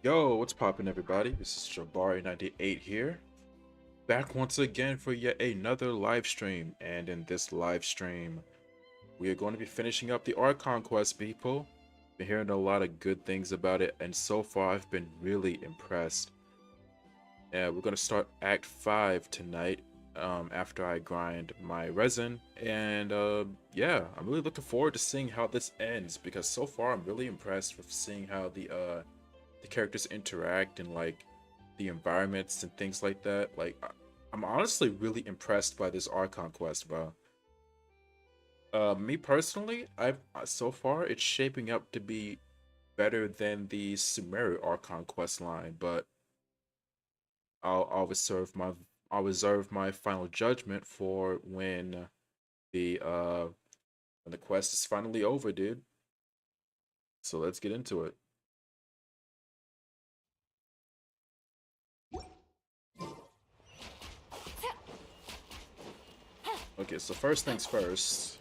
Yo, what's poppin', everybody? This is Jabari98 here, back once again for yet another live stream. And in this live stream, we are going to be finishing up the Archon Quests, people. Been hearing a lot of good things about it, and so far I've been really impressed. We're going to start Act 5 tonight, after I grind my resin. And yeah, I'm really looking forward to seeing how this ends, because so far I'm really impressed with seeing how the characters interact and like the environments and things like that. Like, I'm honestly really impressed by this Archon quest, bro. Me personally, I've so far it's shaping up to be better than the Sumeru Archon quest line, but I'll reserve my final judgment for when the quest is finally over, dude. So let's get into it. Okay, so first things first.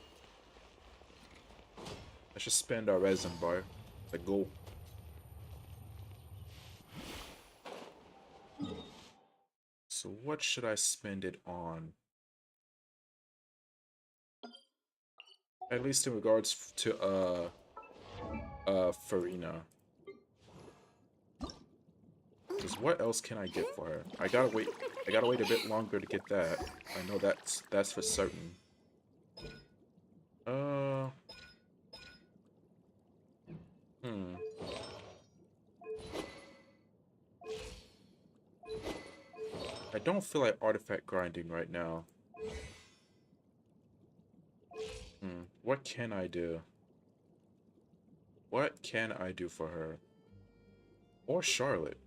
Let's just spend our resin bar. Like, go. So what should I spend it on? At least in regards to Furina. Because what else can I get for her? I gotta wait a bit longer to get that. I know that's for certain. Uh hmm. I don't feel like artifact grinding right now. What can I do? What can I do for her? Or Charlotte?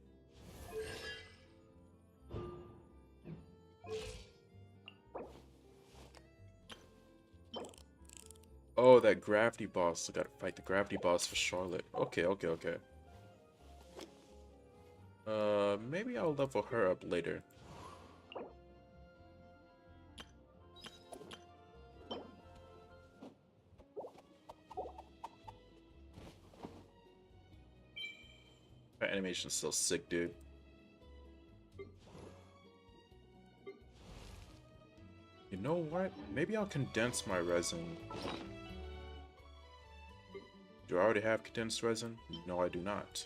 Oh, that gravity boss. I gotta fight the gravity boss for Charlotte. Okay, okay, okay. Maybe I'll level her up later. That animation's still sick, dude. You know what? Maybe I'll condense my resin. Do I already have condensed resin? No, I do not.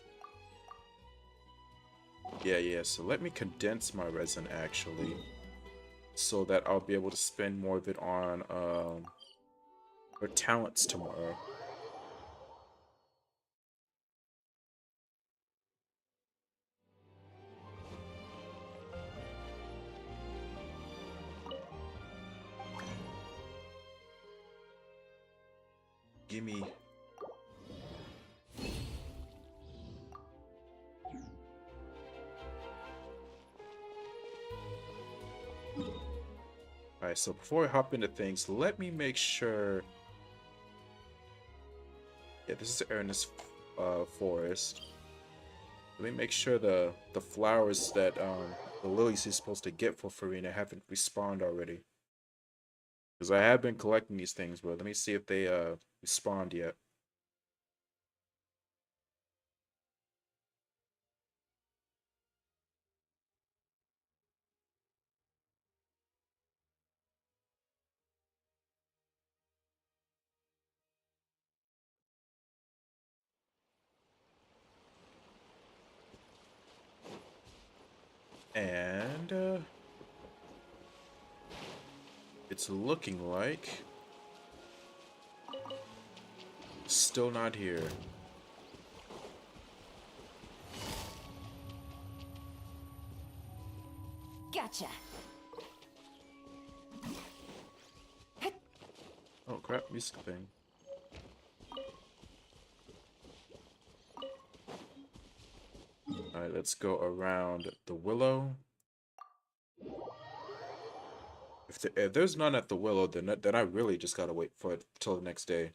Yeah, so let me condense my resin, actually. So that I'll be able to spend more of it on, her talents tomorrow. Gimme. Alright, so before I hop into things, let me make sure... Yeah, this is Erin's forest. Let me make sure the flowers that the lilies he's supposed to get for Furina haven't respawned already. Because I have been collecting these things, but let me see if they respawned yet. And it's looking like still not here. Gotcha. Oh crap, music thing. Alright, let's go around the willow. If there's none at the willow, then I really just gotta wait for it till the next day.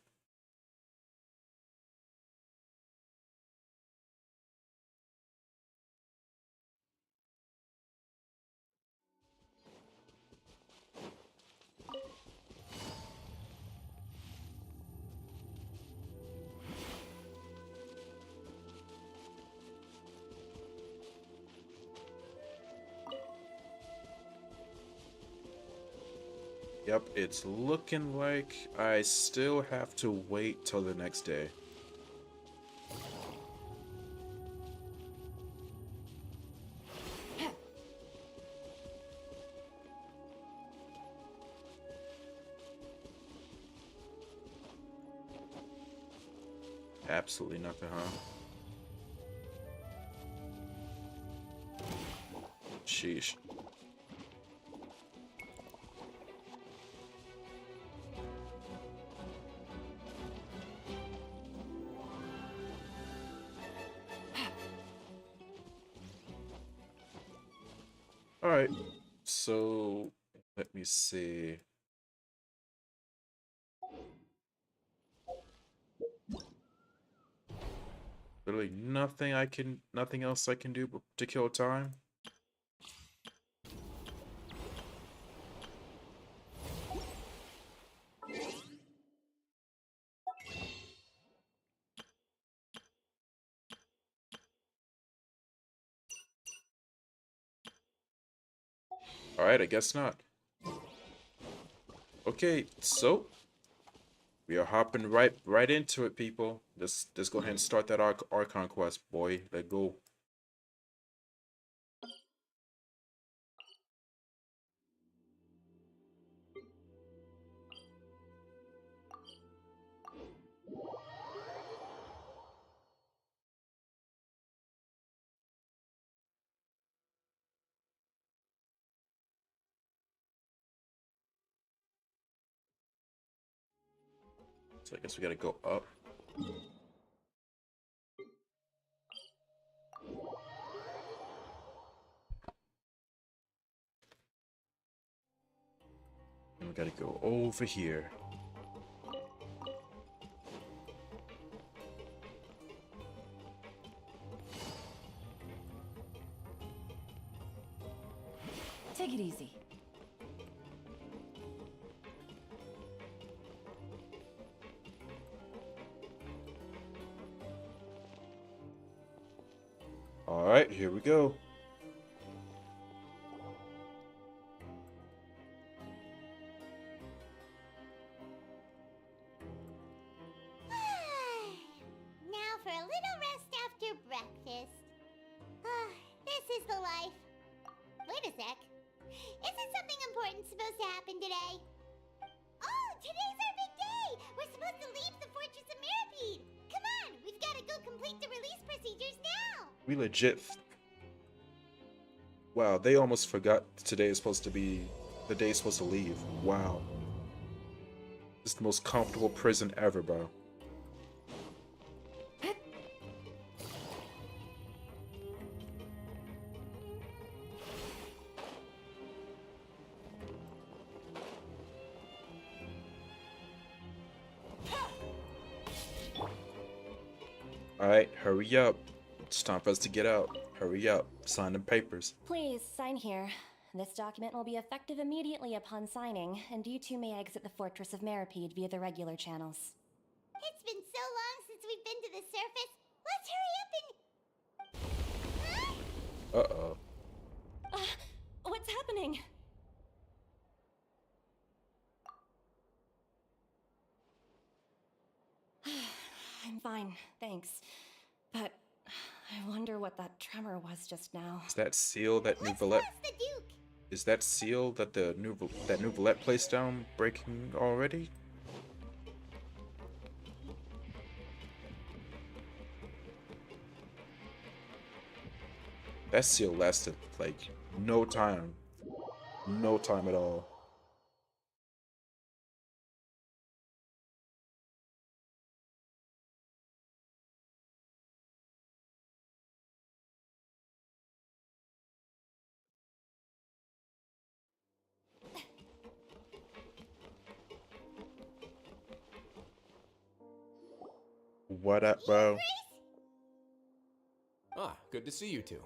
Yep, it's looking like I still have to wait till the next day. Absolutely nothing, huh? Sheesh. Alright, so let me see. Literally nothing else I can do but to kill time. Alright, I guess not. Okay, so we are hopping right into it, people. Let's go ahead and start that Archon quest, boy. Let's go. So I guess we gotta go up. And we gotta go over here. Take it easy. Alright, here we go. Now for a little rest after breakfast. This is the life. Wait a sec. Isn't something important supposed to happen today? Oh, today's our big day! We're supposed to leave the Fortress of Mirapede! Come on, we've got to go complete the release procedures now! We legit... Wow, they almost forgot today is supposed to be... The day is supposed to leave. Wow. This is the most comfortable prison ever, bro. Alright, hurry up. It's time for us to get out. Hurry up. Sign the papers. Please, sign here. This document will be effective immediately upon signing, and you two may exit the Fortress of Mirapede via the regular channels. It's been so long since we've been to the surface. Let's hurry up and... Uh-oh. What's happening? I'm fine, thanks. But I wonder what that tremor was just now. Is that seal that Let's Nouvellette... ask the Duke! Is that seal that the Nouvellette placed down breaking already? That seal lasted, like, no time. No time at all. What up, bro? Ah, good to see you two.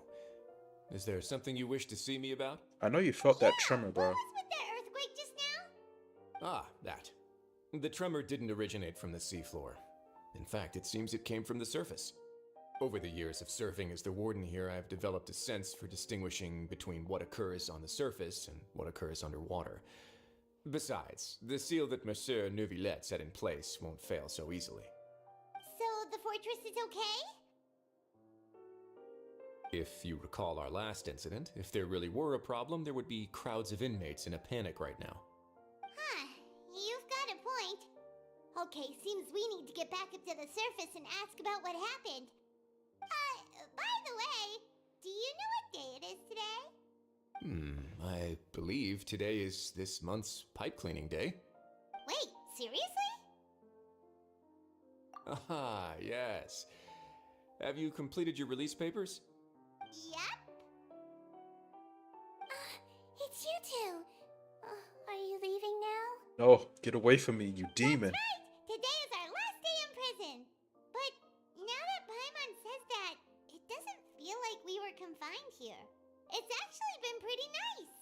Is there something you wish to see me about? I know you felt that tremor, What bro. was with that earthquake just now? Ah, that. The tremor didn't originate from the seafloor. In fact, it seems it came from the surface. Over the years of serving as the warden here, I've developed a sense for distinguishing between what occurs on the surface and what occurs underwater. Besides, the seal that Monsieur Neuvillette set in place won't fail so easily. So the fortress is okay? If you recall our last incident, if there really were a problem, there would be crowds of inmates in a panic right now. Huh, you've got a point. Okay, seems we need to get back up to the surface and ask about what happened. By the way, do you know what day it is today? I believe today is this month's pipe cleaning day. Wait, seriously? Aha, yes. Have you completed your release papers? Yep. It's you two. Are you leaving now? No, get away from me, you demon. Right! Today is our last day in prison. But now that Paimon says that, it doesn't feel like we were confined here. It's actually been pretty nice.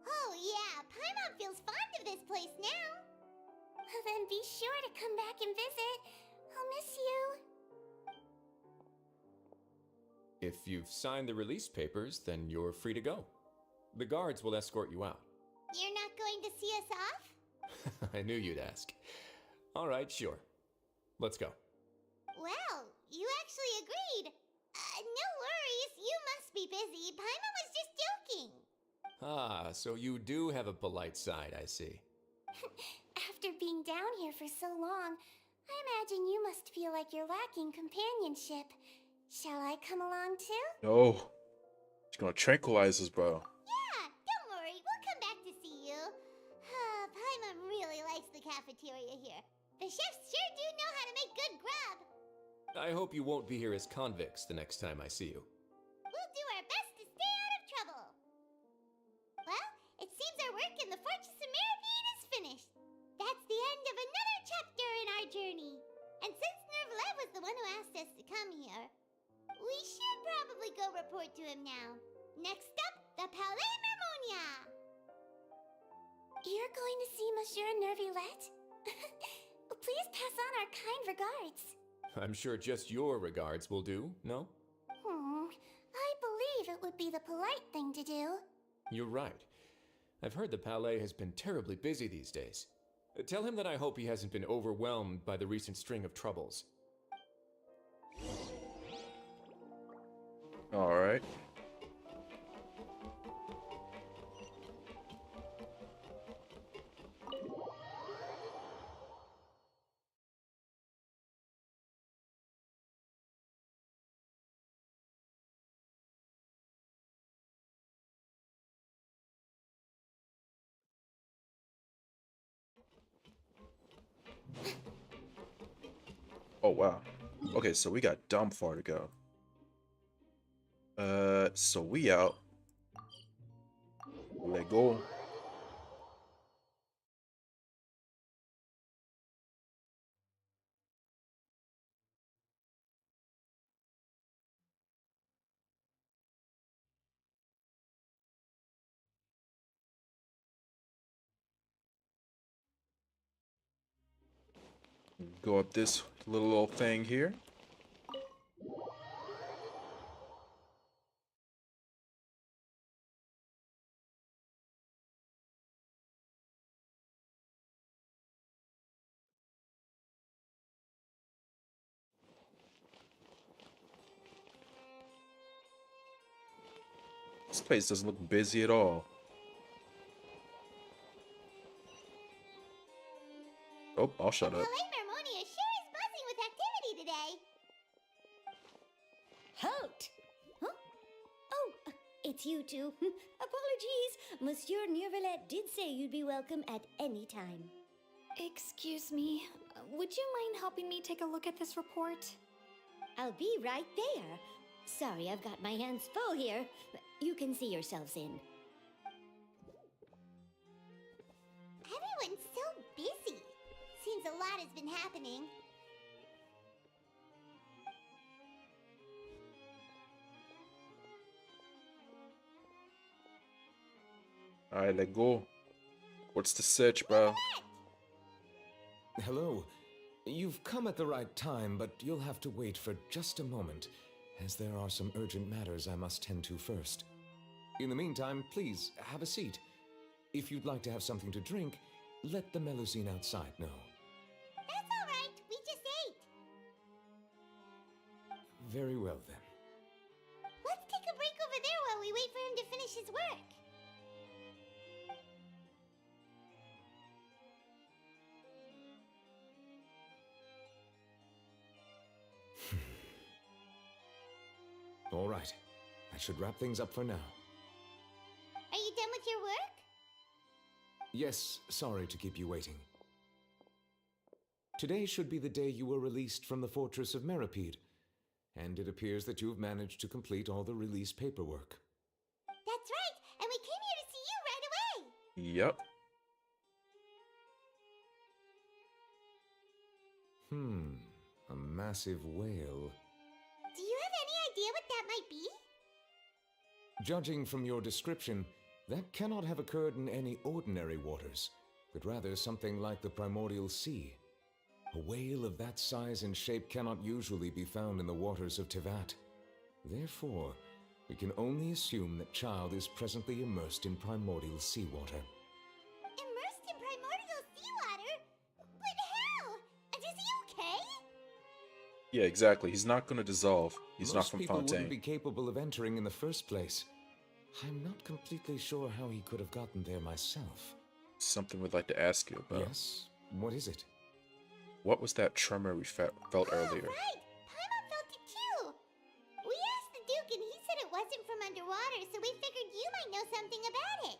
Oh yeah, Paimon feels fond of this place now. Then be sure to come back and visit. I'll miss you. If you've signed the release papers, then you're free to go. The guards will escort you out. You're not going to see us off? I knew you'd ask. All right, sure. Let's go. Well, you actually agreed. No worries, you must be busy. Paimon was just joking. Ah, so you do have a polite side, I see. After being down here for so long, I imagine you must feel like you're lacking companionship. Shall I come along too? No. She's gonna tranquilize us, bro. Yeah, don't worry, we'll come back to see you. Paimon really likes the cafeteria here. The chefs sure do know how to make good grub. I hope you won't be here as convicts the next time I see you. We'll do our best to stay out of trouble. Well, it seems our work in the Fortress of Meripede is finished. That's the end of another chapter in our journey. And since Neuvillette was the one who asked us to come here, we should probably go report to him now. Next up, the Palais Mermonia. You're going to see Monsieur Neuvillette? Please pass on our kind regards. I'm sure just your regards will do, no? I believe it would be the polite thing to do. You're right. I've heard the Palais has been terribly busy these days. Tell him that I hope he hasn't been overwhelmed by the recent string of troubles. Alright. Oh wow. Okay, so we got dumb far to go. So we out. Let go. Go up this little old thing here. This place doesn't look busy at all. Oh, I'll shut The up. Palais Mermonia sure is buzzing with activity today. Halt! Huh? Oh, it's you two. Apologies. Monsieur Neuvillette did say you'd be welcome at any time. Excuse me, would you mind helping me take a look at this report? I'll be right there. Sorry, I've got my hands full here. You can see yourselves in. Everyone's so busy. Seems a lot has been happening. Alright, let go. What's the sitch, bro? Hello. You've come at the right time, but you'll have to wait for just a moment, as there are some urgent matters I must tend to first. In the meantime, please, have a seat. if you'd like to have something to drink, let the Melusine outside know. That's all right. We just ate. Very well then. Let's take a break over there while we wait for him to finish his work. All right. That should wrap things up for now. Are you done with your work? Yes, sorry to keep you waiting. Today should be the day you were released from the Fortress of Meripede, and it appears that you've managed to complete all the release paperwork. That's right, and we came here to see you right away. Yep. A massive whale. Do you have any idea what that might be? Judging from your description, that cannot have occurred in any ordinary waters, but rather something like the primordial sea. A whale of that size and shape cannot usually be found in the waters of Tevat. Therefore, we can only assume that Child is presently immersed in primordial seawater. Immersed in primordial seawater? But how? And is he okay? Yeah, exactly. He's not going to dissolve. He's not Most from people wouldn't Fontaine. be capable of entering in the first place. I'm not completely sure how he could have gotten there myself. Something we'd like to ask you about. Yes? What is it? What was that tremor we felt earlier? Right! Paimon felt it too! We asked the Duke and he said it wasn't from underwater, so we figured you might know something about it.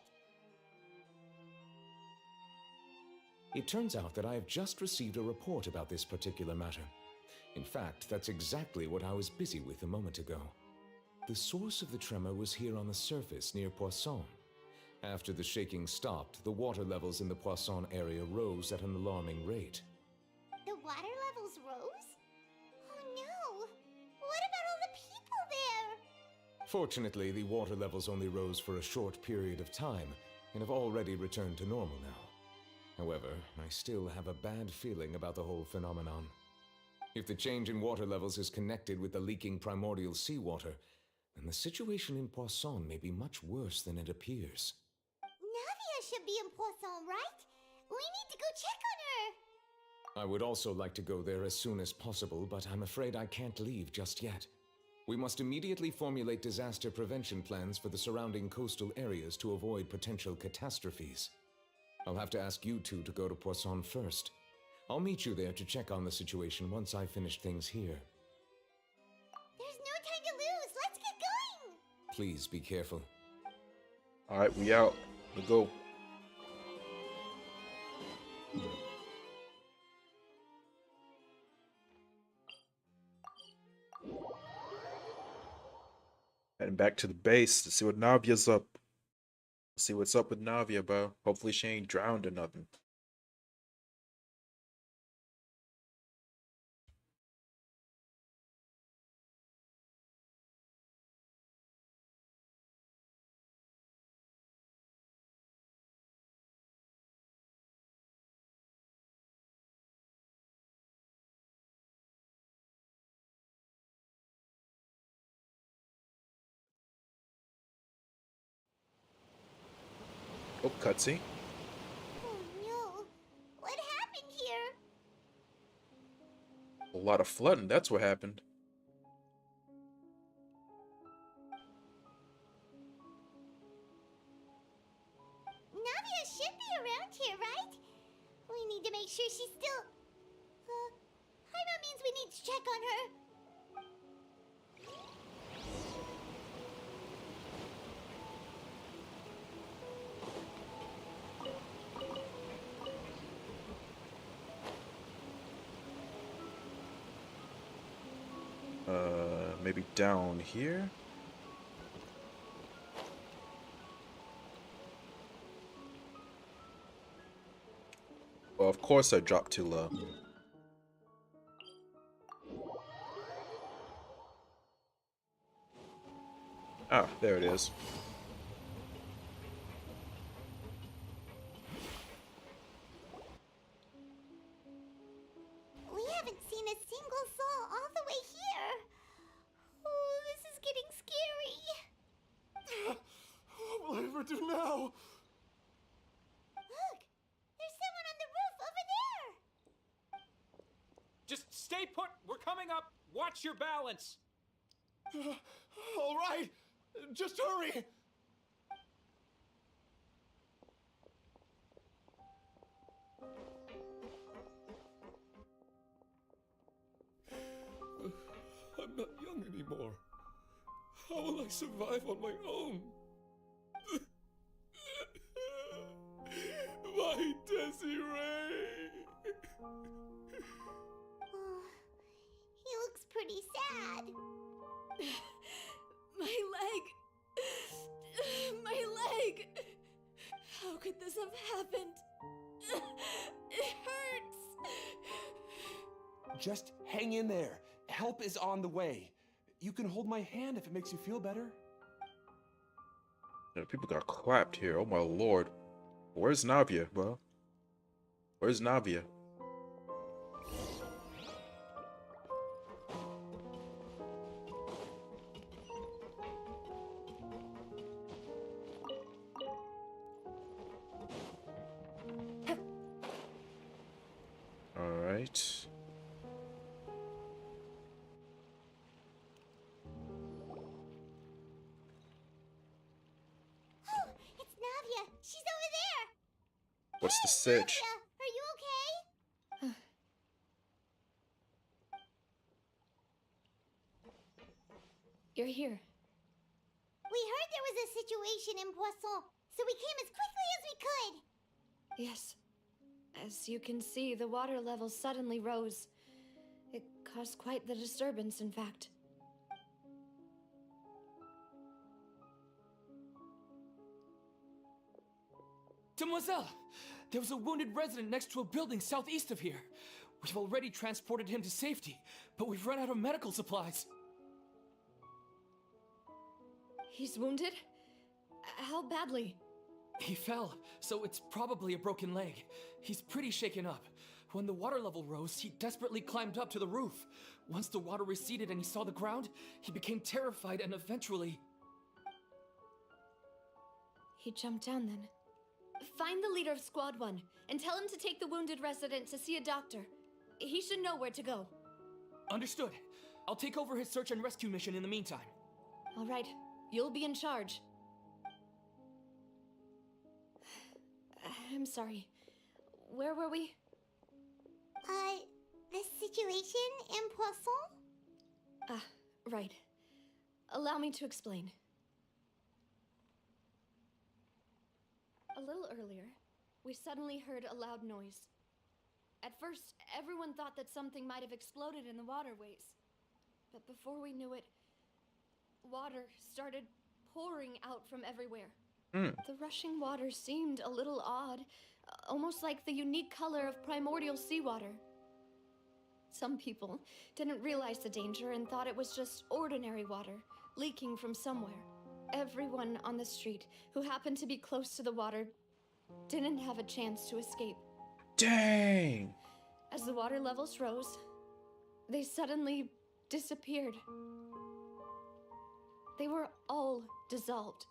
It turns out that I have just received a report about this particular matter. In fact, that's exactly what I was busy with a moment ago. The source of the tremor was here on the surface near Poisson. After the shaking stopped, the water levels in the Poisson area rose at an alarming rate. The water levels rose? Oh no! What about all the people there? Fortunately, the water levels only rose for a short period of time and have already returned to normal now. However, I still have a bad feeling about the whole phenomenon. If the change in water levels is connected with the leaking primordial seawater, then the situation in Poisson may be much worse than it appears. Navia should be in Poisson, right? We need to go check on her! I would also like to go there as soon as possible, but I'm afraid I can't leave just yet. We must immediately formulate disaster prevention plans for the surrounding coastal areas to avoid potential catastrophes. I'll have to ask you two to go to Poisson first. I'll meet you there to check on the situation once I've finished things here. There's no time to lose! Let's get going! Please be careful. Alright, we out. Let's go. Heading back to the base to see what Navia's up. See what's up with Navia, bro. Hopefully she ain't drowned or nothing. Oh, cutscene. Oh no! What happened here? A lot of flooding, that's what happened. Navia should be around here, right? We need to make sure she's still... Paimon means we need to check on her. Maybe down here? Well, of course I dropped too low. Ah, there it is. We haven't seen a single soul all the way here. Oh, this is getting scary. What will I ever do now? put! We're coming up! Watch your balance! All right, just hurry! I'm not young anymore. How will I survive on my own? My Desiree! Oh, he looks pretty sad. My leg! My leg! How could this have happened? It hurts! Just hang in there. Help is on the way. You can hold my hand if it makes you feel better. Yeah, people got clapped here. Oh my lord. Where's Navia, bro? Where's Navia? All right. Oh, it's Navia. She's over there. What's the Hey, sitch? Navia, are you okay? You're here. We heard there was a situation in Poisson, so we came as quickly as we could. Yes. As you can see, the water level suddenly rose. It caused quite the disturbance, in fact. Demoiselle! There was a wounded resident next to a building southeast of here. We've already transported him to safety, but we've run out of medical supplies. He's wounded? How badly? He fell, so it's probably a broken leg. He's pretty shaken up. When the water level rose, he desperately climbed up to the roof. Once the water receded and he saw the ground, he became terrified and eventually... He jumped down then. Find the leader of Squad 1 and tell him to take the wounded resident to see a doctor. He should know where to go. Understood. I'll take over his search and rescue mission in the meantime. All right, you'll be in charge. I'm sorry. Where were we? The situation in Poisson? Ah, right. Allow me to explain. A little earlier, we suddenly heard a loud noise. At first, everyone thought that something might have exploded in the waterways. But before we knew it, water started pouring out from everywhere. The rushing water seemed a little odd, almost like the unique color of primordial seawater. Some people didn't realize the danger and thought it was just ordinary water leaking from somewhere. Everyone on the street who happened to be close to the water didn't have a chance to escape. Dang! As the water levels rose, they suddenly disappeared. They were all dissolved.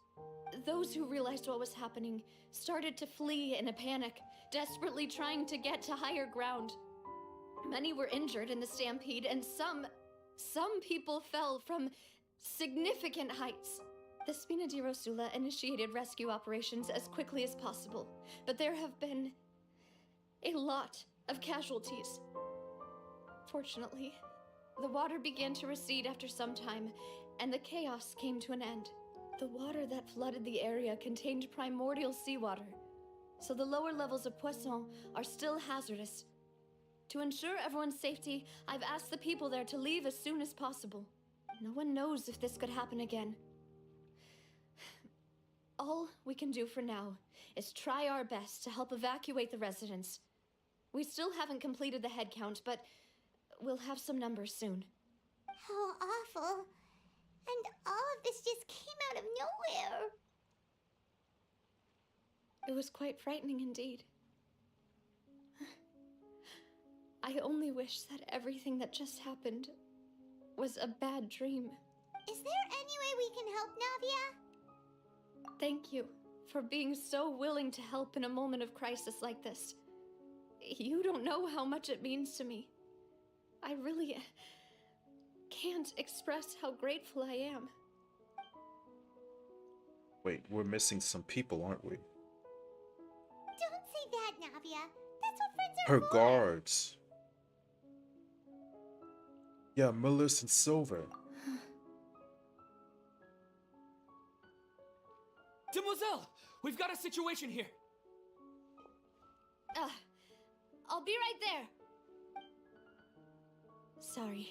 Those who realized what was happening started to flee in a panic, desperately trying to get to higher ground. Many were injured in the stampede, and some people fell from significant heights. The Spina di Rosula initiated rescue operations as quickly as possible, but there have been a lot of casualties. Fortunately, the water began to recede after some time, and the chaos came to an end. The water that flooded the area contained primordial seawater, so the lower levels of Poisson are still hazardous. To ensure everyone's safety, I've asked the people there to leave as soon as possible. No one knows if this could happen again. All we can do for now is try our best to help evacuate the residents. We still haven't completed the head count, but we'll have some numbers soon. How awful. And all of this just came out of nowhere. It was quite frightening indeed. I only wish that everything that just happened was a bad dream. Is there any way we can help, Navia? Thank you for being so willing to help in a moment of crisis like this. You don't know how much it means to me. I really can't express how grateful I am. Wait, we're missing some people, aren't we? Don't say that, Navia. That's what friends are Her for. guards. Yeah, Millis and Silver. Demoiselle, we've got a situation here. I'll be right there. Sorry,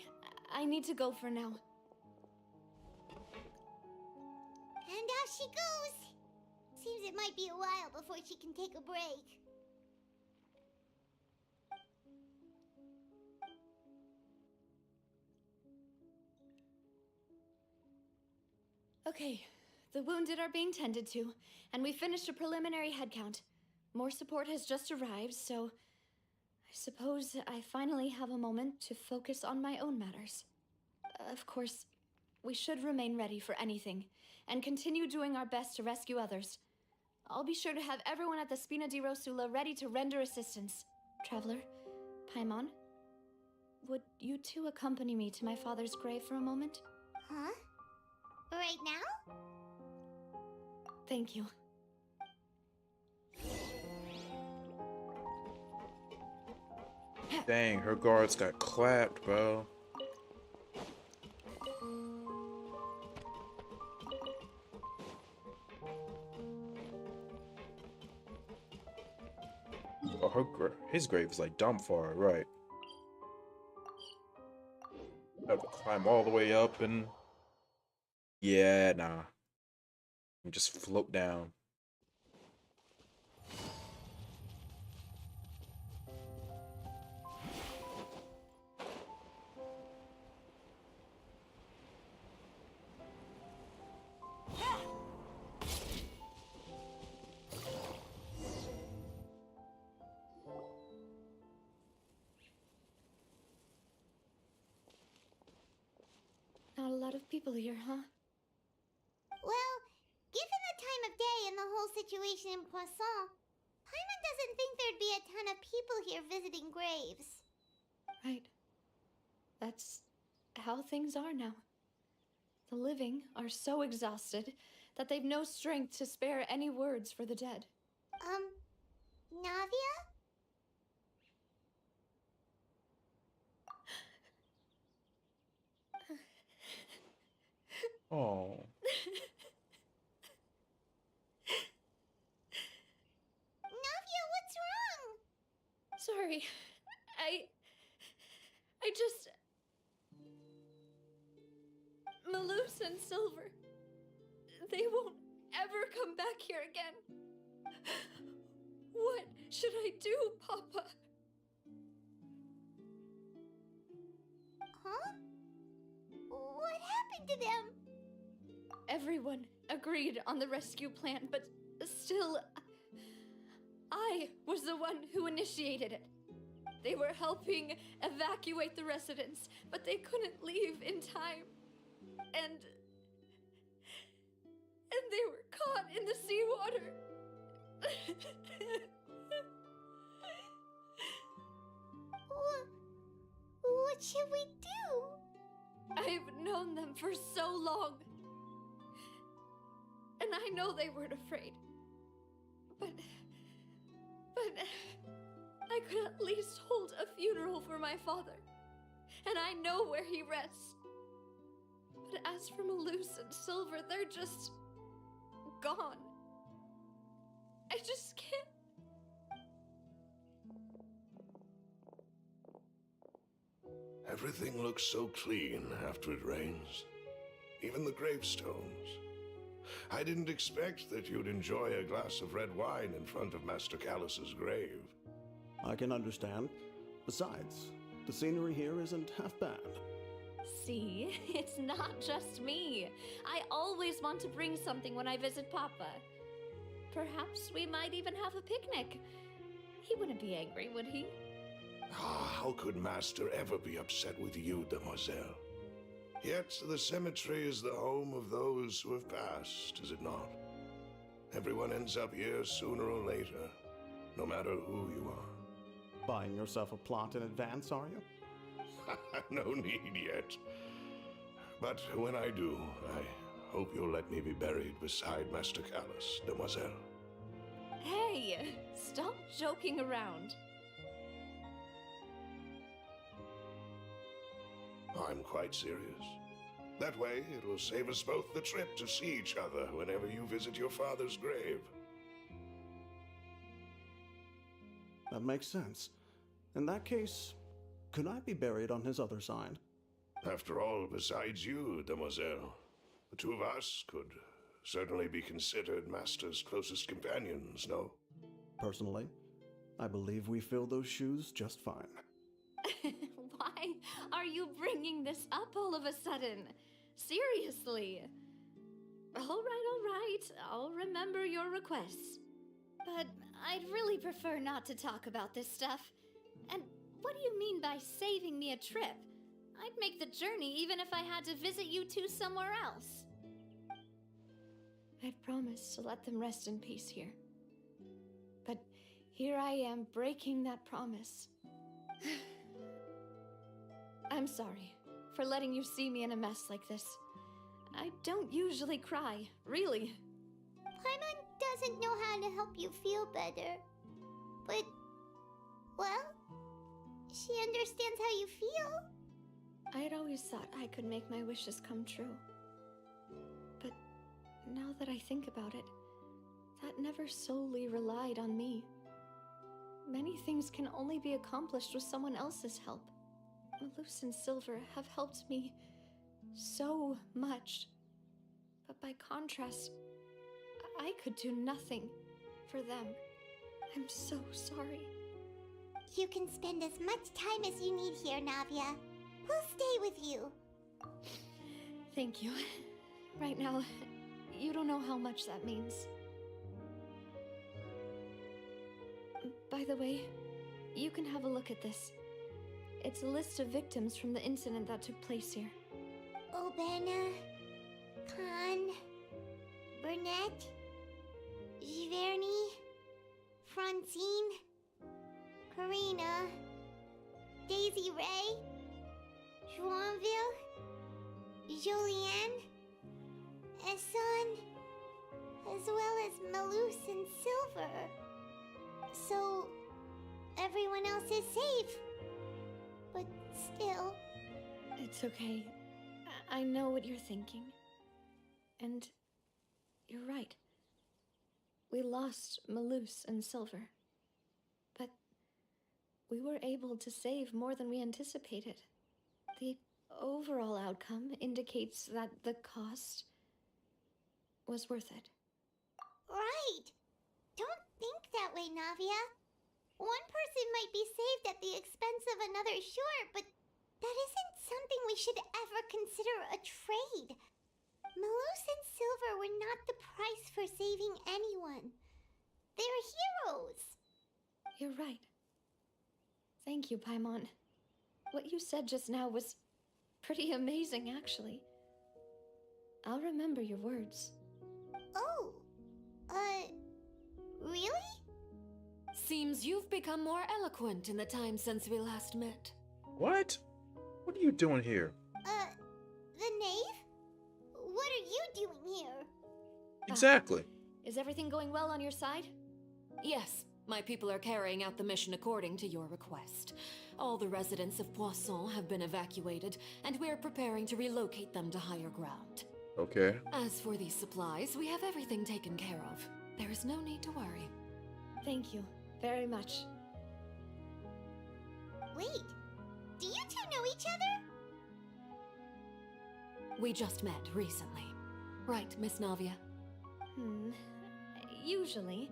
I need to go for now. And off she goes. Seems it might be a while before she can take a break. Okay, the wounded are being tended to, and we finished a preliminary head count. More support has just arrived, so I suppose I finally have a moment to focus on my own matters. Of course, we should remain ready for anything, and continue doing our best to rescue others. I'll be sure to have everyone at the Spina di Rosula ready to render assistance. Traveler, Paimon, would you two accompany me to my father's grave for a moment? Huh? Right now? Thank you. Dang, her guards got clapped, bro. Oh, his grave is like dumb far, right? Have to climb all the way up and... Yeah, nah. And just float down. Not a lot of people here, huh? Well, given the time of day and the whole situation in Poisson, Paimon doesn't think there'd be a ton of people here visiting graves. Right. That's how things are now. The living are so exhausted that they've no strength to spare any words for the dead. Navia? Oh. Navia, what's wrong? Sorry. I just... Malus and Silver. They won't ever come back here again. What should I do, Papa? Huh? What happened to them? Everyone agreed on the rescue plan, but still, I was the one who initiated it. They were helping evacuate the residents, but they couldn't leave in time. And they were caught in the seawater. What should we do? I've known them for so long. And I know they weren't afraid. But I could at least hold a funeral for my father. And I know where he rests. But as for Malus and Silver, they're just gone. I just can't. Everything looks so clean after it rains. Even the gravestones. I didn't expect that you'd enjoy a glass of red wine in front of Master Callus's grave. I can understand. Besides, the scenery here isn't half bad. See, it's not just me. I always want to bring something when I visit Papa. Perhaps we might even have a picnic. He wouldn't be angry, would he? How could Master ever be upset with you, Demoiselle? Yet the cemetery is the home of those who have passed, is it not? Everyone ends up here sooner or later, no matter who you are. Buying yourself a plot in advance, are you? No need yet. But when I do, I hope you'll let me be buried beside Master Callus, demoiselle. Hey, stop joking around. I'm quite serious. That way, it will save us both the trip to see each other whenever you visit your father's grave. That makes sense. In that case, could I be buried on his other side? After all, besides you, demoiselle, the two of us could certainly be considered Master's closest companions, no? Personally, I believe we fill those shoes just fine. Why are you bringing this up all of a sudden? Seriously. All right. I'll remember your requests. But I'd really prefer not to talk about this stuff. And what do you mean by saving me a trip? I'd make the journey even if I had to visit you two somewhere else. I'd promised to let them rest in peace here. But here I am breaking that promise. I'm sorry for letting you see me in a mess like this. I don't usually cry, really. Paimon doesn't know how to help you feel better. But, well, she understands how you feel. I had always thought I could make my wishes come true. But now that I think about it, that never solely relied on me. Many things can only be accomplished with someone else's help. Malus and Silver have helped me so much. But by contrast, I could do nothing for them. I'm so sorry. You can spend as much time as you need here, Navia. We'll stay with you. Thank you. Right now, you don't know how much that means. By the way, you can have a look at this. It's a list of victims from the incident that took place here. Obena, Khan, Burnett, Giverny, Francine, Karina, Daisy Ray, Joinville, Jolianne, Esson, as well as Malus and Silver. So, everyone else is safe. But still... It's okay. I know what you're thinking. And you're right. We lost Malus and Silver. But we were able to save more than we anticipated. The overall outcome indicates that the cost was worth it. Right! Don't think that way, Navia. One person might be saved at the expense of another, sure, but that isn't something we should ever consider a trade. Malus and Silver were not the price for saving anyone. They're heroes. You're right. Thank you, Paimon. What you said just now was pretty amazing, actually. I'll remember your words. Oh, really? Seems you've become more eloquent in the time since we last met. What? What are you doing here? The knave? What are you doing here? Exactly. Is everything going well on your side? Yes, my people are carrying out the mission according to your request. All the residents of Poisson have been evacuated, and we're preparing to relocate them to higher ground. Okay. As for these supplies, we have everything taken care of. There is no need to worry. Thank you very much. Wait, do you two know each other? We just met recently. Right, Miss Navia? Usually,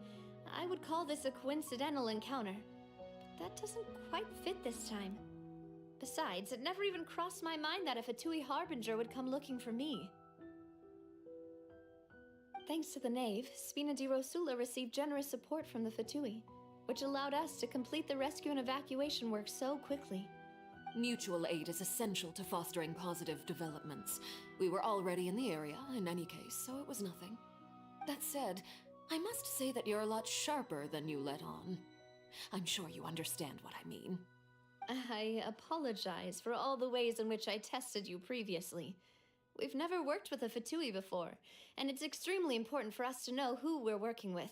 I would call this a coincidental encounter. But that doesn't quite fit this time. Besides, it never even crossed my mind that a Fatui Harbinger would come looking for me. Thanks to the Knave, Spina di Rosula received generous support from the Fatui, which allowed us to complete the rescue and evacuation work so quickly. Mutual aid is essential to fostering positive developments. We were already in the area, in any case, so it was nothing. That said, I must say that you're a lot sharper than you let on. I'm sure you understand what I mean. I apologize for all the ways in which I tested you previously. We've never worked with a Fatui before, and it's extremely important for us to know who we're working with.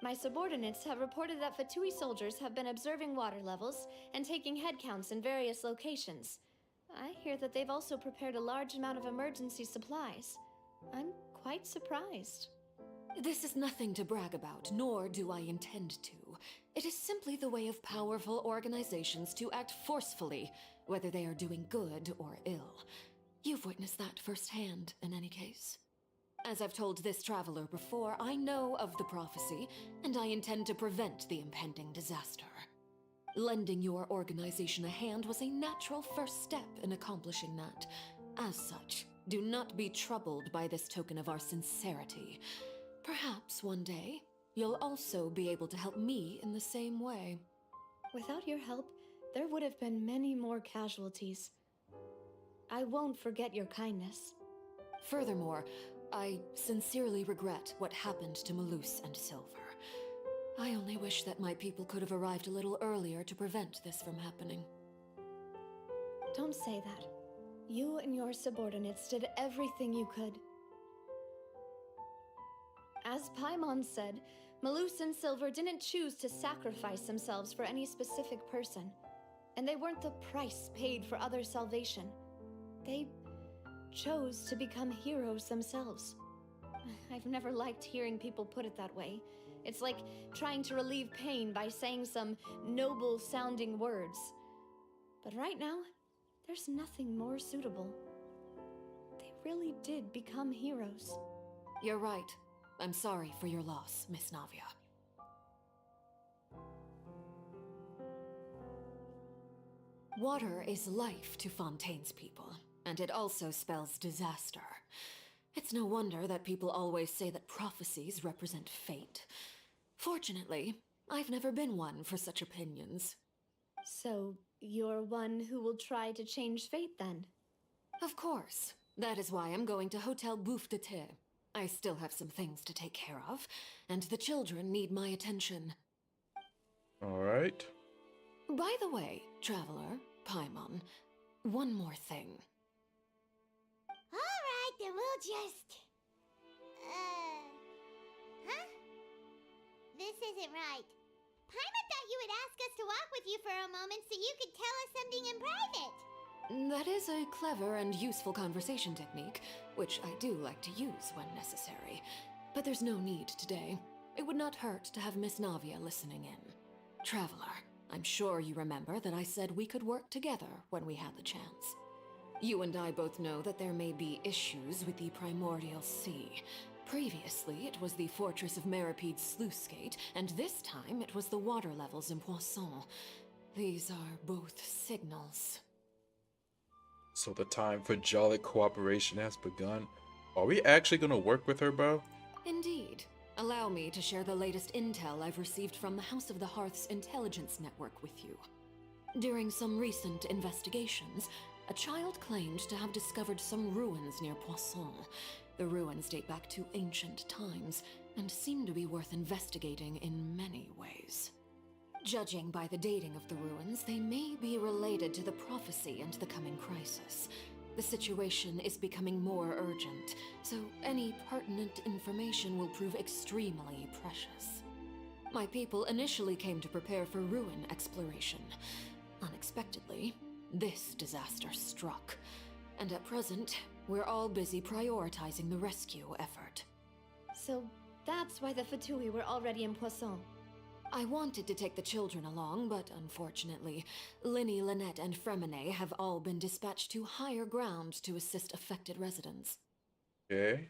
My subordinates have reported that Fatui soldiers have been observing water levels and taking head counts in various locations. I hear that they've also prepared a large amount of emergency supplies. I'm quite surprised. This is nothing to brag about, nor do I intend to. It is simply the way of powerful organizations to act forcefully, whether they are doing good or ill. You've witnessed that firsthand, in any case. As I've told this traveler before, I know of the prophecy, and I intend to prevent the impending disaster. Lending your organization a hand was a natural first step in accomplishing that. As such, do not be troubled by this token of our sincerity. Perhaps one day, you'll also be able to help me in the same way. Without your help, there would have been many more casualties. I won't forget your kindness. Furthermore, I sincerely regret what happened to Malus and Silver. I only wish that my people could have arrived a little earlier to prevent this from happening. Don't say that. You and your subordinates did everything you could. As Paimon said, Malus and Silver didn't choose to sacrifice themselves for any specific person, and they weren't the price paid for other salvation. They chose to become heroes themselves. I've never liked hearing people put it that way. It's like trying to relieve pain by saying some noble-sounding words. But right now, there's nothing more suitable. They really did become heroes. You're right. I'm sorry for your loss, Miss Navia. Water is life to Fontaine's people, and it also spells disaster. It's no wonder that people always say that prophecies represent fate. Fortunately, I've never been one for such opinions. So, you're one who will try to change fate then? Of course. That is why I'm going to Hotel Bouffe de Thé. I still have some things to take care of, and the children need my attention. Alright. By the way, traveler, Paimon, one more thing. Alright, then we'll just... Huh? This isn't right. Paimon thought you would ask us to walk with you for a moment so you could tell us something in private. That is a clever and useful conversation technique, which I do like to use when necessary. But there's no need today. It would not hurt to have Miss Navia listening in. Traveler, I'm sure you remember that I said we could work together when we had the chance. You and I both know that there may be issues with the Primordial Sea. Previously, it was the Fortress of Meripede's sluice gate, and this time it was the water levels in Poisson. These are both signals. So the time for jolly cooperation has begun. Are we actually gonna work with her, bro? Indeed. Allow me to share the latest intel I've received from the House of the Hearth's intelligence network with you. During some recent investigations, a child claimed to have discovered some ruins near Poisson. The ruins date back to ancient times, and seem to be worth investigating in many ways. Judging by the dating of the ruins, they may be related to the prophecy and the coming crisis. The situation is becoming more urgent, so any pertinent information will prove extremely precious. My people initially came to prepare for ruin exploration. Unexpectedly, this disaster struck, and at present, we're all busy prioritizing the rescue effort. So that's why the Fatui were already in Poisson. I wanted to take the children along, but unfortunately, Linny, Lynette, and Fremine have all been dispatched to higher ground to assist affected residents. Okay.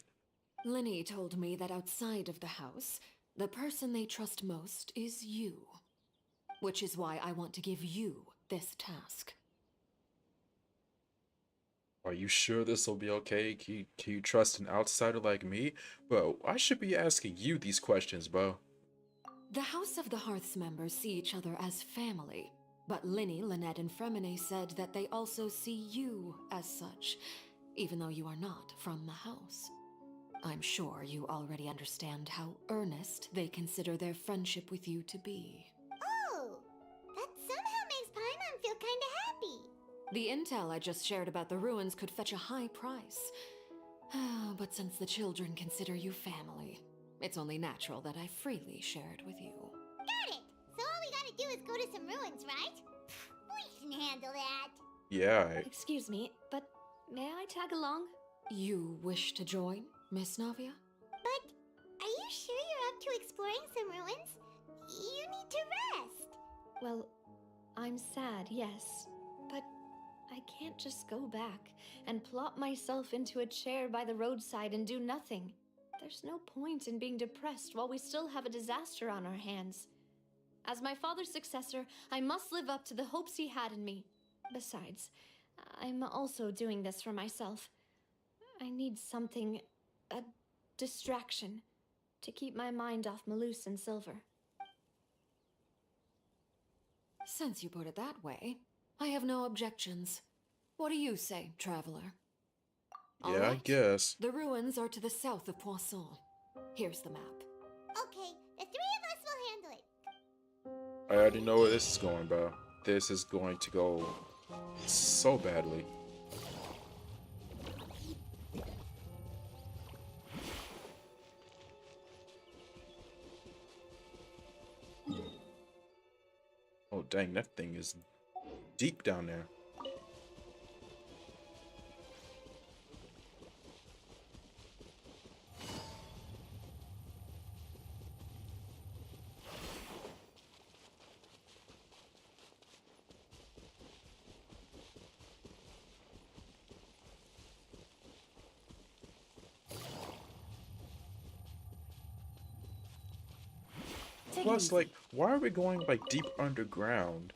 Linny told me that outside of the house, the person they trust most is you. Which is why I want to give you this task. Are you sure this will be okay? Can you trust an outsider like me? Bro, I should be asking you these questions, bro. The House of the Hearth's members see each other as family, but Linny, Lynette, and Fremine said that they also see you as such, even though you are not from the house. I'm sure you already understand how earnest they consider their friendship with you to be. Oh! That somehow makes Paimon feel The intel I just shared about the ruins could fetch a high price. But since the children consider you family, it's only natural that I freely share it with you. Got it! So all we gotta do is go to some ruins, right? We can handle that. Yeah. Excuse me, but may I tag along? You wish to join, Miss Navia? But are you sure you're up to exploring some ruins? You need to rest. Well, I'm sad, yes. But I can't just go back and plop myself into a chair by the roadside and do nothing. There's no point in being depressed while we still have a disaster on our hands. As my father's successor, I must live up to the hopes he had in me. Besides, I'm also doing this for myself. I need something, a distraction, to keep my mind off Malus and Silver. Since you put it that way, I have no objections. What do you say, traveler? All Yeah, I right. guess. The ruins are to the south of Poisson. Here's the map. Okay, the three of us will handle it. I already know where this is going, bro. This is going to go so badly. Oh, dang, that thing is deep down there. Plus, like, why are we going, like, deep underground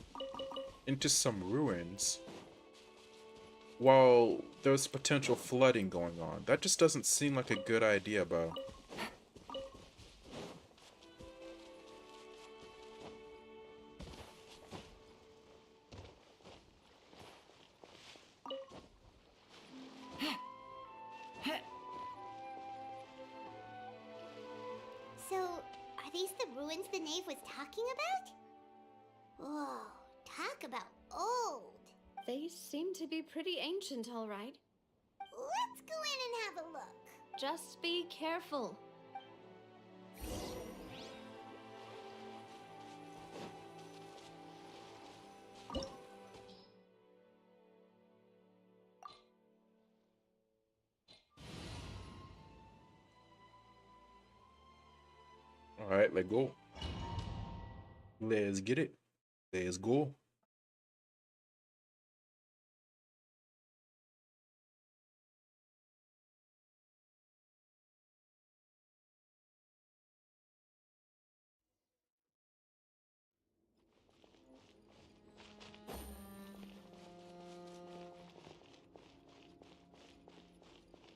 into some ruins while there's potential flooding going on? That just doesn't seem like a good idea, bro. So, are these the ruins the knave was talking about? Whoa, talk about old. They seem to be pretty ancient, all right. Let's go in and have a look. Just be careful. Alright, let's go. Let's get it. Let's go.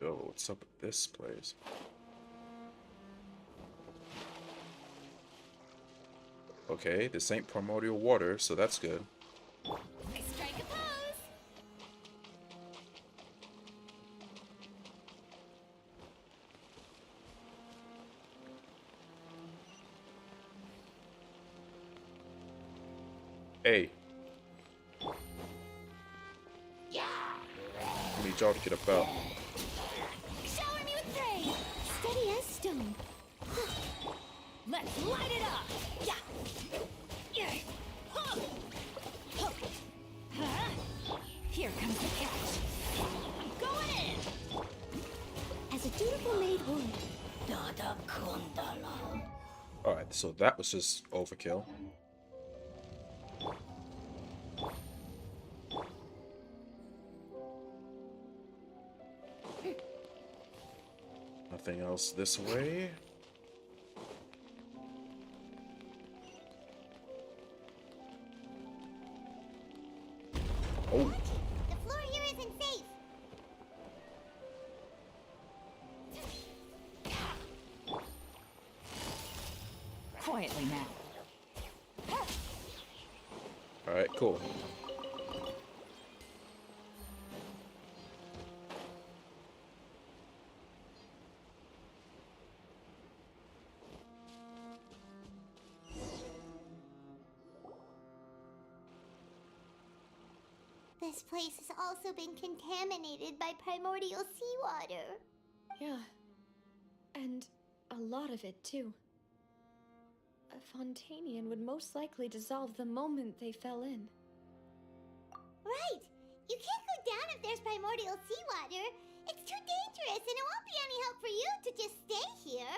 Yo, what's up with this place? Okay, this ain't primordial water, so that's good. Strike a pose. Hey, Yeah. I need y'all to get about. Shower me with praise. Steady as stone. Let's light it up! Yeah! Yeah! Huh! Huh! Huh? Here comes the catch. I'm going in! As a dutiful maid would. Dada Kundala. Alright, so that was just overkill. Nothing else this way. Oh, The floor here isn't safe. Quietly now. alright, cool. This place has also been contaminated by primordial seawater. Yeah. And a lot of it, too. A Fontainian would most likely dissolve the moment they fell in. Right! You can't go down if there's primordial seawater. It's too dangerous, and it won't be any help for you to just stay here.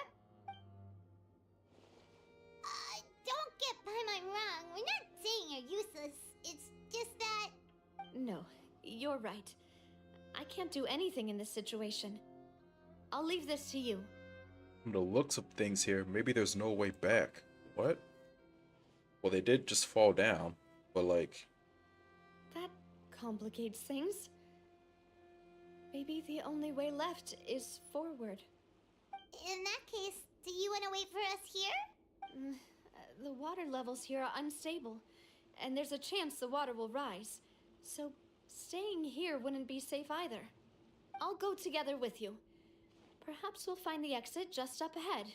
Don't get Paimon wrong. We're not saying you're useless. It's just that... No, you're right. I can't do anything in this situation. I'll leave this to you. From the looks of things here, maybe there's no way back. What? Well, they did just fall down, but like... That complicates things. Maybe the only way left is forward. In that case, do you want to wait for us here? The water levels here are unstable, and there's a chance the water will rise. So, staying here wouldn't be safe either. I'll go together with you. Perhaps we'll find the exit just up ahead.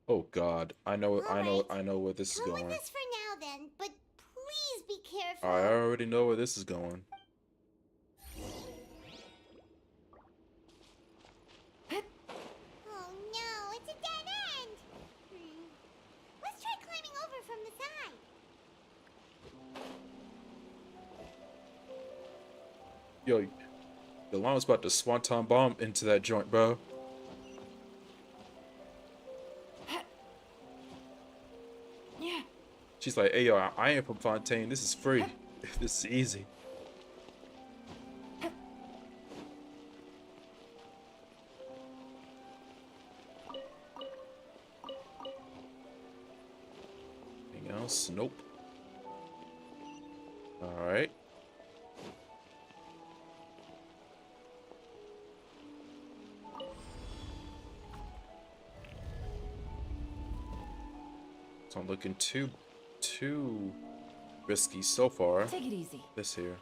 Oh God, I know where this is Come going. with us for now then, but please be careful. I already know where this is going. Oh no, it's a dead end! Let's try climbing over from the side. Yo, the llama's about to swanton bomb into that joint, bro. Yeah. She's like, hey yo, I ain't from Fontaine. This is free. This is easy. Anything else? Nope. Alright. It's not looking too risky so far. Take it easy. This here.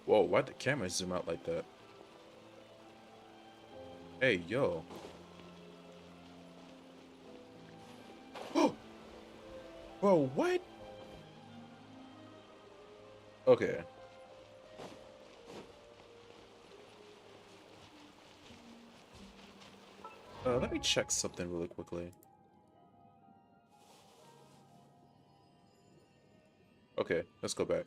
Whoa, why'd the camera zoom out like that? Hey, yo. Bro, what? Okay. Let me check something really quickly. Okay, let's go back.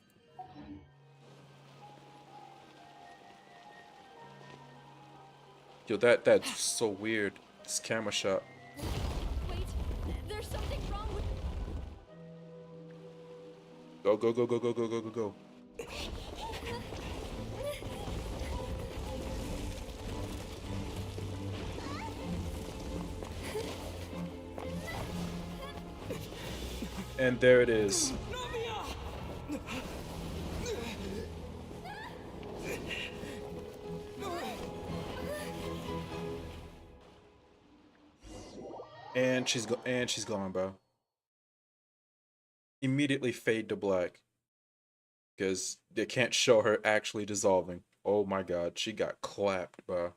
Yo, that's so weird. This camera shot. Wait, there's something wrong with... Go, go, go, go, go, go, go, go, go. And there it is. And she's gone, bro. Immediately fade to black. Because they can't show her actually dissolving. Oh my god, she got clapped, bro.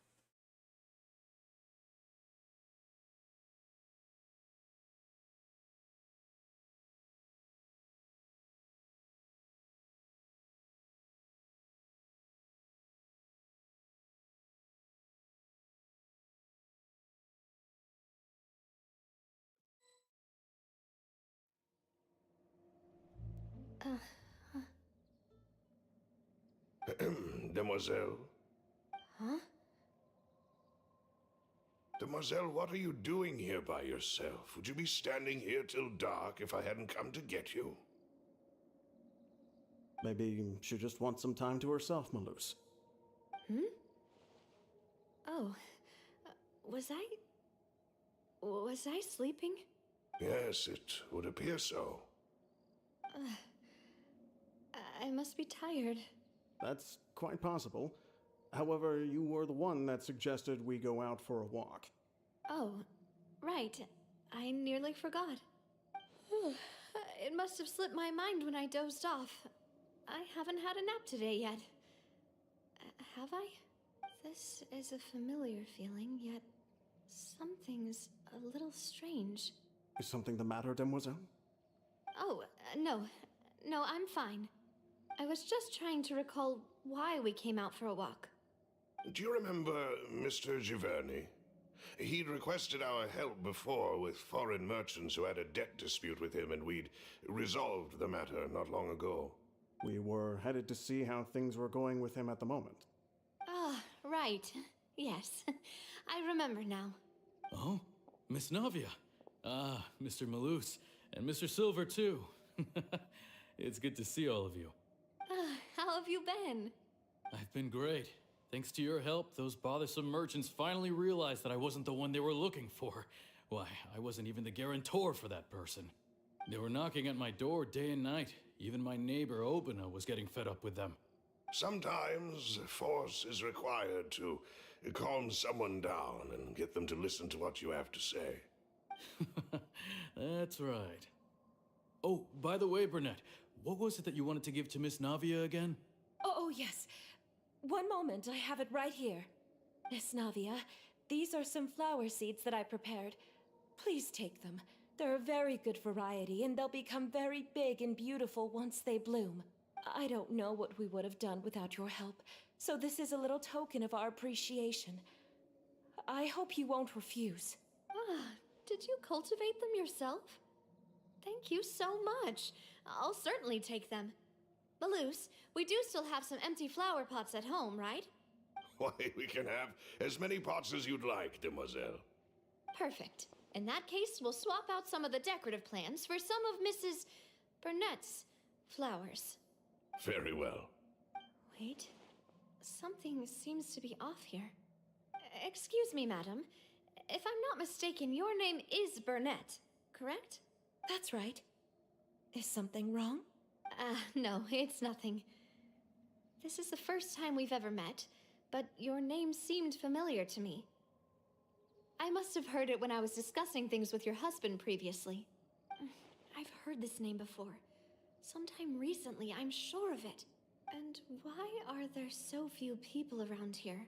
Demoiselle? Huh? Demoiselle, what are you doing here by yourself? Would you be standing here till dark if I hadn't come to get you? Maybe she just wants some time to herself, Malus. Hmm? Oh. Was I sleeping? Yes, it would appear so. I must be tired. That's quite possible. However, you were the one that suggested we go out for a walk. Oh, right. I nearly forgot. It must have slipped my mind when I dozed off. I haven't had a nap today yet. Have I? This is a familiar feeling, yet Something's a little strange. Is something the matter, Demoiselle? Oh, no. No, I'm fine. I was just trying to recall why we came out for a walk. Do you remember Mr. Giverny? He'd requested our help before with foreign merchants who had a debt dispute with him, and we'd resolved the matter not long ago. We were headed to see how things were going with him at the moment. Ah, right. Yes. I remember now. Oh, Miss Navia. Ah, Mr. Malus. And Mr. Silver, too. It's good to see all of you. How have you been? I've been great. Thanks to your help, those bothersome merchants finally realized that I wasn't the one they were looking for. Why, I wasn't even the guarantor for that person. They were knocking at my door day and night. Even my neighbor Obina was getting fed up with them. Sometimes force is required to calm someone down and get them to listen to what you have to say. That's right. Oh, by the way, Burnett, what was it that you wanted to give to Miss Navia again? Oh, yes. One moment, I have it right here. Miss Navia, these are some flower seeds that I prepared. Please take them. They're a very good variety, and they'll become very big and beautiful once they bloom. I don't know what we would have done without your help, so this is a little token of our appreciation. I hope you won't refuse. Ah, did you cultivate them yourself? Thank you so much. I'll certainly take them. Malus, we do still have some empty flower pots at home, right? Why, we can have as many pots as you'd like, demoiselle. Perfect. In that case, we'll swap out some of the decorative plants for some of Mrs. Burnett's flowers. Very well. Wait. Something seems to be off here. Excuse me, madam. If I'm not mistaken, your name is Burnett, correct? That's right. Is something wrong? No, it's nothing. This is the first time we've ever met, but your name seemed familiar to me. I must have heard it when I was discussing things with your husband previously. I've heard this name before. Sometime recently, I'm sure of it. And why are there so few people around here?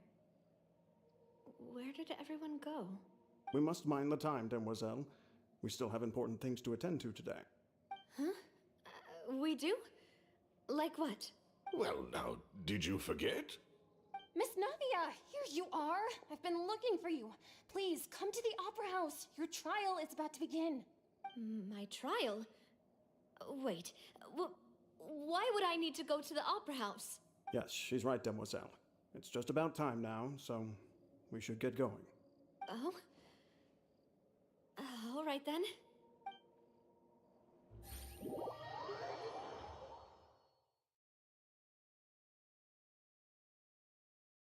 Where did everyone go? We must mind the time, demoiselle. We still have important things to attend to today. Huh? We do? Like what? Well, now, did you forget? Miss Navia, here you are. I've been looking for you. Please, come to the Opera House. Your trial is about to begin. My trial? Wait, why would I need to go to the Opera House? Yes, she's right, demoiselle. It's just about time now, so we should get going. Oh? All right then.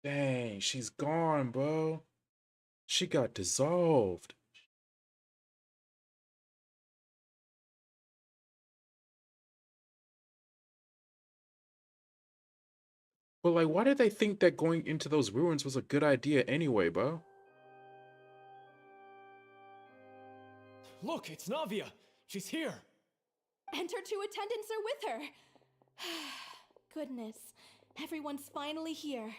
Dang, she's gone, bro. She got dissolved. But like, why did they think that going into those ruins was a good idea anyway, bro? Look, it's Navia. She's here. And her two attendants are with her. Goodness, everyone's finally here.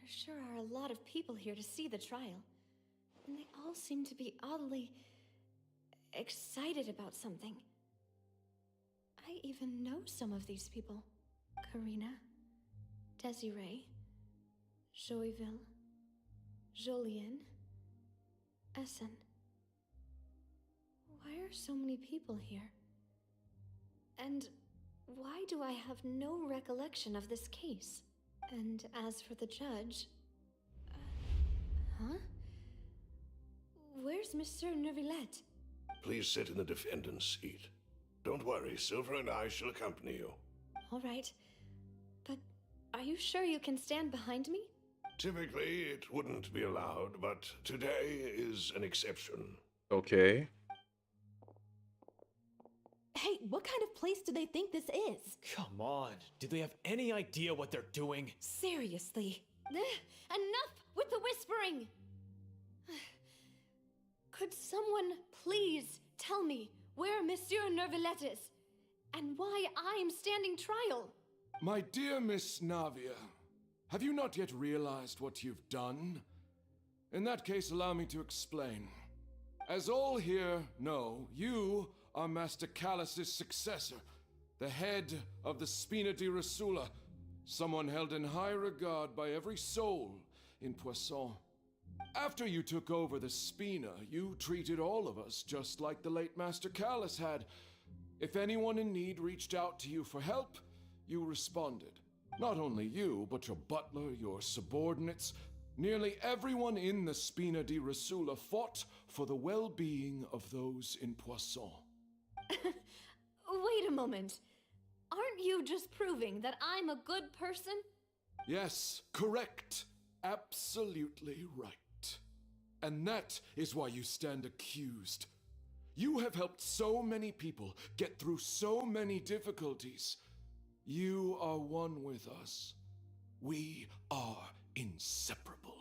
There sure are a lot of people here to see the trial. And they all seem to be oddly excited about something. I even know some of these people. Karina, Desiree, Joyville, Jolien, Essen. Why are so many people here? And why do I have no recollection of this case? And as for the judge... huh? Where's Monsieur Neuvillette? Please sit in the defendant's seat. Don't worry, Silver and I shall accompany you. All right. But are you sure you can stand behind me? Typically, it wouldn't be allowed, but today is an exception. Okay. Hey, what kind of place do they think this is? Come on. Do they have any idea what they're doing? Seriously. Enough with the whispering! Could someone please tell me where Monsieur Neuvillette is, and why I'm standing trial? My dear Miss Navia, Have you not yet realized what you've done? In that case, allow me to explain. As all here know, you are Master Callus's successor, the head of the Spina di Rasula, someone held in high regard by every soul in Poisson. After you took over the Spina, you treated all of us just like the late Master Callus had. If anyone in need reached out to you for help, you responded. Not only you, but your butler, your subordinates, nearly everyone in the Spina di Rasula fought for the well-being of those in Poisson. Wait a moment. Aren't you just proving that I'm a good person? Yes, correct. Absolutely right. And that is why you stand accused. You have helped so many people get through so many difficulties. You are one with us. We are inseparable.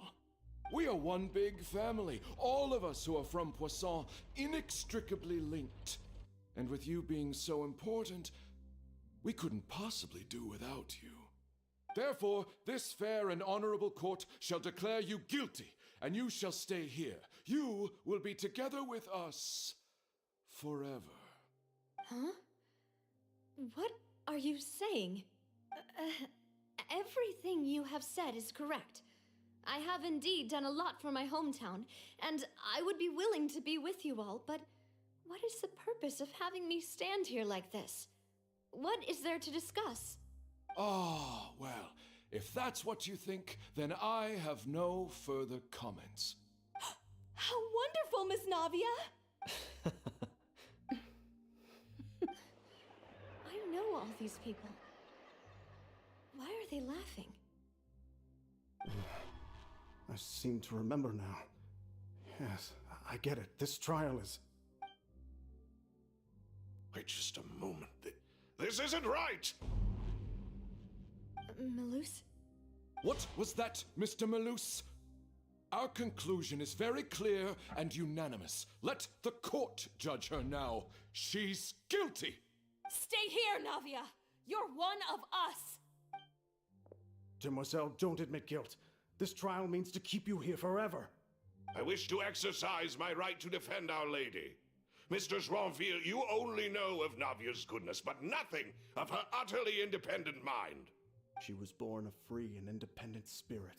We are one big family, all of us who are from Poisson, inextricably linked. And with you being so important, we couldn't possibly do without you. Therefore, this fair and honorable court shall declare you guilty, and you shall stay here. You will be together with us forever. Huh? What are you saying? Everything you have said is correct. I have indeed done a lot for my hometown, and I would be willing to be with you all, but what is the purpose of having me stand here like this? What is there to discuss? Ah, well, if that's what you think, then I have no further comments. How wonderful, Miss Navia! I know all these people. Why are they laughing? I seem to remember now. Yes, I get it. This trial is... Wait just a moment. This isn't right! Malus? What was that, Mr. Malus? Our conclusion is very clear and unanimous. Let the court judge her now. She's guilty! Stay here, Navia! You're one of us! Demoiselle, don't admit guilt. This trial means to keep you here forever. I wish to exercise my right to defend Our Lady. Mr. Joinville, you only know of Navia's goodness, but nothing of her utterly independent mind. She was born a free and independent spirit.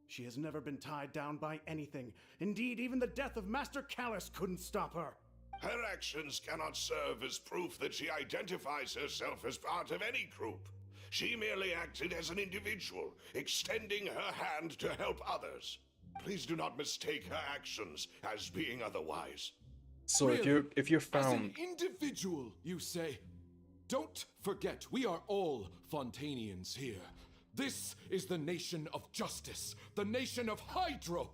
She has never been tied down by anything. Indeed, even the death of Master Callus couldn't stop her. Her actions cannot serve as proof that she identifies herself as part of any group. She merely acted as an individual, extending her hand to help others. Please do not mistake her actions as being otherwise. So Really? if you're found... As an individual, you say? Don't forget, we are all Fontainians here. This is the nation of justice, the nation of Hydro.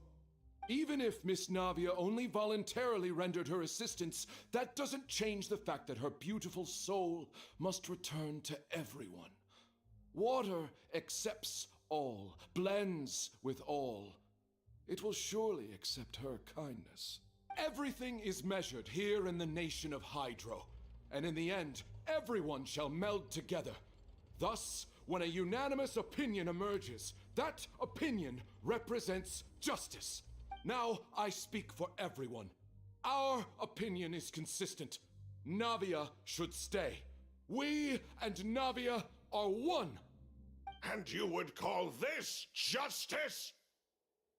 Even if Miss Navia only voluntarily rendered her assistance, that doesn't change the fact that her beautiful soul must return to everyone. Water accepts all, blends with all. It will surely accept her kindness. Everything is measured here in the nation of Hydro, and in the end, everyone shall meld together. Thus, when a unanimous opinion emerges, that opinion represents justice. Now I speak for everyone. Our opinion is consistent. Navia should stay. We and Navia are one. And you would call this justice?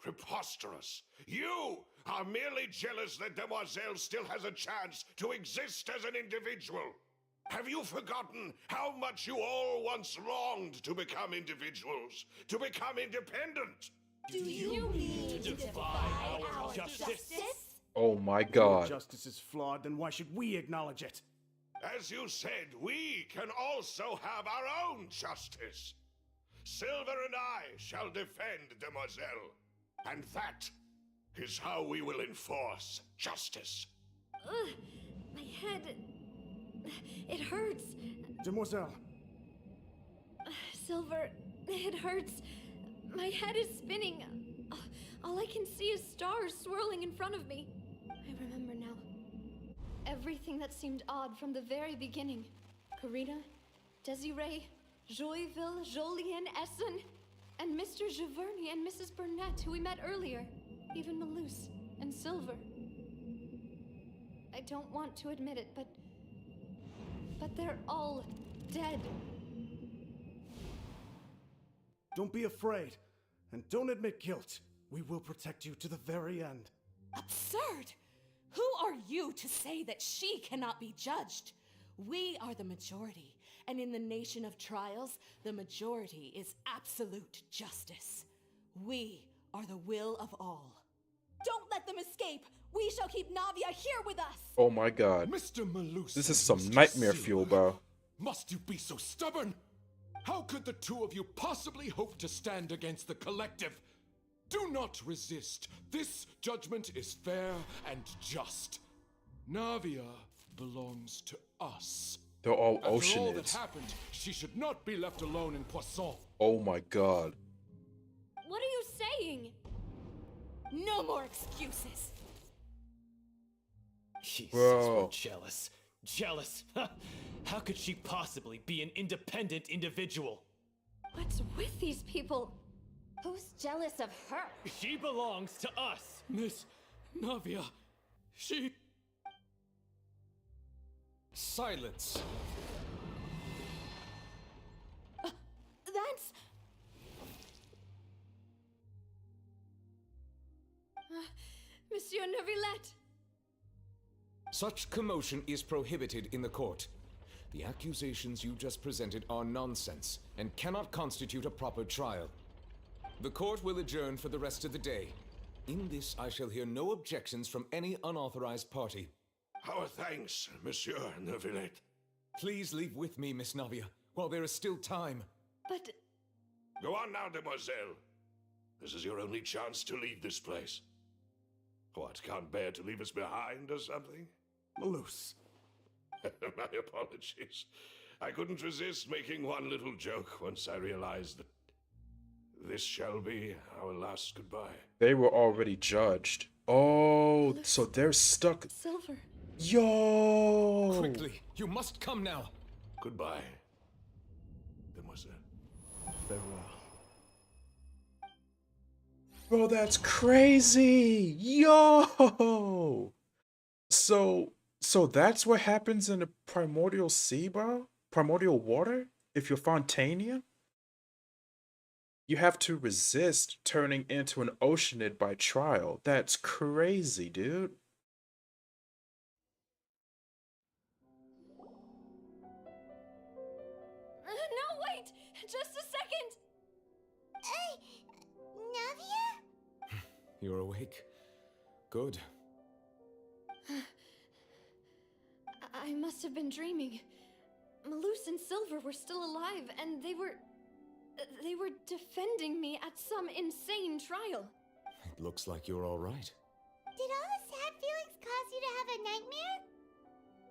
Preposterous. You are merely jealous that Demoiselle still has a chance to exist as an individual. Have you forgotten how much you all once longed to become individuals, to become independent? Do you mean to defy our justice? Oh my If your god. justice is flawed, then why should we acknowledge it? As you said, we can also have our own justice. Silver and I shall defend Demoiselle. And that is how we will enforce justice. Ugh, my head... It hurts. Demoiselle. Silver, it hurts. My head is spinning. All I can see is stars swirling in front of me. I remember now. Everything that seemed odd from the very beginning. Karina, Desiree, Joyville, Jolien, Essen. And Mr. Giverny and Mrs. Burnett, who we met earlier. Even Malus and Silver. I don't want to admit it, but they're all dead. Don't be afraid, and don't admit guilt. We will protect you to the very end. Absurd! Who are you to say that she cannot be judged? We are the majority, and in the nation of trials, the majority is absolute justice. We are the will of all. Don't let them escape! We shall keep Navia here with us! Oh my god. Mr. Malus, This is some Mr. nightmare Silver, fuel, bro. Must you be so stubborn? How could the two of you possibly hope to stand against the collective? Do not resist. This judgment is fair and just. Navia belongs to us. They're all After all that Oceanids. happened, she should not be left alone in Poisson. Oh my god. What are you saying? No more excuses! Jesus, Bro. we're jealous. Jealous? How could she possibly be an independent individual? What's with these people? Who's jealous of her? She belongs to us. Miss Navia, she. Silence. That's... Monsieur Neuvillette! Such commotion is prohibited in the court. The accusations you just presented are nonsense and cannot constitute a proper trial. The court will adjourn for the rest of the day. In this, I shall hear no objections from any unauthorized party. Our thanks, Monsieur Neuvillette. Please leave with me, Miss Navia, while there is still time. But... Go on now, demoiselle. This is your only chance to leave this place. What, can't bear to leave us behind or something? Malus. My apologies. I couldn't resist making one little joke once I realized that this shall be our last goodbye. They were already judged. Oh, so they're stuck. Silver. Yo! Quickly, you must come now. Goodbye, demoiselle. Farewell. Bro, that's crazy. Yo! So that's what happens in the primordial sea, bro? Primordial water? If you're Fontaine? You have to resist turning into an Oceanid by trial. That's crazy, dude. No, wait! Just a second! Navia? You're awake. Good. I must have been dreaming. Malus and Silver were still alive, and they were defending me at some insane trial. It looks like you're all right. Did all the sad feelings cause you to have a nightmare?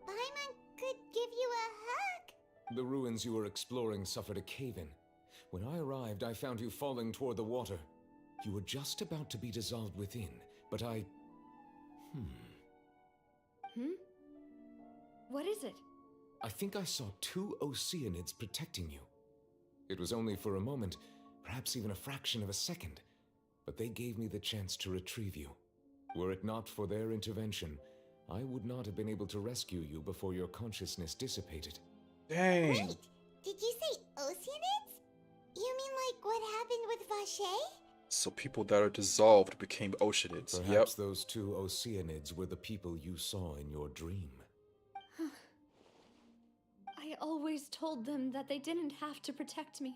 Paimon could give you a hug. The ruins you were exploring suffered a cave-in. When I arrived, I found you falling toward the water. You were just about to be dissolved within, but I... What is it? I think I saw 2 Oceanids protecting you. It was only for a moment, perhaps even a fraction of a second, but they gave me the chance to retrieve you. Were it not for their intervention, I would not have been able to rescue you before your consciousness dissipated. Dang. Wait, did you say Oceanids? You mean like what happened with Vache? So people that are dissolved became Oceanids. Perhaps those 2 Oceanids were the people you saw in your dream. I always told them that they didn't have to protect me.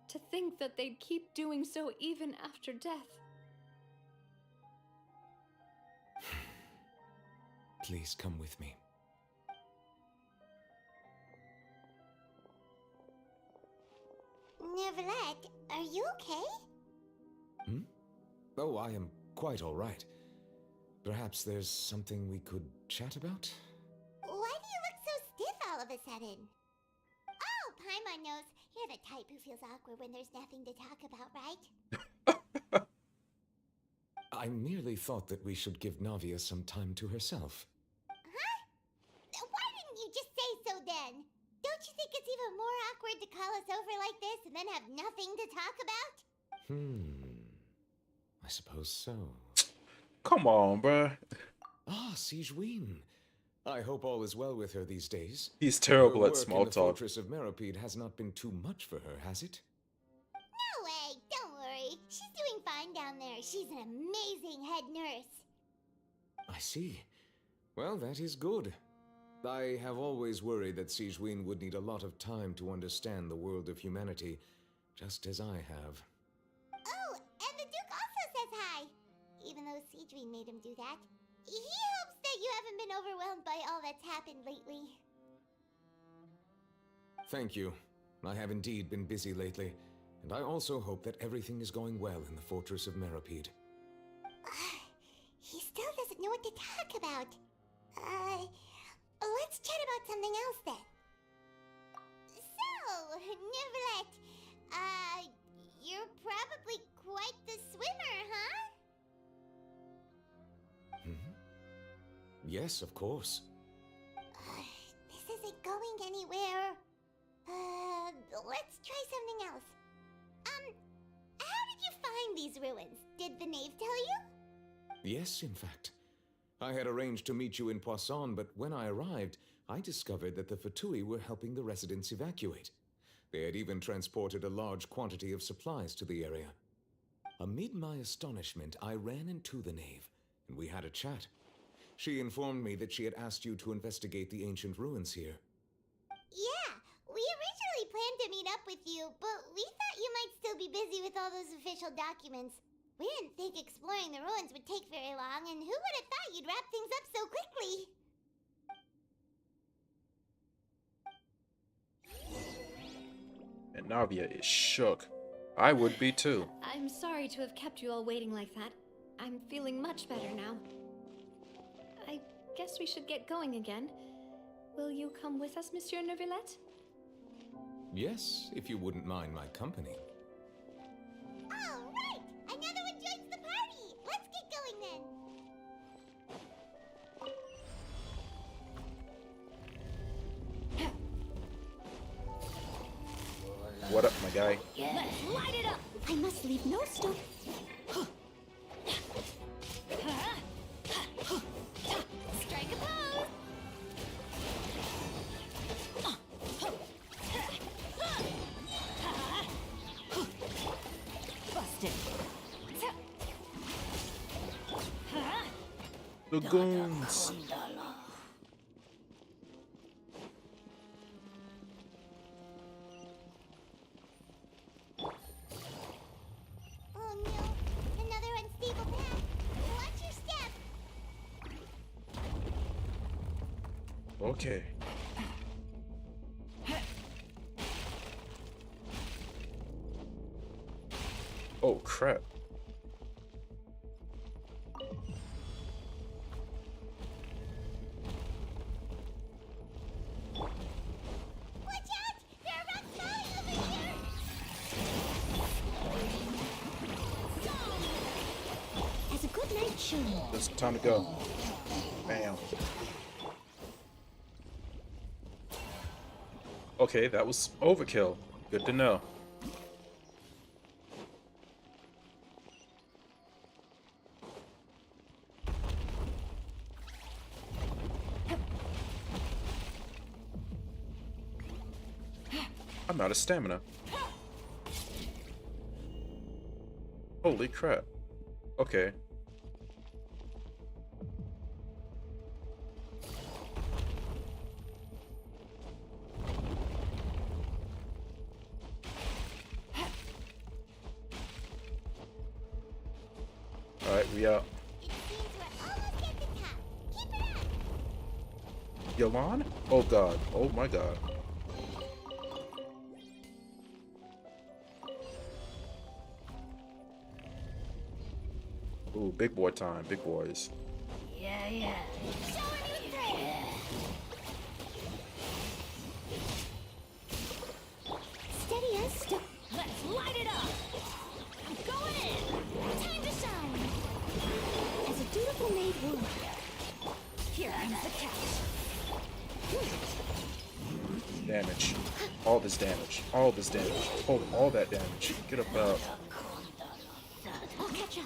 To think that they'd keep doing so even after death. Please come with me. Neuvillette, are you okay? Oh, I am quite all right. Perhaps there's something we could chat about? Why do you look so stiff all of a sudden? Oh, Paimon knows. You're the type who feels awkward when there's nothing to talk about, right? I merely thought that we should give Navia some time to herself. Huh? Why didn't you just say so then? Don't you think it's even more awkward to call us over like this and then have nothing to talk about? I suppose so. Come on, bruh. Ah, Sigewin. I hope all is well with her these days. He's terrible Her at work small in the talk. Fortress of Meropide has not been too much for her, has it? No way, don't worry. She's doing fine down there. She's an amazing head nurse. I see. Well, that is good. I have always worried that Sigewin would need a lot of time to understand the world of humanity, just as I have. Oh, and the Duke also says hi. Even though Sigewin made him do that. He hopes that you haven't been overwhelmed by all that's happened lately. Thank you. I have indeed been busy lately, and I also hope that everything is going well in the Fortress of Meropide. He still doesn't know what to talk about. Let's chat about something else then. So, Neverlet, you're probably quite the swimmer, huh? Yes, of course. This isn't going anywhere. Let's try something else. How did you find these ruins? Did the knave tell you? Yes, in fact. I had arranged to meet you in Poisson, but when I arrived, I discovered that the Fatui were helping the residents evacuate. They had even transported a large quantity of supplies to the area. Amid my astonishment, I ran into the knave, and we had a chat. She informed me that she had asked you to investigate the ancient ruins here. Yeah, we originally planned to meet up with you, but we thought you might still be busy with all those official documents. We didn't think exploring the ruins would take very long, and who would have thought you'd wrap things up so quickly? And Navia is shook. I would be too. I'm sorry to have kept you all waiting like that. I'm feeling much better now. I guess we should get going again. Will you come with us, Monsieur Neuvillette? Yes, if you wouldn't mind my company. All right! Another one joins the party! Let's get going then! What up, my guy? Let's light it up! I must leave no stone. Strike a pose! Busted. The goons. Oh no, another unstable path. Watch your step. Okay. Oh crap. Watch out! There are rocks falling over here! As a good night show. It's time to go. Bam. Okay, that was overkill. Good to know. I'm out of stamina. Holy crap. Okay. Alright, we out. It seems we're almost at the top. Keep it up! Yolan? Oh god. Oh my god. Ooh, big boy time. Big boys. Yeah. Show her new thread! Steady as stone. Let's light it up! I'm going in! Time to shine! As a dutiful maid would. Here comes the catch. Damage. All this damage. All this damage. Hold all that damage. Get up out. I'll catch up.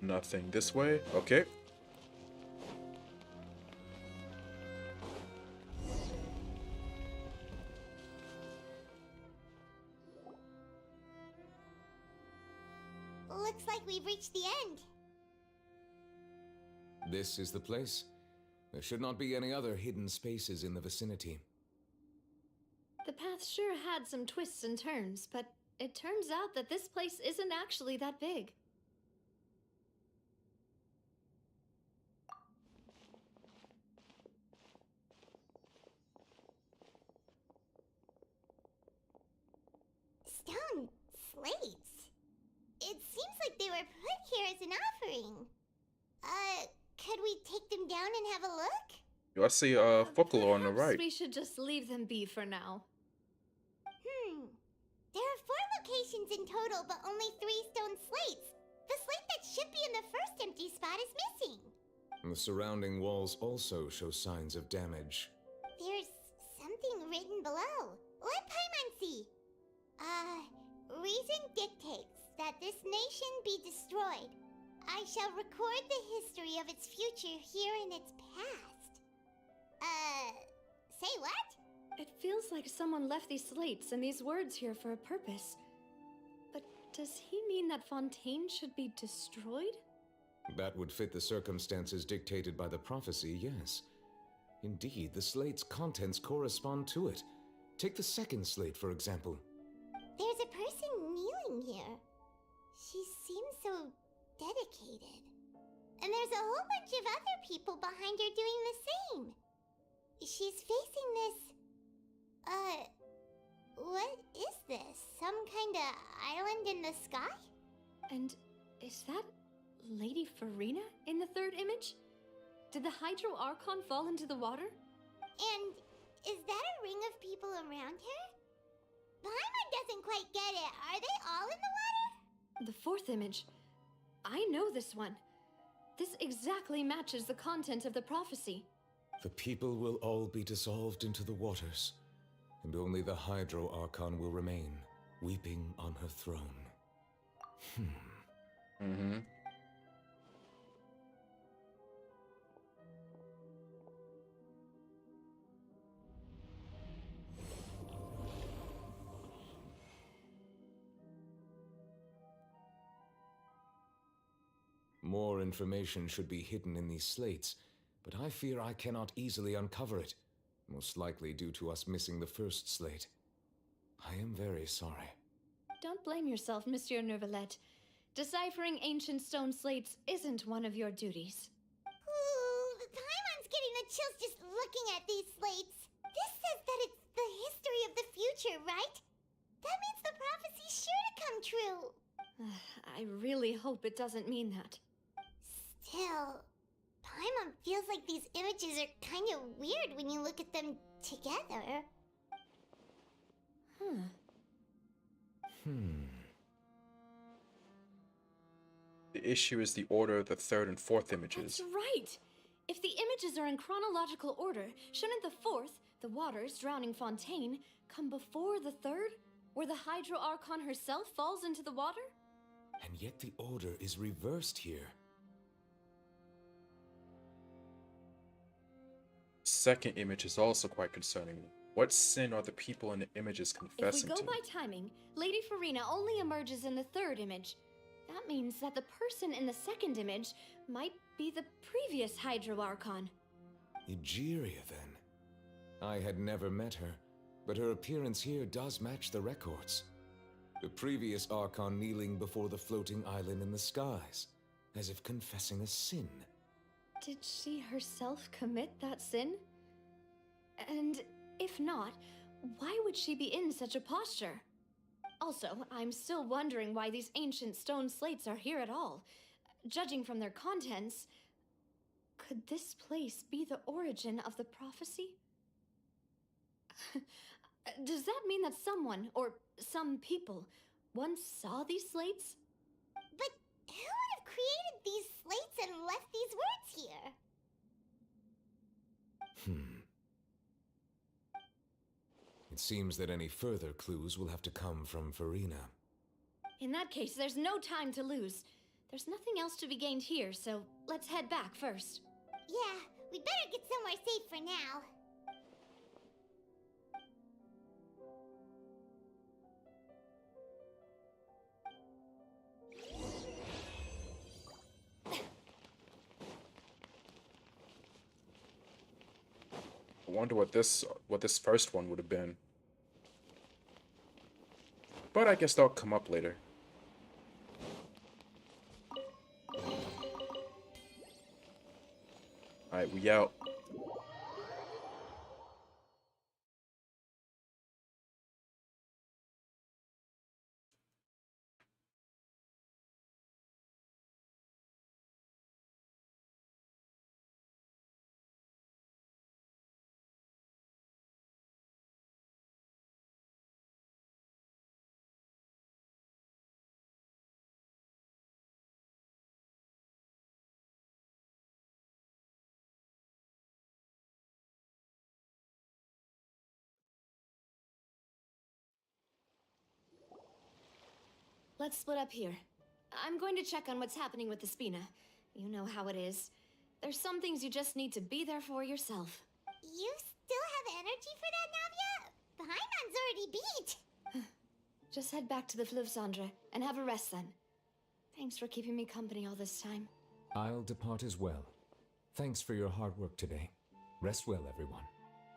Nothing this way. Okay. Looks like we've reached the end. This is the place. There should not be any other hidden spaces in the vicinity. The path sure had some twists and turns, but it turns out that this place isn't actually that big. Stone slates. It seems like they were put here as an offering. Could we take them down and have a look? Yo, I see Focalo on the right. We should just leave them be for now. There are 4 locations in total, but only 3 stone slates. The slate that should be in the first empty spot is missing. The surrounding walls also show signs of damage. There's something written below. Let Paimon see. Reason dictates that this nation be destroyed. I shall record the history of its future here in its past. Say what? It feels like someone left these slates and these words here for a purpose. But does he mean that Fontaine should be destroyed? That would fit the circumstances dictated by the prophecy, yes. Indeed, the slate's contents correspond to it. Take the second slate, for example. There's a person kneeling here. She seems so dedicated. And there's a whole bunch of other people behind her doing the same. She's facing this... what is this? Some kind of island in the sky? And is that Lady Furina in the third image? Did the Hydro Archon fall into the water? And is that a ring of people around her? Paimon doesn't quite get it. Are they all in the water? The fourth image. I know this one. This exactly matches the content of the prophecy. The people will all be dissolved into the waters, and only the Hydro Archon will remain, weeping on her throne. More information should be hidden in these slates, but I fear I cannot easily uncover it, most likely due to us missing the first slate. I am very sorry. Don't blame yourself, Monsieur Neuvillette. Deciphering ancient stone slates isn't one of your duties. Ooh, Paimon's getting the chills just looking at these slates. This says that it's the history of the future, right? That means the prophecy's sure to come true. I really hope it doesn't mean that. Still, Paimon feels like these images are kind of weird when you look at them together. The issue is the order of the third and fourth images. That's right! If the images are in chronological order, shouldn't the fourth, the waters drowning Fontaine, come before the third, where the Hydro Archon herself falls into the water? And yet the order is reversed here. Second image is also quite concerning. What sin are the people in the images confessing If we to? go by timing, Lady Furina only emerges in the third image. That means that the person in the second image might be the previous Hydro Archon. Egeria, then. I had never met her, but her appearance here does match the records. The previous Archon kneeling before the floating island in the skies, as if confessing a sin. Did she herself commit that sin? And if not, why would she be in such a posture? Also, I'm still wondering why these ancient stone slates are here at all. Judging from their contents, could this place be the origin of the prophecy? Does that mean that someone, or some people, once saw these slates? But who would have created these slates and left these words here? It seems that any further clues will have to come from Furina. In that case, there's no time to lose. There's nothing else to be gained here, so let's head back first. Yeah, we better get somewhere safe for now. I wonder what this first one would have been. But I guess that'll come up later. Alright, we out. Let's split up here. I'm going to check on what's happening with the Spina. You know how it is. There's some things you just need to be there for yourself. You still have energy for that, Navia? Paimon's already beat. Just head back to the Fleuve Cendre and have a rest then. Thanks for keeping me company all this time. I'll depart as well. Thanks for your hard work today. Rest well, everyone.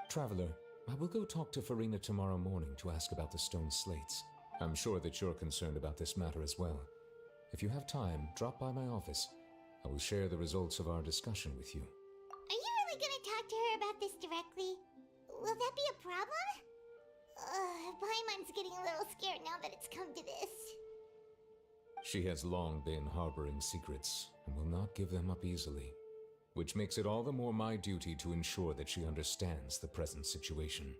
Traveler, I will go talk to Furina tomorrow morning to ask about the stone slates. I'm sure that you're concerned about this matter as well. If you have time, drop by my office. I will share the results of our discussion with you. Are you really gonna talk to her about this directly? Will that be a problem? Paimon's getting a little scared now that it's come to this. She has long been harboring secrets and will not give them up easily, which makes it all the more my duty to ensure that she understands the present situation.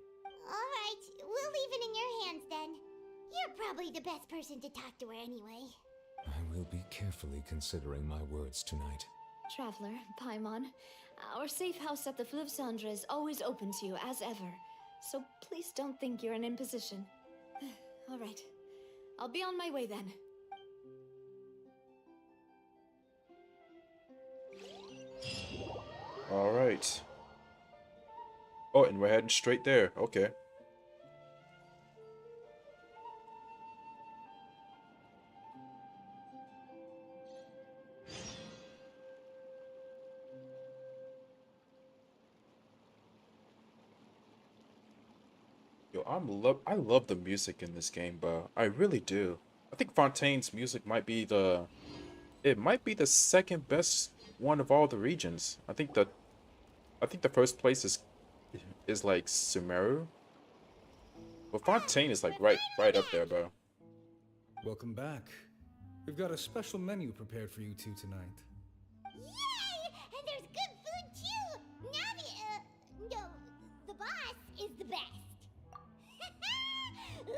Alright, we'll leave it in your hands then. You're probably the best person to talk to her anyway. I will be carefully considering my words tonight. Traveler, Paimon, our safe house at the Fleuve Cendre is always open to you as ever, so please don't think you're an imposition. Alright, I'll be on my way then. Alright. Oh, and we're heading straight there. Okay. Yo, I love the music in this game, bro. I really do. I think Fontaine's music might be the second best one of all the regions. I think the first place is like Sumeru. But Fontaine is like right up there, bro. Welcome back. We've got a special menu prepared for you two tonight. Yay! And there's good food too! Navi, no, the boss is the best. Ooh,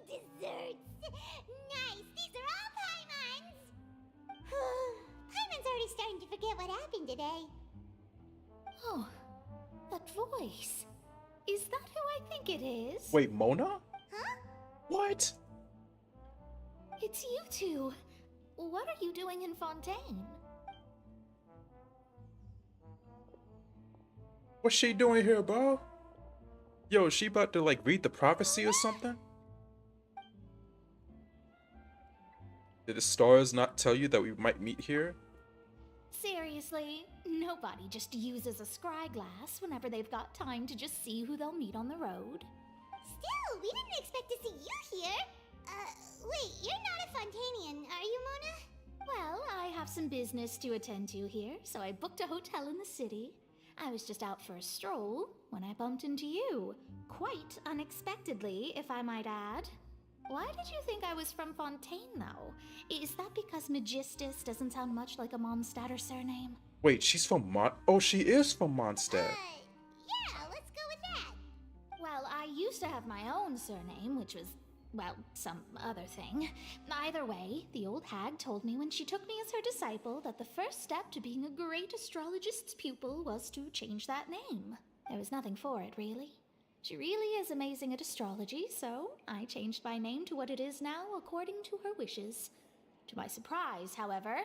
desserts! Nice! These are all Paimon's! Paimon's already starting to forget what happened today. Oh, that voice. Is that who I think it is? Wait, Mona? Huh? What? It's you two. What are you doing in Fontaine? What's she doing here, bro? Yo, is she about to like read the prophecy or something? Did the stars not tell you that we might meet here? Seriously, nobody just uses a scry glass whenever they've got time to just see who they'll meet on the road. Still, we didn't expect to see you here. Wait, you're not a Fontainian, are you, Mona? Well, I have some business to attend to here, so I booked a hotel in the city. I was just out for a stroll when I bumped into you. Quite unexpectedly, if I might add. Why did you think I was from Fontaine, though? Is that because Magistus doesn't sound much like a Mondstadter surname? Wait, she's from Oh, she is from Mondstadt. Yeah, let's go with that. Well, I used to have my own surname, which was, well, some other thing. Either way, the old hag told me when she took me as her disciple that the first step to being a great astrologist's pupil was to change that name. There was nothing for it, really. She really is amazing at astrology, so I changed my name to what it is now according to her wishes. To my surprise, however,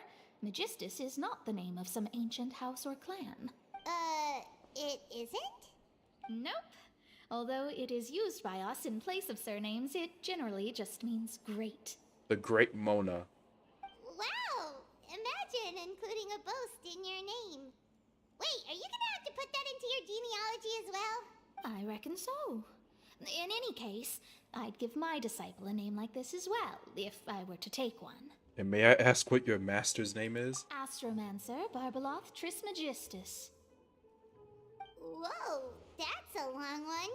Magistus is not the name of some ancient house or clan. It isn't? Nope. Although it is used by us in place of surnames, it generally just means great. The Great Mona. Wow! Imagine including a boast in your name. Wait, are you gonna have to put that into your genealogy as well? I reckon so. In any case, I'd give my disciple a name like this as well, if I were to take one. And may I ask what your master's name is? Astromancer Barbeloth Trismegistus. Whoa, that's a long one.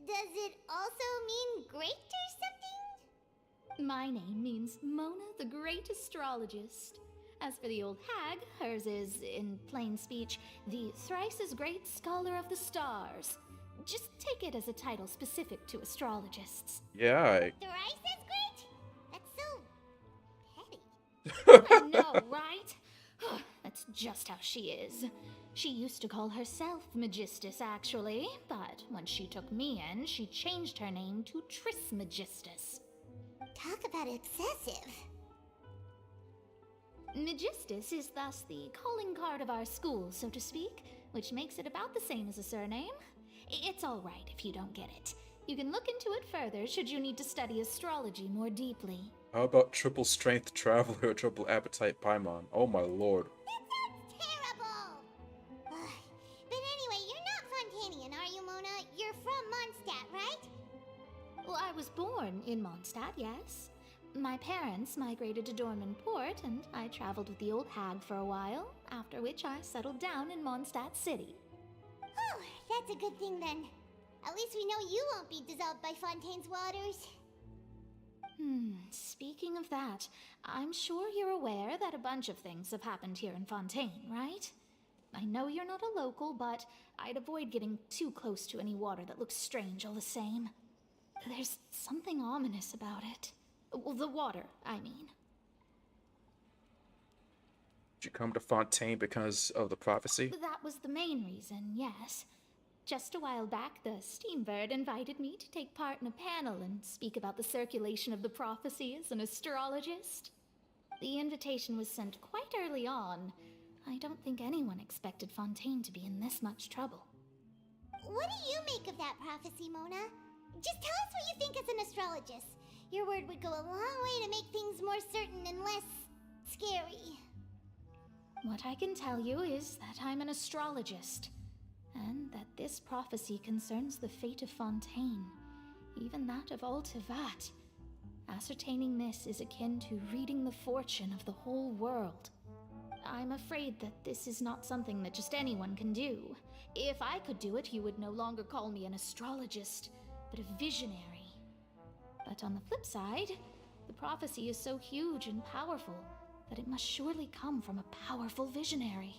Does it also mean great or something? My name means Mona the Great Astrologist. As for the old hag, hers is, in plain speech, the thrice as great Scholar of the Stars. Just take it as a title specific to astrologists. Yeah. Thrice as great? That's so petty. I know, right? That's just how she is. She used to call herself Magistus, actually, but when she took me in, she changed her name to Trismegistus. Talk about excessive. Magistus is thus the calling card of our school, so to speak, which makes it about the same as a surname. It's all right if you don't get it. You can look into it further should you need to study astrology more deeply. How about triple strength traveler or triple appetite paimon? Oh my lord. That sounds terrible! But anyway, you're not Fontainian, are you, Mona? You're from Mondstadt, right? Well, I was born in Mondstadt, yes. My parents migrated to Dorman Port, and I traveled with the old hag for a while, after which I settled down in Mondstadt City. Oh, that's a good thing then. At least we know you won't be dissolved by Fontaine's waters. Speaking of that, I'm sure you're aware that a bunch of things have happened here in Fontaine, right? I know you're not a local, but I'd avoid getting too close to any water that looks strange all the same. There's something ominous about it. Well, the water, I mean. Did you come to Fontaine because of the prophecy? That was the main reason, yes. Just a while back, the Steambird invited me to take part in a panel and speak about the circulation of the prophecy as an astrologist. The invitation was sent quite early on. I don't think anyone expected Fontaine to be in this much trouble. What do you make of that prophecy, Mona? Just tell us what you think as an astrologist. Your word would go a long way to make things more certain and less scary. What I can tell you is that I'm an astrologist, and that this prophecy concerns the fate of Fontaine, even that of all Tevat. Ascertaining this is akin to reading the fortune of the whole world. I'm afraid that this is not something that just anyone can do. If I could do it, you would no longer call me an astrologist, but a visionary. But on the flip side, the prophecy is so huge and powerful that it must surely come from a powerful visionary.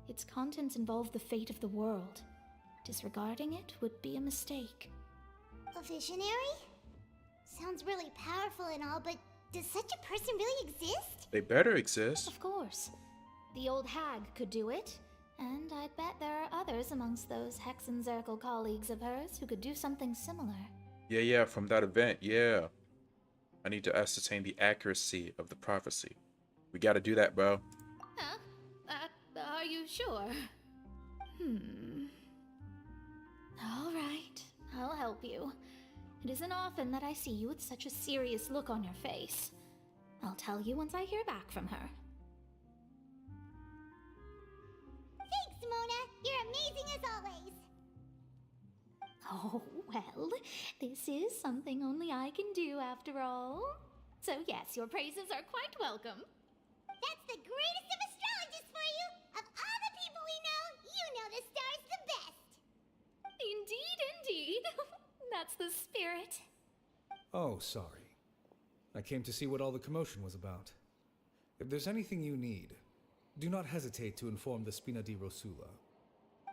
Its contents involve the fate of the world. Disregarding it would be a mistake. A visionary? Sounds really powerful and all, but does such a person really exist? They better exist. Of course. The old hag could do it, and I'd bet there are others amongst those Hexenzirkel colleagues of hers who could do something similar. Yeah, from that event, yeah. I need to ascertain the accuracy of the prophecy. We gotta do that, bro. Huh? Are you sure? All right, I'll help you. It isn't often that I see you with such a serious look on your face. I'll tell you once I hear back from her. You're amazing as always. Oh, well, this is something only I can do after all. So yes, your praises are quite welcome. That's the greatest of astrologists for you! Of all the people we know, you know the star's the best! Indeed, indeed. That's the spirit. Oh, sorry. I came to see what all the commotion was about. If there's anything you need, do not hesitate to inform the Spina di Rosula.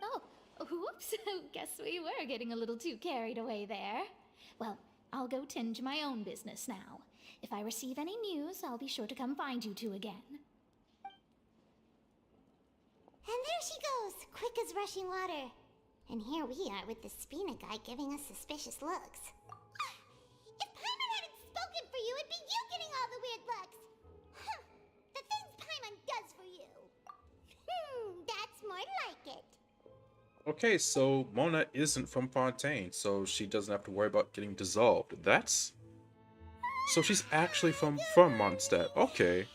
Oh, whoops. Guess we were getting a little too carried away there. Well, I'll go tend to my own business now. If I receive any news, I'll be sure to come find you two again. And there she goes, quick as rushing water. And here we are with the Spina guy giving us suspicious looks. If Paimon hadn't spoken for you, it'd be you getting all the weird looks. Huh. The things Paimon does for you. That's more like it. Okay, so Mona isn't from Fontaine, so she doesn't have to worry about getting dissolved. That's... So she's actually from Mondstadt. Okay. To be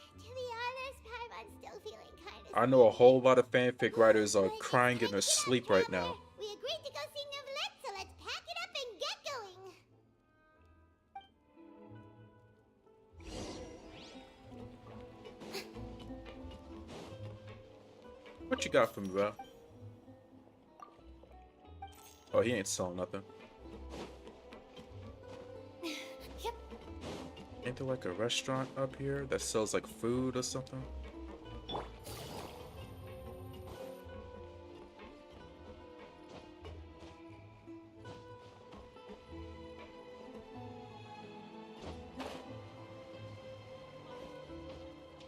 honest, Paimon's still feeling kind of... I know a whole lot of fanfic writers are crying in their sleep right now. We agreed to go see Neuvillette, so let's pack it up and get going. What you got for me, bro? Oh, he ain't selling nothing. Yep. Ain't there like a restaurant up here that sells like food or something?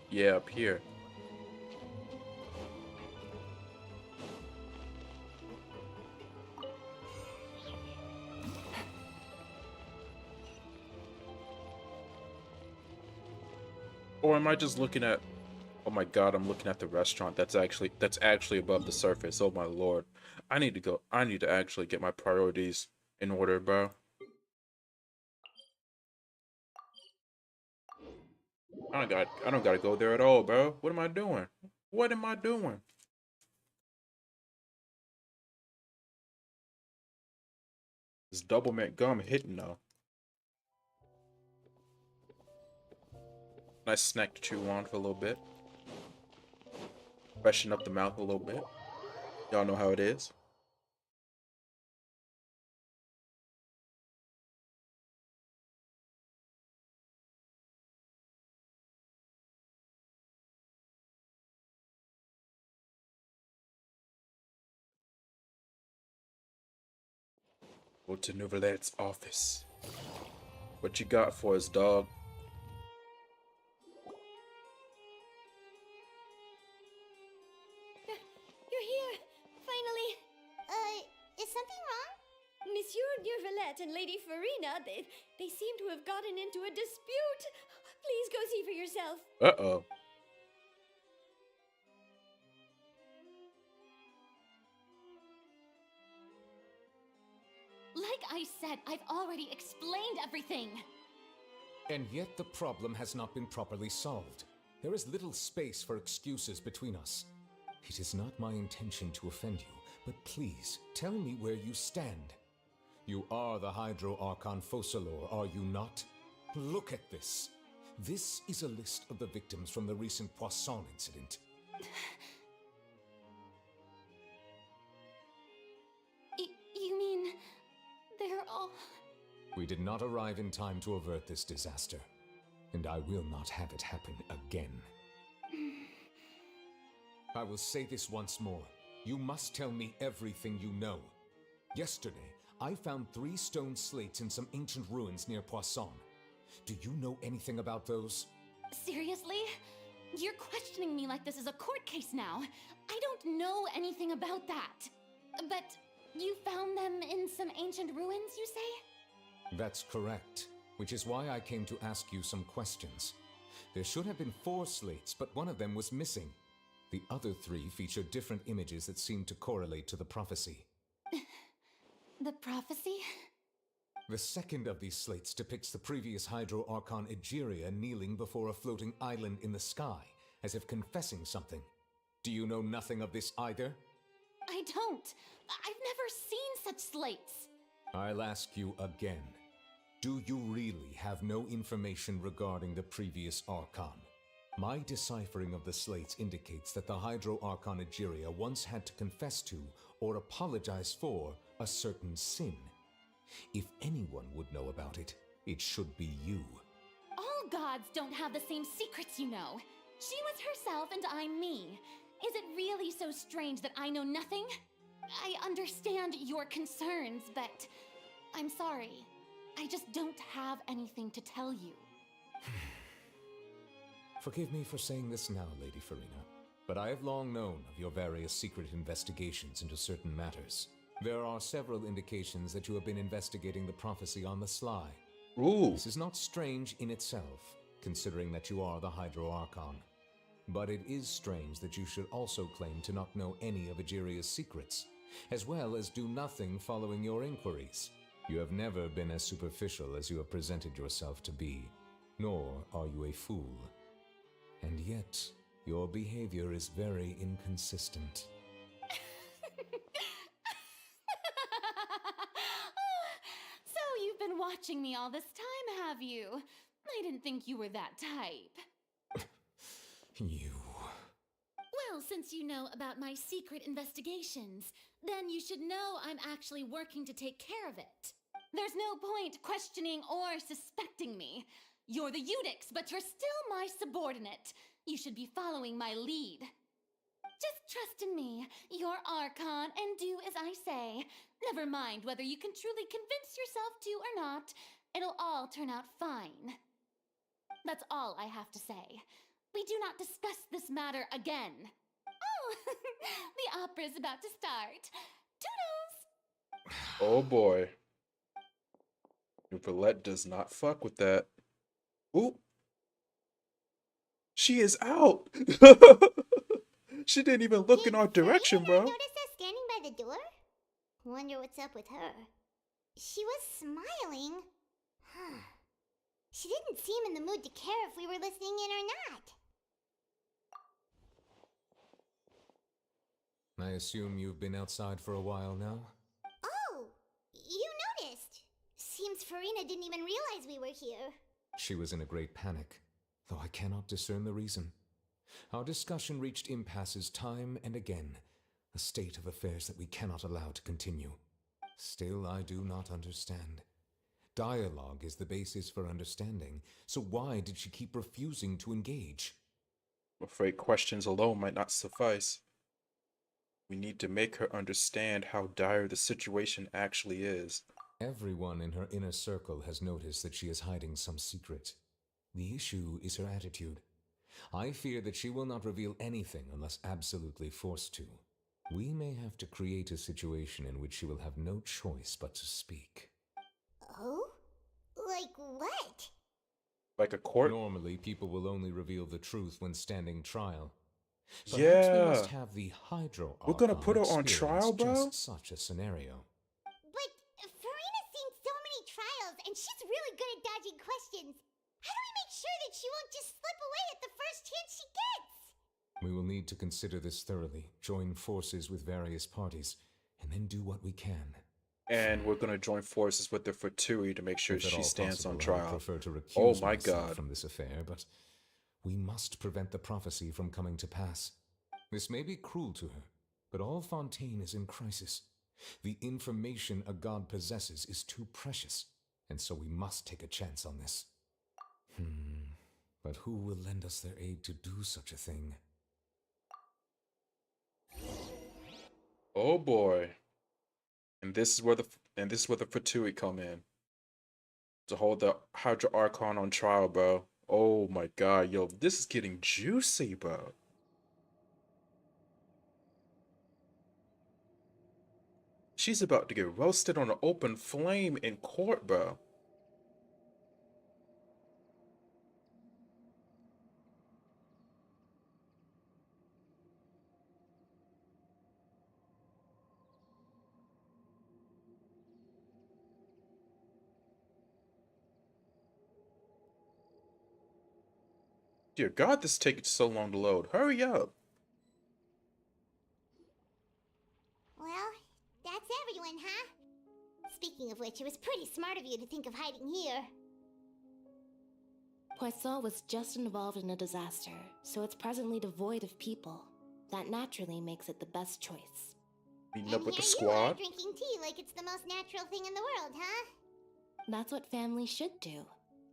Yeah, up here. Or am I just looking at... Oh my god, I'm looking at the restaurant that's actually above the surface. Oh my lord. I need to actually get my priorities in order, bro. I don't gotta go there at all, bro. What am I doing? What am I doing? This double mint gum hitting though. Nice snack to chew on for a little bit. Freshen up the mouth a little bit. Y'all know how it is. Go to Neuvillette's office. What you got for us, dog? You're here! Finally! Is something wrong? Monsieur Neuvillette and Lady Furina, they seem to have gotten into a dispute. Please go see for yourself. Uh-oh. Like I said, I've already explained everything. And yet the problem has not been properly solved. There is little space for excuses between us. It is not my intention to offend you, but please, tell me where you stand. You are the Hydro Archon Focalor, are you not? Look at this. This is a list of the victims from the recent Poisson incident. You mean... they're all... We did not arrive in time to avert this disaster, and I will not have it happen again. I will say this once more. You must tell me everything you know. Yesterday, I found 3 stone slates in some ancient ruins near Poisson. Do you know anything about those? Seriously? You're questioning me like this is a court case now. I don't know anything about that. But you found them in some ancient ruins, you say? That's correct, which is why I came to ask you some questions. There should have been 4 slates, but one of them was missing. The other 3 feature different images that seem to correlate to the prophecy. The prophecy? The second of these slates depicts the previous Hydro Archon Egeria kneeling before a floating island in the sky, as if confessing something. Do you know nothing of this either? I don't. I've never seen such slates. I'll ask you again. Do you really have no information regarding the previous Archon? My deciphering of the slates indicates that the Hydro Archon Egeria once had to confess to, or apologize for, a certain sin. If anyone would know about it, it should be you. All gods don't have the same secrets, you know. She was herself and I'm me. Is it really so strange that I know nothing? I understand your concerns, but I'm sorry. I just don't have anything to tell you. Forgive me for saying this now, Lady Furina, but I have long known of your various secret investigations into certain matters. There are several indications that you have been investigating the prophecy on the sly. Ooh. This is not strange in itself, considering that you are the Hydro Archon. But it is strange that you should also claim to not know any of Egeria's secrets, as well as do nothing following your inquiries. You have never been as superficial as you have presented yourself to be, nor are you a fool. And yet, your behavior is very inconsistent. So you've been watching me all this time, have you? I didn't think you were that type. You... Well, since you know about my secret investigations, then you should know I'm actually working to take care of it. There's no point questioning or suspecting me. You're the Eudix, but you're still my subordinate. You should be following my lead. Just trust in me, you're Archon, and do as I say. Never mind whether you can truly convince yourself to or not. It'll all turn out fine. That's all I have to say. We do not discuss this matter again. Oh, the opera's about to start. Toodles! Oh boy. Valette does not fuck with that. Ooh. She is out. She didn't even look in our direction, bro. Notice us standing by the door? Wonder what's up with her. She was smiling. Huh. She didn't seem in the mood to care if we were listening in or not. I assume you've been outside for a while now? Oh, you noticed. Seems Furina didn't even realize we were here. She was in a great panic, though I cannot discern the reason. Our discussion reached impasses time and again, a state of affairs that we cannot allow to continue. Still, I do not understand. Dialogue is the basis for understanding, so why did she keep refusing to engage? I'm afraid questions alone might not suffice. We need to make her understand how dire the situation actually is. Everyone in her inner circle has noticed that she is hiding some secret. The issue is her attitude. I fear that she will not reveal anything unless absolutely forced to. We may have to create a situation in which she will have no choice but to speak. Oh? Like what? Like a court? Normally, people will only reveal the truth when standing trial. Perhaps Yeah. we must have the Hydro We're gonna Archon put her on experience trial, bro? just such a scenario. But Furina's seen so many trials, and she's really good at dodging questions. How do we make sure that she won't just slip away at the first chance she gets? We will need to consider this thoroughly, join forces with various parties, and then do what we can. And we're gonna join forces with the Fatui to make sure If at she all stands on possible, I would trial. prefer to recuse Oh my myself god. from this affair, but we must prevent the prophecy from coming to pass. This may be cruel to her, but all Fontaine is in crisis. The information a god possesses is too precious, and so we must take a chance on this. But who will lend us their aid to do such a thing? Oh boy. And this is where the Fatui come in. To hold the Hydra Archon on trial, bro. Oh my god, yo, this is getting juicy, bro. She's about to get roasted on an open flame in court, bro. Dear God, this is taking so long to load. Hurry up. Speaking of which, it was pretty smart of you to think of hiding here. Poisson was just involved in a disaster, so it's presently devoid of people. That naturally makes it the best choice. Meeting up with the here you are squad. drinking tea like it's the most natural thing in the world, huh? That's what families should do.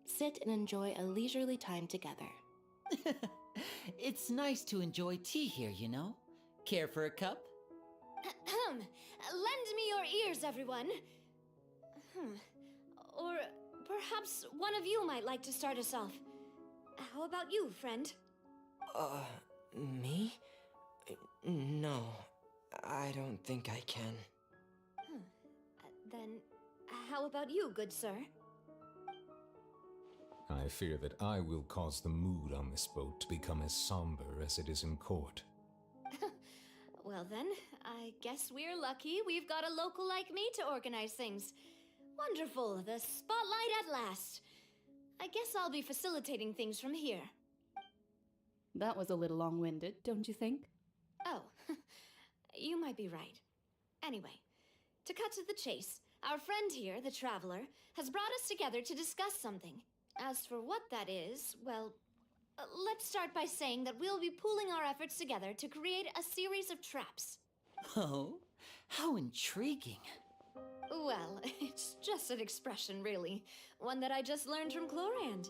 Sit and enjoy a leisurely time together. It's nice to enjoy tea here, you know? Care for a cup? Lend me your ears, everyone. Or perhaps one of you might like to start us off. How about you, friend? Me? No, I don't think I can. Then, how about you, good sir? I fear that I will cause the mood on this boat to become as somber as it is in court. Well then, I guess we're lucky we've got a local like me to organize things. Wonderful, the spotlight at last. I guess I'll be facilitating things from here. That was a little long-winded, don't you think? Oh, you might be right. Anyway, to cut to the chase, our friend here, the Traveler, has brought us together to discuss something. As for what that is, well, let's start by saying that we'll be pooling our efforts together to create a series of traps. Oh, how intriguing. Well, it's just an expression, really. One that I just learned from Chlorand,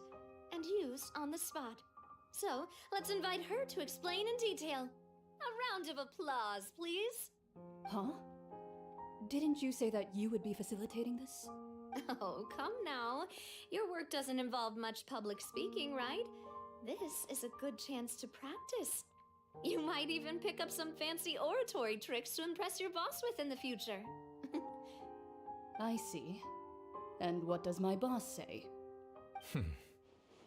and used on the spot. So, let's invite her to explain in detail. A round of applause, please. Huh? Didn't you say that you would be facilitating this? Oh, come now. Your work doesn't involve much public speaking, right? This is a good chance to practice. You might even pick up some fancy oratory tricks to impress your boss with in the future. I see. And what does my boss say?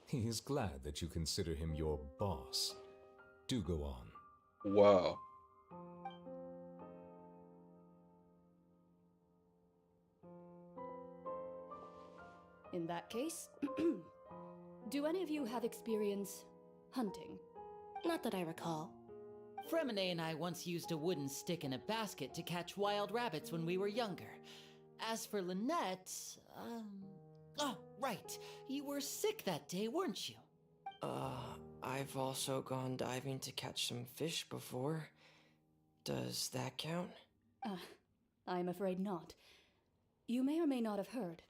He is glad that you consider him your boss. Do go on. Wow. In that case, do any of you have experience hunting? Not that I recall. Fremine and I once used a wooden stick in a basket to catch wild rabbits when we were younger. As for Lynette, oh, right. You were sick that day, weren't you? I've also gone diving to catch some fish before. Does that count? I'm afraid not. You may or may not have heard,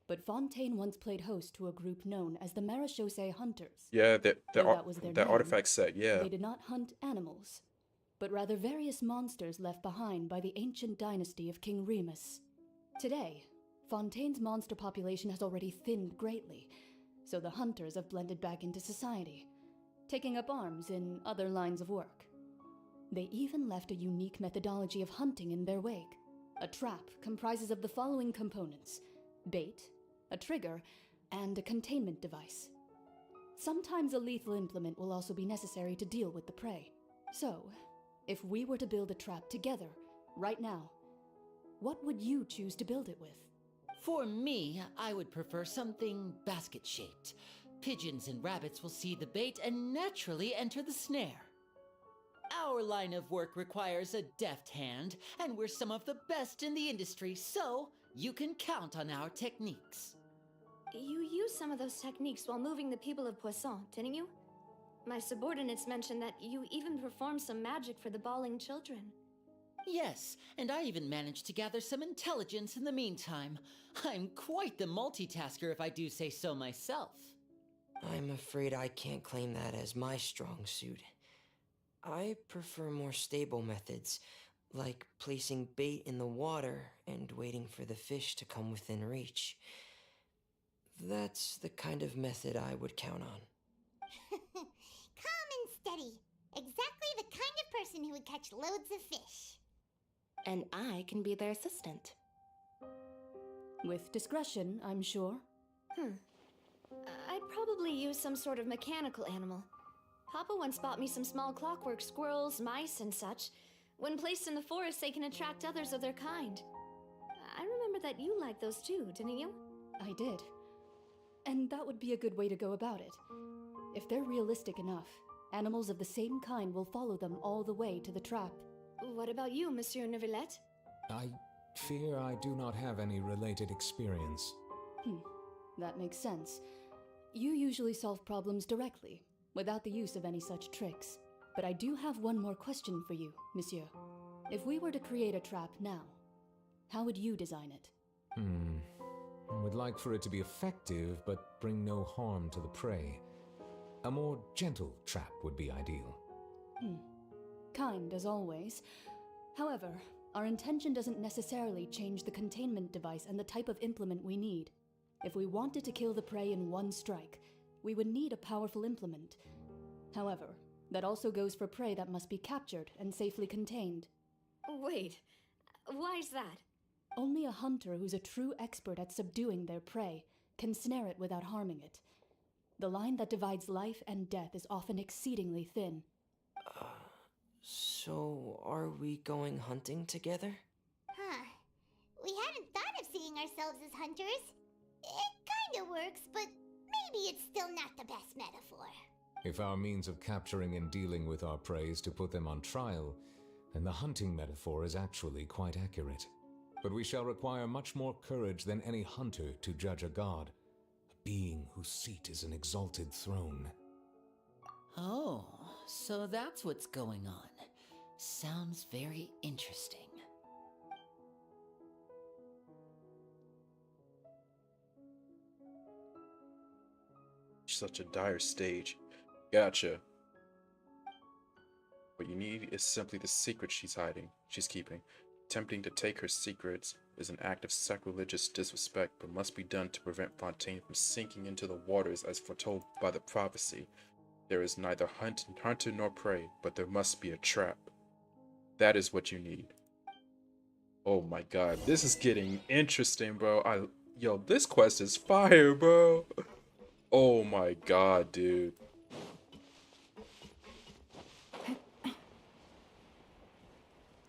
but Fontaine once played host to a group known as the Marechaussee Hunters. Yeah, Though that was their the name, artifact set, yeah. They did not hunt animals, but rather various monsters left behind by the ancient dynasty of King Remus. Today, Fontaine's monster population has already thinned greatly, so the hunters have blended back into society, taking up arms in other lines of work. They even left a unique methodology of hunting in their wake. A trap comprises of the following components: bait, a trigger, and a containment device. Sometimes a lethal implement will also be necessary to deal with the prey. So, if we were to build a trap together, right now, what would you choose to build it with? For me, I would prefer something basket-shaped. Pigeons and rabbits will see the bait and naturally enter the snare. Our line of work requires a deft hand, and we're some of the best in the industry, so you can count on our techniques. You used some of those techniques while moving the people of Poisson, didn't you? My subordinates mentioned that you even performed some magic for the bawling children. Yes, and I even managed to gather some intelligence in the meantime. I'm quite the multitasker if I do say so myself. I'm afraid I can't claim that as my strong suit. I prefer more stable methods, like placing bait in the water and waiting for the fish to come within reach. That's the kind of method I would count on. Calm and steady. Exactly the kind of person who would catch loads of fish. And I can be their assistant. With discretion, I'm sure. I'd probably use some sort of mechanical animal. Papa once bought me some small clockwork squirrels, mice, and such. When placed in the forest, they can attract others of their kind. I remember that you liked those too, didn't you? I did. And that would be a good way to go about it. If they're realistic enough, animals of the same kind will follow them all the way to the trap. What about you, Monsieur Neuvillette? I fear I do not have any related experience. That makes sense. You usually solve problems directly, without the use of any such tricks. But I do have one more question for you, monsieur. If we were to create a trap now, how would you design it? I would like for it to be effective, but bring no harm to the prey. A more gentle trap would be ideal. Kind, as always. However, our intention doesn't necessarily change the containment device and the type of implement we need. If we wanted to kill the prey in one strike, we would need a powerful implement. However, that also goes for prey that must be captured and safely contained. Wait, why's that? Only a hunter who's a true expert at subduing their prey can snare it without harming it. The line that divides life and death is often exceedingly thin. So are we going hunting together? Huh. We hadn't thought of seeing ourselves as hunters. It kinda works, but maybe it's still not the best metaphor. If our means of capturing and dealing with our prey is to put them on trial, then the hunting metaphor is actually quite accurate. But we shall require much more courage than any hunter to judge a god, a being whose seat is an exalted throne. Oh, so that's what's going on. Sounds very interesting. Such a dire stage. Gotcha. What you need is simply the secret she's keeping. Attempting to take her secrets is an act of sacrilegious disrespect, but must be done to prevent Fontaine from sinking into the waters as foretold by the prophecy. There is neither hunter nor prey, but there must be a trap. That is what you need. Oh my god, this is getting interesting, bro. Yo, this quest is fire, bro. Oh my god, dude.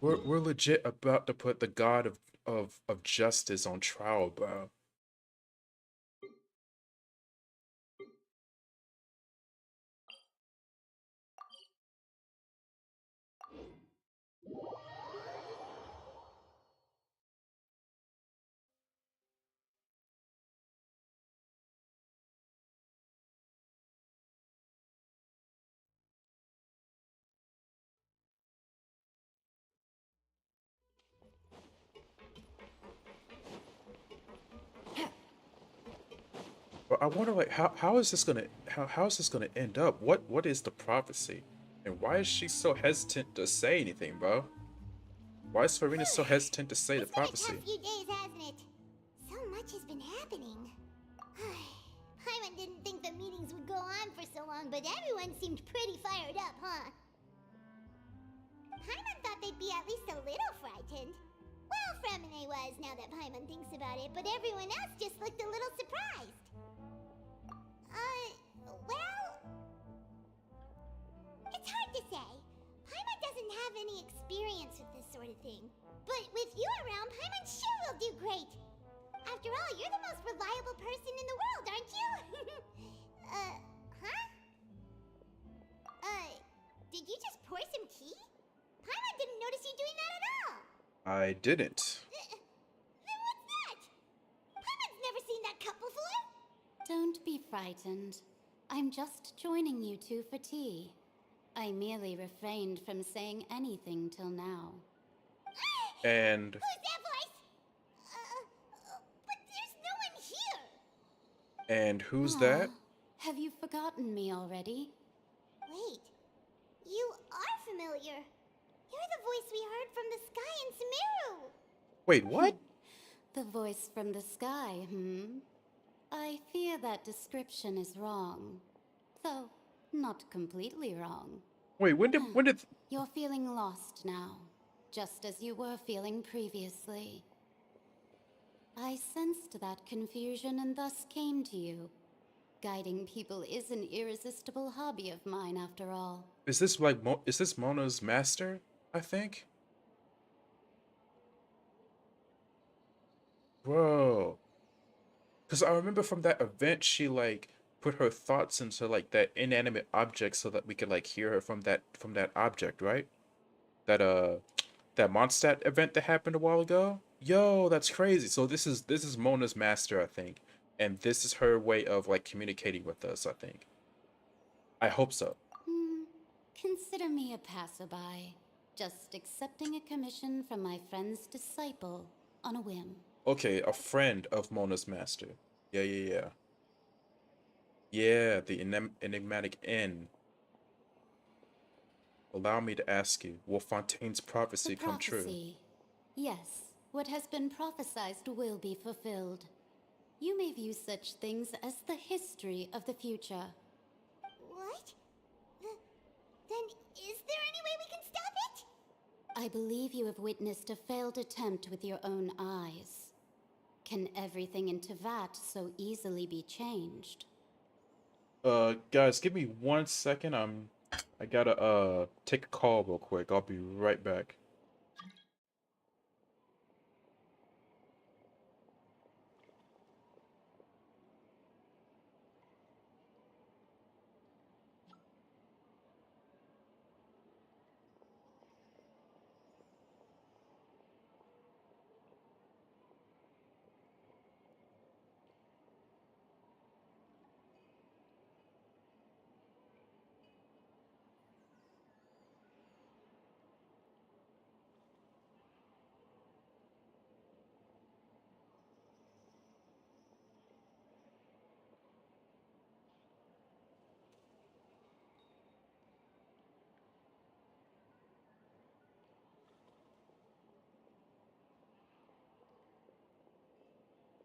We're legit about to put the god of justice on trial, bro. But I wonder, like, how is this gonna end up? What is the prophecy, and why is she so hesitant to say anything, bro? Why is Furina so hesitant to say the prophecy? It's been a tough few days, hasn't it? So much has been happening. Paimon didn't think the meetings would go on for so long, but everyone seemed pretty fired up, huh? Paimon thought they'd be at least a little frightened. Well, Fremine was, now that Paimon thinks about it, but everyone else just looked a little surprised. Well... It's hard to say. Paimon doesn't have any experience with this sort of thing. But with you around, Paimon sure will do great. After all, you're the most reliable person in the world, aren't you? Did you just pour some tea? Paimon didn't notice you doing that at all. I didn't. Then what's that? Paimon's never seen that cup before. Don't be frightened. I'm just joining you two for tea. I merely refrained from saying anything till now. And... Who's that voice? But there's no one here. And who's that? Have you forgotten me already? Wait. You are familiar. You're the voice we heard from the sky in Sumeru. Wait, what? The voice from the sky, I fear that description is wrong. Though, not completely wrong. Wait, when did... You're feeling lost now, just as you were feeling previously. I sensed that confusion and thus came to you. Guiding people is an irresistible hobby of mine, after all. Is this like is this Mona's master? I think. Bro, because I remember from that event, she like put her thoughts into like that inanimate object so that we could like hear her from that object, right? That that Mondstadt event that happened a while ago. Yo, that's crazy. So this is Mona's master, I think, and this is her way of like communicating with us, I think. I hope so. Consider me a passerby, just accepting a commission from my friend's disciple on a whim. Okay, a friend of Mona's master. Yeah, yeah, yeah. Yeah, the enigmatic N. Allow me to ask you, will Fontaine's prophecy come true? Prophecy. Yes, what has been prophesied will be fulfilled. You may view such things as the history of the future. What? Then is there any way we can stop it? I believe you have witnessed a failed attempt with your own eyes. Can everything in Tevat so easily be changed? Guys, give me 1 second. I gotta take a call real quick. I'll be right back.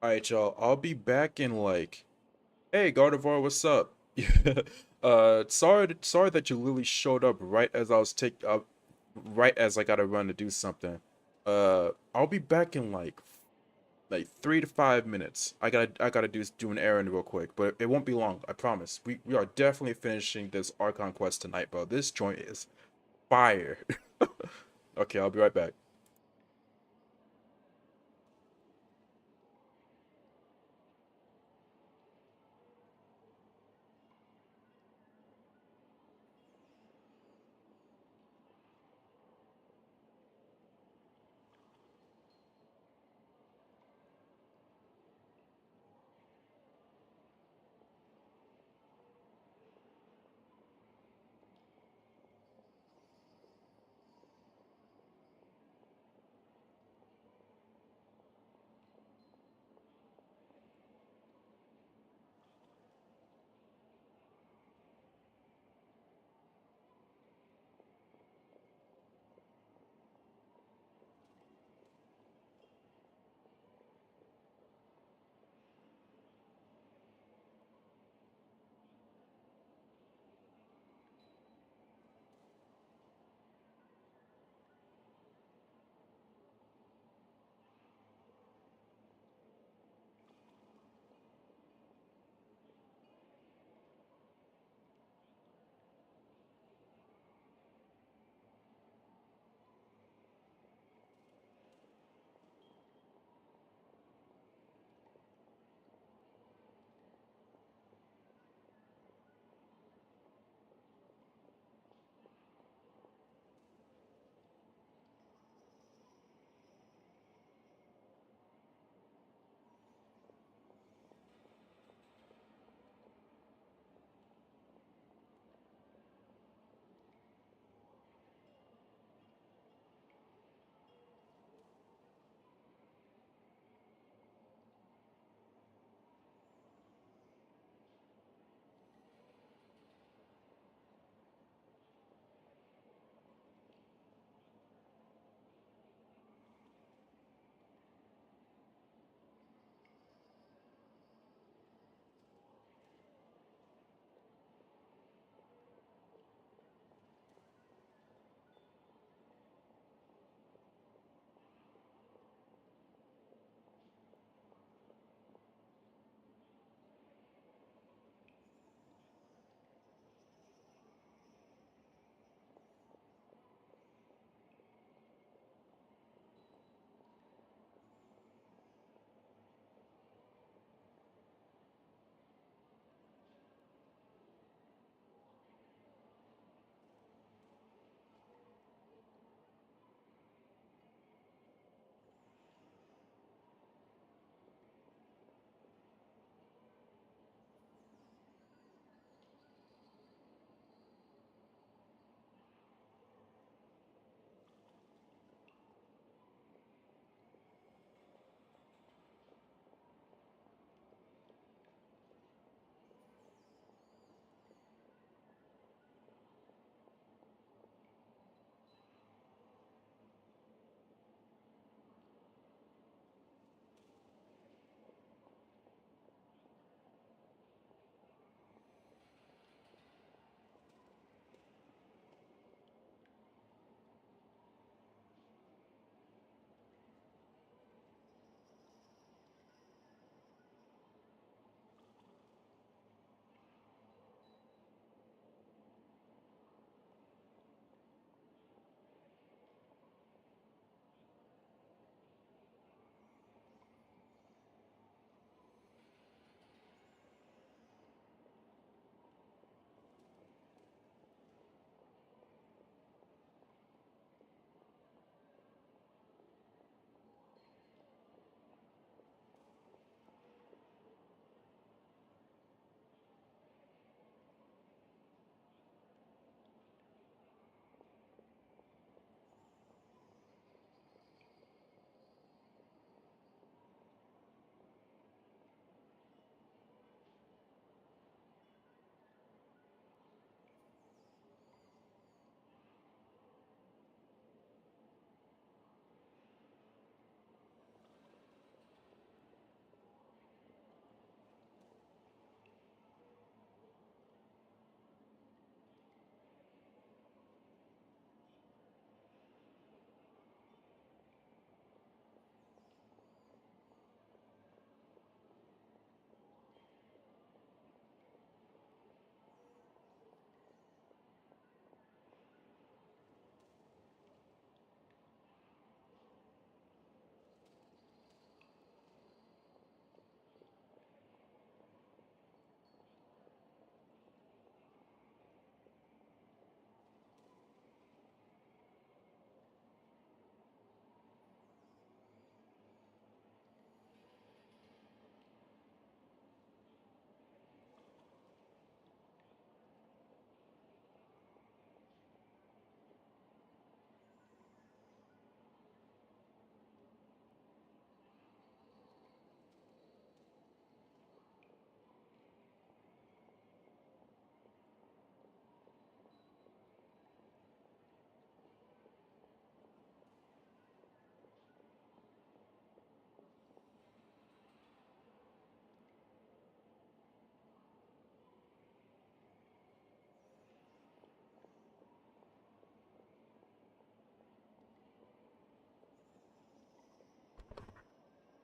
Alright, y'all. I'll be back in like, hey, Gardevoir, what's up? Sorry that you literally showed up right as I was right as I gotta run to do something. I'll be back in like 3 to 5 minutes. I gotta do an errand real quick, but it won't be long. I promise. We are definitely finishing this Archon Quest tonight, bro. This joint is fire. Okay, I'll be right back.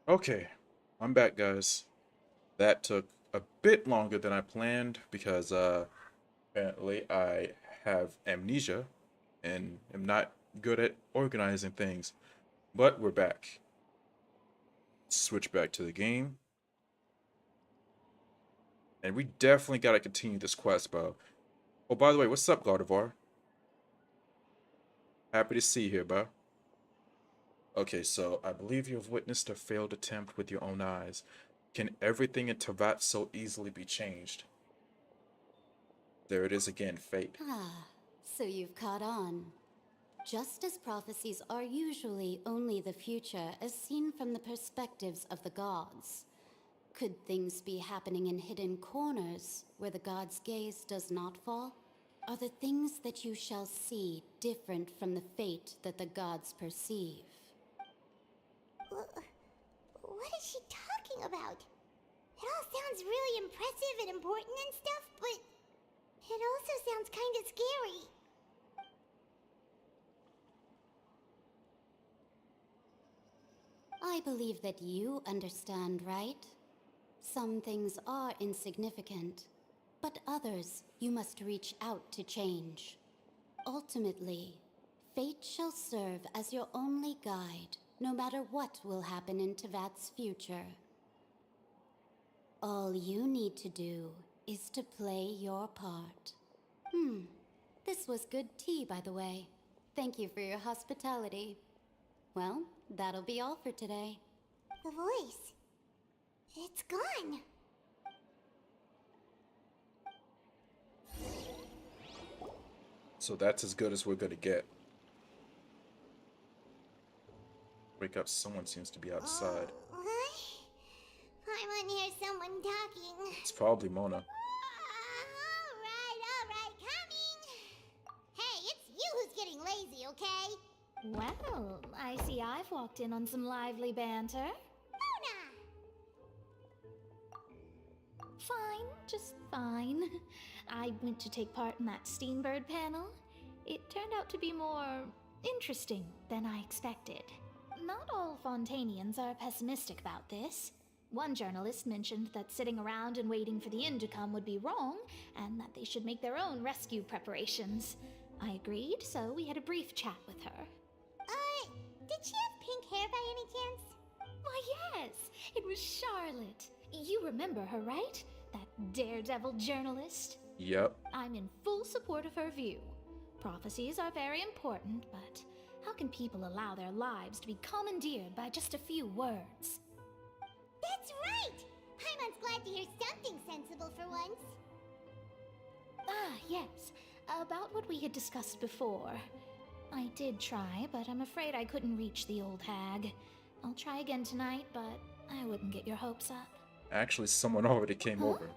Okay, I'm back, guys. That took a bit longer than I planned because apparently I have amnesia and am not good at organizing things. But we're back. Switch back to the game. And we definitely gotta continue this quest, bro. Oh, by the way, what's up, Gardevoir? Happy to see you here, bro. Okay, so I believe you have witnessed a failed attempt with your own eyes. Can everything in Tavat so easily be changed? There it is again, fate. Ah, so you've caught on. Just as prophecies are usually only the future as seen from the perspectives of the gods, could things be happening in hidden corners where the gods' gaze does not fall? Are the things that you shall see different from the fate that the gods perceive? What is she talking about? It all sounds really impressive and important and stuff, but it also sounds kind of scary. I believe that you understand, right? Some things are insignificant, but others you must reach out to change. Ultimately, fate shall serve as your only guide, no matter what will happen in Tavat's future. All you need to do is to play your part. This was good tea, by the way. Thank you for your hospitality. Well, that'll be all for today. The voice. It's gone. So that's as good as we're gonna get. Wake up, someone seems to be outside. I want to hear someone talking. It's probably Mona. Alright, coming. Hey, it's you who's getting lazy, okay? Well, I see I've walked in on some lively banter. Mona! Fine, just fine. I went to take part in that Steenbird panel. It turned out to be more interesting than I expected. Not all Fontainians are pessimistic about this. One journalist mentioned that sitting around and waiting for the end to come would be wrong, and that they should make their own rescue preparations. I agreed, so we had a brief chat with her. Did she have pink hair by any chance? Why, yes! It was Charlotte. You remember her, right? That daredevil journalist? Yep. I'm in full support of her view. Prophecies are very important, but how can people allow their lives to be commandeered by just a few words? That's right! Paimon's glad to hear something sensible for once. Ah, yes. About what we had discussed before. I did try, but I'm afraid I couldn't reach the old hag. I'll try again tonight, but I wouldn't get your hopes up. Actually, someone already came over.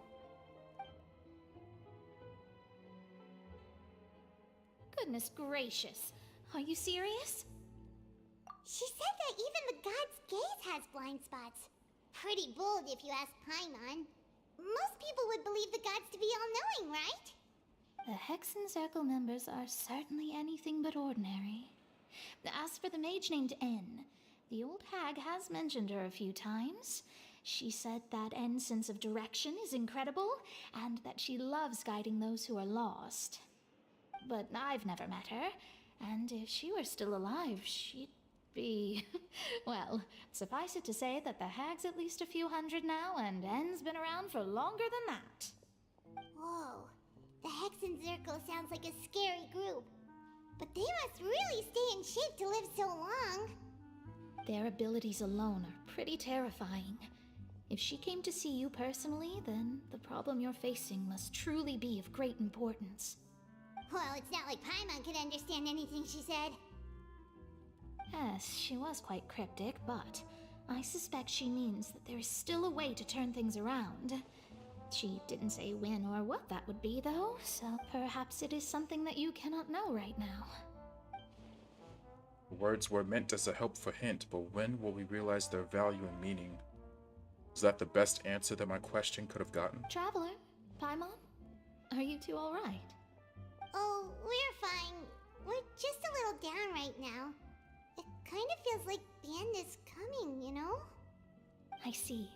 Goodness gracious. Are you serious? She said that even the god's gaze has blind spots. Pretty bold if you ask Paimon. Most people would believe the gods to be all-knowing, right? The Hexen Circle members are certainly anything but ordinary. As for the mage named N, the old hag has mentioned her a few times. She said that N's sense of direction is incredible, and that she loves guiding those who are lost. But I've never met her, and if she were still alive, she'd be... well, suffice it to say that the hag's at least a few hundred now, and N's been around for longer than that. Whoa. The Hexen Circle sounds like a scary group. But they must really stay in shape to live so long. Their abilities alone are pretty terrifying. If she came to see you personally, then the problem you're facing must truly be of great importance. Well, it's not like Paimon could understand anything she said. Yes, she was quite cryptic, but I suspect she means that there is still a way to turn things around. She didn't say when or what that would be, though, so perhaps it is something that you cannot know right now. The words were meant as a helpful hint, but when will we realize their value and meaning? Is that the best answer that my question could have gotten? Traveler, Paimon, are you two all right? Oh, we're fine. We're just a little down right now. It kind of feels like the end is coming, you know? I see.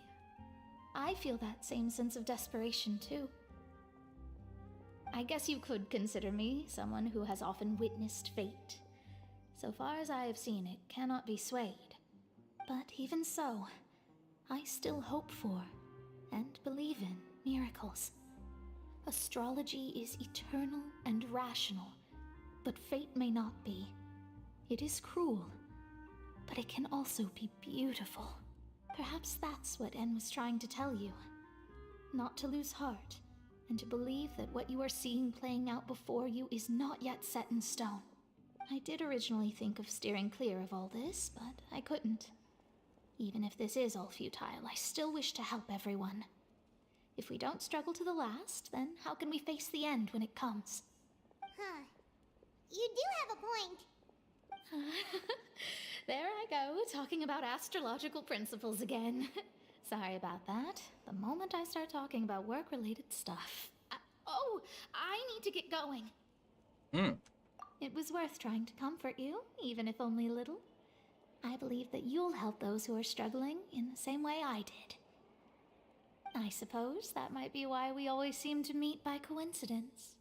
I feel that same sense of desperation, too. I guess you could consider me someone who has often witnessed fate. So far as I have seen, it cannot be swayed. But even so, I still hope for and believe in miracles. Astrology is eternal and rational, but fate may not be. It is cruel, but it can also be beautiful. Perhaps that's what En was trying to tell you. Not to lose heart, and to believe that what you are seeing playing out before you is not yet set in stone. I did originally think of steering clear of all this, but I couldn't. Even if this is all futile, I still wish to help everyone. If we don't struggle to the last, then how can we face the end when it comes? Huh. You do have a point. There I go, talking about astrological principles again. Sorry about that. The moment I start talking about work-related stuff. I need to get going. It was worth trying to comfort you, even if only a little. I believe that you'll help those who are struggling in the same way I did. I suppose that might be why we always seem to meet by coincidence.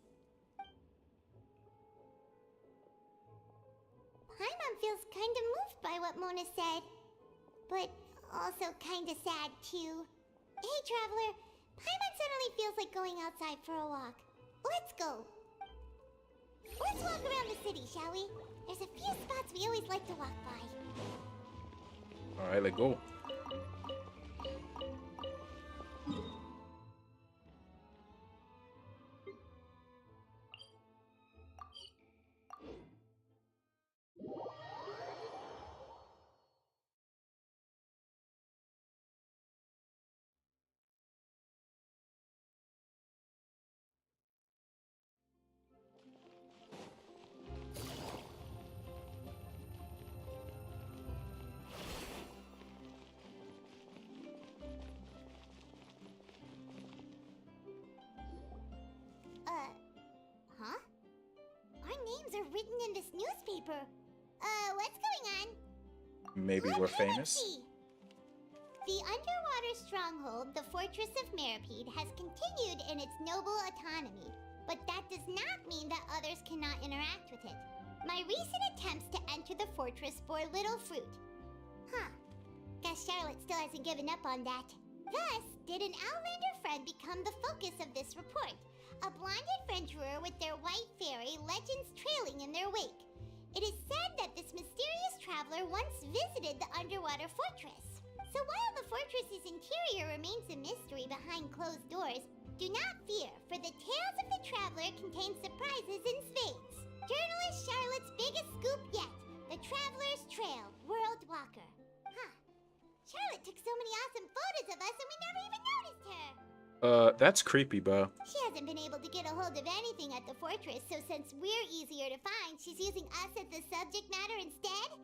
Paimon feels kind of moved by what Mona said, but also kind of sad too. Hey, Traveler, Paimon suddenly feels like going outside for a walk. Let's go. Let's walk around the city, shall we? There's a few spots we always like to walk by. Alright, let's go. Huh? Our names are written in this newspaper. What's going on? Maybe we're famous? The underwater stronghold, the Fortress of Meripede, has continued in its noble autonomy, but that does not mean that others cannot interact with it. My recent attempts to enter the fortress bore little fruit. Huh. Guess Charlotte still hasn't given up on that. Thus, did an Outlander friend become the focus of this report? A blonde adventurer with their white fairy, legends trailing in their wake. It is said that this mysterious traveler once visited the underwater fortress. So while the fortress's interior remains a mystery behind closed doors, do not fear, for the tales of the traveler contain surprises in spades. Journalist Charlotte's biggest scoop yet, the Traveler's Trail, World Walker. Huh. Charlotte took so many awesome photos of us and we never even noticed her. That's creepy, bro. She hasn't been able to get a hold of anything at the fortress, so since we're easier to find, she's using us as the subject matter instead?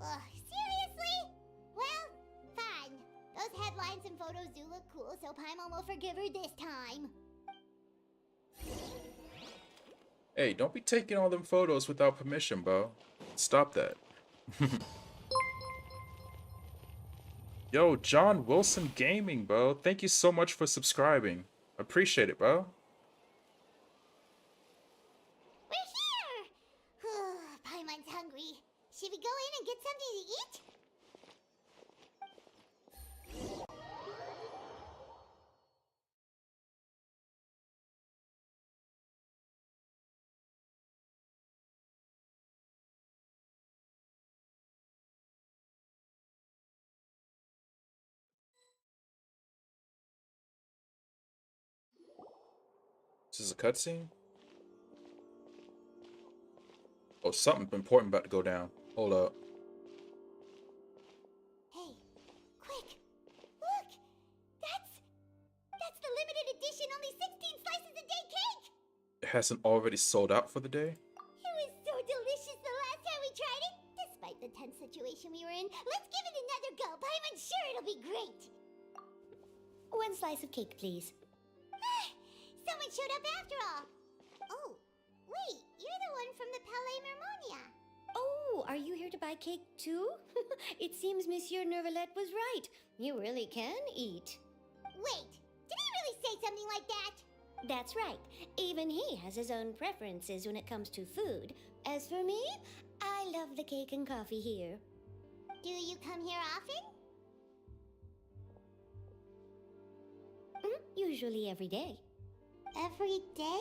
Ugh, seriously? Well, fine. Those headlines and photos do look cool, so Paimon will forgive her this time. Hey, don't be taking all them photos without permission, bro. Stop that. Yo, John Wilson Gaming, bro. Thank you so much for subscribing. Appreciate it, bro. We're here! Paimon's hungry. Should we go in and get something to eat? This is a cutscene? Oh, something important about to go down. Hold up. Hey, quick! Look! That's the limited edition only 16 slices a day cake! It hasn't already sold out for the day? It was so delicious the last time we tried it! Despite the tense situation we were in, let's give it another go! I'm sure it'll be great! 1 slice of cake, please. Someone showed up after all! Oh, wait, you're the one from the Palais Mermonia. Oh, are you here to buy cake too? It seems Monsieur Neuvillette was right. You really can eat. Wait, did he really say something like that? That's right. Even he has his own preferences when it comes to food. As for me, I love the cake and coffee here. Do you come here often? Usually every day. Every day?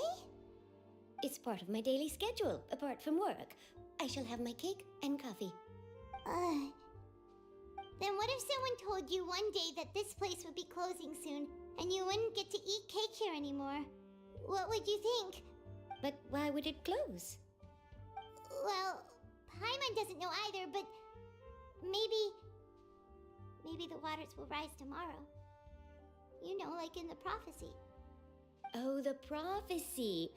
It's part of my daily schedule, apart from work. I shall have my cake and coffee. Then what if someone told you one day that this place would be closing soon, and you wouldn't get to eat cake here anymore? What would you think? But why would it close? Well, Paimon doesn't know either, but maybe the waters will rise tomorrow. You know, like in the prophecy. Oh, the prophecy.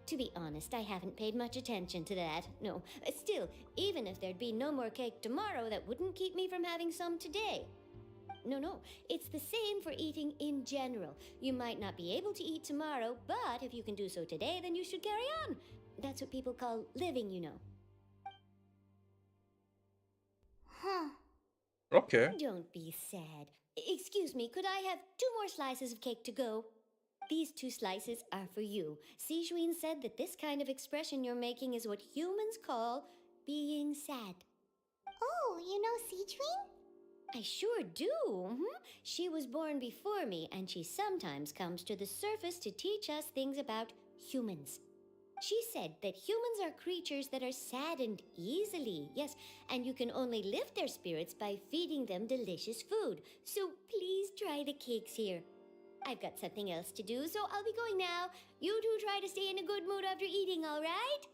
To be honest, I haven't paid much attention to that. No, still, even if there'd be no more cake tomorrow, that wouldn't keep me from having some today. No, it's the same for eating in general. You might not be able to eat tomorrow, but if you can do so today, then you should carry on. That's what people call living, you know. Huh. Okay. Don't be sad. Excuse me, could I have 2 more slices of cake to go? These 2 slices are for you. Sijuin said that this kind of expression you're making is what humans call being sad. Oh, you know Sijuin? I sure do. She was born before me, and she sometimes comes to the surface to teach us things about humans. She said that humans are creatures that are saddened easily, yes, and you can only lift their spirits by feeding them delicious food. So please try the cakes here. I've got something else to do, so I'll be going now. You two try to stay in a good mood after eating, all right?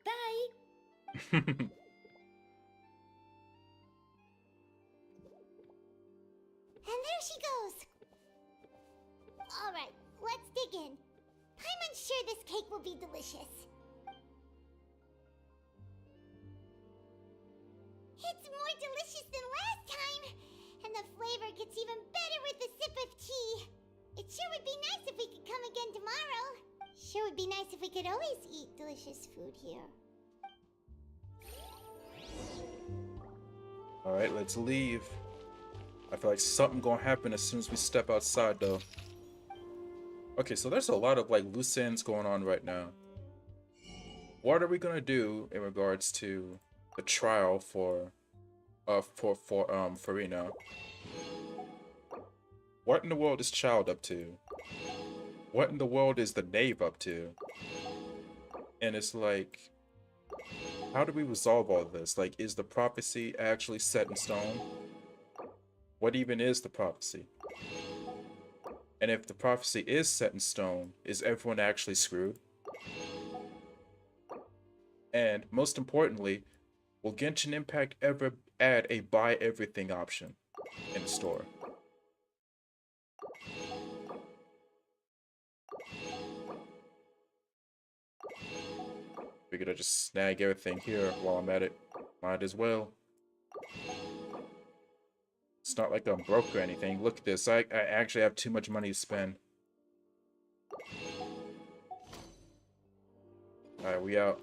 Bye. And there she goes. All right, let's dig in. Paimon's sure this cake will be delicious. It's more delicious than last time, and the flavor gets even better with a sip of tea. It sure would be nice if we could come again tomorrow. Sure would be nice if we could always eat delicious food here. Alright, let's leave. I feel like something gonna happen as soon as we step outside, though. Okay, so there's a lot of like loose ends going on right now. What are we gonna do in regards to the trial for Furina? What in the world is Child up to? What in the world is the Knave up to? And it's like, how do we resolve all this? Like, is the prophecy actually set in stone? What even is the prophecy? And if the prophecy is set in stone, is everyone actually screwed? And most importantly, will Genshin Impact ever add a buy everything option in the store? We're gonna just snag everything here while I'm at it. Might as well. It's not like I'm broke or anything. Look at this. I actually have too much money to spend. Alright, we out.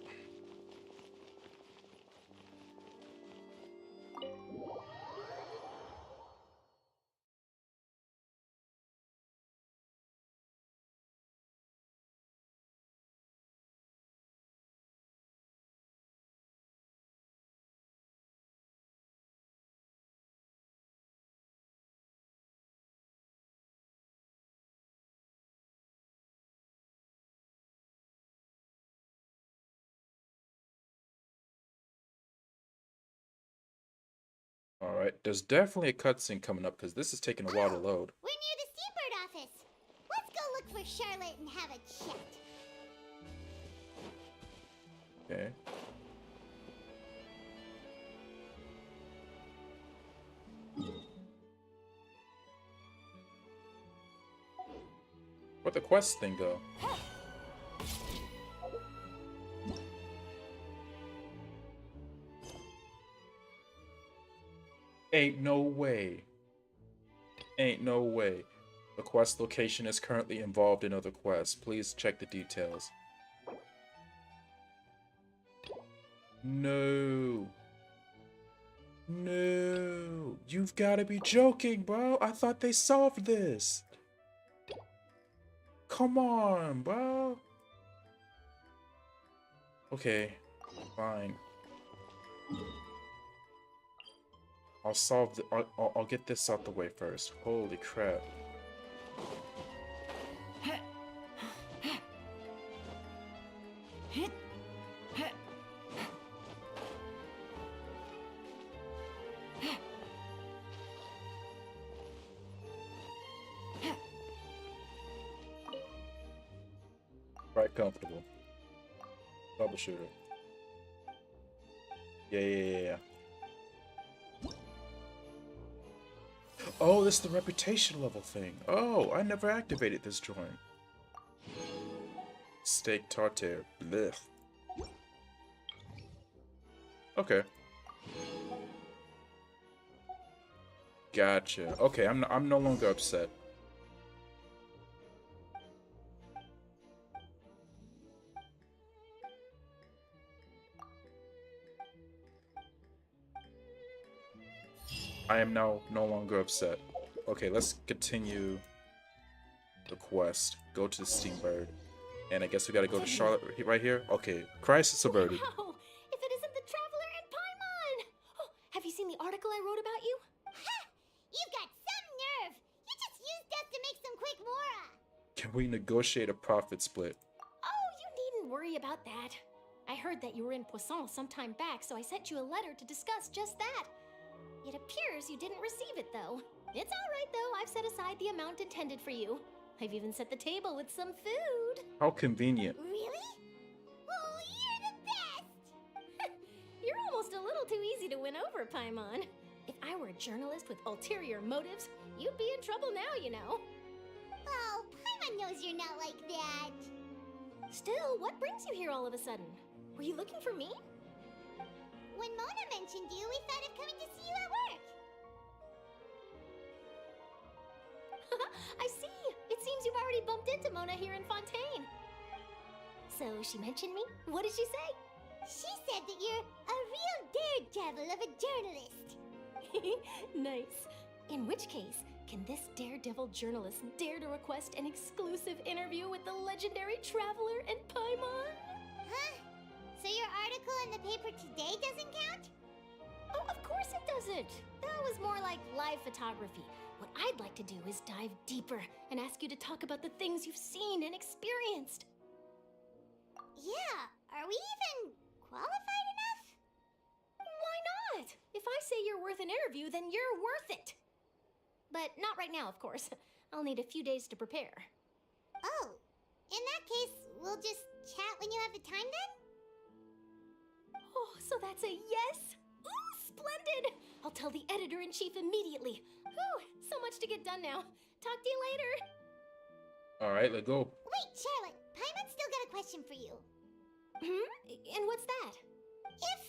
Alright, there's definitely a cutscene coming up because this is taking a while to load. We're near the Seabird office. Let's go look for Charlotte and have a chat. Okay. Where'd the quest thing go? Ain't no way. Ain't no way. The quest location is currently involved in other quests. Please check the details. No. No, you've got to be joking, bro. I thought they solved this. Come on, bro. Okay, fine. I'll solve the. I'll get this out the way first. Holy crap. Quite comfortable. Troubleshooter. Yeah. Oh, this is the reputation level thing. Oh, I never activated this joint. Steak tartare. Blech. Okay. Gotcha. Okay, I'm no longer upset. I am now no longer upset. Okay, let's continue the quest. Go to the Steambird. And I guess we gotta go to Charlotte right here. Okay, crisis averted. Wow! If it isn't the Traveler and Paimon! Oh, have you seen the article I wrote about you? Ha! You've got some nerve! You just used us to make some quick mora! Can we negotiate a profit split? Oh, you needn't worry about that. I heard that you were in Poisson some time back, so I sent you a letter to discuss just that. It appears you didn't receive it, though. It's all right, though. I've set aside the amount intended for you. I've even set the table with some food. How convenient. Really? Oh, you're the best! You're almost a little too easy to win over, Paimon. If I were a journalist with ulterior motives, you'd be in trouble now, you know. Oh, Paimon knows you're not like that. Still, what brings you here all of a sudden? Were you looking for me? When Mona mentioned you, we thought of coming to see you at work. I see. It seems you've already bumped into Mona here in Fontaine. So she mentioned me? What did she say? She said that you're a real daredevil of a journalist. Nice. In which case, can this daredevil journalist dare to request an exclusive interview with the legendary Traveler and Paimon? Huh? So your article in the paper today doesn't count? Oh, of course it doesn't. That was more like live photography. What I'd like to do is dive deeper and ask you to talk about the things you've seen and experienced. Yeah, are we even qualified enough? Why not? If I say you're worth an interview, then you're worth it. But not right now, of course. I'll need a few days to prepare. Oh, in that case, we'll just chat when you have the time then? Oh, so that's a yes? Ooh, splendid! I'll tell the editor-in-chief immediately. Whew, so much to get done now. Talk to you later. Alright, let's go. Wait, Charlotte, Paimon's still got a question for you. And what's that? If,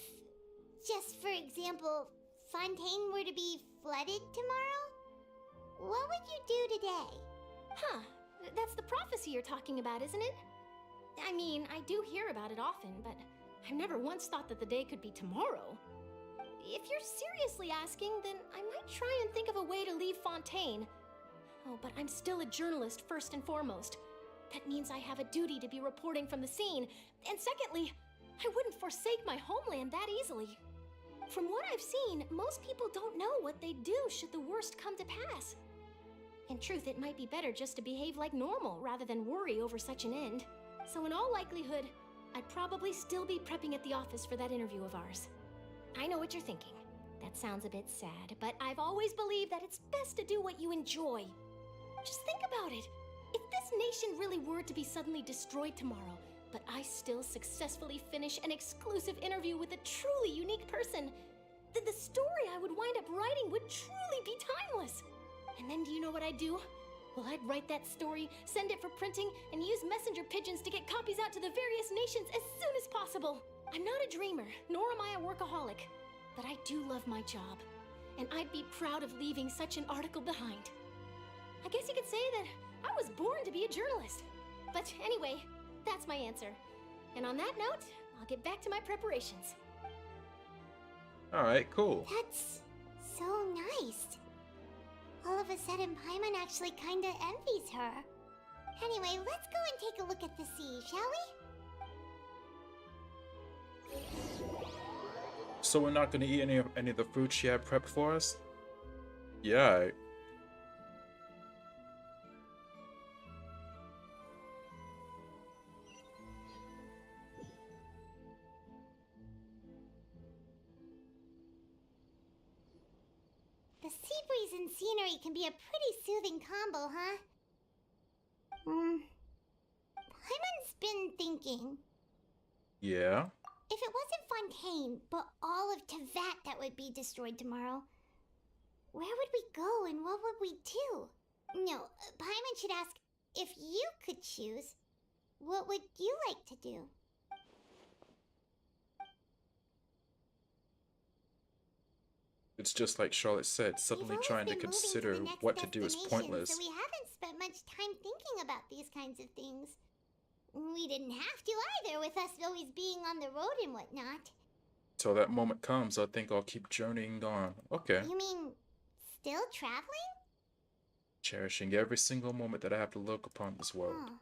just for example, Fontaine were to be flooded tomorrow, what would you do today? Huh, that's the prophecy you're talking about, isn't it? I mean, I do hear about it often, but I've never once thought that the day could be tomorrow. If you're seriously asking, then I might try and think of a way to leave Fontaine. Oh, but I'm still a journalist first and foremost. That means I have a duty to be reporting from the scene. And secondly, I wouldn't forsake my homeland that easily. From what I've seen, most people don't know what they'd do should the worst come to pass. In truth, it might be better just to behave like normal rather than worry over such an end. So in all likelihood, I'd probably still be prepping at the office for that interview of ours. I know what you're thinking. That sounds a bit sad, but I've always believed that it's best to do what you enjoy. Just think about it. If this nation really were to be suddenly destroyed tomorrow, but I still successfully finish an exclusive interview with a truly unique person, then the story I would wind up writing would truly be timeless. And then do you know what I'd do? Well, I'd write that story, send it for printing, and use messenger pigeons to get copies out to the various nations as soon as possible. I'm not a dreamer, nor am I a workaholic, but I do love my job, and I'd be proud of leaving such an article behind. I guess you could say that I was born to be a journalist. But anyway, that's my answer. And on that note, I'll get back to my preparations. Alright, cool. That's so nice. All of a sudden, Paimon actually kinda envies her. Anyway, let's go and take a look at the sea, shall we? So we're not gonna eat any of the food she had prepped for us? Yeah. Alright. The sea breeze and scenery can be a pretty soothing combo, huh? Paimon's been thinking. Yeah. If it wasn't Fontaine, but all of Tevat that would be destroyed tomorrow, where would we go and what would we do? No, Paimon should ask, if you could choose, what would you like to do? It's just like Charlotte said, suddenly trying to consider what to do is pointless. So we haven't spent much time thinking about these kinds of things. We didn't have to either, with us always being on the road and whatnot. Till that moment comes, I think I'll keep journeying on. Okay. You mean, still traveling? Cherishing every single moment that I have to look upon this world. Huh.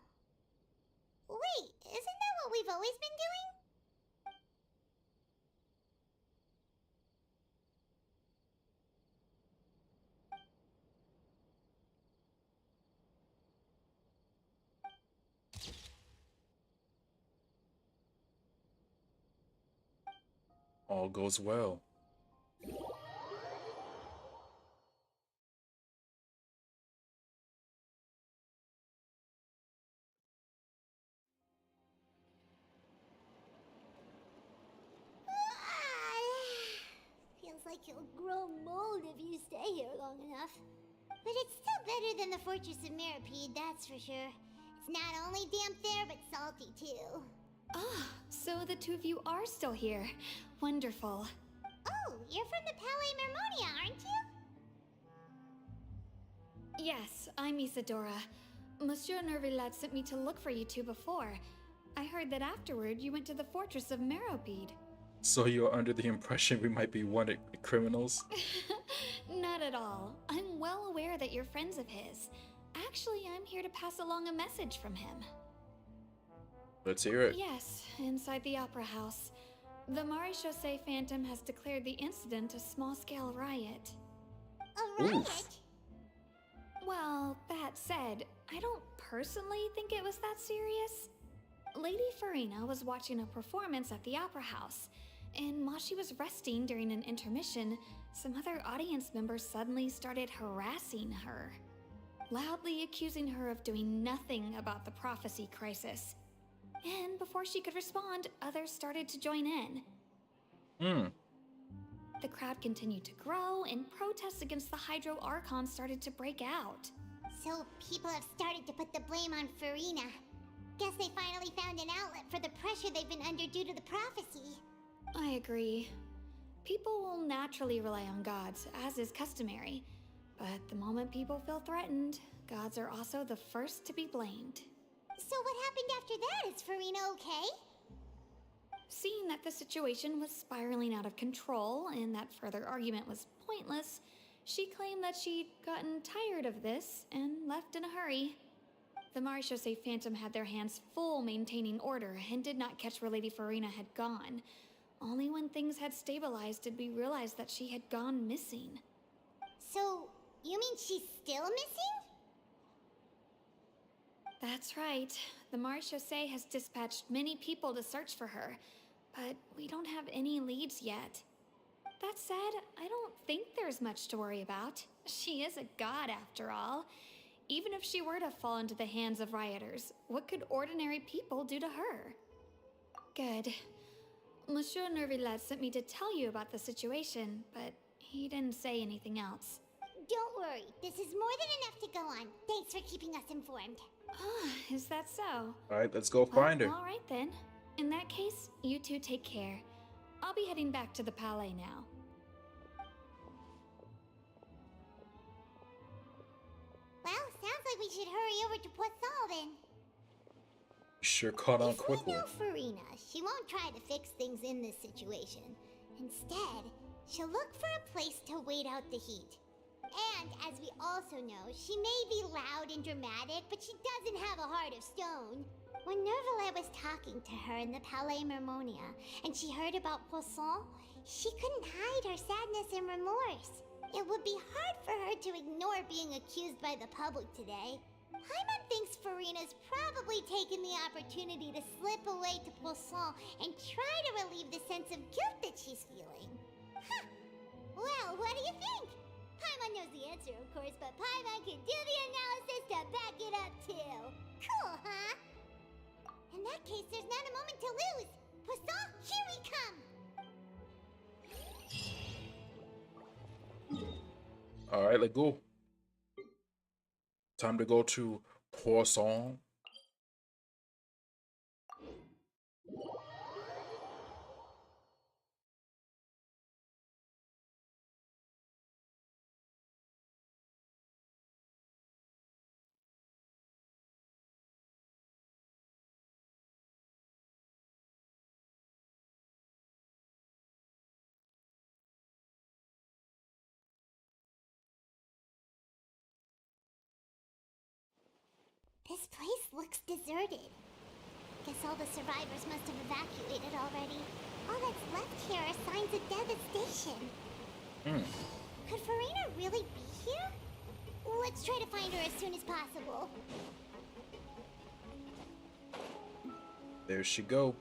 Wait, isn't that what we've always been doing? All goes well. Feels like you'll grow mold if you stay here long enough. But it's still better than the Fortress of Mirapede, that's for sure. It's not only damp there, but salty too. Ah, so the two of you are still here. Wonderful. Oh, you're from the Palais Mermonia, aren't you? Yes, I'm Isadora. Monsieur Nervillat sent me to look for you two before. I heard that afterward you went to the Fortress of Meropide. So you're under the impression we might be wanted criminals? Not at all. I'm well aware that you're friends of his. Actually, I'm here to pass along a message from him. Let's hear it. Yes, inside the Opera House. The Maréchaussée Phantom has declared the incident a small-scale riot. A riot? Well, that said, I don't personally think it was that serious. Lady Furina was watching a performance at the Opera House, and while she was resting during an intermission, some other audience members suddenly started harassing her, loudly accusing her of doing nothing about the prophecy crisis. And before she could respond, others started to join in. The crowd continued to grow, and protests against the Hydro Archon started to break out. So people have started to put the blame on Furina. Guess they finally found an outlet for the pressure they've been under due to the prophecy. I agree. People will naturally rely on gods, as is customary. But the moment people feel threatened, gods are also the first to be blamed. So what happened after that? Is Furina okay? Seeing that the situation was spiraling out of control and that further argument was pointless, she claimed that she'd gotten tired of this and left in a hurry. The Maréchaussée Phantom had their hands full maintaining order and did not catch where Lady Furina had gone. Only when things had stabilized did we realize that she had gone missing. So, you mean she's still missing? That's right. The Maréchaussée has dispatched many people to search for her, but we don't have any leads yet. That said, I don't think there's much to worry about. She is a god after all. Even if she were to fall into the hands of rioters, what could ordinary people do to her? Good. Monsieur Nervillat sent me to tell you about the situation, but he didn't say anything else. Don't worry, this is more than enough to go on. Thanks for keeping us informed. Ah, is that so? Alright, let's go find her. Alright then. In that case, you two take care. I'll be heading back to the Palais now. Well, sounds like we should hurry over to Poisson then. Sure caught on If quickly. we know Furina, she won't try to fix things in this situation. Instead, She'll look for a place to wait out the heat. And, as we also know, she may be loud and dramatic, but she doesn't have a heart of stone. When Nervalette was talking to her in the Palais Mermonia, and she heard about Poisson, she couldn't hide her sadness and remorse. It would be hard for her to ignore being accused by the public today. Paimon thinks Furina's probably taken the opportunity to slip away to Poisson and try to relieve the sense of guilt that she's feeling. Huh. Well, what do you think? Paimon knows the answer, of course, but Paimon can do the analysis to back it up, too. Cool, huh? In that case, there's not a moment to lose. Poisson, here we come! Alright, let's go. Time to go to Poisson. This place looks deserted. Guess all the survivors must have evacuated already. All that's left here are signs of devastation. Could Furina really be here? Let's try to find her as soon as possible. There she go.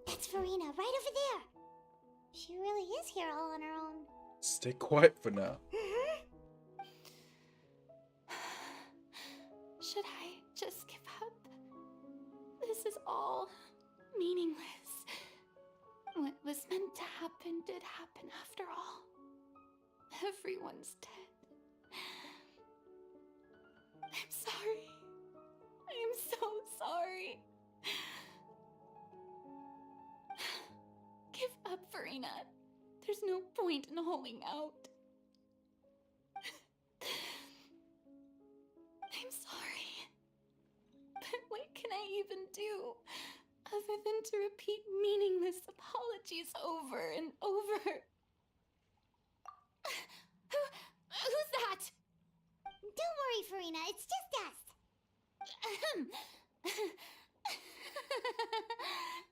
That's Furina, right over there. She really is here all on her own. Stay quiet for now. Should I just give up? This is all meaningless. What was meant to happen did happen after all. Everyone's dead. I'm sorry. I am so sorry. Give up, Furina. There's no point in holding out. I'm sorry. But what can I even do other than to repeat meaningless apologies over and over? Who's that? Don't worry, Furina. It's just us.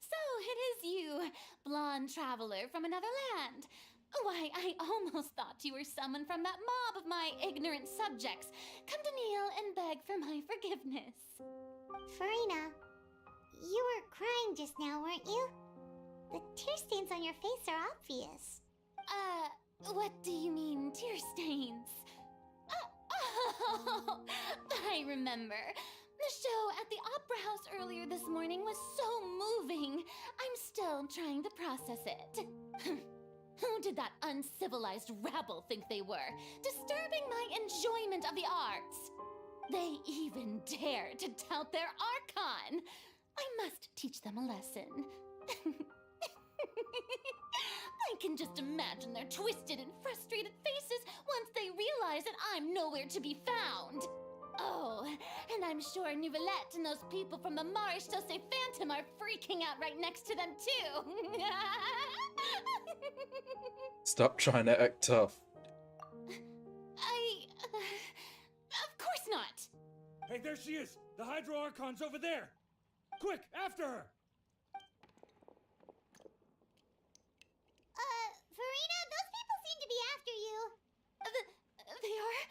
So it is you, blonde traveler from another land. Why, I almost thought you were someone from that mob of my ignorant subjects, come to kneel and beg for my forgiveness. Furina, you were crying just now, weren't you? The tear stains on your face are obvious. What do you mean, tear stains? Oh, I remember. The show at the Opera House earlier this morning was so moving. I'm still trying to process it. Who did that uncivilized rabble think they were, disturbing my enjoyment of the arts? They even dare to tout their Archon. I must teach them a lesson. I can just imagine their twisted and frustrated faces once they realize that I'm nowhere to be found. Oh, and I'm sure Nouvellette and those people from the Maréchaussée Phantom are freaking out right next to them too. Stop trying to act tough. Of course not. Hey, there she is! The Hydro Archon's over there! Quick, after her! Furina, those people seem to be after you. They are?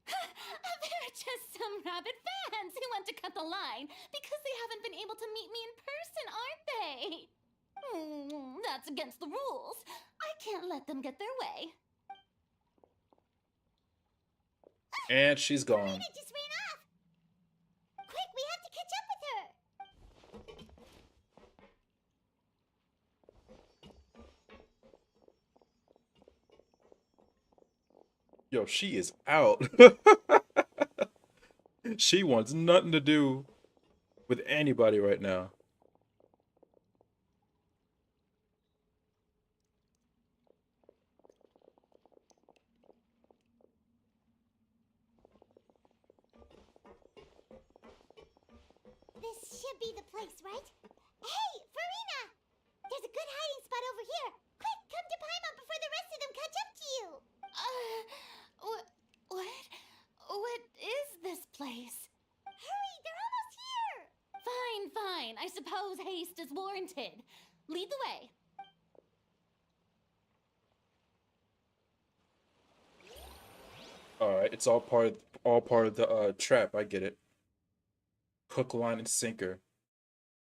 They're just some rabid fans who want to cut the line because they haven't been able to meet me in person, aren't they? That's against the rules. I can't let them get their way. And she's gone. Furina just ran off. Quick, we have to catch up with her. Yo, she is out. She wants nothing to do with anybody right now. This should be the place, right? Hey, Furina! There's a good hiding spot over here. Quick, come to Paimon before the rest of them catch up to you. What is this place? Hurry, they're almost here. Fine. I suppose haste is warranted. Lead the way. All right, it's all part of the trap. I get it. Hook, line, and sinker.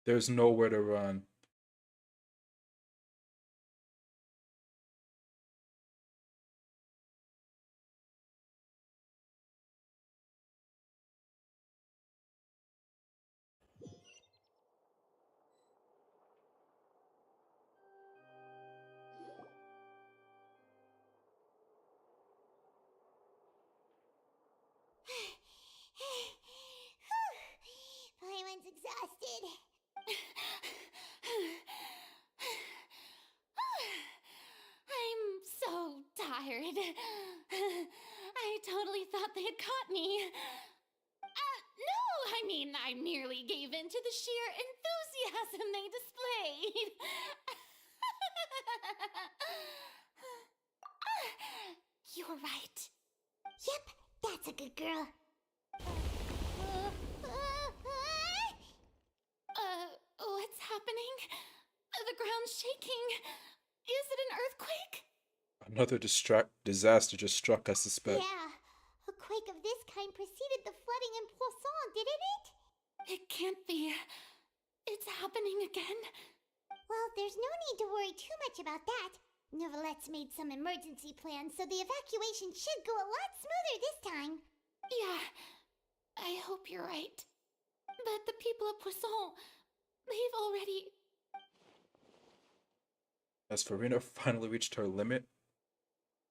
There's nowhere to run. Paimon's exhausted. I'm so tired. I totally thought they had caught me. No, I merely gave in to the sheer enthusiasm they displayed. You're right. Yep, that's a good girl. What's happening? The ground's shaking. Is it an earthquake? Another disaster just struck, I suspect. Yeah, a quake of this kind preceded the flooding in Poisson, didn't it? It can't be. It's happening again. Well, there's no need to worry too much about that. Neverlette's made some emergency plans, so the evacuation should go a lot smoother this time. Yeah, I hope you're right. But the people of Poisson, they've already... As Furina finally reached her limit,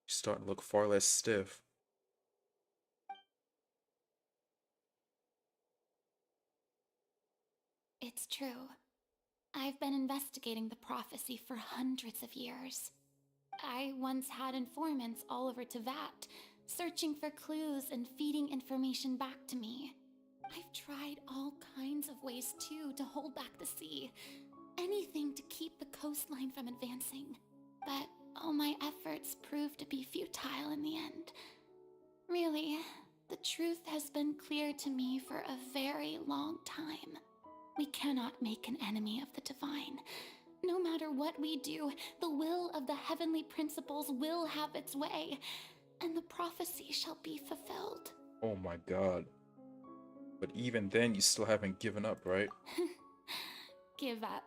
she's starting to look far less stiff. It's true. I've been investigating the prophecy for hundreds of years. I once had informants all over Teyvat, searching for clues and feeding information back to me. I've tried all kinds of ways too to hold back the sea. Anything to keep the coastline from advancing. But all my efforts proved to be futile in the end. Really, the truth has been clear to me for a very long time. We cannot make an enemy of the divine. No matter what we do, the will of the heavenly principles will have its way, and the prophecy shall be fulfilled. Oh my god. But even then, you still haven't given up, right? Give up.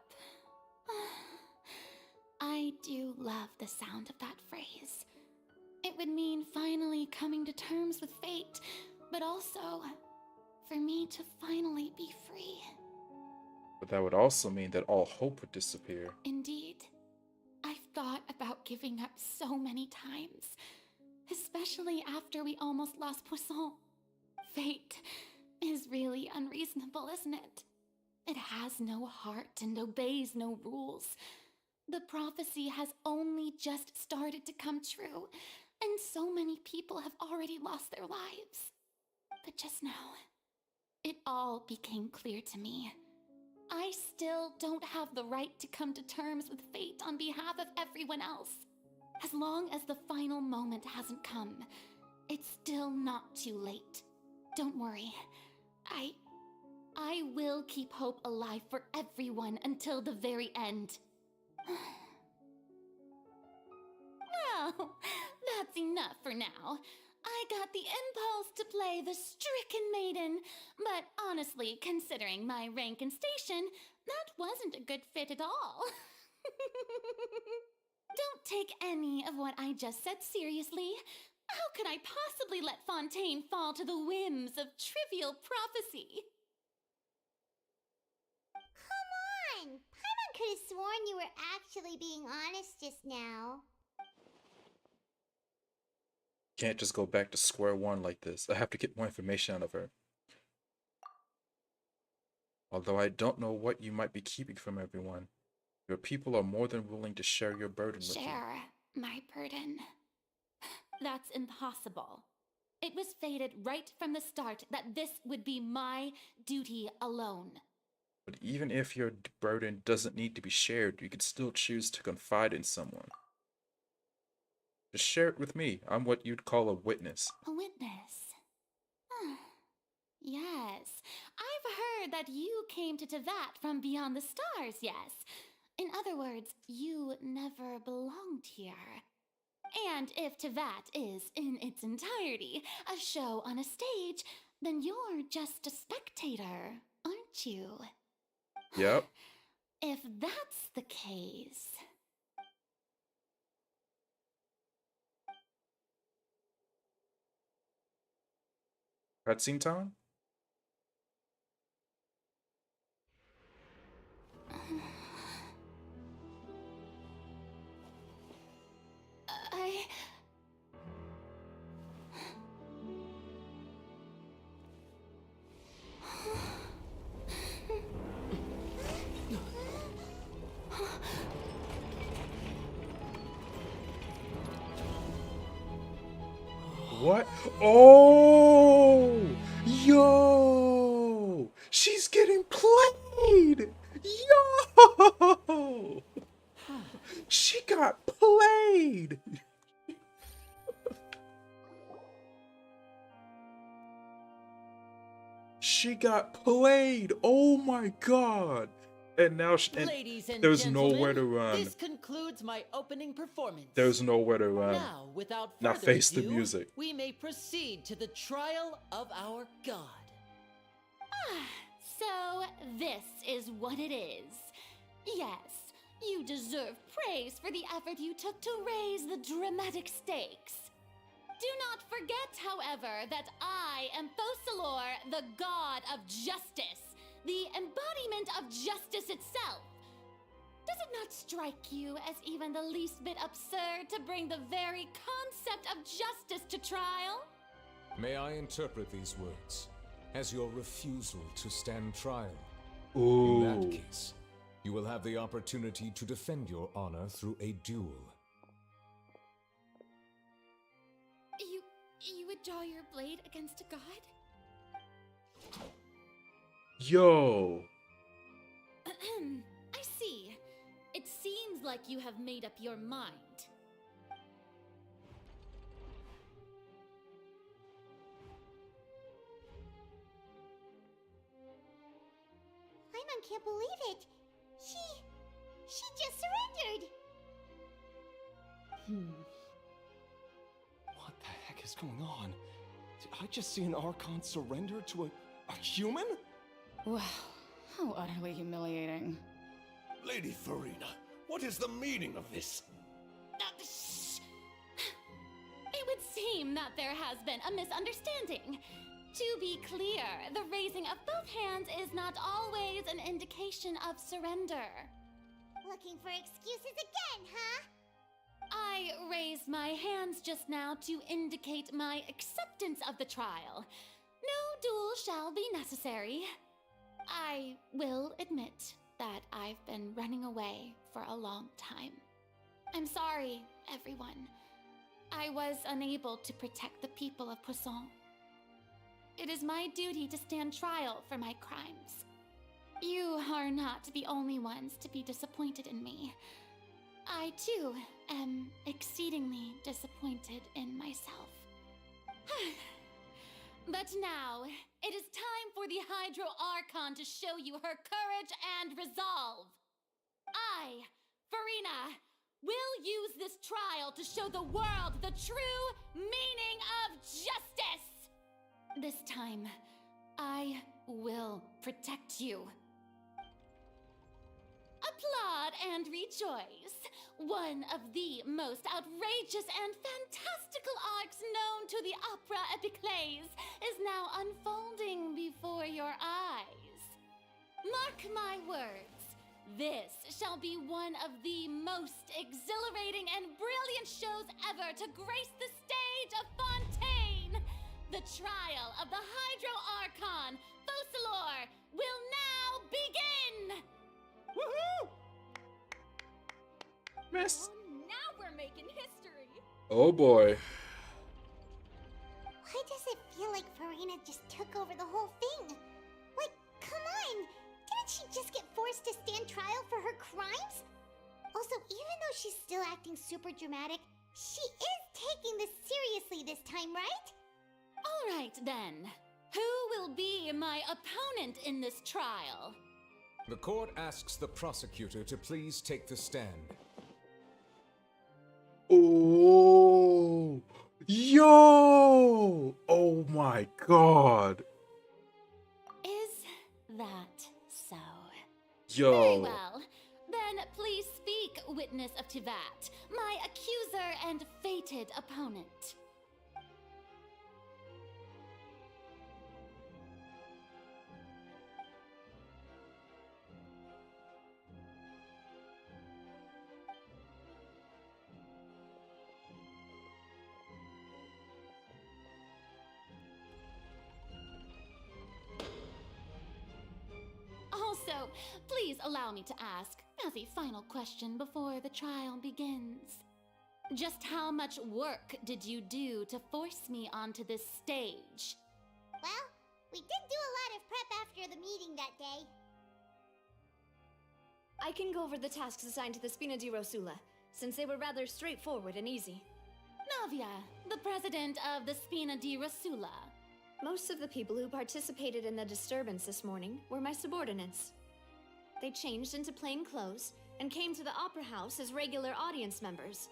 I do love the sound of that phrase. It would mean finally coming to terms with fate, but also for me to finally be free. But that would also mean that all hope would disappear. Indeed. I've thought about giving up so many times, especially after we almost lost Poisson. Fate is really unreasonable, isn't it? It has no heart and obeys no rules. The prophecy has only just started to come true, and so many people have already lost their lives. But just now, it all became clear to me. I still don't have the right to come to terms with fate on behalf of everyone else. As long as the final moment hasn't come, it's still not too late. Don't worry. I will keep hope alive for everyone until the very end. Well, that's enough for now. I got the impulse to play the stricken maiden, but honestly, considering my rank and station, that wasn't a good fit at all. Don't take any of what I just said seriously. How could I possibly let Fontaine fall to the whims of trivial prophecy? Come on! Paimon could have sworn you were actually being honest just now. Can't just go back to square one like this. I have to get more information out of her. Although I don't know what you might be keeping from everyone. Your people are more than willing to share your burden with you. Share my burden. That's impossible. It was fated right from the start that this would be my duty alone. But even if your burden doesn't need to be shared, you can still choose to confide in someone. Just share it with me. I'm what you'd call a witness. A witness. Yes, I've heard that you came to Tevat from beyond the stars, yes. In other words, you never belonged here. And if Tevat is, in its entirety, a show on a stage, then you're just a spectator, aren't you? Yep. If that's the case... Cutscene time? What? Oh! Yo! She's getting played! Yo! She got played! She got played! Oh my god! And now Ladies and there's gentlemen, nowhere to run. This concludes my opening performance. There's nowhere to run. Now, without Now further face ado, the music. we may proceed to the trial of our god. So, this is what it is. Yes, you deserve praise for the effort you took to raise the dramatic stakes. Do not forget, however, that I am Fosalor, the god of justice, the embodiment of justice itself. Does it not strike you as even the least bit absurd to bring the very concept of justice to trial? May I interpret these words as your refusal to stand trial? Ooh. In that case, you will have the opportunity to defend your honor through a duel. You would draw your blade against a god? Yo! I see. It seems like you have made up your mind. Paimon can't believe it. She just surrendered. What the heck is going on? Did I just see an Archon surrender to a human? Wow, how utterly humiliating. Lady Furina, what is the meaning of this? It would seem that there has been a misunderstanding. To be clear, the raising of both hands is not always an indication of surrender. Looking for excuses again, huh? I raised my hands just now to indicate my acceptance of the trial. No duel shall be necessary. I will admit that I've been running away for a long time. I'm sorry, everyone. I was unable to protect the people of Poisson. It is my duty to stand trial for my crimes. You are not the only ones to be disappointed in me. I, too, am exceedingly disappointed in myself. But now, it is time for the Hydro Archon to show you her courage and resolve. I, Furina, will use this trial to show the world the true meaning of justice. This time, I will protect you. Applaud and rejoice. One of the most outrageous and fantastical arcs known to the opera epiclese is now unfolding before your eyes. Mark my words, this shall be one of the most exhilarating and brilliant shows ever to grace the stage of Fontaine. The trial of the Hydro Archon, Fosalor, will now begin! Woohoo! Miss. Now we're making history. Oh boy. Why does it feel like Furina just took over the whole thing? Like, come on! Didn't Can't she just get forced to stand trial for her crimes? Also, even though she's still acting super dramatic, she is taking this seriously this time, right? All right, then. Who will be my opponent in this trial? The court asks the prosecutor to please take the stand. Oh, yo! Oh my god. Is that so? Yo. Very well. Then please speak, witness of Tivat, my accuser and fated opponent. Also, please allow me to ask, as a final question before the trial begins. Just how much work did you do to force me onto this stage? Well, we did do a lot of prep after the meeting that day. I can go over the tasks assigned to the Spina di Rosula, since they were rather straightforward and easy. Navia, the president of the Spina di Rosula. Most of the people who participated in the disturbance this morning were my subordinates. They changed into plain clothes and came to the Opera House as regular audience members,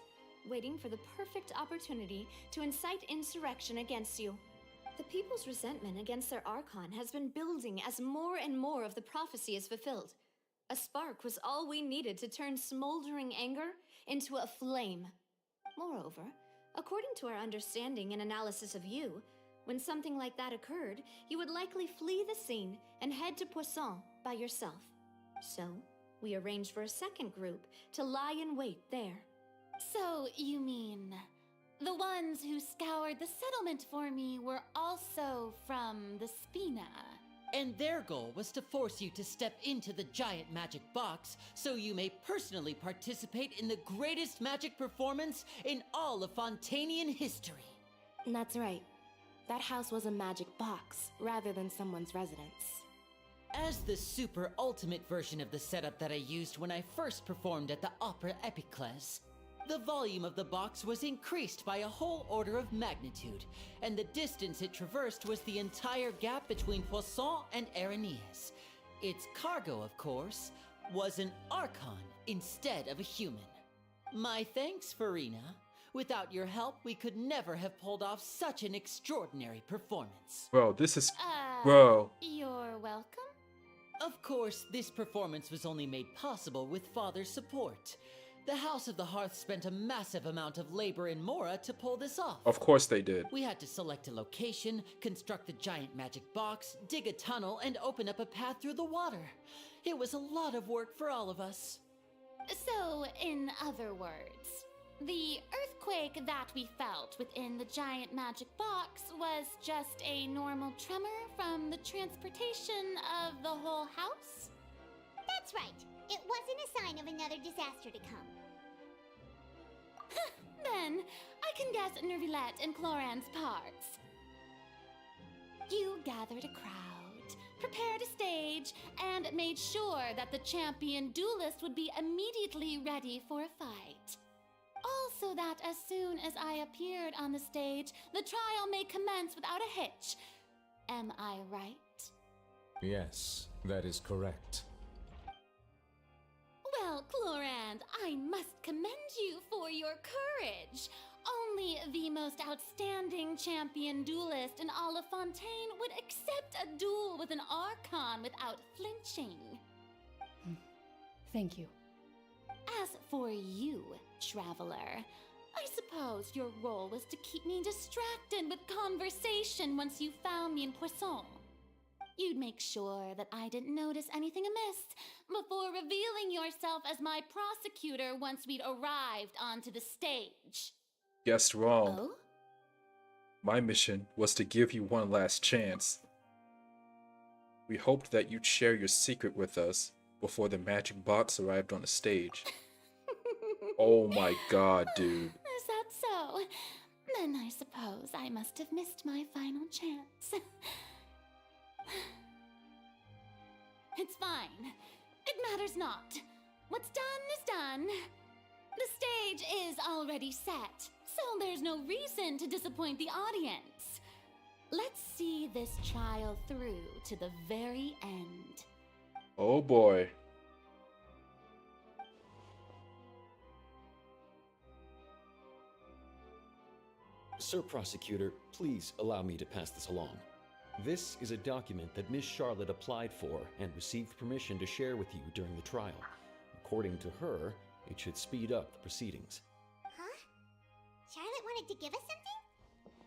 waiting for the perfect opportunity to incite insurrection against you. The people's resentment against their Archon has been building as more and more of the prophecy is fulfilled. A spark was all we needed to turn smoldering anger into a flame. Moreover, according to our understanding and analysis of you, when something like that occurred, you would likely flee the scene and head to Poisson by yourself. So, we arranged for a second group to lie in wait there. So, you mean, the ones who scoured the settlement for me were also from the Spina? And their goal was to force you to step into the giant magic box so you may personally participate in the greatest magic performance in all of Fontainian history. That's right. That house was a magic box, rather than someone's residence. As the super ultimate version of the setup that I used when I first performed at the Opera Epiclese, the volume of the box was increased by a whole order of magnitude, and the distance it traversed was the entire gap between Poisson and Aranias. Its cargo, of course, was an Archon instead of a human. My thanks, Furina. Without your help, we could never have pulled off such an extraordinary performance. Bro, this is... Bro. You're welcome. Of course, this performance was only made possible with Father's support. The House of the Hearth spent a massive amount of labor in Mora to pull this off. Of course they did. We had to select a location, construct the giant magic box, dig a tunnel, and open up a path through the water. It was a lot of work for all of us. So, in other words, the earthquake that we felt within the giant magic box was just a normal tremor from the transportation of the whole house? That's right. It wasn't a sign of another disaster to come. Then, I can guess Nervilette and Cloran's parts. You gathered a crowd, prepared a stage, and made sure that the champion duelist would be immediately ready for a fight. Also that as soon as I appeared on the stage, the trial may commence without a hitch. Am I right? Yes, that is correct. Well, Clorand, I must commend you for your courage. Only the most outstanding champion duelist in all of Fontaine would accept a duel with an Archon without flinching. Thank you. As for you, Traveler, I suppose your role was to keep me distracted with conversation once you found me in Poisson. You'd make sure that I didn't notice anything amiss before revealing yourself as my prosecutor once we'd arrived onto the stage. Guessed wrong. Oh? My mission was to give you one last chance. We hoped that you'd share your secret with us before the magic box arrived on the stage. Oh my god, dude. Is that so? Then I suppose I must have missed my final chance. It's fine. It matters not. What's done is done. The stage is already set, so there's no reason to disappoint the audience. Let's see this trial through to the very end. Oh boy. Sir Prosecutor, please allow me to pass this along. This is a document that Miss Charlotte applied for and received permission to share with you during the trial. According to her, it should speed up the proceedings. Huh? Charlotte wanted to give us something?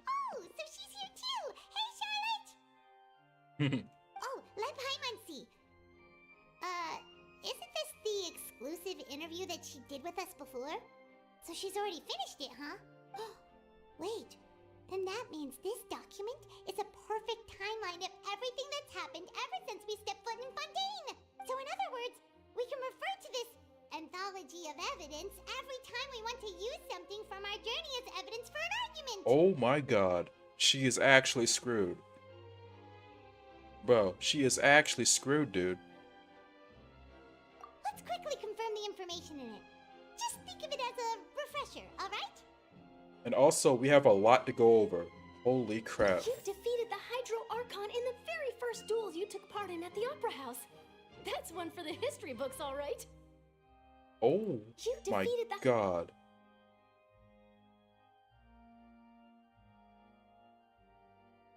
Oh, so she's here too! Hey, Charlotte! Oh, let Paimon see. Isn't this the exclusive interview that she did with us before? So she's already finished it, huh? Wait, then that means this document is a perfect timeline of everything that's happened ever since we stepped foot in Fontaine! So in other words, we can refer to this anthology of evidence every time we want to use something from our journey as evidence for an argument! Oh my god. She is actually screwed. Bro, she is actually screwed, dude. Let's quickly confirm the information in it. Just think of it as a refresher, alright? And also, we have a lot to go over. Holy crap. You defeated the Hydro Archon in the very first duels you took part in at the Opera House. That's one for the history books, all right. Oh my god.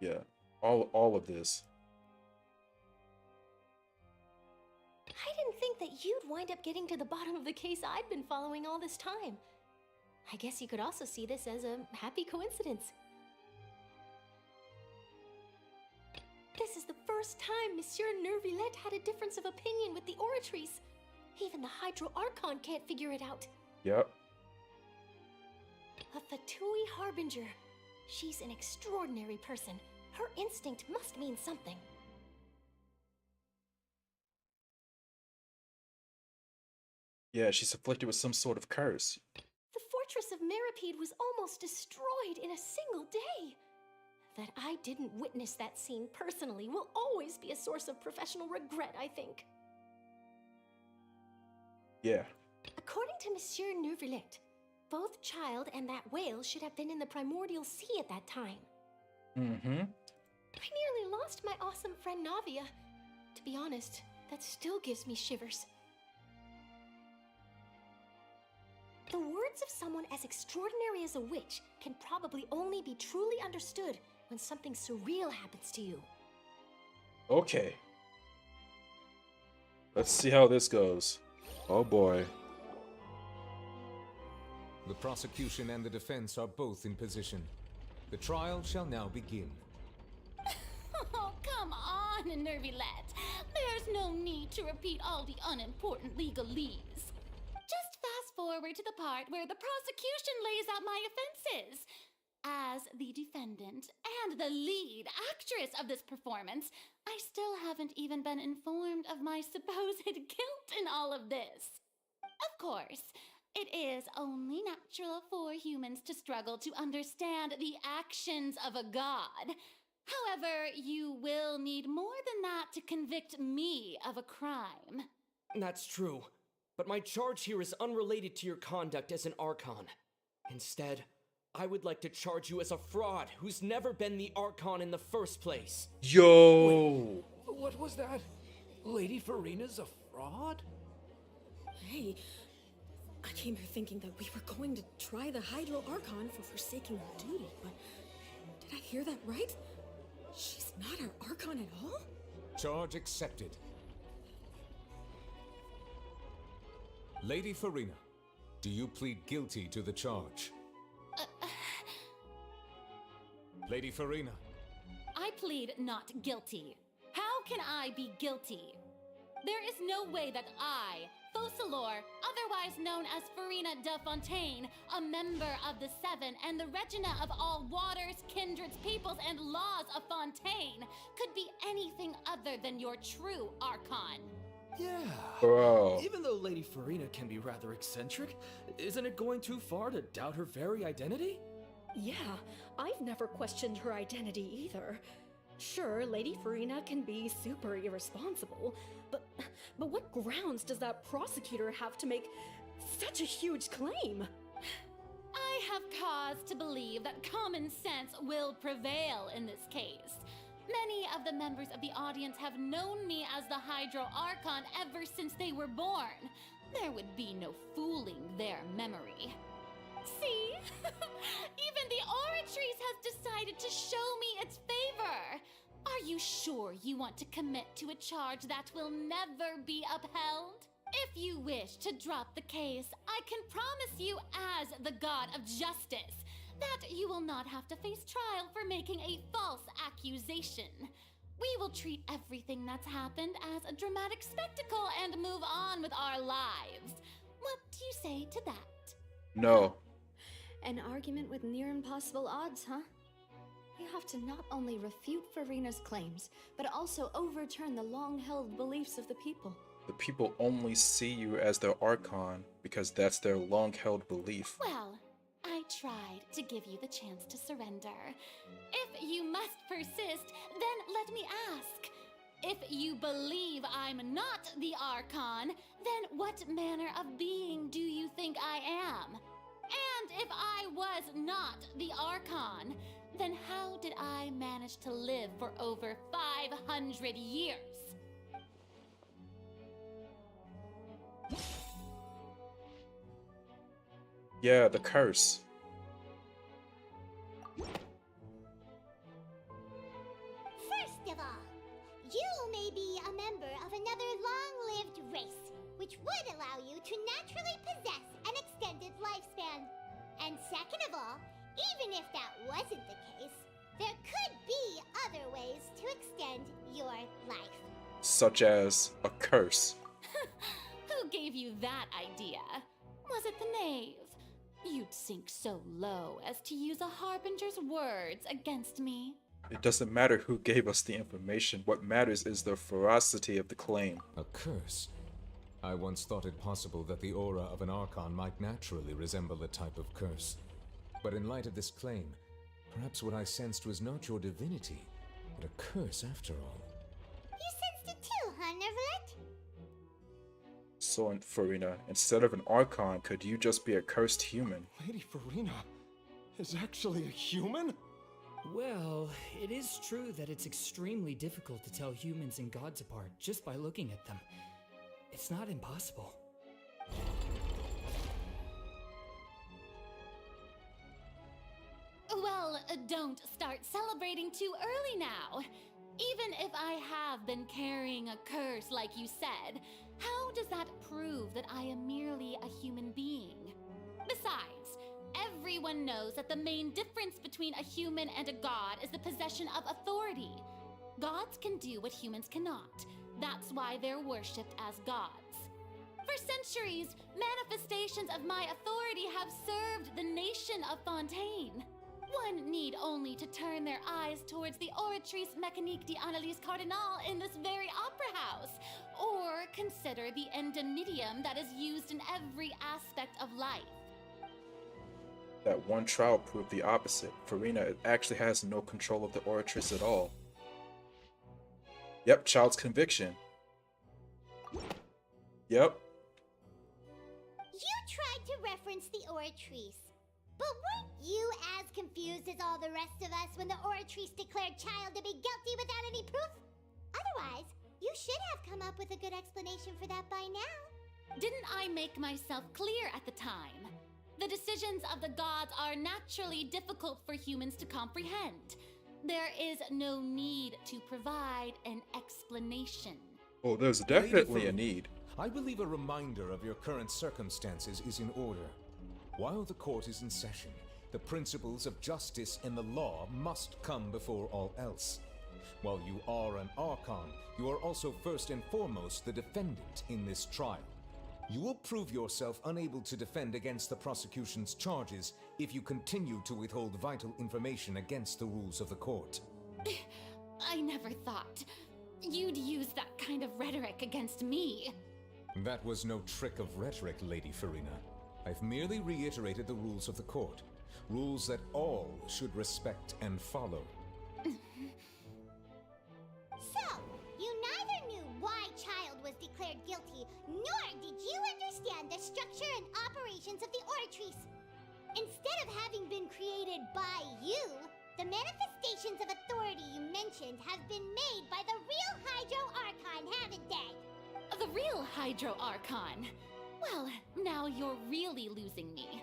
Yeah, all of this. I didn't think that you'd wind up getting to the bottom of the case I'd been following all this time. I guess you could also see this as a happy coincidence. This is the first time Monsieur Neuvillette had a difference of opinion with the oratories. Even the Hydro Archon can't figure it out. Yep. A Fatui Harbinger. She's an extraordinary person. Her instinct must mean something. Yeah, she's afflicted with some sort of curse. The fortress of Meripede was almost destroyed in a single day. That I didn't witness that scene personally will always be a source of professional regret, I think. Yeah. According to Monsieur Neuvillette, both Child and that whale should have been in the primordial sea at that time. Mm-hmm. I nearly lost my awesome friend Navia. To be honest, that still gives me shivers. The words of someone as extraordinary as a witch can probably only be truly understood when something surreal happens to you. Okay. Let's see how this goes. Oh boy. The prosecution and the defense are both in position. The trial shall now begin. Oh, come on, Neuvillette. There's no need to repeat all the unimportant legalese. Just fast forward to the part where the prosecution lays out my offenses. As the defendant and the lead actress of this performance, I still haven't even been informed of my supposed guilt in all of this. Of course, it is only natural for humans to struggle to understand the actions of a god. However, you will need more than that to convict me of a crime. That's true, but my charge here is unrelated to your conduct as an Archon. Instead, I would like to charge you as a fraud who's never been the Archon in the first place. Yo! Wait, what was that? Lady Furina's a fraud? Hey, I came here thinking that we were going to try the Hydro Archon for forsaking her duty, but did I hear that right? She's not our Archon at all? Charge accepted. Lady Furina, do you plead guilty to the charge? Lady Furina. I plead not guilty. How can I be guilty? There is no way that I, Focalor, otherwise known as Furina de Fontaine, a member of the Seven and the Regina of all waters, kindreds, peoples, and laws of Fontaine, could be anything other than your true Archon. Yeah. Bro. Even though Lady Furina can be rather eccentric, isn't it going too far to doubt her very identity? Yeah, I've never questioned her identity either. Sure, Lady Furina can be super irresponsible, but what grounds does that prosecutor have to make such a huge claim? I have cause to believe that common sense will prevail in this case. Many of the members of the audience have known me as the Hydro Archon ever since they were born. There would be no fooling their memory. See? Even the Oratrice has decided to show me its favor. Are you sure you want to commit to a charge that will never be upheld? If you wish to drop the case, I can promise you as the God of Justice that you will not have to face trial for making a false accusation. We will treat everything that's happened as a dramatic spectacle and move on with our lives. What do you say to that? No. An argument with near impossible odds, huh? You have to not only refute Furina's claims, but also overturn the long-held beliefs of the people. The people only see you as their Archon because that's their long-held belief. Well, I tried to give you the chance to surrender. If you must persist, then let me ask. If you believe I'm not the Archon, then what manner of being do you think I am? And if I was not the Archon, then how did I manage to live for over 500 years? Yeah, the curse. First of all, you may be a member of another long-lived race, which would allow you to naturally possess an extended lifespan. And second of all, even if that wasn't the case, there could be other ways to extend your life. Such as a curse. Who gave you that idea? Was it the knave? You'd sink so low as to use a harbinger's words against me. It doesn't matter who gave us the information. What matters is the ferocity of the claim. A curse? I once thought it possible that the aura of an Archon might naturally resemble a type of curse. But in light of this claim, perhaps what I sensed was not your divinity, but a curse after all. You sensed it too, huh, Neverlet? So, Furina, instead of an Archon, could you just be a cursed human? Lady Furina is actually a human? Well, it is true that it's extremely difficult to tell humans and gods apart just by looking at them. It's not impossible. Well, don't start celebrating too early now. Even if I have been carrying a curse like you said, how does that prove that I am merely a human being? Besides, everyone knows that the main difference between a human and a god is the possession of authority. Gods can do what humans cannot. That's why they're worshipped as gods. For centuries, manifestations of my authority have served the nation of Fontaine. One need only to turn their eyes towards the Oratrice Mécanique d'Analyse Cardinal in this very opera house, or consider the endemnitium that is used in every aspect of life. That one trial proved the opposite. Furina actually has no control of the Oratrice at all. Yep, child's conviction. Yep. You tried to reference the Oratrice, but weren't you as confused as all the rest of us when the Oratrice declared child to be guilty without any proof? Otherwise, you should have come up with a good explanation for that by now. Didn't I make myself clear at the time? The decisions of the gods are naturally difficult for humans to comprehend. There is no need to provide an explanation. Oh, there's definitely a need. I believe a reminder of your current circumstances is in order. While the court is in session, the principles of justice and the law must come before all else. While you are an Archon, you are also first and foremost the defendant in this trial. You will prove yourself unable to defend against the prosecution's charges if you continue to withhold vital information against the rules of the court. I never thought you'd use that kind of rhetoric against me. That was no trick of rhetoric, Lady Furina. I've merely reiterated the rules of the court. Rules that all should respect and follow. declared guilty, nor did you understand the structure and operations of the Oratrice. Instead of having been created by you, the manifestations of authority you mentioned have been made by the real Hydro Archon, haven't they? The real Hydro Archon? Well, now you're really losing me.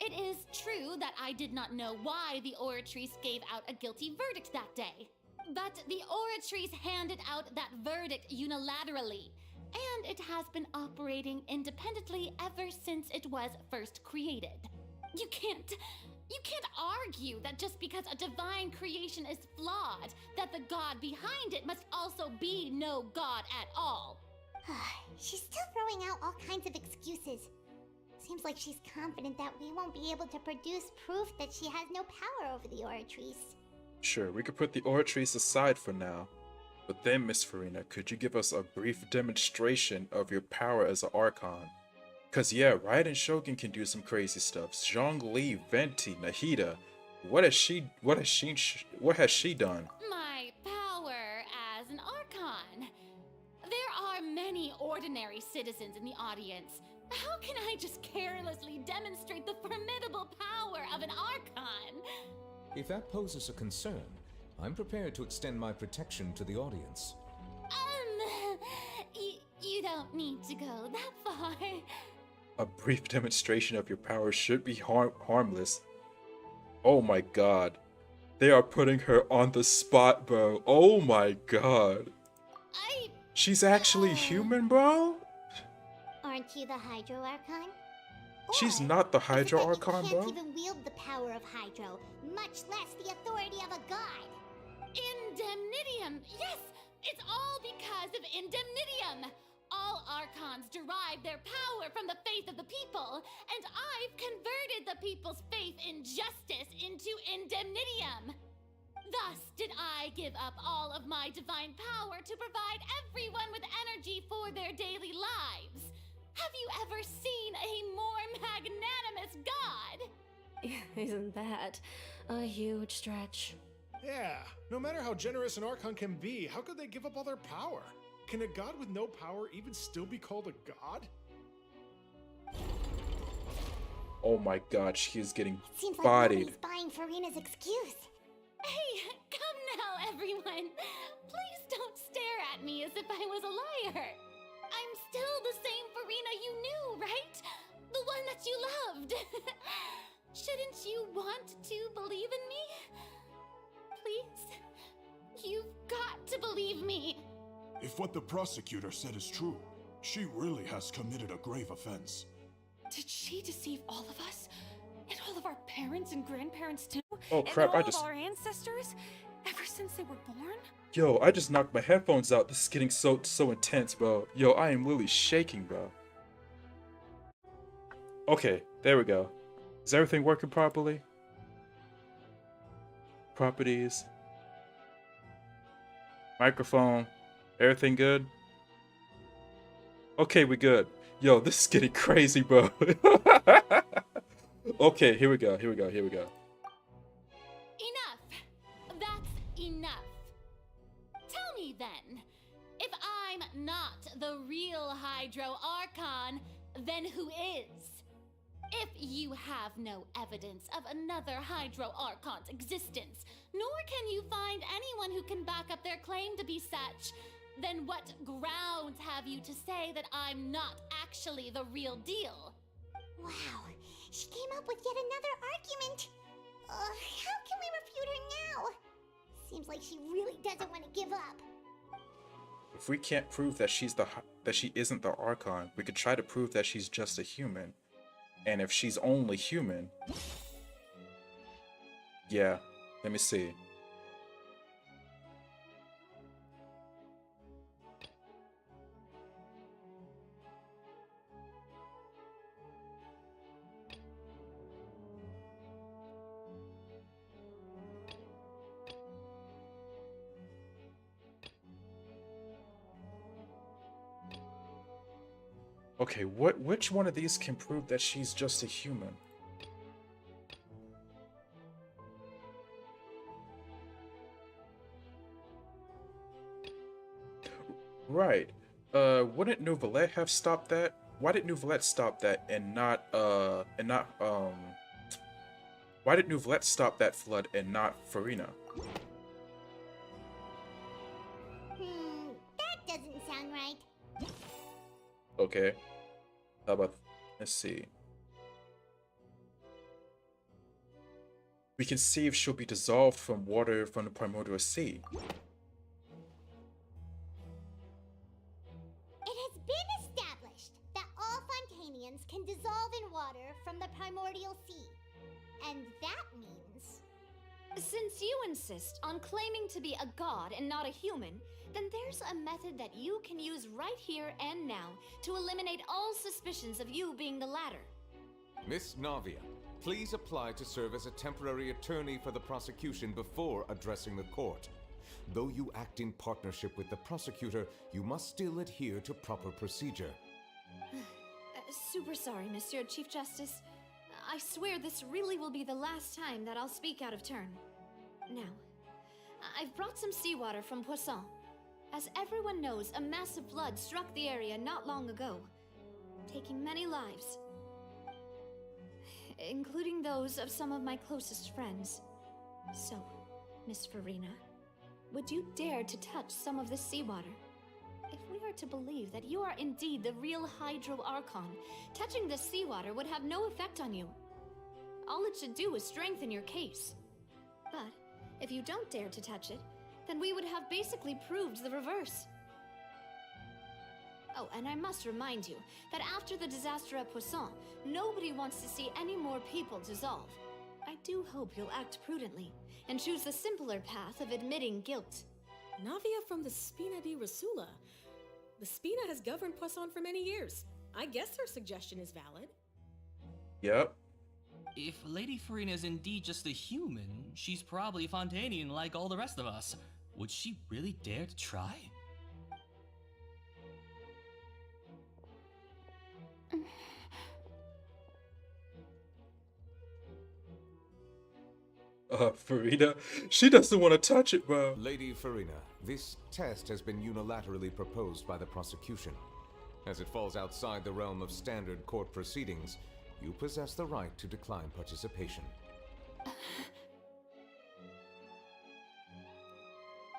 It is true that I did not know why the Oratrice gave out a guilty verdict that day. But the Oratrice handed out that verdict unilaterally, and it has been operating independently ever since it was first created. You can't argue that just because a divine creation is flawed, that the god behind it must also be no god at all. She's still throwing out all kinds of excuses. Seems like she's confident that we won't be able to produce proof that she has no power over the Oratrice. Sure, we could put the Oratrice aside for now. But then, Miss Furina, could you give us a brief demonstration of your power as an Archon? Cause yeah, Raiden Shogun can do some crazy stuff. Zhongli, Venti, Nahida, what has she done? My power as an Archon. There are many ordinary citizens in the audience. How can I just carelessly demonstrate the formidable power of an Archon? If that poses a concern, I'm prepared to extend my protection to the audience. You don't need to go that far. A brief demonstration of your power should be harmless. Oh my god. They are putting her on the spot, bro. Oh my god. She's actually human, bro? Aren't you the Hydro Archon? She's not the Hydro Archon, bro. You can't even wield the power of Hydro, much less the authority of a god. Indemnitium! Yes! It's all because of Indemnitium! All Archons derive their power from the faith of the people, and I've converted the people's faith in justice into Indemnitium. Thus did I give up all of my divine power to provide everyone with energy for their daily lives. Have you ever seen a more magnanimous god? Isn't that a huge stretch? Yeah, no matter how generous an Archon can be, how could they give up all their power? Can a god with no power even still be called a god? Oh my god, she is getting Seems like bodied. nobody's buying Furina's excuse. Hey, come now, everyone. Please don't stare at me as if I was a liar. I'm still the same Furina you knew, right? The one that you loved. Shouldn't you want to believe in me? Please? You've got to believe me. If what the prosecutor said is true, she really has committed a grave offense. Did she deceive all of us? And all of our parents and grandparents too? Oh crap, and all of our ancestors? Ever since they were born? Yo, I just knocked my headphones out. This is getting so intense, bro. Yo, I am literally shaking, bro. Okay, there we go. Is everything working properly? Properties. Microphone. Everything good? Okay, we good. Yo, this is getting crazy, bro. Okay, here we go. Enough. That's enough. Tell me then, if I'm not the real Hydro Archon, then who is? If you have no evidence of another Hydro Archon's existence, nor can you find anyone who can back up their claim to be such, then what grounds have you to say that I'm not actually the real deal? Wow, she came up with yet another argument. How can we refute her now? Seems like she really doesn't want to give up. If we can't prove that she isn't the Archon, we could try to prove that she's just a human. And if she's only human, yeah, let me see. Okay, which one of these can prove that she's just a human? Right. Wouldn't Nouvellette have stopped that? Why did Nouvellette stop that why did Nouvellette stop that flood and not Furina? That doesn't sound right. Okay. How about, let's see. We can see if she'll be dissolved from water from the primordial sea. It has been established that all Fontainians can dissolve in water from the primordial sea. And that means... Since you insist on claiming to be a god and not a human, then there's a method that you can use right here and now to eliminate all suspicions of you being the latter. Miss Navia, please apply to serve as a temporary attorney for the prosecution before addressing the court. Though you act in partnership with the prosecutor, you must still adhere to proper procedure. Super sorry, Monsieur Chief Justice. I swear this really will be the last time that I'll speak out of turn. Now, I've brought some seawater from Poisson. As everyone knows, a massive flood struck the area not long ago, taking many lives, including those of some of my closest friends. So, Miss Furina, would you dare to touch some of this seawater? If we are to believe that you are indeed the real Hydro Archon, touching this seawater would have no effect on you. All it should do is strengthen your case. But if you don't dare to touch it, then we would have basically proved the reverse. Oh, and I must remind you that after the disaster at Poisson, nobody wants to see any more people dissolve. I do hope you'll act prudently and choose the simpler path of admitting guilt. Navia from the Spina di Rasula. The Spina has governed Poisson for many years. I guess her suggestion is valid. Yep. If Lady Furina is indeed just a human, she's probably Fontainian like all the rest of us. Would she really dare to try? Furina, she doesn't want to touch it, bro. Lady Furina, this test has been unilaterally proposed by the prosecution. As it falls outside the realm of standard court proceedings, you possess the right to decline participation.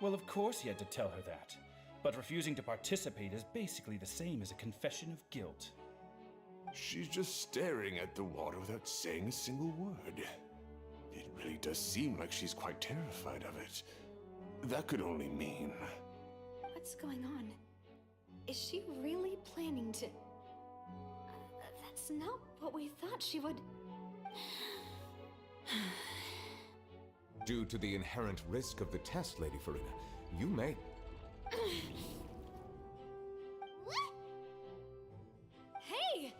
Well, of course he had to tell her that. But refusing to participate is basically the same as a confession of guilt. She's just staring at the water without saying a single word. It really does seem like she's quite terrified of it. That could only mean... What's going on? Is she really planning to... That's not what we thought she would... Due to the inherent risk of the test, Lady Furina, you may... Hey!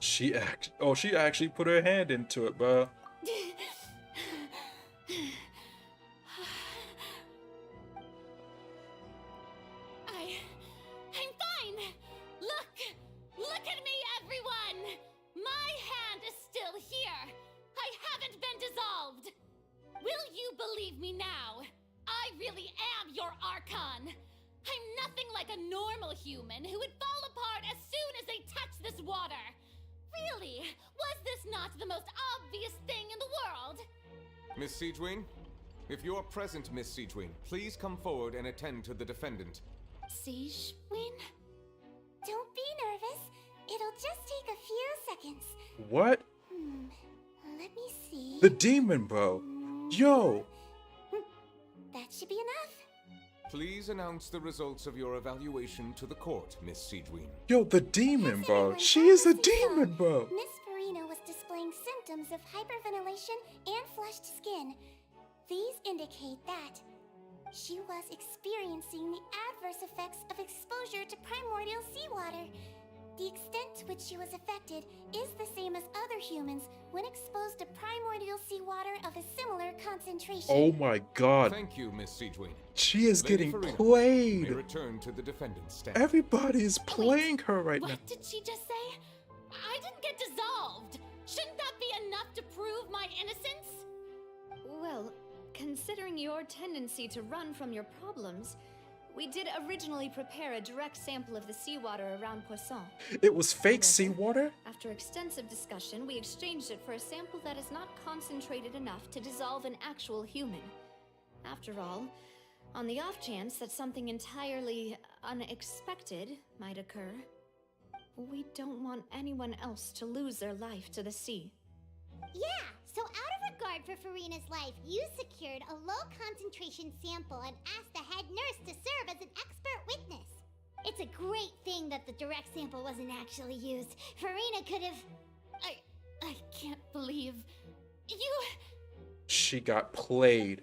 She actually put her hand into it, bro. I'm fine! Look at me, everyone! My hand is still here! I haven't been dissolved! Will you believe me now? I really am your Archon! I'm nothing like a normal human who would fall apart as soon as they touch this water! Really? Was this not the most obvious thing in the world? Miss Siegewin? If you're present, Miss Siegewin, please come forward and attend to the defendant. Siegewin? Don't be nervous. It'll just take a few seconds. What? Let me see. The demon, bro. Yo. That should be enough. Please announce the results of your evaluation to the court, Miss Siegewin. Yo, the demon, bro. She is a demon, bro. Miss Furina was displaying symptoms of hyperventilation and flushed skin. These indicate that she was experiencing the adverse effects of exposure to primordial seawater. The extent to which she was affected is the same as other humans when exposed to primordial seawater of a similar concentration. Oh my god. Thank you, Miss Siegewin. She is Lady getting Furina, played. may return to the defendant's stand. Everybody is playing her right now. What did she just say? I didn't get dissolved! Shouldn't that be enough to prove my innocence? Well, considering your tendency to run from your problems, We did originally prepare a direct sample of the seawater around Poisson. It was fake However, seawater? After extensive discussion, we exchanged it for a sample that is not concentrated enough to dissolve an actual human. After all, on the off chance that something entirely unexpected might occur, we don't want anyone else to lose their life to the sea. Yeah, so out of regard for Furina's life, you secured a low-concentration sample and asked the head nurse to serve as an expert witness. It's a great thing that the direct sample wasn't actually used. Furina could have... I can't believe... You... She got played.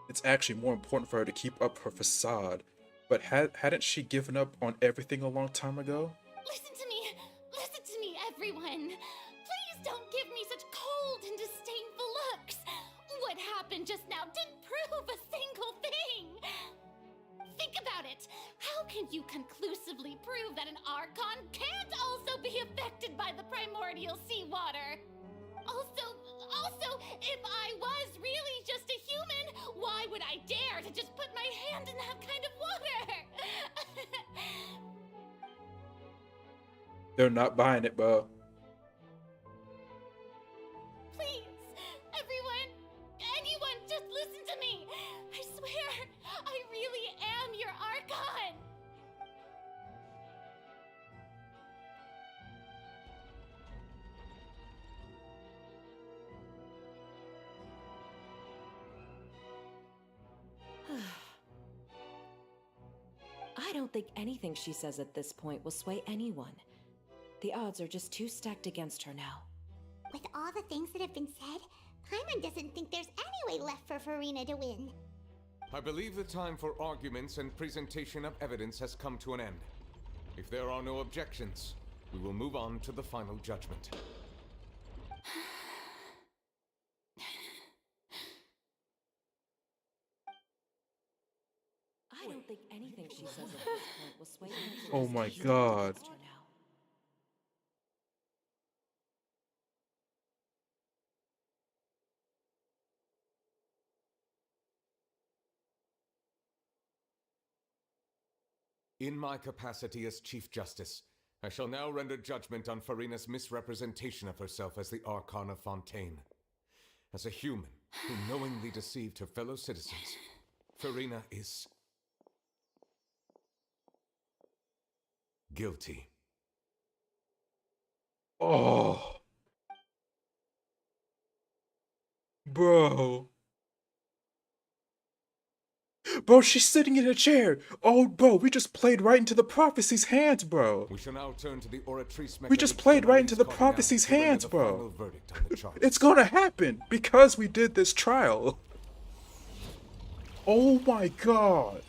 It's actually more important for her to keep up her facade. But hadn't she given up on everything a long time ago? Listen to me, everyone. Please don't give me such cold and disdainful looks. What happened just now didn't prove a single thing. Think about it. How can you conclusively prove that an Archon can't also be affected by the primordial seawater? Also, if I was really just a human, why would I dare to just put my hand in that kind of water? They're not buying it, bro. Please, anyone, just listen to me. I swear, I really am your Archon. I don't think anything she says at this point will sway anyone. The odds are just too stacked against her now. With all the things that have been said, Paimon doesn't think there's any way left for Furina to win. I believe the time for arguments and presentation of evidence has come to an end. If there are no objections, we will move on to the final judgment. I don't think anything she says at this point will sway anyone. Oh my god. In my capacity as Chief Justice, I shall now render judgment on Furina's misrepresentation of herself as the Archon of Fontaine. As a human who knowingly deceived her fellow citizens, Furina is guilty. Oh. Bro. Bro, she's sitting in a chair. Oh, bro, we just played right into the prophecy's hands, bro. We shall now turn to the Oratrice. We just played right into the prophecy's hands, bro. It's gonna happen because we did this trial. Oh my god.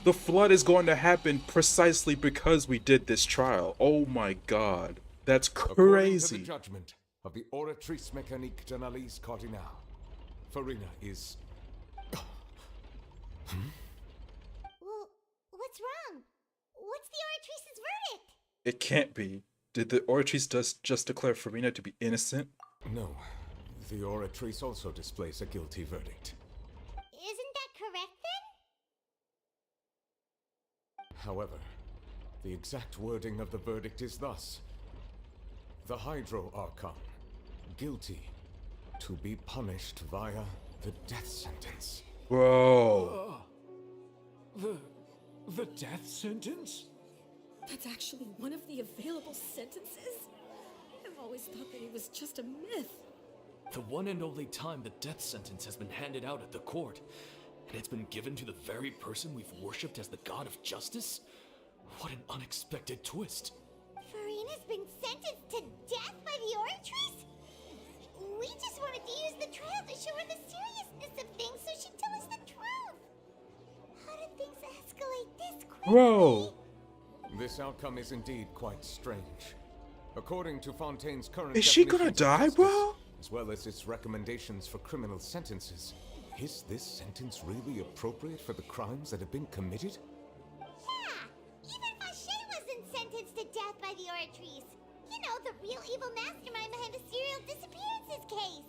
The flood is going to happen precisely because we did this trial. Oh my god. That's crazy. According to the judgment of the Oratrice Mécanique d'Analyse Cardinale, Furina is... Well, what's wrong? What's the Oratrice's verdict? It can't be. Did the Oratrice just declare Furina to be innocent? No. The Oratrice also displays a guilty verdict. Isn't that correct then? However, the exact wording of the verdict is thus. The Hydro Archon, guilty, to be punished via the death sentence. Bro. The death sentence? That's actually one of the available sentences? I've always thought that it was just a myth. The one and only time the death sentence has been handed out at the court, and it's been given to the very person we've worshipped as the god of justice? What an unexpected twist. Furina's been sentenced to death by the Oratrice? We just wanted to use the trial to show her the seriousness of things so she'd tell us the truth. How did things escalate this quickly? Bro. This outcome is indeed quite strange. According to Fontaine's current Is she gonna definitions of die, justice, bro? as well as its recommendations for criminal sentences, is this sentence really appropriate for the crimes that have been committed? Yeah, even Fauché wasn't sentenced to death by the know the real evil mastermind behind the serial disappearances case.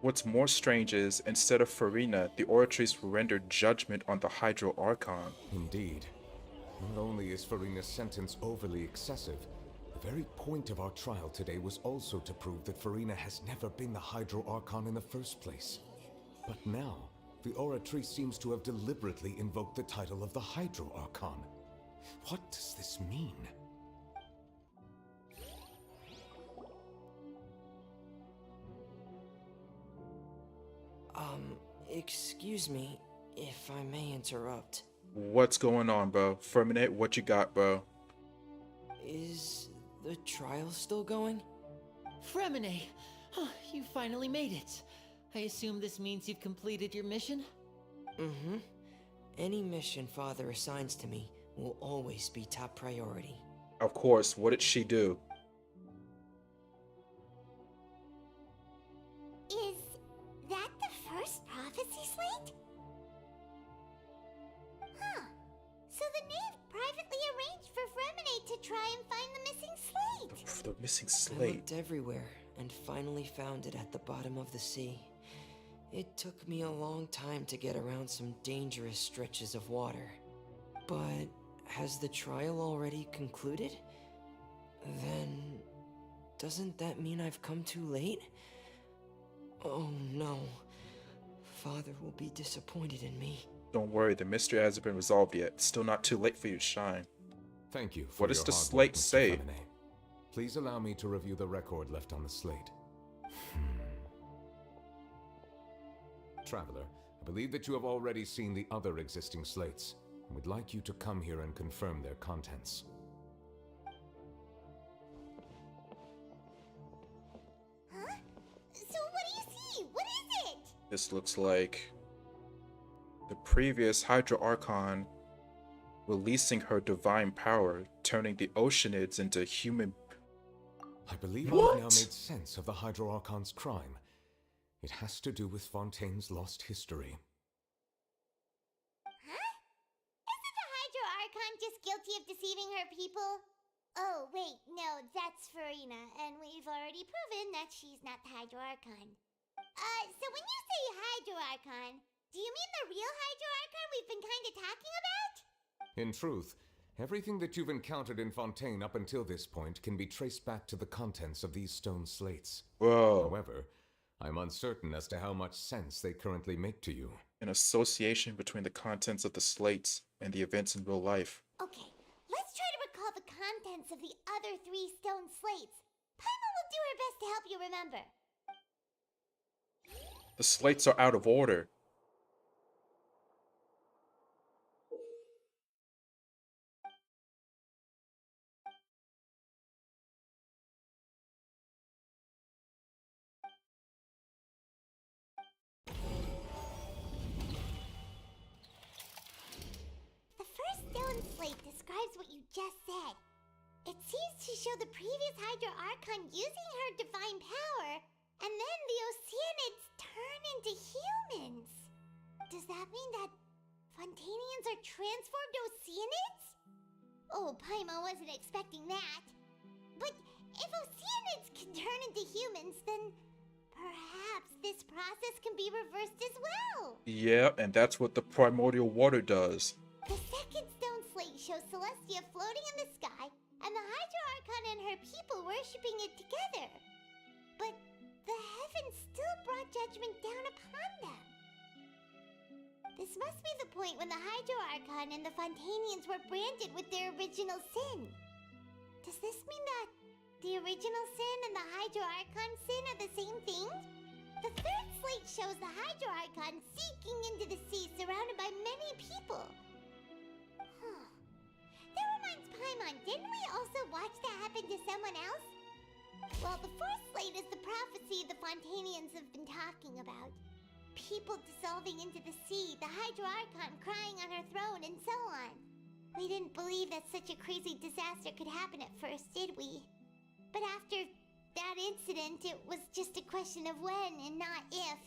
What's more strange is, instead of Furina, the Oratrice rendered judgment on the Hydro Archon. Indeed. Not only is Furina's sentence overly excessive, the very point of our trial today was also to prove that Furina has never been the Hydro Archon in the first place. But now, the Oratrice seems to have deliberately invoked the title of the Hydro Archon. What does this mean? Excuse me, if I may interrupt. What's going on, bro? Furminate, what you got, bro? Is the trial still going? Fremine! You finally made it. I assume this means you've completed your mission? Mm-hmm. Any mission Father assigns to me will always be top priority. Of course, what did she do? Is that the first prophecy slate? Huh. So the knave privately arranged for Fremine to try and find the missing slate. The missing I slate. looked everywhere and finally found it at the bottom of the sea. It took me a long time to get around some dangerous stretches of water. But has the trial already concluded? Then doesn't that mean I've come too late? Oh no. Father will be disappointed in me. Don't worry, the mystery hasn't been resolved yet. It's still not too late for you to shine. Thank you for What does your the hard slate work, Mr. say? Femine. Please allow me to review the record left on the slate. Traveler, I believe that you have already seen the other existing slates, and would like you to come here and confirm their contents. Huh? So what do you see? What is it? This looks like the previous Hydro Archon releasing her divine power, turning the Oceanids into human. I believe I've now made sense of the Hydro Archon's crime. It has to do with Fontaine's lost history. Huh? Isn't the Hydro Archon just guilty of deceiving her people? Oh, wait, no, that's Furina, and we've already proven that she's not the Hydro Archon. So when you say Hydro Archon, do you mean the real Hydro Archon we've been kinda talking about? In truth, everything that you've encountered in Fontaine up until this point can be traced back to the contents of these stone slates. Whoa. However, I'm uncertain as to how much sense they currently make to you. An association between the contents of the slates and the events in real life. Okay, let's try to recall the contents of the other 3 stone slates. Paima will do her best to help you remember. The slates are out of order. The first stone slate describes what you just said. It seems to show the previous Hydro Archon using her divine power, and then the Oceanids turn into humans. Does that mean that Fontainians are transformed Oceanids? Oh, Paima wasn't expecting that. But if Oceanids can turn into humans, then perhaps this process can be reversed as well. Yeah, and that's what the primordial water does. The second stone slate shows Celestia floating in the sky, and the Hydro Archon and her people worshipping it together. But the heavens still brought judgment down upon them. This must be the point when the Hydro Archon and the Fontainians were branded with their original sin. Does this mean that the original sin and the Hydro Archon sin are the same thing? The third slate shows the Hydro Archon seeking into the sea surrounded by many people. Huh. That reminds Paimon, didn't we also watch that happen to someone else? Well, the fourth slate is the prophecy the Fontainians have been talking about. People dissolving into the sea, the Hydro Archon crying on her throne, and so on. We didn't believe that such a crazy disaster could happen at first, did we? But after that incident, it was just a question of when and not if.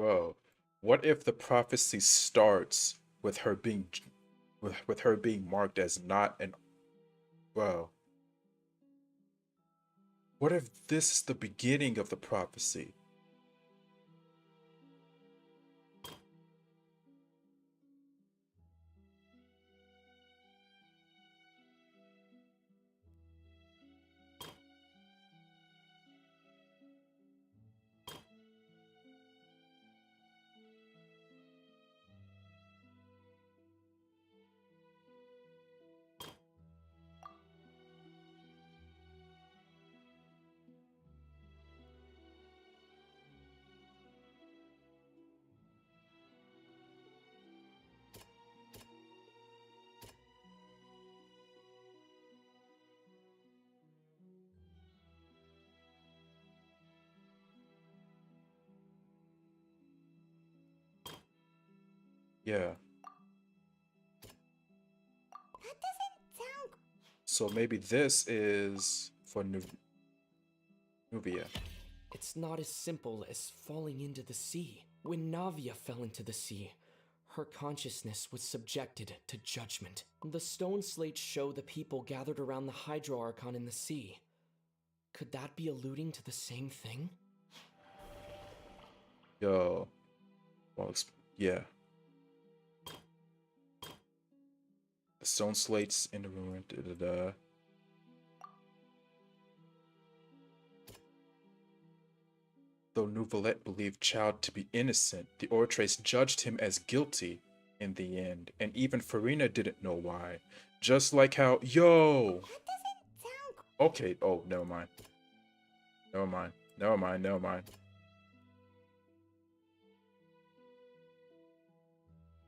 Bro, what if the prophecy starts with her being with her being marked as not an bro? What if this is the beginning of the prophecy? Yeah. That doesn't sound... So maybe this is for Nubia. It's not as simple as falling into the sea. When Navia fell into the sea, her consciousness was subjected to judgment. The stone slates show the people gathered around the Hydro Archon in the sea. Could that be alluding to the same thing? Yo. Well, yeah. The stone slates in the ruin. Though Nouvelette believed Child to be innocent, the Oratrice judged him as guilty in the end, and even Furina didn't know why. Just like how, yo! Okay, oh, never mind. Never mind. Never mind, never mind.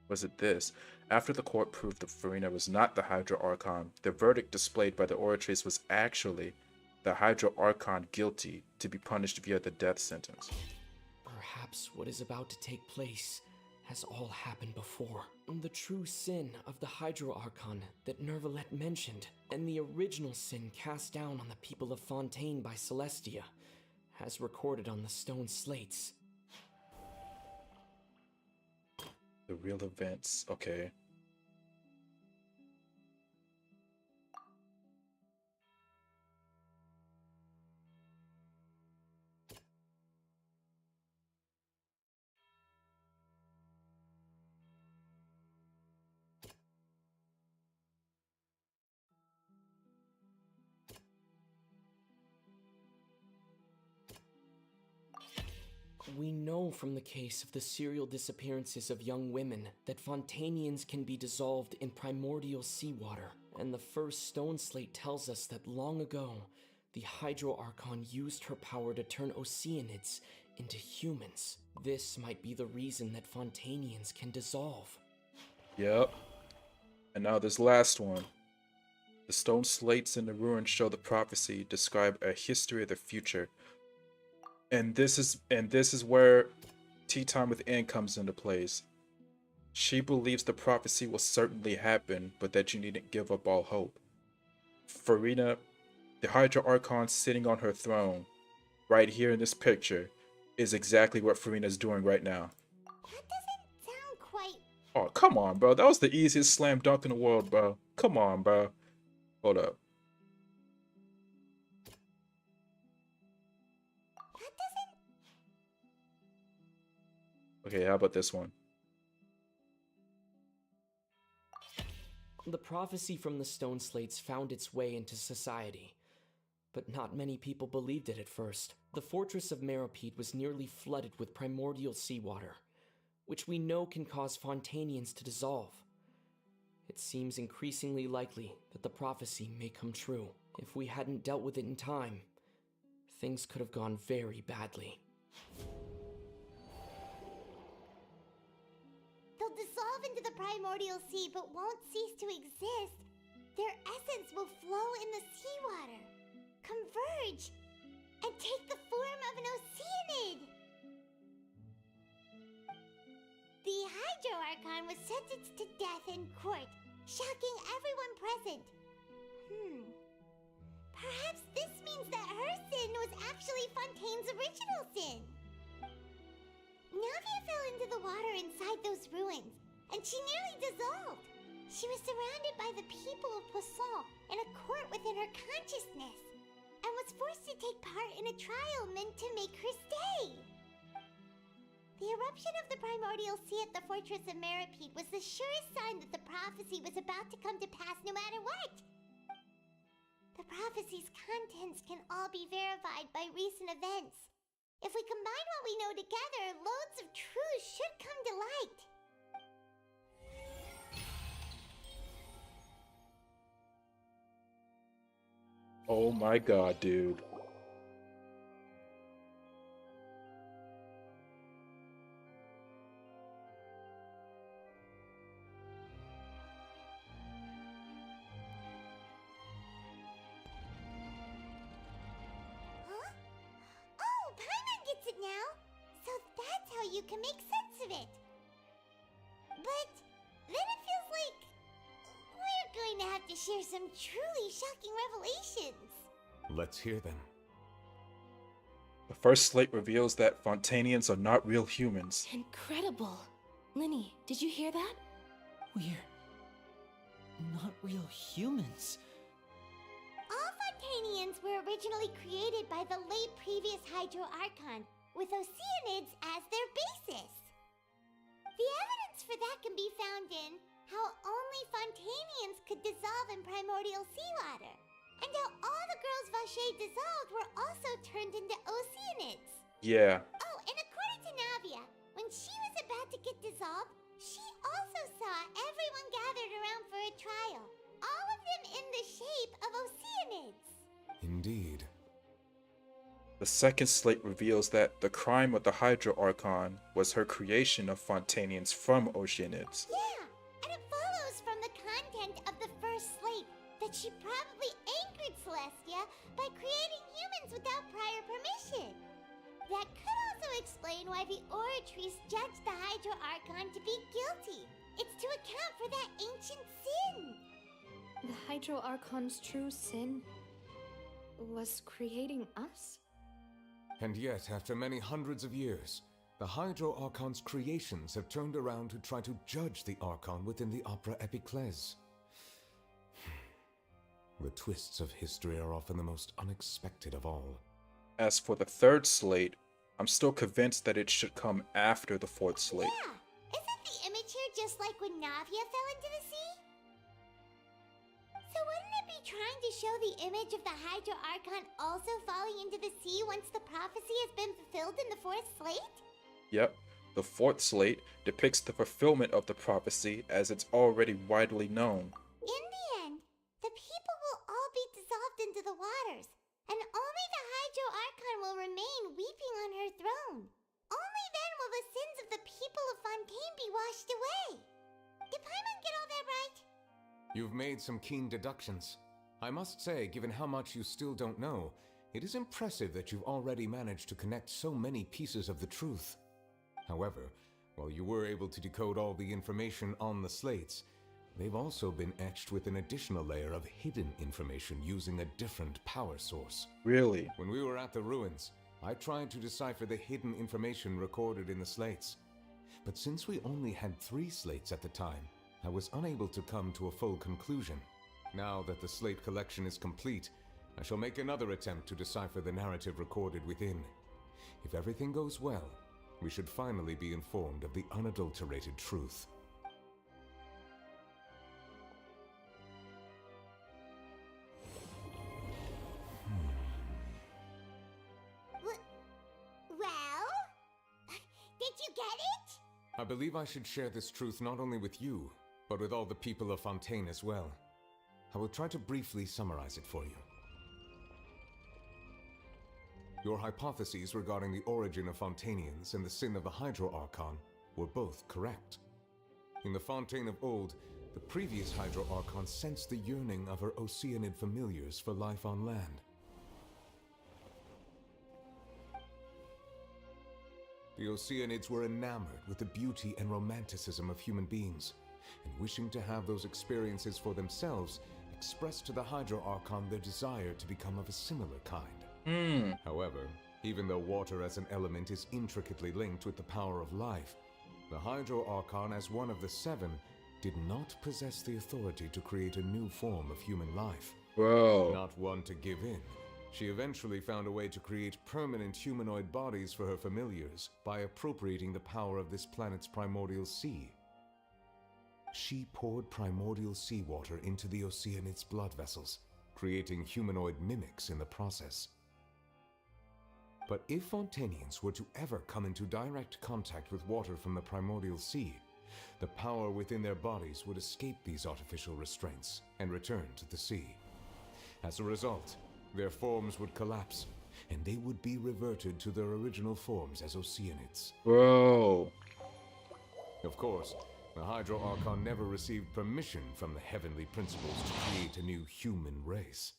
Was it this? After the court proved that Furina was not the Hydro Archon, the verdict displayed by the Oratrice was actually the Hydro Archon guilty to be punished via the death sentence. Perhaps what is about to take place has all happened before. The true sin of the Hydro Archon that Nervalette mentioned, and the original sin cast down on the people of Fontaine by Celestia, as recorded on the stone slates. The real events, okay. We know from the case of the serial disappearances of young women that Fontainians can be dissolved in primordial seawater, and the first stone slate tells us that long ago, the Hydro Archon used her power to turn Oceanids into humans. This might be the reason that Fontainians can dissolve. Yep. And now this last one. The stone slates in the ruins show the prophecy, describe a history of the future. And this is where Tea Time with N comes into place. She believes the prophecy will certainly happen, but that you needn't give up all hope. Furina, the Hydro Archon sitting on her throne, right here in this picture, is exactly what Furina's doing right now. That doesn't sound quite... Oh, come on, bro. That was the easiest slam dunk in the world, bro. Come on, bro. Hold up. Okay, how about this one? The prophecy from the stone slates found its way into society, but not many people believed it at first. The fortress of Meropide was nearly flooded with primordial seawater, which we know can cause Fontainians to dissolve. It seems increasingly likely that the prophecy may come true. If we hadn't dealt with it in time, things could have gone very badly. They'll dissolve into the primordial sea but won't cease to exist. Their essence will flow in the seawater, converge, and take the form of an Oceanid. The Hydro Archon was sentenced to death in court, shocking everyone present. Perhaps this means that her sin was actually Fontaine's original sin. Now Navia fell into the water inside those ruins, and she nearly dissolved. She was surrounded by the people of Poisson in a court within her consciousness, and was forced to take part in a trial meant to make her stay. The eruption of the primordial sea at the fortress of Meropide was the surest sign that the prophecy was about to come to pass no matter what. The prophecy's contents can all be verified by recent events. If we combine what we know together, loads of truths should come to light. Oh my god, dude. Huh? Oh, Paimon gets it now! So that's how you can make sense of it. But then it feels like we're going to have to share some truly shocking revelations. Let's hear them. The first slate reveals that Fontainians are not real humans. Incredible. Linny, did you hear that? We're not real humans. All Fontainians were originally created by the late previous Hydro Archon, with Oceanids as their basis. The evidence for that can be found in how only Fontainians could dissolve in primordial seawater, and how all the girls Vacher dissolved were also turned into Oceanids. Yeah. Oh, and according to Navia, when she was about to get dissolved, she also saw everyone gathered around for a trial, all of them in the shape of Oceanids. Indeed. The second slate reveals that the crime of the Hydro Archon was her creation of Fontainians from Oceanids. Yeah, and it follows from the content of the first slate that she probably angered Celestia by creating humans without prior permission. That could also explain why the Oratrice judged the Hydro Archon to be guilty. It's to account for that ancient sin. The Hydro Archon's true sin was creating us? And yet, after many hundreds of years, the Hydro Archon's creations have turned around to try to judge the Archon within the Opera Epiclese. The twists of history are often the most unexpected of all. As for the third slate, I'm still convinced that it should come after the fourth slate. Yeah, isn't the image here just like when Navia fell into the sea? So wouldn't it be trying to show the image of the Hydro Archon also falling into the sea once the prophecy has been fulfilled in the fourth slate? Yep, the fourth slate depicts the fulfillment of the prophecy as it's already widely known. In the end, the people will all be dissolved into the waters, and only the Hydro Archon will remain weeping on her throne. Only then will the sins of the people of Fontaine be washed away. Did Paimon get all that right? You've made some keen deductions. I must say, given how much you still don't know, it is impressive that you've already managed to connect so many pieces of the truth. However, while you were able to decode all the information on the slates, they've also been etched with an additional layer of hidden information using a different power source. Really? When we were at the ruins, I tried to decipher the hidden information recorded in the slates. But since we only had 3 slates at the time, I was unable to come to a full conclusion. Now that the slate collection is complete, I shall make another attempt to decipher the narrative recorded within. If everything goes well, we should finally be informed of the unadulterated truth. Well? Did you get it? I believe I should share this truth not only with you, but with all the people of Fontaine as well. I will try to briefly summarize it for you. Your hypotheses regarding the origin of Fontainians and the sin of the Hydro Archon were both correct. In the Fontaine of old, the previous Hydro Archon sensed the yearning of her Oceanid familiars for life on land. The Oceanids were enamored with the beauty and romanticism of human beings, and wishing to have those experiences for themselves, expressed to the Hydro Archon their desire to become of a similar kind. However, Even though water as an element is intricately linked with the power of life, the Hydro Archon, as one of the seven, did not possess the authority to create a new form of human life. Bro. Not one to give in, she eventually found a way to create permanent humanoid bodies for her familiars by appropriating the power of this planet's primordial sea. She poured primordial seawater into the Oceanid's blood vessels, creating humanoid mimics in the process. But if Fontainians were to ever come into direct contact with water from the primordial sea, the power within their bodies would escape these artificial restraints and return to the sea. As a result, their forms would collapse, and they would be reverted to their original forms as Oceanids. Bro. Of course, the Hydro Archon never received permission from the heavenly principles to create a new human race.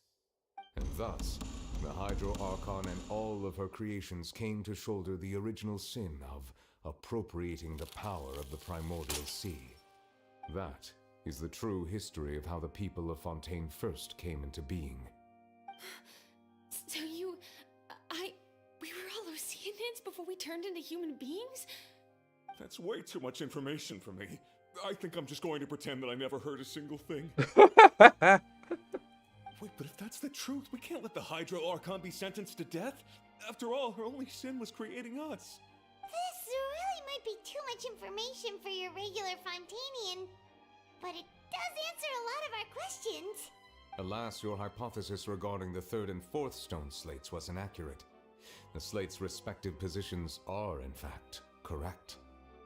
And thus, the Hydro Archon and all of her creations came to shoulder the original sin of appropriating the power of the primordial sea. That is the true history of how the people of Fontaine first came into being. So we were all Oceanids before we turned into human beings? That's way too much information for me. I think I'm just going to pretend that I never heard a single thing. Wait, but if that's the truth, we can't let the Hydro Archon be sentenced to death. After all, her only sin was creating us. This really might be too much information for your regular Fontainian, but it does answer a lot of our questions. Alas, your hypothesis regarding the third and fourth stone slates was inaccurate. The slates' respective positions are, in fact, correct.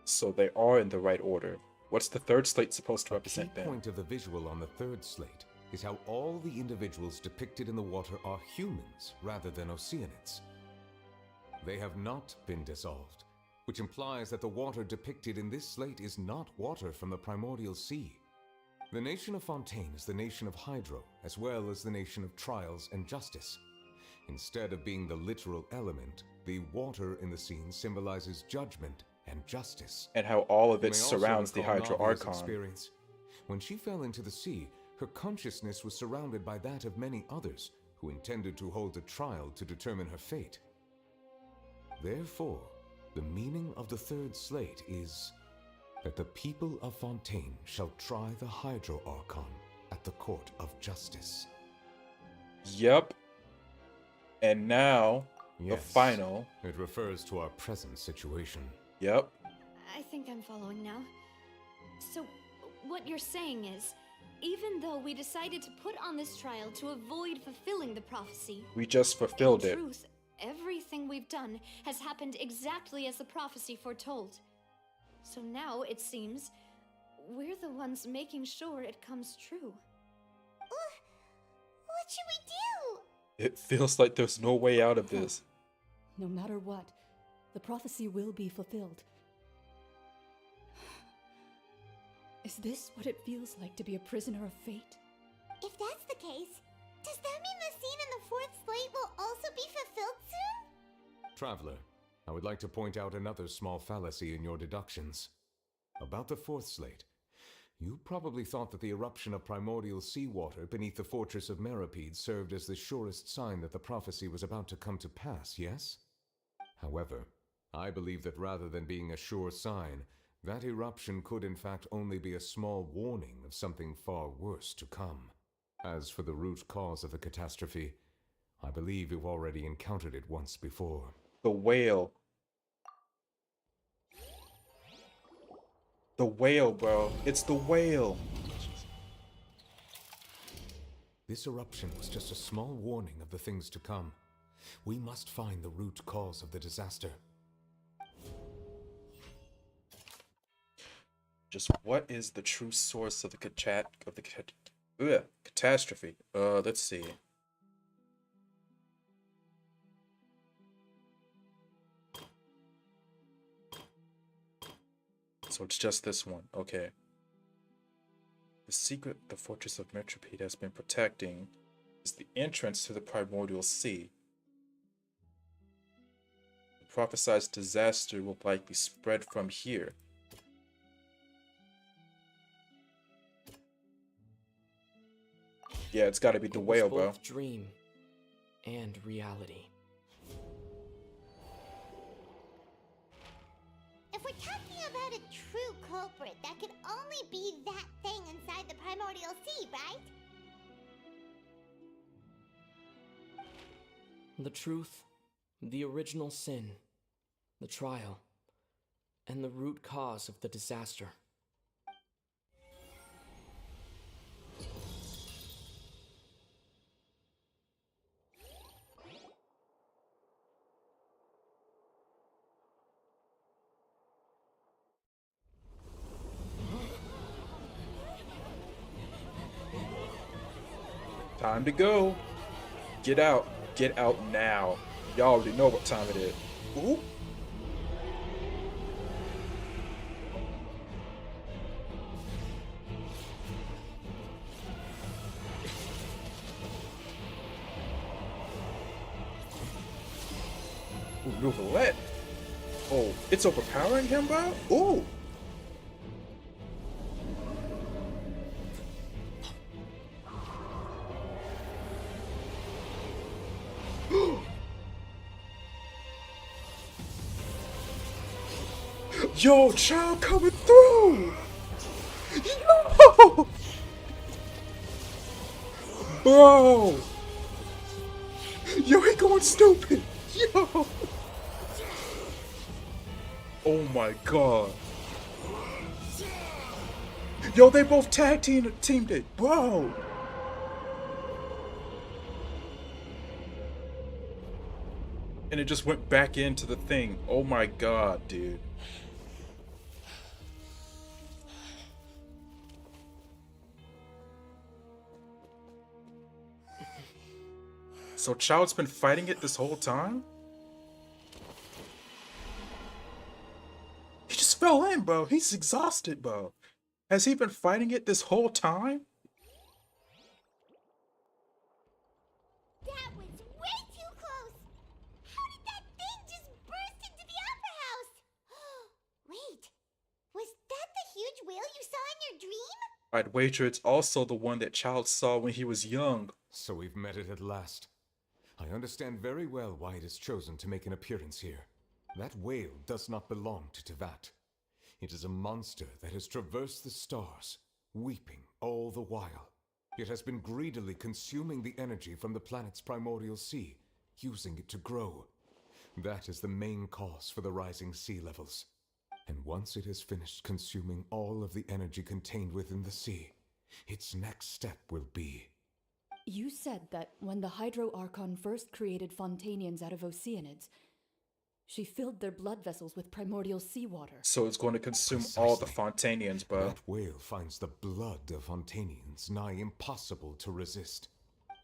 So they are in the right order. What's the third slate supposed to represent The then? point of the visual on the third slate is how all the individuals depicted in the water are humans rather than Oceanids. They have not been dissolved, which implies that the water depicted in this slate is not water from the primordial sea. The nation of Fontaine is the nation of Hydro, as well as the nation of trials and justice. Instead of being the literal element, the water in the scene symbolizes judgment and justice. And how all of You it may also surrounds the recall Hydro Navia's Archon. experience. When she fell into the sea, her consciousness was surrounded by that of many others who intended to hold a trial to determine her fate. Therefore, the meaning of the third slate is that the people of Fontaine shall try the Hydro Archon at the court of justice. Yep. And now, the Yes, final. It refers to our present situation. Yep. I think I'm following now. So, what you're saying is, even though we decided to put on this trial to avoid fulfilling the prophecy, We just fulfilled in it. truth, everything we've done has happened exactly as the prophecy foretold. So now, it seems, we're the ones making sure it comes true. What should we do? It feels like there's no way out of this. No matter what, the prophecy will be fulfilled. Is this what it feels like to be a prisoner of fate? If that's the case, does that mean the scene in the fourth slate will also be fulfilled soon? Traveler, I would like to point out another small fallacy in your deductions. About the fourth slate, you probably thought that the eruption of primordial seawater beneath the fortress of Meropide served as the surest sign that the prophecy was about to come to pass, yes? However, I believe that rather than being a sure sign, that eruption could in fact only be a small warning of something far worse to come. As for the root cause of the catastrophe, I believe you've already encountered it once before. The whale. The whale, bro. It's the whale. This eruption was just a small warning of the things to come. We must find the root cause of the disaster. Just what is the true source of the catastrophe? Let's see. So it's just this one. Okay. The secret the fortress of Meropide has been protecting is the entrance to the primordial sea. The prophesied disaster will likely spread from here. Yeah, it's got to be the whale, bro. Both dream and reality. If we're talking about a true culprit, that could only be that thing inside the Primordial Sea, right? The truth, the original sin, the trial, and the root cause of the disaster. Time to go. Get out. Get out now. Y'all already know what time it is. Ooh. Ooh, Nouvellette. Oh, it's overpowering him, bro? Ooh. Yo, child coming through! Yo! Bro! Yo, he going stupid! Yo! Oh my god. Yo, they both teamed it, bro! And it just went back into the thing. Oh my god, dude. So Child's been fighting it this whole time? He just fell in, bro. He's exhausted, bro. Has he been fighting it this whole time? That was way too close! How did that thing just burst into the Opera House? Wait, was that the huge whale you saw in your dream? I'd wager it's also the one that Child saw when he was young. So we've met it at last. I understand very well why it has chosen to make an appearance here. That whale does not belong to Teyvat. It is a monster that has traversed the stars, weeping all the while. It has been greedily consuming the energy from the planet's primordial sea, using it to grow. That is the main cause for the rising sea levels. And once it has finished consuming all of the energy contained within the sea, its next step will be... You said that when the Hydro Archon first created Fontainians out of Oceanids, she filled their blood vessels with primordial seawater. So it's going to consume all the Fontainians, bro. That whale finds the blood of Fontainians nigh impossible to resist.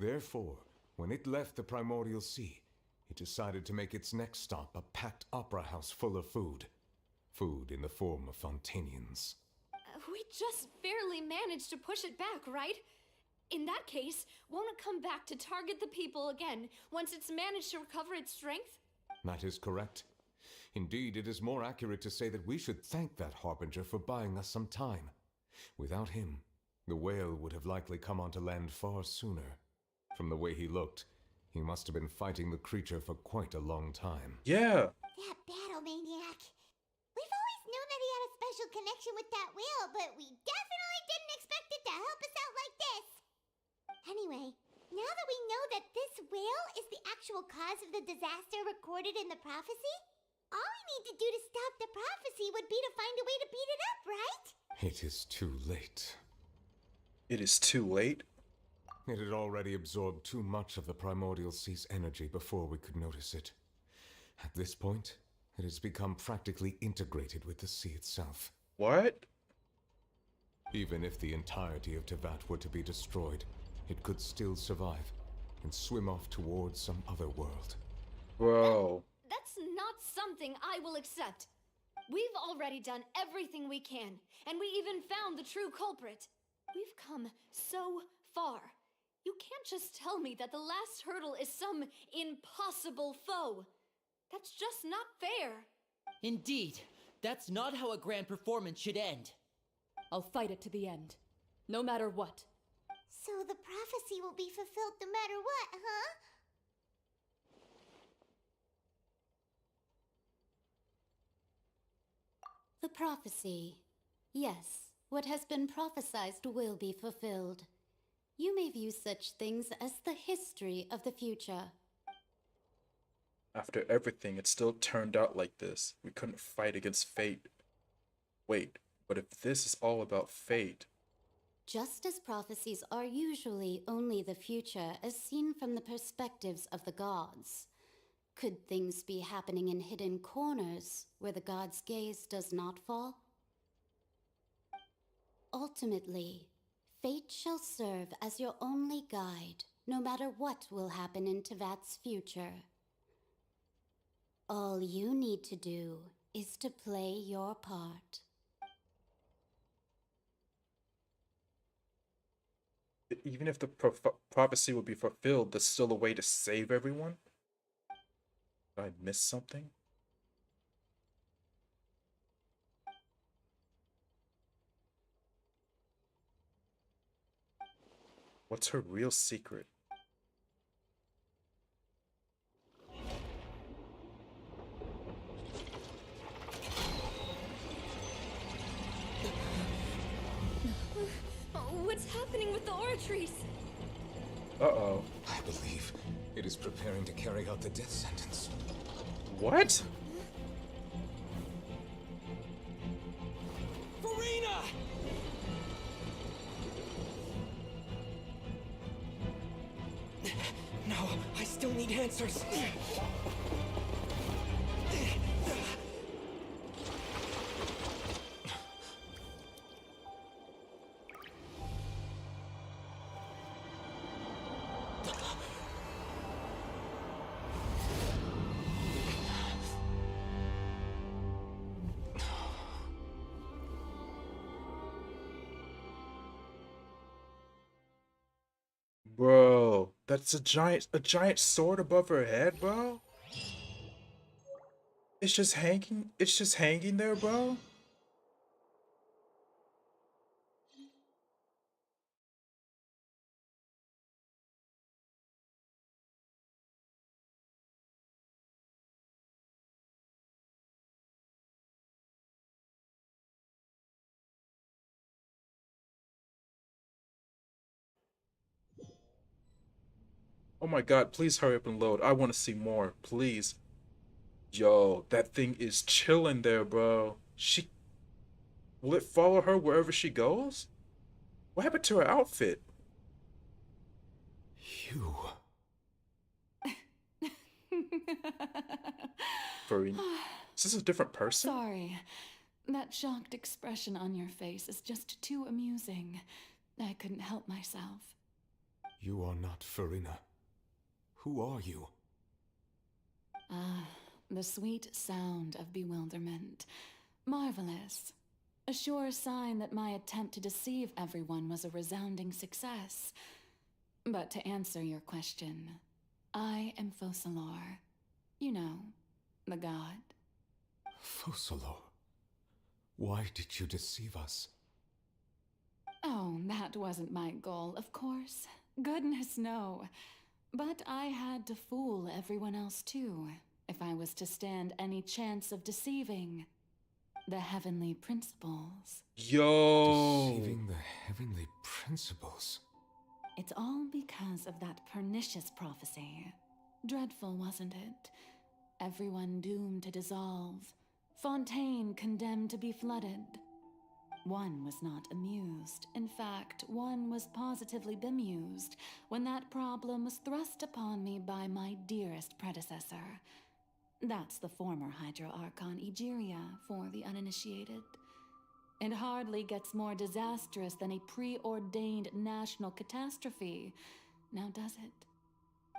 Therefore, when it left the primordial sea, it decided to make its next stop a packed opera house full of food. Food in the form of Fontainians. We just barely managed to push it back, right? In that case, won't it come back to target the people again once it's managed to recover its strength? That is correct. Indeed, it is more accurate to say that we should thank that Harbinger for buying us some time. Without him, the whale would have likely come onto land far sooner. From the way he looked, he must have been fighting the creature for quite a long time. Yeah. That battle maniac. We've always known that he had a special connection with that whale, but we definitely didn't expect it to help us out like this. Anyway, now that we know that this whale is the actual cause of the disaster recorded in the prophecy, all we need to do to stop the prophecy would be to find a way to beat it up, right? It is too late. It is too late? It had already absorbed too much of the primordial sea's energy before we could notice it. At this point, it has become practically integrated with the sea itself. What? Even if the entirety of Teyvat were to be destroyed, it could still survive and swim off towards some other world. Bro. That's not something I will accept. We've already done everything we can, and we even found the true culprit. We've come so far. You can't just tell me that the last hurdle is some impossible foe. That's just not fair. Indeed, that's not how a grand performance should end. I'll fight it to the end, no matter what. So the prophecy will be fulfilled no matter what, huh? The prophecy. Yes, what has been prophesied will be fulfilled. You may view such things as the history of the future. After everything, it still turned out like this. We couldn't fight against fate. Wait, but if this is all about fate... Just as prophecies are usually only the future as seen from the perspectives of the gods, could things be happening in hidden corners where the gods' gaze does not fall? Ultimately, fate shall serve as your only guide, no matter what will happen in Tevat's future. All you need to do is to play your part. Even if the prophecy would be fulfilled, there's still a way to save everyone? Did I miss something? What's her real secret? What's happening with the aura trees? Uh-oh. I believe it is preparing to carry out the death sentence. What? Furina! No, I still need answers. Bro, that's a giant sword above her head, bro? It's just hanging there, bro? Oh my god, please hurry up and load. I want to see more, please. Yo, that thing is chilling there, bro. Will it follow her wherever she goes? What happened to her outfit? You... Furina. Is this a different person? Sorry. That shocked expression on your face is just too amusing. I couldn't help myself. You are not Furina. Who are you? Ah, the sweet sound of bewilderment. Marvelous. A sure sign that my attempt to deceive everyone was a resounding success. But to answer your question, I am Focalor. You know, the god. Focalor? Why did you deceive us? Oh, that wasn't my goal, of course. Goodness, no. But I had to fool everyone else too, if I was to stand any chance of deceiving the heavenly principles. Yo! Deceiving the heavenly principles? It's all because of that pernicious prophecy. Dreadful, wasn't it? Everyone doomed to dissolve. Fontaine condemned to be flooded. One was not amused. In fact, one was positively bemused when that problem was thrust upon me by my dearest predecessor. That's the former Hydro Archon Egeria for the uninitiated. It hardly gets more disastrous than a preordained national catastrophe, now does it?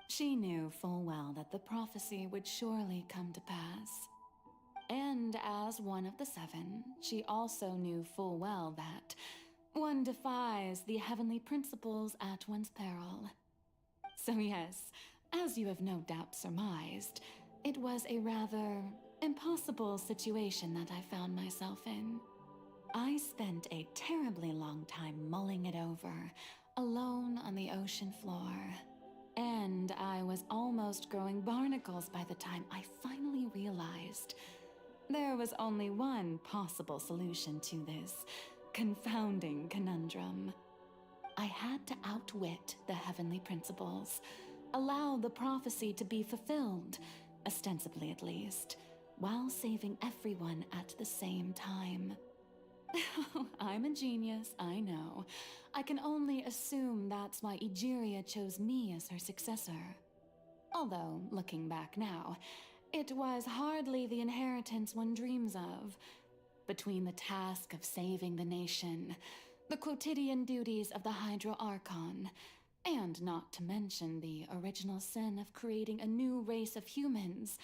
She knew full well that the prophecy would surely come to pass. And as one of the seven, she also knew full well that one defies the heavenly principles at one's peril. So yes, as you have no doubt surmised, it was a rather impossible situation that I found myself in. I spent a terribly long time mulling it over, alone on the ocean floor. And I was almost growing barnacles by the time I finally realized There was only one possible solution to this confounding conundrum. I had to outwit the heavenly principles, allow the prophecy to be fulfilled, ostensibly at least, while saving everyone at the same time. I'm a genius, I know. I can only assume that's why Egeria chose me as her successor. Although, looking back now, it was hardly the inheritance one dreams of. Between the task of saving the nation, the quotidian duties of the Hydro Archon, and not to mention the original sin of creating a new race of humans,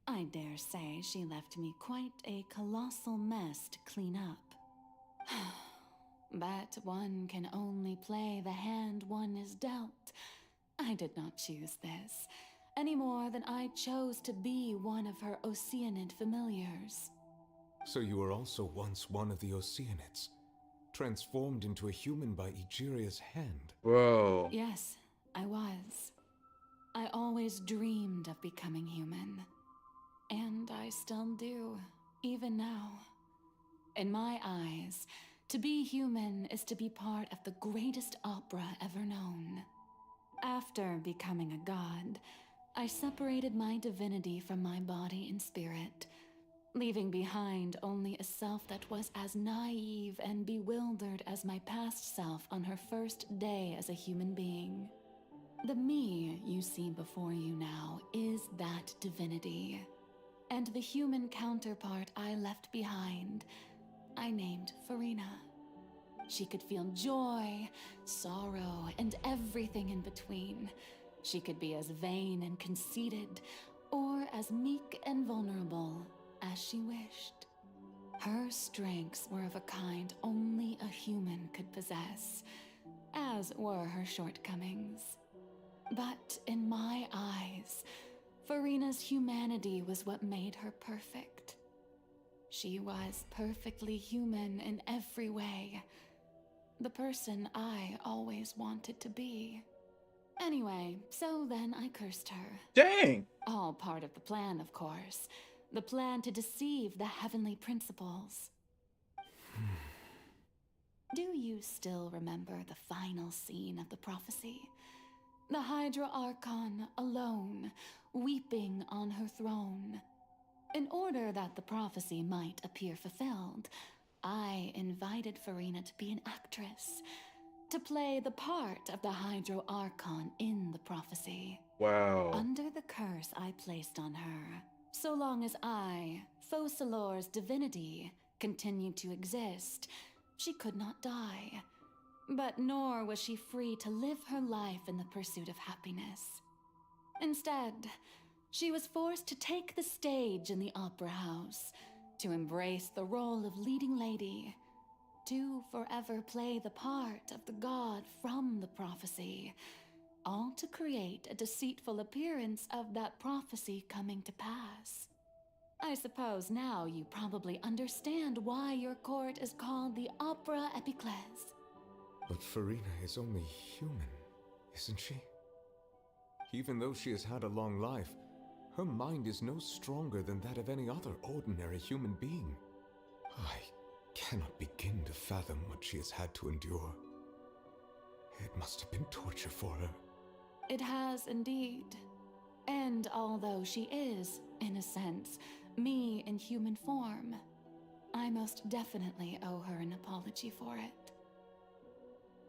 I dare say she left me quite a colossal mess to clean up. But one can only play the hand one is dealt. I did not choose this, any more than I chose to be one of her Oceanid familiars. So you were also once one of the Oceanids, transformed into a human by Egeria's hand. Whoa. Yes, I was. I always dreamed of becoming human. And I still do, even now. In my eyes, to be human is to be part of the greatest opera ever known. After becoming a god, I separated my divinity from my body and spirit, leaving behind only a self that was as naive and bewildered as my past self on her first day as a human being. The me you see before you now is that divinity, and the human counterpart I left behind, I named Furina. She could feel joy, sorrow, and everything in between. She could be as vain and conceited, or as meek and vulnerable as she wished. Her strengths were of a kind only a human could possess, as were her shortcomings. But in my eyes, Furina's humanity was what made her perfect. She was perfectly human in every way. The person I always wanted to be. Anyway, so then I cursed her. Dang! All part of the plan, of course. The plan to deceive the heavenly principles. Do you still remember the final scene of the prophecy? The Hydra Archon alone, weeping on her throne. In order that the prophecy might appear fulfilled, I invited Furina to be an actress, to play the part of the Hydro Archon in the prophecy. Wow. Under the curse I placed on her, so long as I, Focalor's divinity, continued to exist, she could not die. But nor was she free to live her life in the pursuit of happiness. Instead, she was forced to take the stage in the opera house, to embrace the role of leading lady, to forever play the part of the god from the prophecy, all to create a deceitful appearance of that prophecy coming to pass. I suppose now you probably understand why your court is called the Opera Epiclese. But Furina is only human, isn't she? Even though she has had a long life, her mind is no stronger than that of any other ordinary human being. I cannot begin to fathom what she has had to endure. It must have been torture for her. It has indeed. And although she is, in a sense, me in human form, I most definitely owe her an apology for it.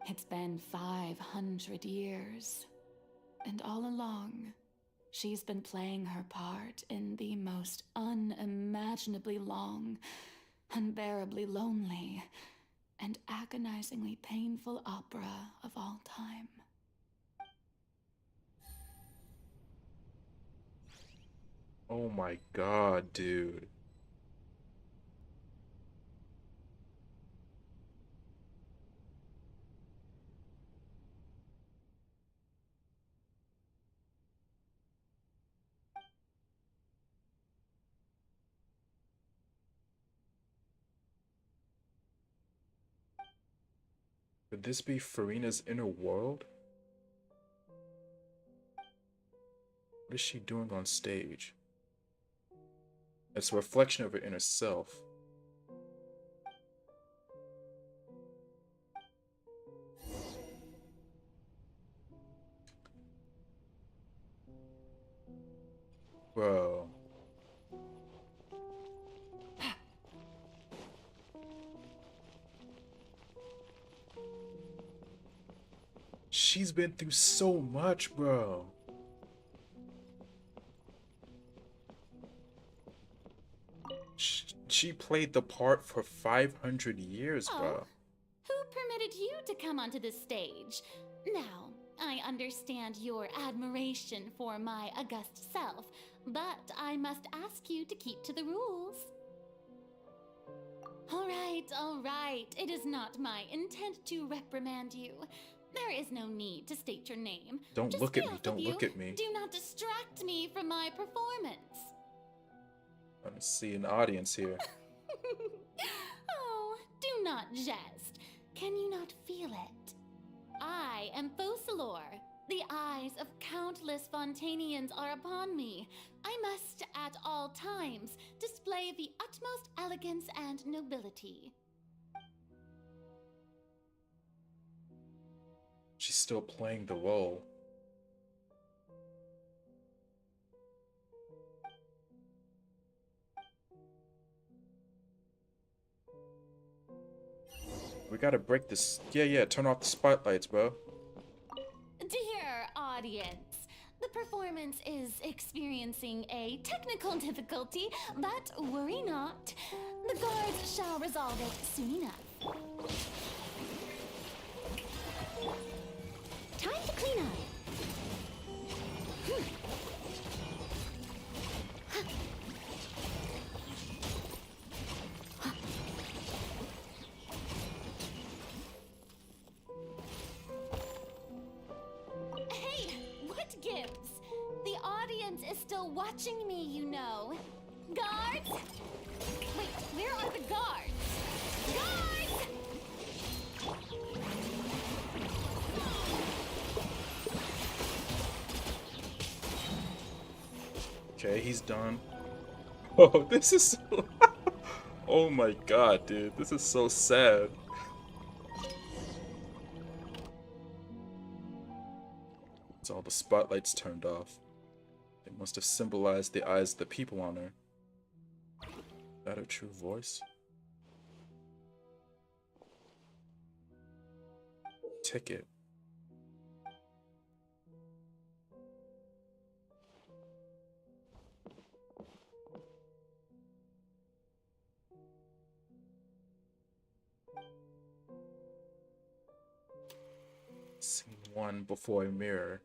It's been 500 years, and all along, she's been playing her part in the most unimaginably long, unbearably lonely, and agonizingly painful opera of all time. Oh my god, dude. Could this be Furina's inner world? What is she doing on stage? It's a reflection of her inner self. Bro. She's been through so much, bro. She played the part for 500 years, bro. Who permitted you to come onto this stage? Now, I understand your admiration for my august self, but I must ask you to keep to the rules. All right. It is not my intent to reprimand you. There is no need to state your name. Don't look at me. Don't look at me. Do not distract me from my performance. I see an audience here. Oh, do not jest. Can you not feel it? I am Focalor. The eyes of countless Fontainians are upon me. I must, at all times, display the utmost elegance and nobility. She's still playing the role. We gotta break this. Yeah, turn off the spotlights, bro. Dear audience, the performance is experiencing a technical difficulty, but worry not. The guards shall resolve it soon enough. Time to clean up. Hey, what gives? The audience is still watching me, you know. Guards? Wait, where are the guards? Guards! Okay, he's done. Oh, this is so... Oh my god, dude. This is so sad. It's all the spotlights turned off. They must have symbolized the eyes of the people on her. Is that her true voice? Ticket. Scene 1 before a mirror.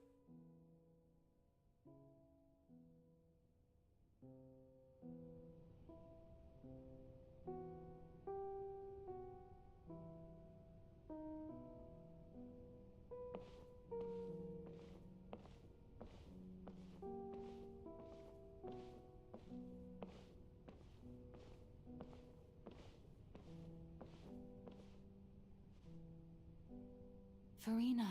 Furina.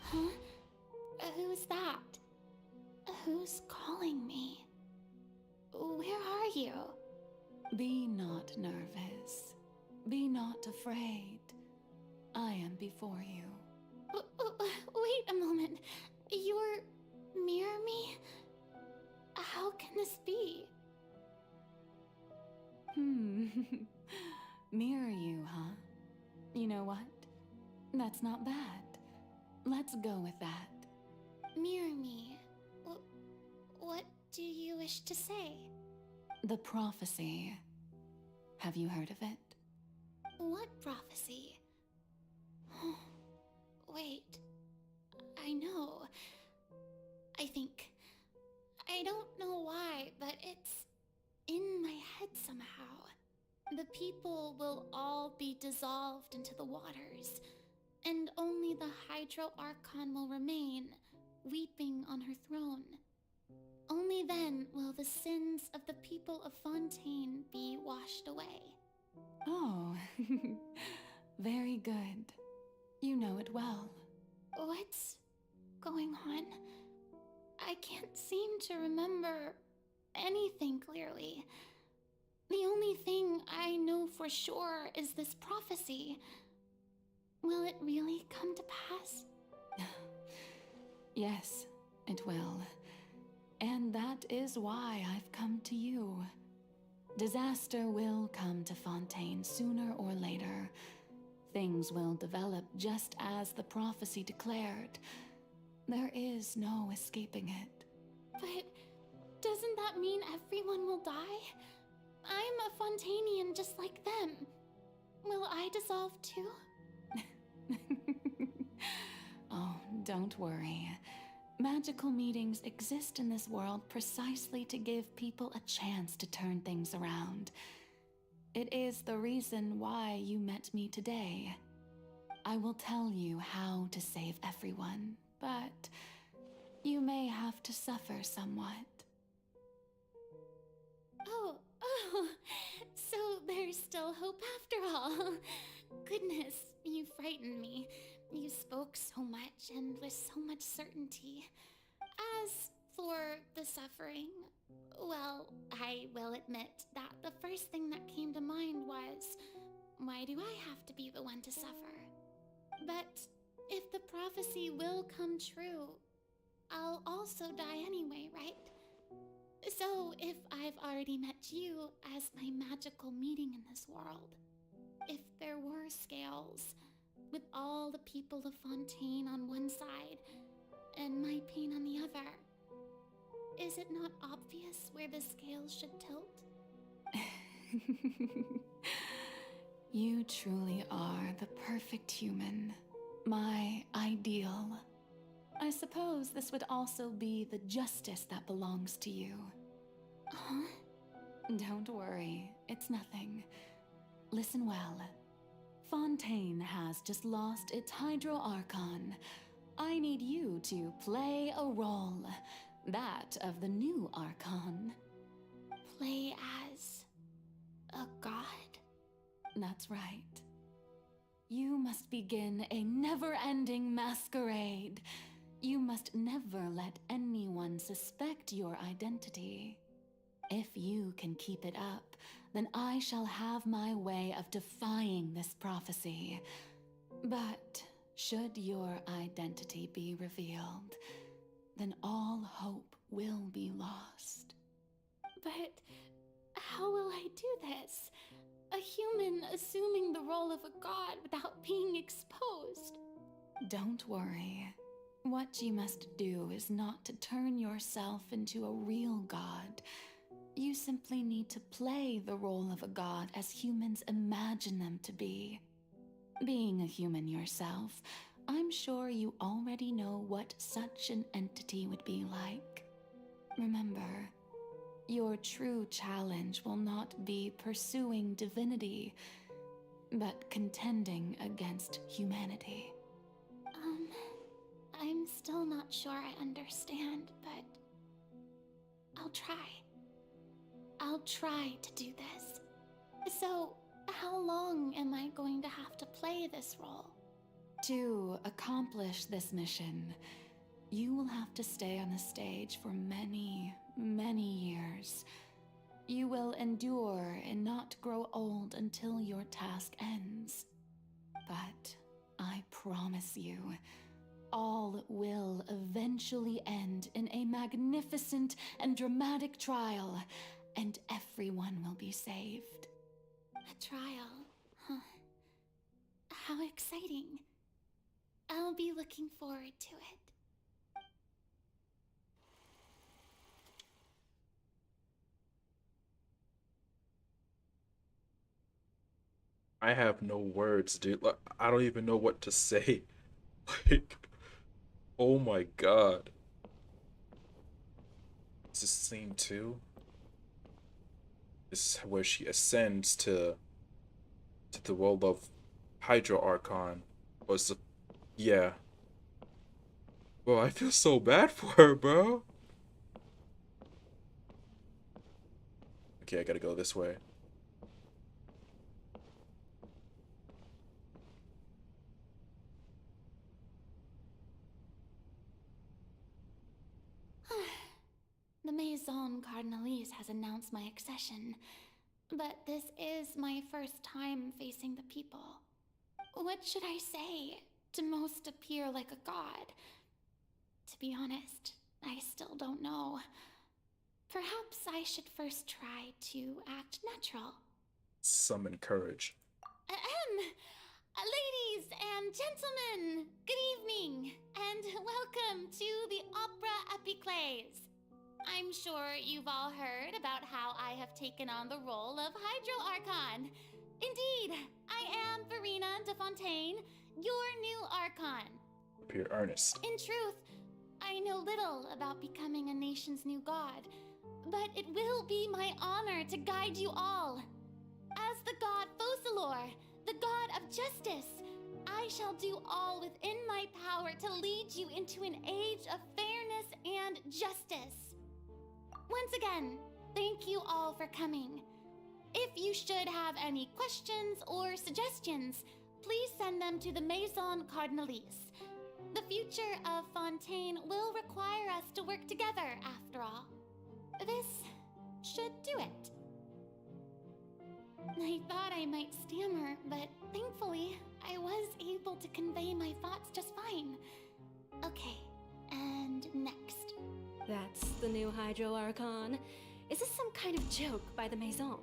Huh? Who's that? Who's calling me? Where are you? Be not nervous. Be not afraid. I am before you. Wait a moment. You're mirror me? How can this be? Mirror you, huh? You know what? That's not bad. Let's go with that. Mirror me? What do you wish to say? The prophecy. Have you heard of it? What prophecy? Wait. I know. I think. I don't know why, but it's in my head somehow. The people will all be dissolved into the waters, and only the Hydro Archon will remain, weeping on her throne. Only then will the sins of the people of Fontaine be washed away. Oh, very good. You know it well. What's going on? I can't seem to remember anything clearly. The only thing I know for sure is this prophecy. Will it really come to pass? Yes, it will. And that is why I've come to you. Disaster will come to Fontaine sooner or later. Things will develop just as the prophecy declared. There is no escaping it. But doesn't that mean everyone will die? I'm a Fontainian just like them. Will I dissolve too? Oh, don't worry. Magical meetings exist in this world precisely to give people a chance to turn things around. It is the reason why you met me today. I will tell you how to save everyone, but you may have to suffer somewhat. Oh, so there's still hope after all. Goodness, you frightened me. You spoke so much and with so much certainty. As for the suffering, well, I will admit that the first thing that came to mind was, why do I have to be the one to suffer? But if the prophecy will come true, I'll also die anyway, right? So if I've already met you as my magical meeting in this world, if there were scales, with all the people of Fontaine on one side and my pain on the other, is it not obvious where the scales should tilt? You truly are the perfect human, my ideal. I suppose this would also be the justice that belongs to you. Huh? Don't worry, it's nothing. Listen well. Fontaine has just lost its Hydro Archon. I need you to play a role, that of the new Archon. Play as a god? That's right. You must begin a never-ending masquerade. You must never let anyone suspect your identity. If you can keep it up, then I shall have my way of defying this prophecy. But should your identity be revealed, then all hope will be lost. But how will I do this? A human assuming the role of a god without being exposed? Don't worry. What you must do is not to turn yourself into a real god. You simply need to play the role of a god as humans imagine them to be. Being a human yourself, I'm sure you already know what such an entity would be like. Remember, your true challenge will not be pursuing divinity, but contending against humanity. I'm still not sure I understand, but I'll try. I'll try to do this. So, how long am I going to have to play this role? To accomplish this mission, you will have to stay on the stage for many, many years. You will endure and not grow old until your task ends. But I promise you, all will eventually end in a magnificent and dramatic trial, and everyone will be saved. A trial, huh? How exciting. I'll be looking forward to it. I have no words, dude. Like, I don't even know what to say. Like, oh my god. This is scene 2. This is where she ascends to the world of Hydro Archon. Or yeah. Bro, I feel so bad for her, bro. Okay, I gotta go this way. Maison Cardinalise has announced my accession, but this is my first time facing the people. What should I say to most appear like a god? To be honest, I still don't know. Perhaps I should first try to act natural. Summon courage. Ladies and gentlemen, good evening, and welcome to the Opera Epiclese. I'm sure you've all heard about how I have taken on the role of Hydro Archon. Indeed, I am Furina de Fontaine, your new Archon. Appear earnest. In truth, I know little about becoming a nation's new god, but it will be my honor to guide you all. As the god Focalor, the god of justice, I shall do all within my power to lead you into an age of fairness and justice. Once again, thank you all for coming. If you should have any questions or suggestions, please send them to the Maison Cardinalise. The future of Fontaine will require us to work together, after all. This should do it. I thought I might stammer, but thankfully, I was able to convey my thoughts just fine. Okay, and next. That's the new Hydro Archon. Is this some kind of joke by the Maison?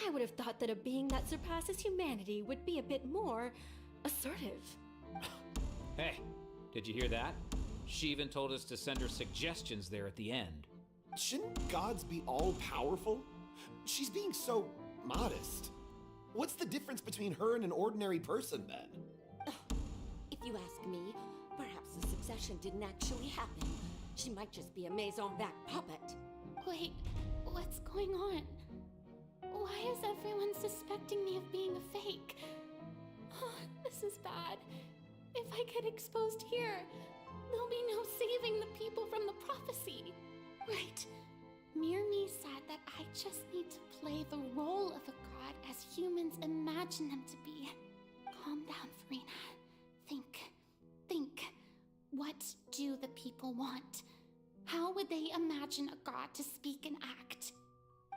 I would have thought that a being that surpasses humanity would be a bit more assertive. Hey, did you hear that? She even told us to send her suggestions there at the end. Shouldn't gods be all-powerful? She's being so modest. What's the difference between her and an ordinary person, then? If you ask me, perhaps the succession didn't actually happen. She might just be a Maison-backed puppet. Wait, what's going on? Why is everyone suspecting me of being a fake? Oh, this is bad. If I get exposed here, there'll be no saving the people from the prophecy. Right. Mirmi said that I just need to play the role of a god as humans imagine them to be. Calm down, Furina. Think. What do the people want? How would they imagine a god to speak and act?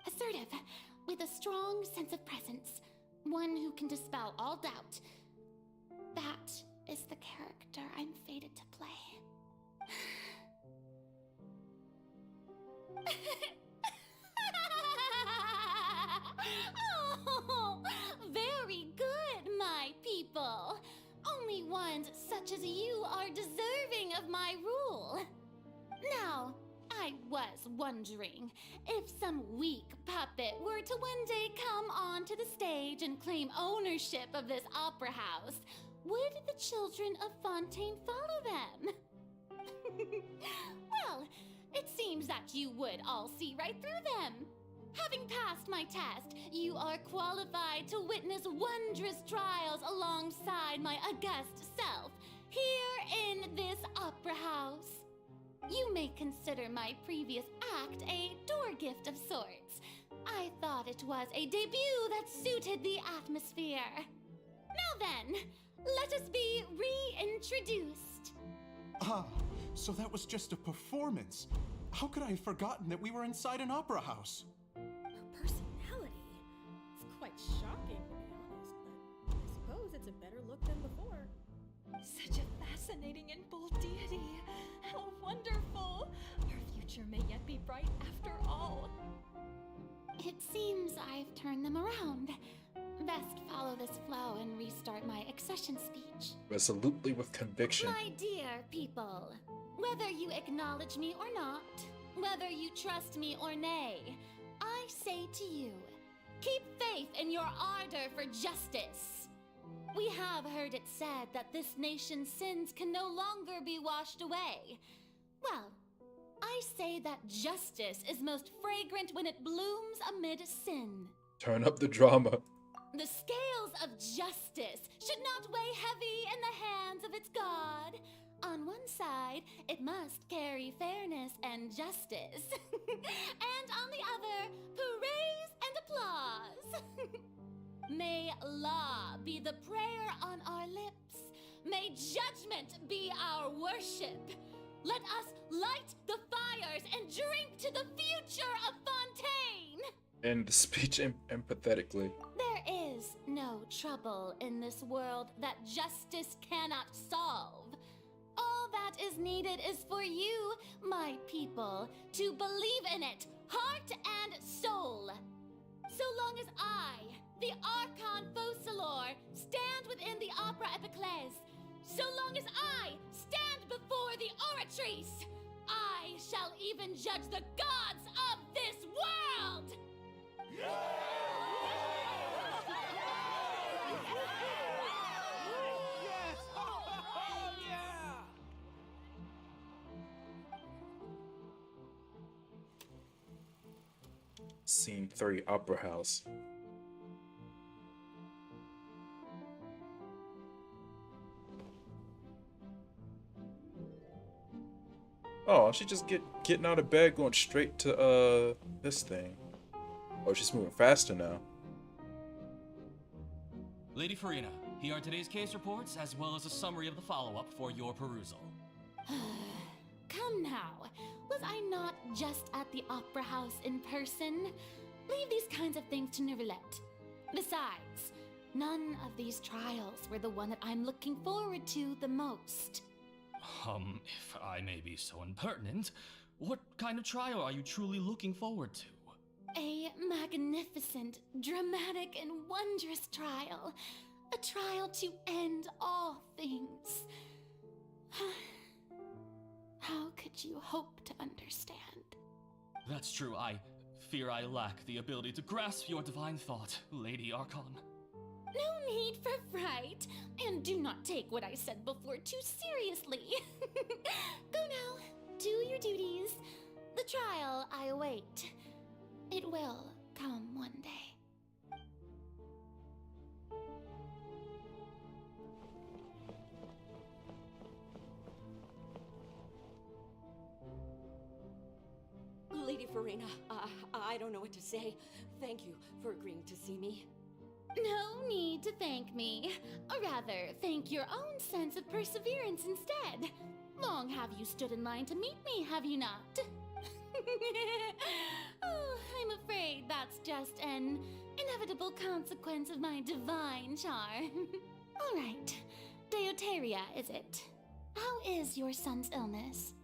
Assertive, with a strong sense of presence. One who can dispel all doubt. That is the character I'm fated to play. Oh, very good, my people. Only ones such as you are deserving of my rule. Now, I was wondering if some weak puppet were to one day come onto the stage and claim ownership of this opera house, would the children of Fontaine follow them? Well, it seems that you would all see right through them. Having passed my test, you are qualified to witness wondrous trials alongside my august self, here in this opera house. You may consider my previous act a door gift of sorts. I thought it was a debut that suited the atmosphere. Now then, let us be reintroduced. Ah, so that was just a performance. How could I have forgotten that we were inside an opera house? Her personality. It's quite shocking, to be honest, but I suppose it's a better look than before. Such a fascinating and bold deity. How wonderful! Our future may yet be bright after all. It seems I've turned them around. Best follow this flow and restart my accession speech. Resolutely with conviction. My dear people, whether you acknowledge me or not, whether you trust me or nay, I say to you, keep faith in your ardor for justice. We have heard it said that this nation's sins can no longer be washed away. Well, I say that justice is most fragrant when it blooms amid sin. Turn up the drama. The scales of justice should not weigh heavy in the hands of its god. On one side, it must carry fairness and justice. And on the other, praise and applause. May law be the prayer on our lips. May judgment be our worship. Let us light the fires and drink to the future of Fontaine! And the speech empathetically. There is no trouble in this world that justice cannot solve. All that is needed is for you, my people, to believe in it, heart and soul. So long as I, the Archon Quests, stand within the Opera Epiclese, so long as I stand before the Oratrice, I shall even judge the gods of this world! Scene 3, Opera House. Oh, she just getting out of bed, going straight to this thing. Oh, she's moving faster now. Lady Furina, here are today's case reports, as well as a summary of the follow-up for your perusal. Come now, was I not just at the Opera House in person? Leave these kinds of things to Neuvillette. Besides, none of these trials were the one that I'm looking forward to the most. If I may be so impertinent, what kind of trial are you truly looking forward to? A magnificent, dramatic, and wondrous trial. A trial to end all things. How could you hope to understand? That's true, I fear I lack the ability to grasp your divine thought, Lady Archon. No need for fright, and do not take what I said before too seriously. Go now, do your duties. The trial I await. It will come one day. Lady Furina, I don't know what to say. Thank you for agreeing to see me. No need to thank me. Or rather, thank your own sense of perseverance instead. Long have you stood in line to meet me, have you not? Oh, I'm afraid that's just an inevitable consequence of my divine charm. All right, Deoteria, is it? How is your son's illness?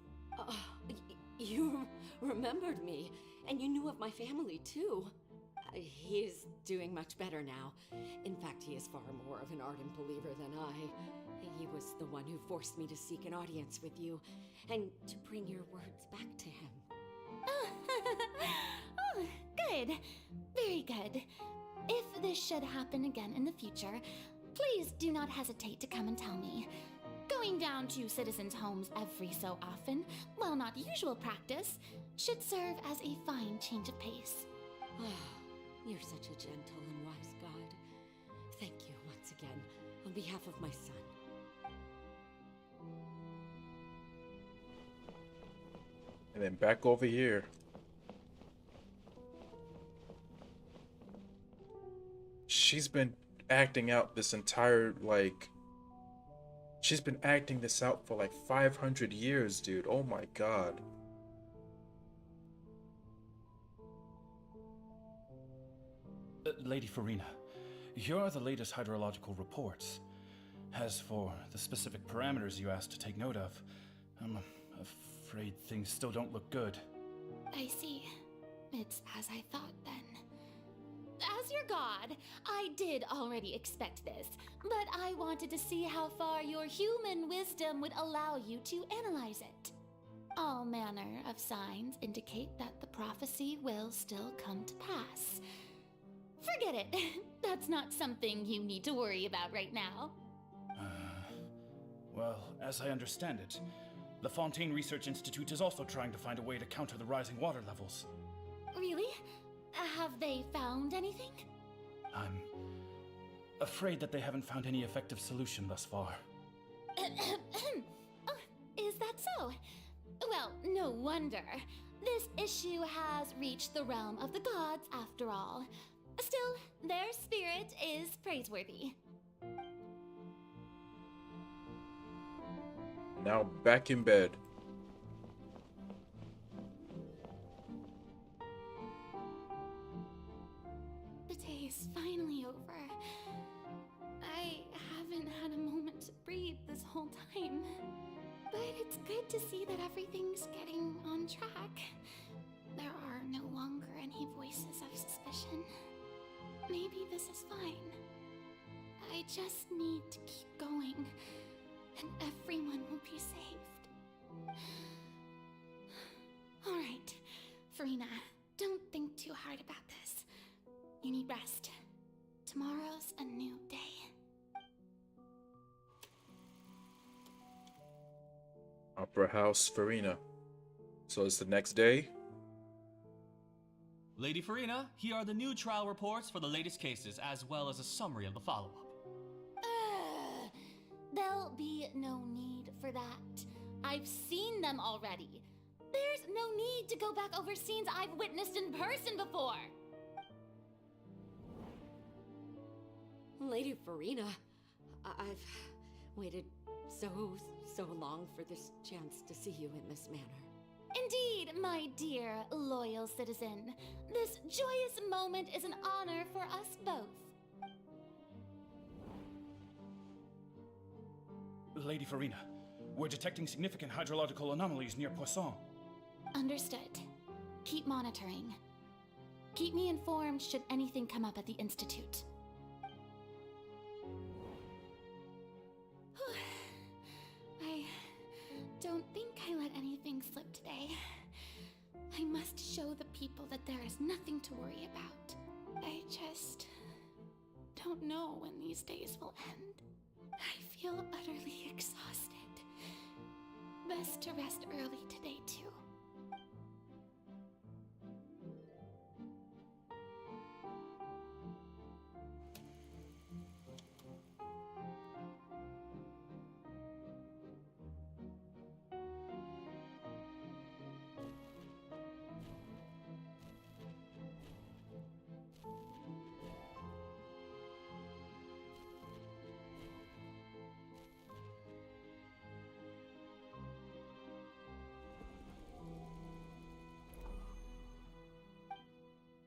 You remembered me, and you knew of my family, too. He is doing much better now. In fact, he is far more of an ardent believer than I. He was the one who forced me to seek an audience with you, and to bring your words back to him. Oh, good. Very good. If this should happen again in the future, please do not hesitate to come and tell me. Going down to citizens' homes every so often, while not usual practice, should serve as a fine change of pace. You're such a gentle and wise god. Thank you once again, on behalf of my son. And then back over here. She's been acting out this entire, she's been acting this out for 500 years, dude. Oh my god. Lady Furina, here are the latest hydrological reports. As for the specific parameters you asked to take note of, I'm afraid things still don't look good. I see. It's as I thought then. As your god, I did already expect this, but I wanted to see how far your human wisdom would allow you to analyze it. All manner of signs indicate that the prophecy will still come to pass. Forget it. That's not something you need to worry about right now. Well, as I understand it, the Fontaine Research Institute is also trying to find a way to counter the rising water levels. Really? Have they found anything? I'm afraid that they haven't found any effective solution thus far. Oh, is that so? Well, no wonder. This issue has reached the realm of the gods after all. Still, their spirit is praiseworthy. Now back in bed. good to see that everything's getting on track. There are no longer any voices of suspicion. Maybe this is fine. I just need to keep going, and everyone will be saved. Alright, Furina, don't think too hard about this. You need rest. Tomorrow's a new day. Opera House, Furina. So it's the next day? Lady Furina, here are the new trial reports for the latest cases, as well as a summary of the follow-up. There'll be no need for that. I've seen them already. There's no need to go back over scenes I've witnessed in person before. Lady Furina, I've waited so long for this chance to see you in this manner. Indeed, my dear, loyal citizen. This joyous moment is an honor for us both. Lady Furina, we're detecting significant hydrological anomalies near Poisson. Understood. Keep monitoring. Keep me informed should anything come up at the Institute. I don't think I let anything slip today. I must show the people that there is nothing to worry about. I just don't know when these days will end. I feel utterly exhausted. Best to rest early today, too.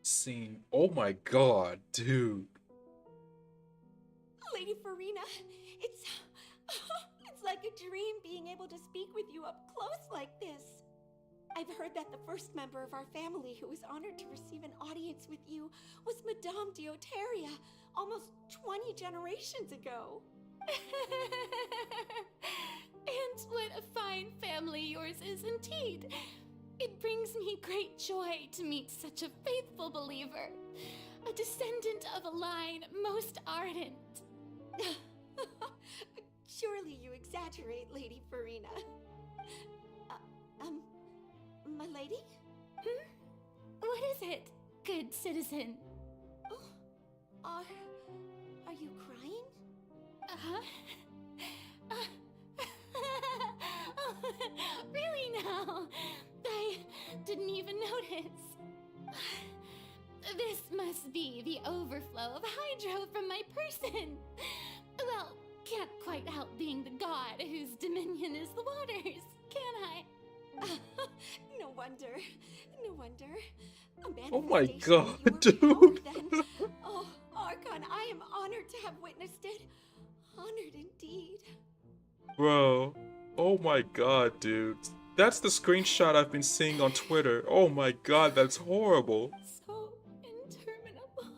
Scene. Oh my god, dude. Lady Furina, it's like a dream being able to speak with you up close like this. I've heard that the first member of our family who was honored to receive an audience with you was Madame Dioteria, almost 20 generations ago. And what a fine family yours is indeed. It brings me great joy to meet such a faithful believer, a descendant of a line most ardent. Surely you exaggerate, Lady Furina. My lady? What is it, good citizen? Are you crying? Really now? I didn't even notice. This must be the overflow of hydro from my person. Well, can't quite help being the god whose dominion is the waters, can I? No wonder. No wonder. Oh my god, dude. Oh, Archon, I am honored to have witnessed it. Honored indeed. Bro. Oh my god, dude. That's the screenshot I've been seeing on Twitter. Oh my god, that's horrible. So interminable.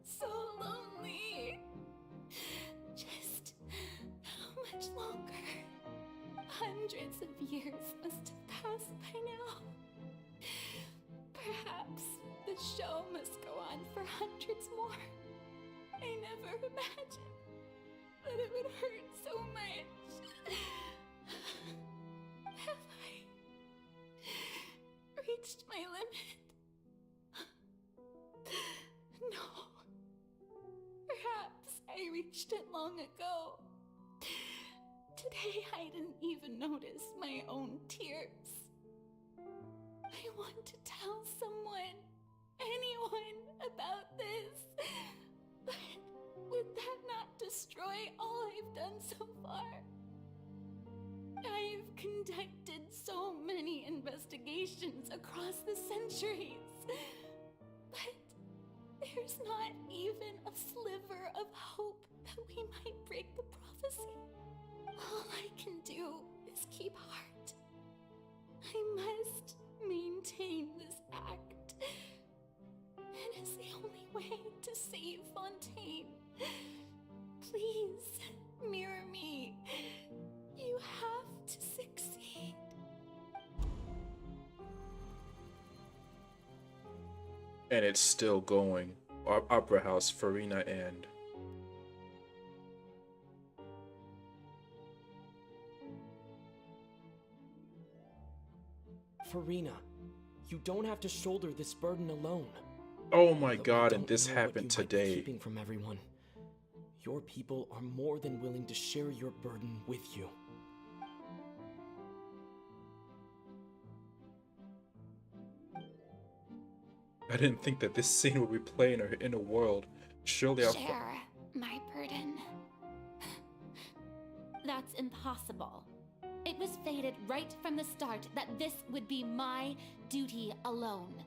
So lonely. Just how much longer? Hundreds of years must have passed by now. Perhaps the show must go on for hundreds more. I never imagined that it would hurt so much. Have I reached my limit? No. Perhaps I reached it long ago. Today I didn't even notice my own tears. I want to tell someone, anyone, about this. But would that not destroy all I've done so far? I've conducted so many investigations across the centuries, but there's not even a sliver of hope that we might break keep heart. I must maintain this act. It is the only way to save Fontaine. Please, mirror me. You have to succeed. And it's still going. Opera House, Furina, and Furina, you don't have to shoulder this burden alone. oh my Though I god, and don't this know what happened you might be today. keeping from everyone. Your people are more than willing to share your burden with you. I didn't think that this scene would be playing in a world. Surely I'll. Share my burden. That's impossible. It was fated right from the start that this would be my duty alone.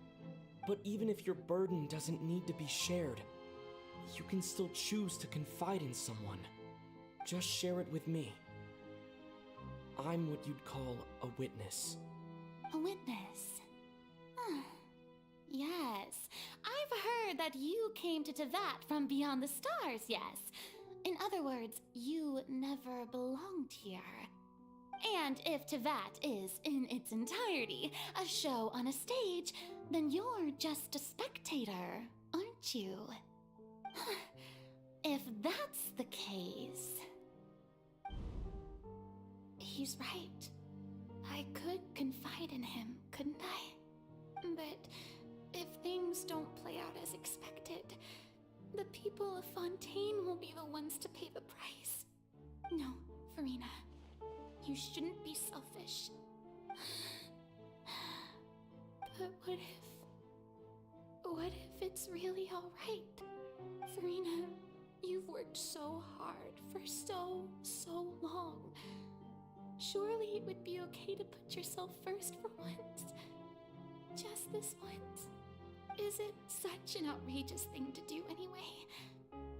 But even if your burden doesn't need to be shared, you can still choose to confide in someone. Just share it with me. I'm what you'd call a witness. A witness? Huh. Yes, I've heard that you came to Tevat from beyond the stars, yes. In other words, you never belonged here. And if Tevat is, in its entirety, a show on a stage, then you're just a spectator, aren't you? If that's the case... He's right. I could confide in him, couldn't I? But if things don't play out as expected, the people of Fontaine will be the ones to pay the price. No, Furina. You shouldn't be selfish. But what if it's really alright? Furina, you've worked so hard for so long. Surely it would be okay to put yourself first for once. Just this once. Is it such an outrageous thing to do anyway?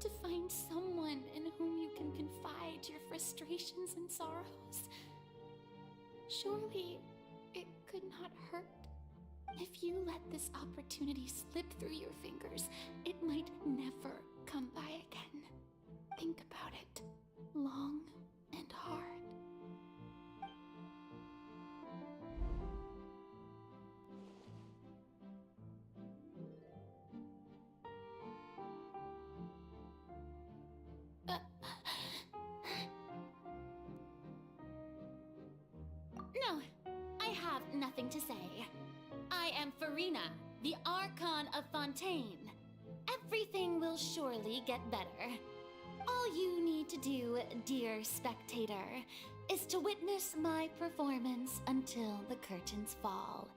To find someone in whom you can confide your frustrations and sorrows? Surely it could not hurt. If you let this opportunity slip through your fingers, it might never come by again. Think about it long and hard. No, I have nothing to say. I am Furina, the Archon of Fontaine. Everything will surely get better. All you need to do, dear spectator, is to witness my performance until the curtains fall.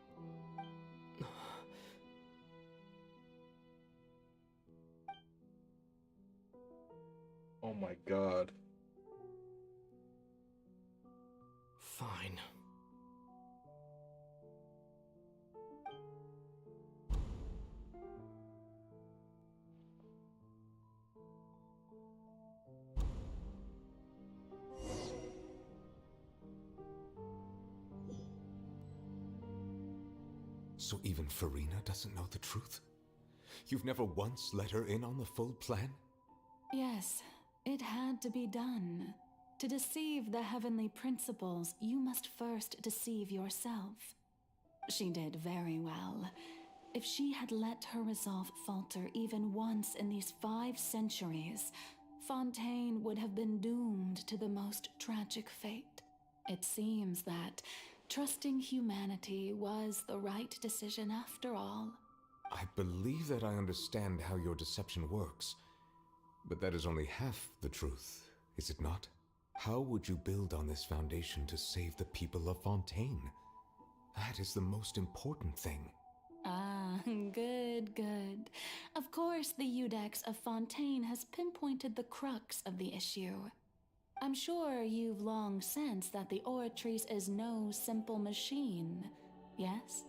Oh my god. Fine. So even Furina doesn't know the truth? You've never once let her in on the full plan? Yes, it had to be done. To deceive the heavenly principles, you must first deceive yourself. She did very well. If she had let her resolve falter even once in these 5 centuries, Fontaine would have been doomed to the most tragic fate. It seems that trusting humanity was the right decision after all. I believe that I understand how your deception works, but that is only half the truth, is it not? How would you build on this foundation to save the people of Fontaine? That is the most important thing. Ah, good, good. Of course, the Iudex of Fontaine has pinpointed the crux of the issue. I'm sure you've long sensed that the Oratrice is no simple machine, yes?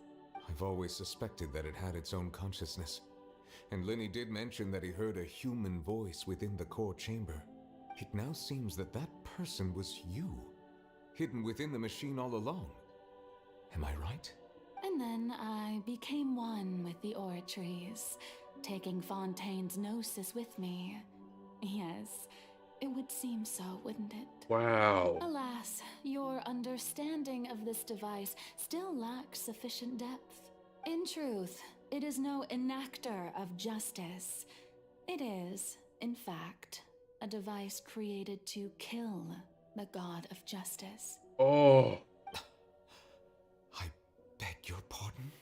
I've always suspected that it had its own consciousness. And Lenny did mention that he heard a human voice within the core chamber. It now seems that that person was you. hidden within the machine all along. Am I right? And then I became one with the Oratries, taking Fontaine's gnosis with me. Yes, it would seem so, wouldn't it? Wow. Alas, your understanding of this device still lacks sufficient depth. In truth, it is no enactor of justice. It is, in fact, a device created to kill the god of justice. Oh. I beg your pardon?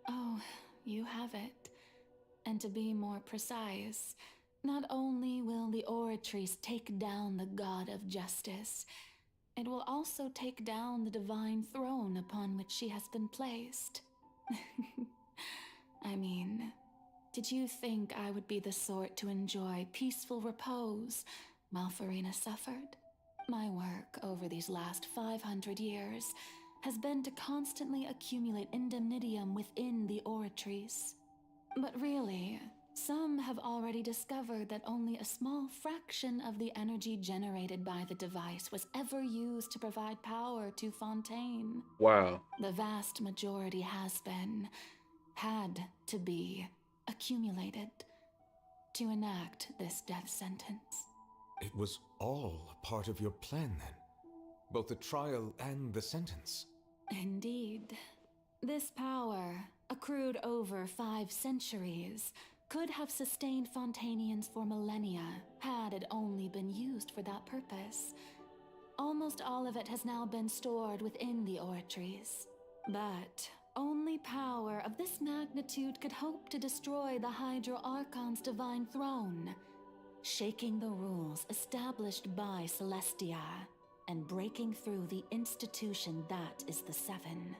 Oh, you have it. And to be more precise, not only will the Oratries take down the god of justice, it will also take down the divine throne upon which she has been placed. I mean, did you think I would be the sort to enjoy peaceful repose while Furina suffered? My work over these last 500 years has been to constantly accumulate indemnitium within the Oratries. But really, some have already discovered that only a small fraction of the energy generated by the device was ever used to provide power to Fontaine. Wow. The vast majority had to be, accumulated to enact this death sentence. It was all a part of your plan then? Both the trial and the sentence? Indeed. This power, accrued over 5 centuries, could have sustained Fontainians for millennia had it only been used for that purpose. Almost all of it has now been stored within the Oratries. But only power of this magnitude could hope to destroy the Hydro Archon's divine throne, shaking the rules established by Celestia and breaking through the institution that is the Seven.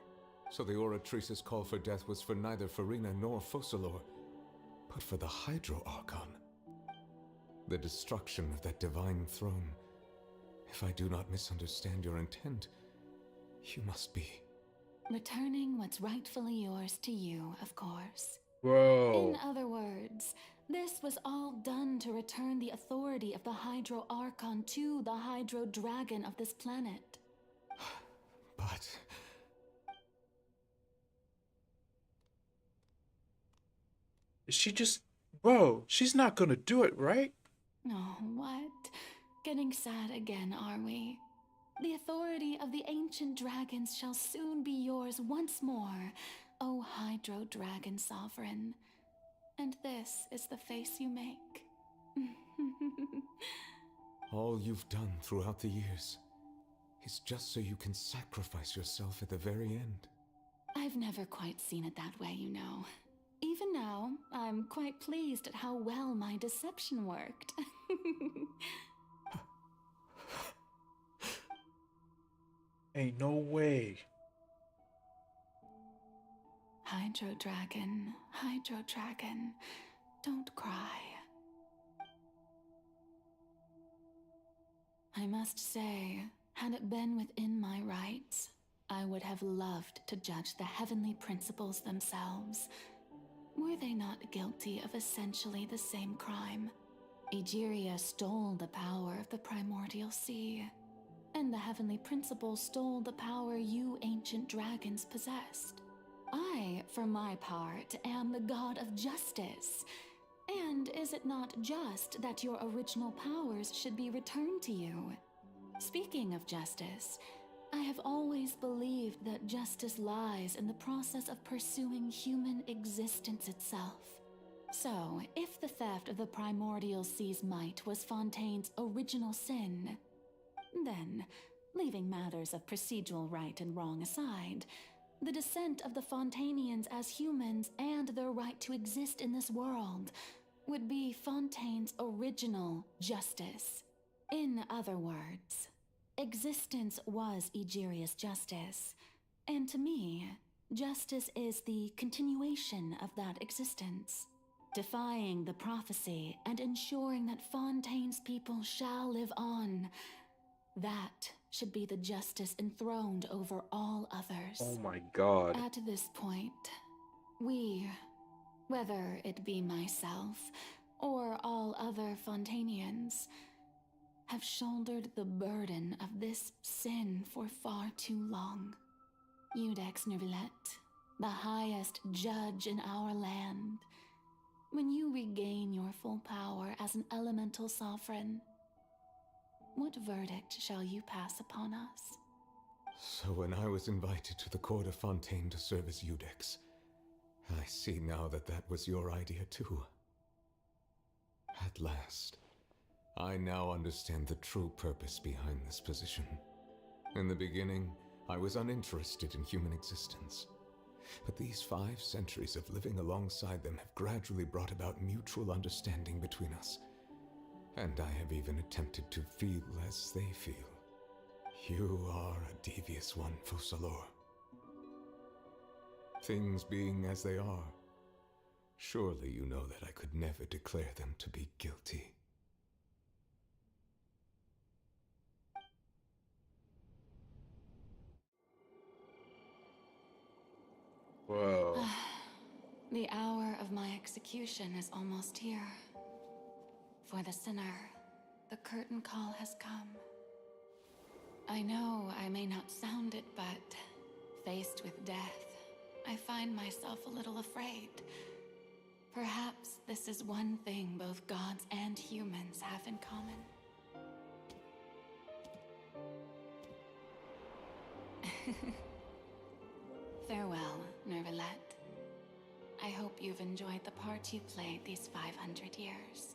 So the Oratrice's call for death was for neither Furina nor Focalor, but for the Hydro Archon. The destruction of that divine throne. If I do not misunderstand your intent, you must be... returning what's rightfully yours to you, of course. Whoa. In other words, this was all done to return the authority of the Hydro Archon to the Hydro Dragon of this planet. But... She just... Bro, she's not gonna do it, right? Oh, what? Getting sad again, are we? The authority of the ancient dragons shall soon be yours once more, O Hydro Dragon Sovereign. And this is the face you make. all you've done throughout the years is just so you can sacrifice yourself at the very end. I've never quite seen it that way, you know. Even now, I'm quite pleased at how well my deception worked. Ain't no way. Hydro Dragon, don't cry. I must say, had it been within my rights, I would have loved to judge the heavenly principles themselves. Were they not guilty of essentially the same crime? Egeria stole the power of the primordial sea, and the heavenly principles stole the power you ancient dragons possessed. I, for my part, am the god of justice. And is it not just that your original powers should be returned to you? Speaking of justice, I have always believed that justice lies in the process of pursuing human existence itself. So, if the theft of the primordial sea's might was Fontaine's original sin, then, leaving matters of procedural right and wrong aside, the descent of the Fontainians as humans and their right to exist in this world would be Fontaine's original justice. In other words, existence was Egeria's justice, and to me, justice is the continuation of that existence, defying the prophecy and ensuring that Fontaine's people shall live on. That should be the justice enthroned over all others. Oh my god. At this point, we, whether it be myself or all other Fontainians, have shouldered the burden of this sin for far too long. Iudex Neuvillette, the highest judge in our land, when you regain your full power as an elemental sovereign, what verdict shall you pass upon us? So when I was invited to the court of Fontaine to serve as Iudex, I see now that that was your idea too. At last, I now understand the true purpose behind this position. In the beginning, I was uninterested in human existence. But these 5 centuries of living alongside them have gradually brought about mutual understanding between us. And I have even attempted to feel as they feel. You are a devious one, Fussalor. Things being as they are, surely you know that I could never declare them to be guilty. Whoa. The hour of my execution is almost here. For the sinner, the curtain call has come. I know I may not sound it, but faced with death, I find myself a little afraid. Perhaps this is one thing both gods and humans have in common. Farewell, Neuvillette. I hope you've enjoyed the part you played these 500 years.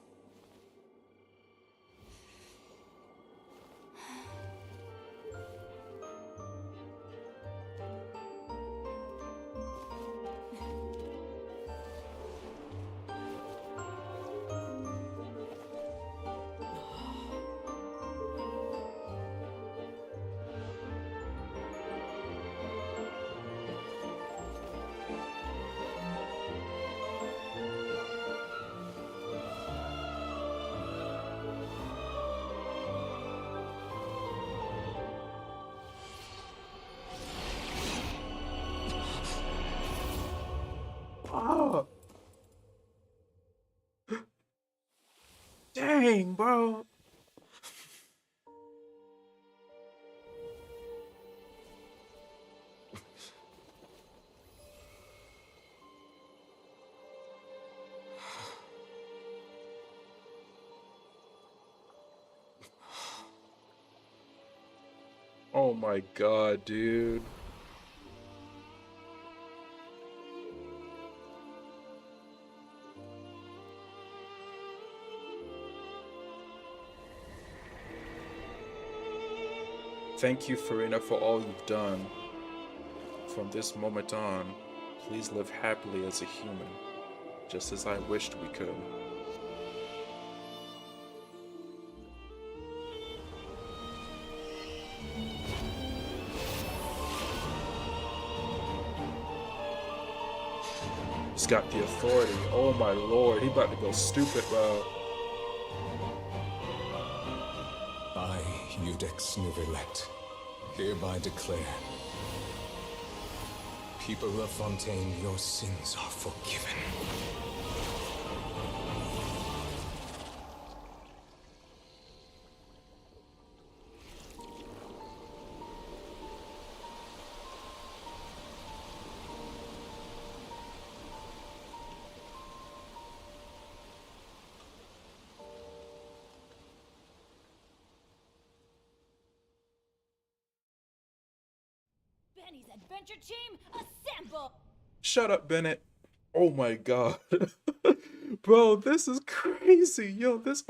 Oh. Dang, bro. Oh my god, dude. Thank you, Furina, for all you've done. From this moment on, please live happily as a human, just as I wished we could. He's got the authority. Oh my lord, he about to go stupid, bro. I, Iudex Neuvillette, hereby declare, people of Fontaine, your sins are forgiven. Benny's adventure team, assemble! Shut up, Bennett. Oh my god. Bro, this is crazy. Yo, this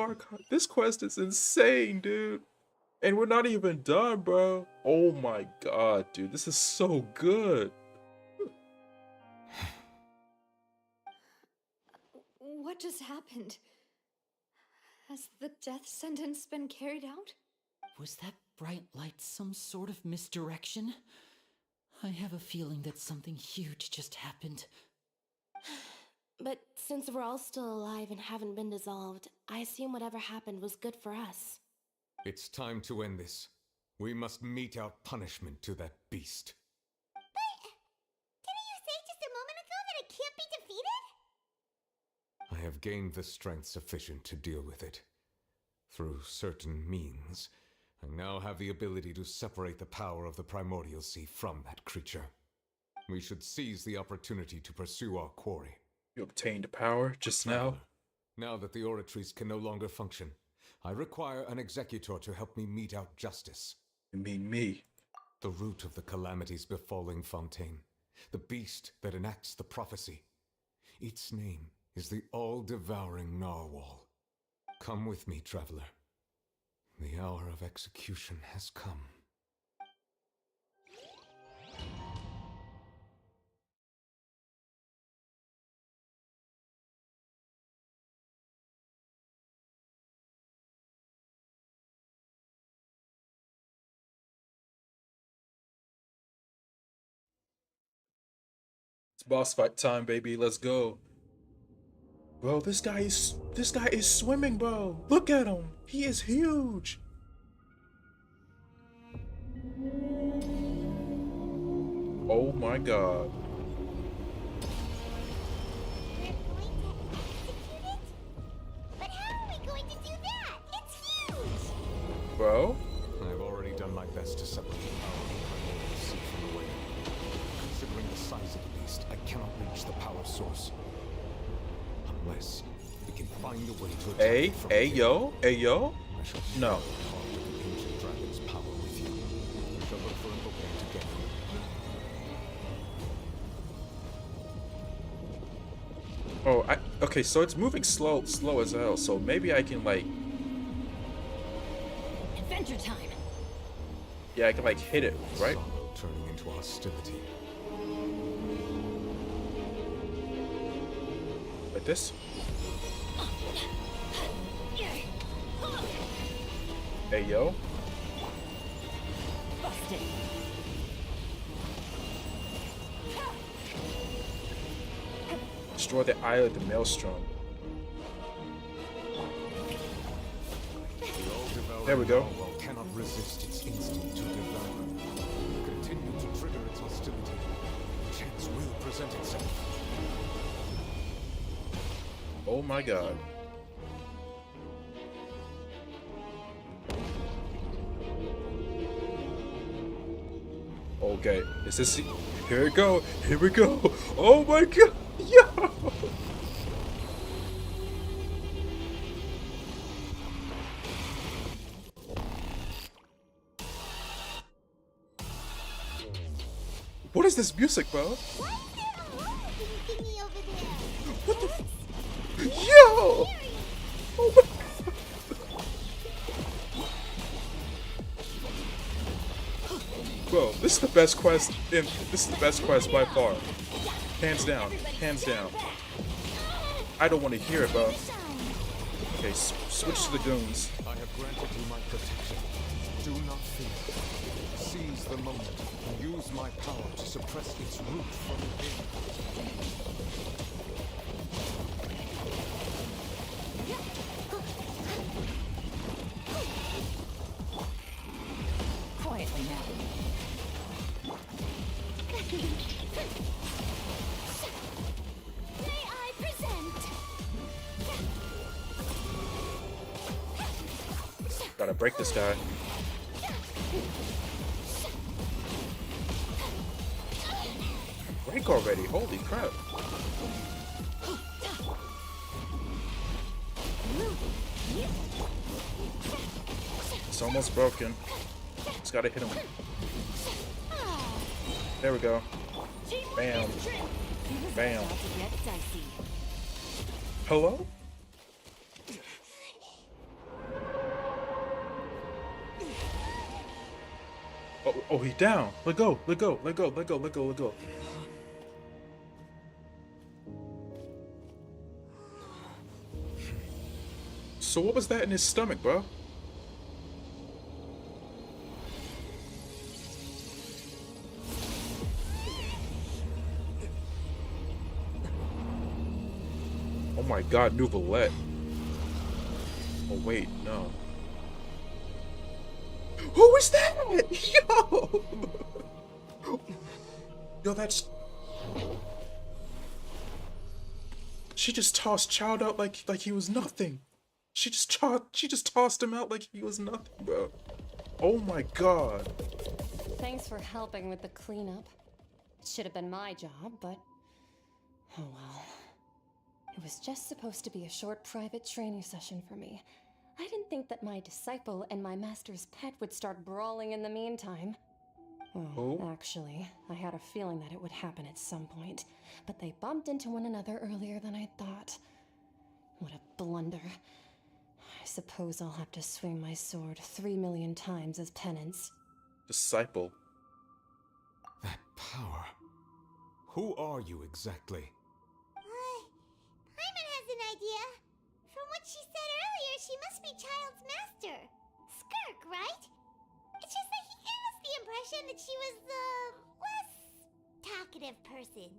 quest is insane, dude. And we're not even done, bro. Oh my god, dude. This is so good. What just happened? Has the death sentence been carried out? Was that bright light some sort of misdirection? I have a feeling that something huge just happened. But since we're all still alive and haven't been dissolved, I assume whatever happened was good for us. It's time to end this. We must mete out punishment to that beast. Didn't you say just a moment ago that it can't be defeated? I have gained the strength sufficient to deal with it. Through certain means, I now have the ability to separate the power of the primordial sea from that creature. We should seize the opportunity to pursue our quarry. You obtained power just now? Now that the oratories can no longer function, I require an executor to help me mete out justice. You mean me? The root of the calamities befalling Fontaine. The beast that enacts the prophecy. Its name is the all-devouring narwhal. Come with me, traveler. The hour of execution has come. It's boss fight time, baby. Let's go. Bro, this guy is swimming, bro. Look at him. He is huge. Oh my god. But how are we going to do that? It's huge! Bro? I've already done my best to separate the power of the primordial sea from the wave. Considering the size of the beast, I cannot reach the power source. Unless we can find a way to attack it from within. Yo? I shall No. part with the ancient dragon's power with you. We shall look for an opening together. Oh, okay, so it's moving slow as hell, so maybe I can like, Adventure time. yeah, I can like hit it, right? Sorrow turning into hostility. Like this? Hey, yo. Busted. Destroy the eye of the maelstrom. There we go. Narwhal cannot resist its instinct to devour. Continue to trigger its hostility. A chance will present itself. Oh my god. Okay, is this... Here we go! Here we go! Oh my god! Yo! What is this music, bro? What the... Yo! Oh my... Bro, this is the best quest this is the best quest by far. Hands down. Hands down. I don't want to hear it, bro. Okay, switch to the goons. I have granted you my protection. Do not fear. Seize the moment and use my power to suppress its root from within. Quietly now. May I present? Gotta break this guy. Break already, holy crap. It's almost broken. Just gotta hit him. There we go. Bam. Bam. Hello? Oh, he's down. Let go, let go, let go, let go, let go, let go. So what was that in his stomach, bro? Oh my god, Nouvellette. Oh wait, no. Who is that? Yo! Yo, that's... She just tossed Child out like he was nothing. She just tossed him out like he was nothing, bro. Oh my god. Thanks for helping with the cleanup. It should have been my job, but oh well. It was just supposed to be a short private training session for me. I didn't think that my disciple and my master's pet would start brawling in the meantime. Oh, actually, I had a feeling that it would happen at some point, but they bumped into one another earlier than I thought. What a blunder. I suppose I'll have to swing my sword 3 million times as penance. Disciple. That power. Who are you exactly? Paimon has an idea. From what she said earlier, she must be Child's master. Skirk, right? It's just that he gave us the impression that she was a less talkative person.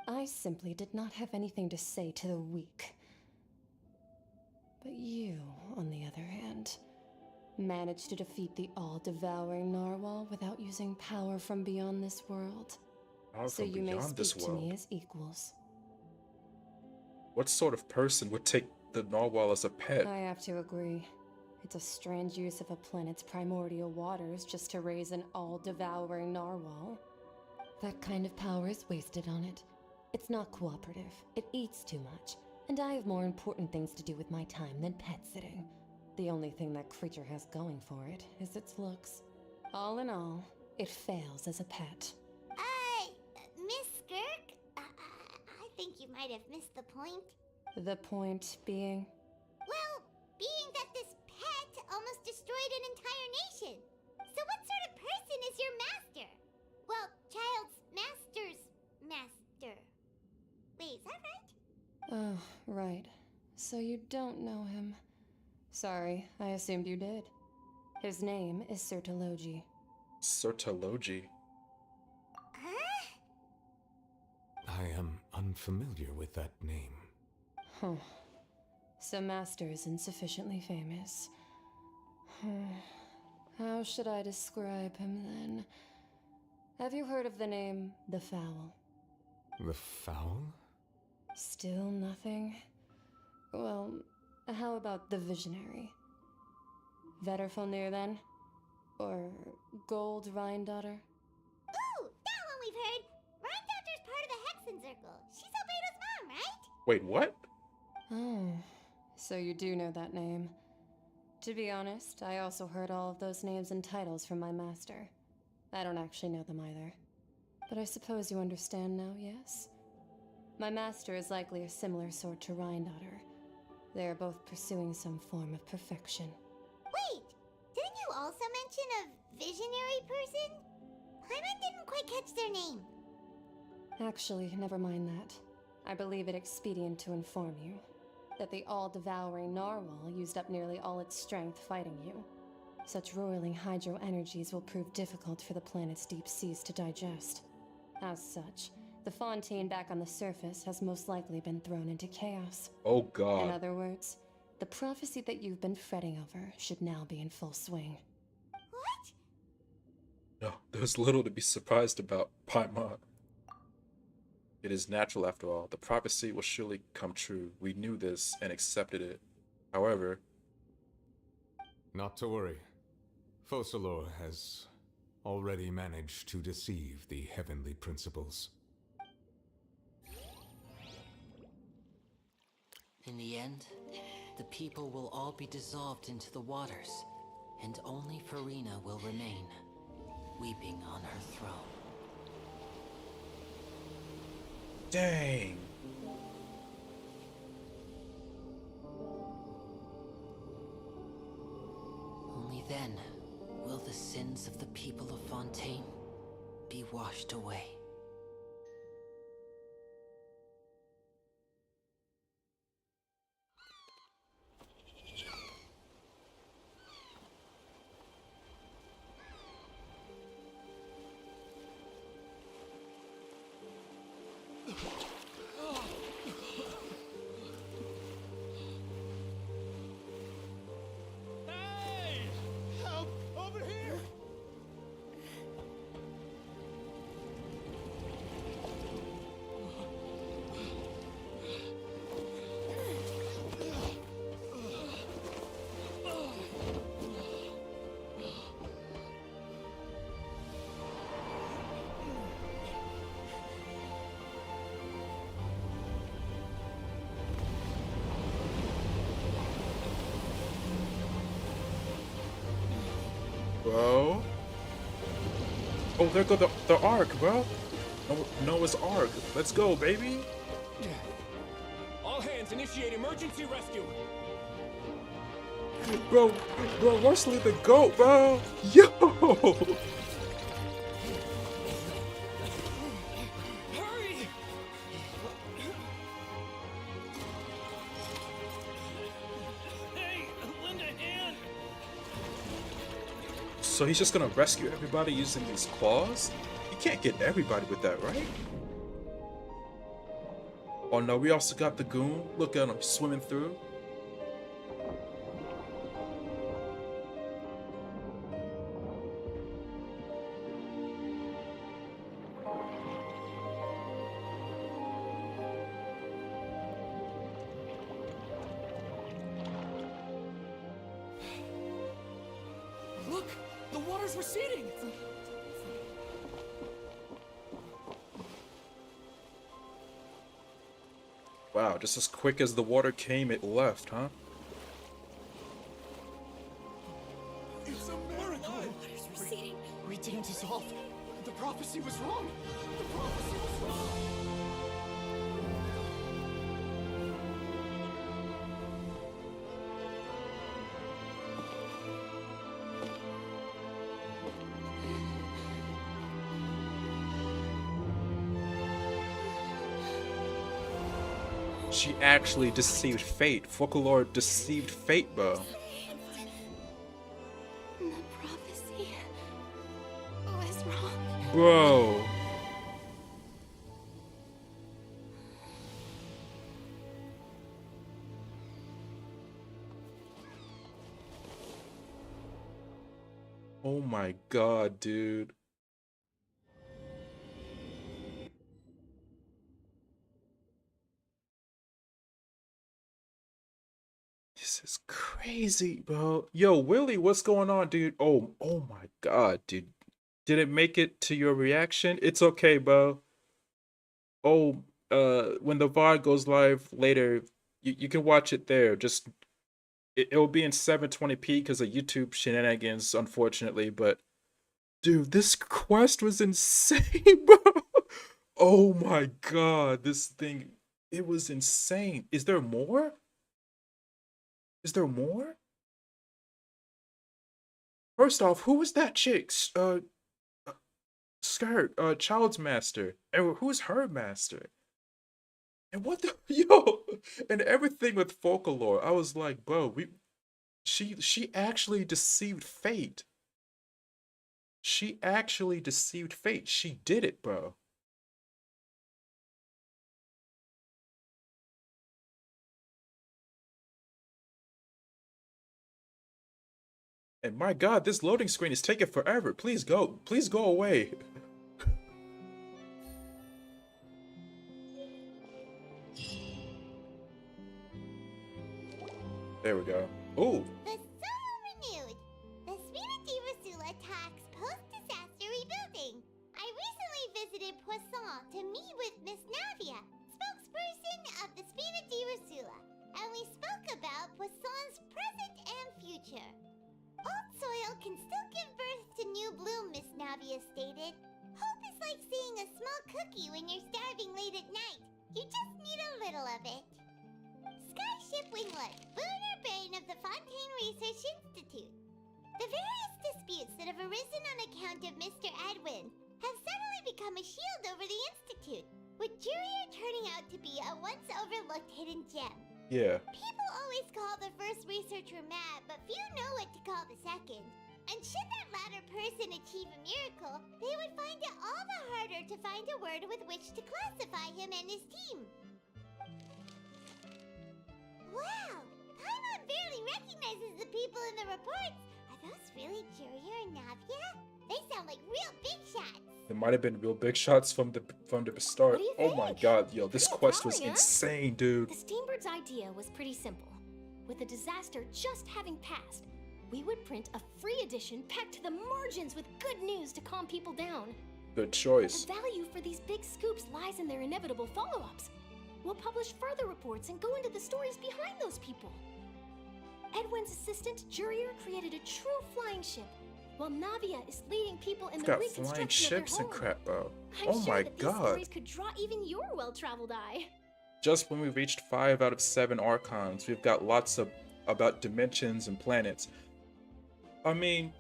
I simply did not have anything to say to the weak. But you, on the other hand, managed to defeat the all-devouring narwhal without using power from beyond this world. So you may speak to me as equals. What sort of person would take the narwhal as a pet? I have to agree. It's a strange use of a planet's primordial waters just to raise an all-devouring narwhal. That kind of power is wasted on it. It's not cooperative. It eats too much. And I have more important things to do with my time than pet sitting. The only thing that creature has going for it is its looks. All in all, it fails as a pet. Miss Skirk? I think you might have missed the point. The point being? Well, being that this pet almost destroyed an entire nation. So what sort of person is your master? Well, Child's master's master. Wait, is that right? Oh, right. So you don't know him. Sorry, I assumed you did. His name is Sertologi. Sertologi? I am unfamiliar with that name. Huh. So Master isn't sufficiently famous. How should I describe him then? Have you heard of the name The Fowl? The Fowl? Still nothing? Well, how about the Visionary? Vetterfulnir then? Or Gold Rhine-Daughter? Ooh, that one we've heard! Rhine-Daughter's part of the Hexen Circle. She's Albedo's mom, right? Wait, what? Oh, so you do know that name. To be honest, I also heard all of those names and titles from my master. I don't actually know them either. But I suppose you understand now, yes? My master is likely a similar sort to Rhine-Daughter. They are both pursuing some form of perfection. Wait, didn't you also mention a visionary person? Paimon didn't quite catch their name. Actually, never mind that. I believe it expedient to inform you that the all-devouring narwhal used up nearly all its strength fighting you. Such roiling hydro energies will prove difficult for the planet's deep seas to digest. As such, the Fontaine back on the surface has most likely been thrown into chaos. Oh god. In other words, the prophecy that you've been fretting over should now be in full swing. What? No, there's little to be surprised about, Paimon. It is natural after all. The prophecy will surely come true. We knew this and accepted it. However... Not to worry. Focalor has already managed to deceive the heavenly principles. In the end, the people will all be dissolved into the waters, and only Furina will remain, weeping on her throne. Dang. Only then will the sins of the people of Fontaine be washed away. Hey! Help! Over here! bro. Oh, there go the Ark, bro. Noah's Ark. Let's go, baby. All hands, initiate emergency rescue. Bro, Wesley the GOAT, bro. Yo. Hurry! Hey, lend a hand. So he's just gonna rescue everybody using these claws? You can't get everybody with that, right? Oh no, we also got the goon. Look at him swimming through. Look, the water's receding. Wow, just as quick as the water came, it left, huh? It's a miracle. Water's receding. We didn't dissolve. The prophecy was wrong. The prophecy was wrong. She actually deceived fate. Folklore deceived fate, bro. The prophecy was wrong. Bro. Oh my god, dude. This is crazy, bro. Yo, Willie, what's going on, dude? Oh my god, dude. Did it make it to your reaction? It's okay, bro. Oh, when the VOD goes live later, you can watch it there. Just it'll be in 720p because of YouTube shenanigans, unfortunately. But dude, this quest was insane, bro. Oh my god, this thing, it was insane. Is there more? Is there more? First off, who was that chick? Skirt, Child's master. And who's her master? And what the yo? And everything with folklore. I was like, bro, she actually deceived fate. She actually deceived fate. She did it, bro. And my god, this loading screen is taking forever. Please go. Please go away. There we go. Ooh. The soul renewed. The Sphena di Rasula talks post-disaster rebuilding. I recently visited Poisson to meet with Miss Navia, spokesperson of the Sphena di Rasula, and we spoke about Poisson's present and future. Old soil can still give birth to new bloom, Miss Navia stated. Hope is like seeing a small cookie when you're starving late at night. You just need a little of it. Skyship Winglet, lunar brain of the Fontaine Research Institute. The various disputes that have arisen on account of Mr. Edwin have suddenly become a shield over the Institute, with Jurier turning out to be a once-overlooked hidden gem. Yeah. People always call the first researcher mad, but few know what to call the second. And should that latter person achieve a miracle, they would find it all the harder to find a word with which to classify him and his team. Wow! Paimon barely recognizes the people in the reports. Are those really Jurier and Navia? They sound like real big shots. There might have been real big shots from the start. What do you Oh my think? god, yo, this Pretty quest was empowering, huh? insane, dude. The Steambird's idea was pretty simple. With the disaster just having passed, we would print a free edition packed to the margins with good news to calm people down. Good choice. The value for these big scoops lies in their inevitable follow-ups. We'll publish further reports and go into the stories behind those people. Edwin's assistant, Jurier, created a true flying ship, while Navia is leading people in We've the got reconstruction flying of their ships and home. crap, bro. I'm Oh sure my that these god. stories could draw even your well-traveled eye. Just when we reached 5 out of 7 Archons, we've got lots of about dimensions and planets. I mean,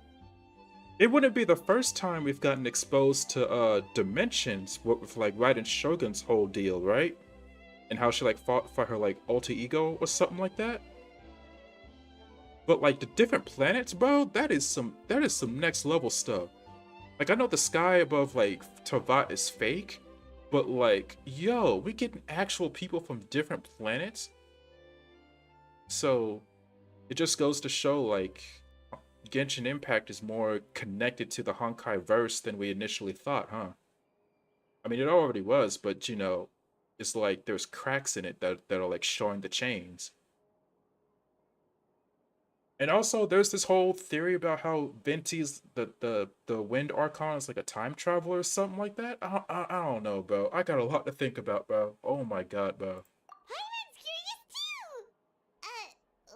it wouldn't be the first time we've gotten exposed to dimensions with like Raiden Shogun's whole deal, right? And how she like fought for her like alter ego or something like that. But like the different planets, bro, that is some next level stuff. Like I know the sky above like Tavat is fake, but like, yo, we getting actual people from different planets. So it just goes to show like Genshin Impact is more connected to the Honkai verse than we initially thought, huh? I mean, it already was, but you know, it's like there's cracks in it that are like showing the chains. And also, there's this whole theory about how Venti's the Wind Archon is like a time traveler or something like that. I don't know, bro. I got a lot to think about, bro. Oh my god, bro. Pyron's curious too!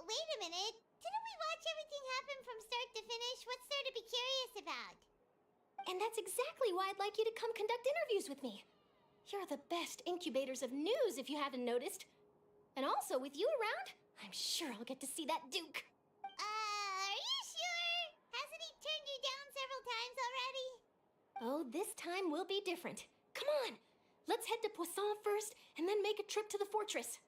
Wait a minute. Didn't we watch everything happen from start to finish? What's there to be curious about? And that's exactly why I'd like you to come conduct interviews with me. You're the best incubators of news, if you haven't noticed. And also, with you around, I'm sure I'll get to see that Duke. Are you sure? Hasn't he turned you down several times already? Oh, this time will be different. Come on! Let's head to Poisson first, and then make a trip to the fortress.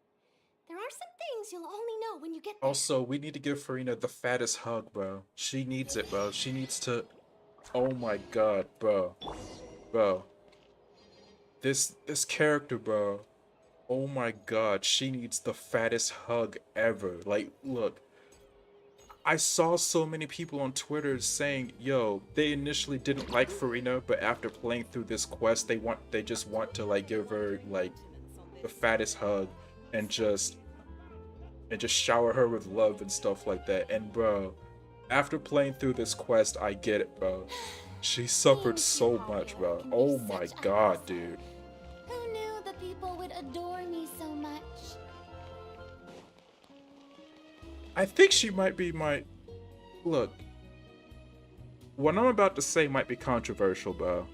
There are some things you'll only know when you get there. Also, we need to give Furina the fattest hug, bro. She needs it, bro. She needs to... Oh my god, bro. Bro. This character, bro. Oh my god, she needs the fattest hug ever. Like, look. I saw so many people on Twitter saying, yo, they initially didn't like Furina, but after playing through this quest, they just want to like give her like the fattest hug and just shower her with love and stuff like that. And bro, after playing through this quest, I get it, bro. She suffered so much, bro. Oh my god, dude. Who knew the people would adore me so much? I think she might be my... Look. What I'm about to say might be controversial, bro.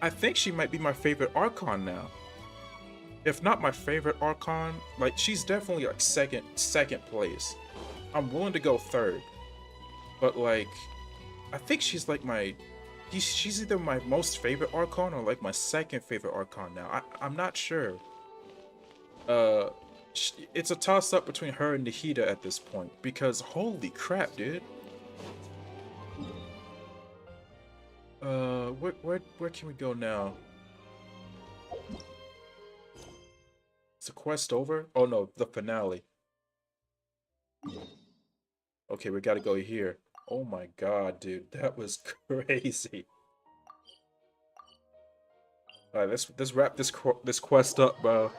I think she might be my favorite Archon now. If not my favorite Archon, like, she's definitely like second place. I'm willing to go third. But like, I think she's like my... She's either my most favorite Archon or like my second favorite Archon now. I'm not sure. It's a toss-up between her and Nahida at this point, because holy crap, dude. Where can we go now? Is the quest over? Oh no, the finale. Okay, we gotta go here. Oh my god, dude, that was crazy. Alright, let's wrap this quest up, bro.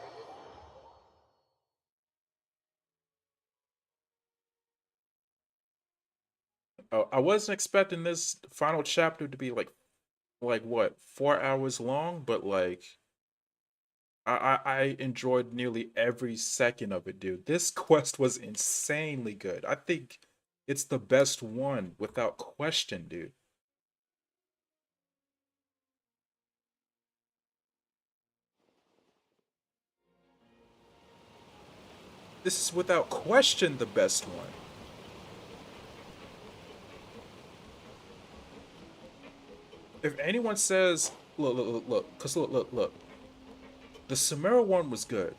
I wasn't expecting this final chapter to be like what, 4 hours long, but like I enjoyed nearly every second of it, dude. This quest was insanely good. I think it's the best one without question, dude. This is without question the best one. If anyone says, look, cause look. The Samara one was good.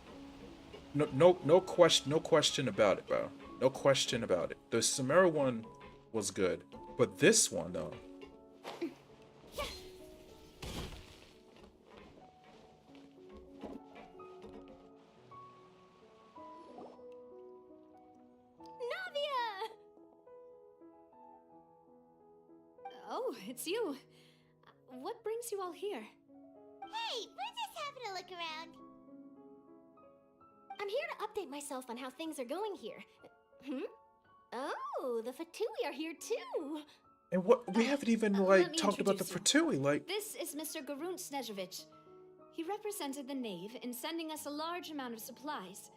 No question about it, bro. No question about it. The Samara one was good, but this one though. Navia! Oh, it's you. What brings you all here? Hey, we're just having a look around. I'm here to update myself on how things are going here. Oh, the Fatui are here too. And what we haven't even let me talked about the introduce you. Fatui, like. This is Mr. Garun Snezhevich. He represented the Knave in sending us a large amount of supplies,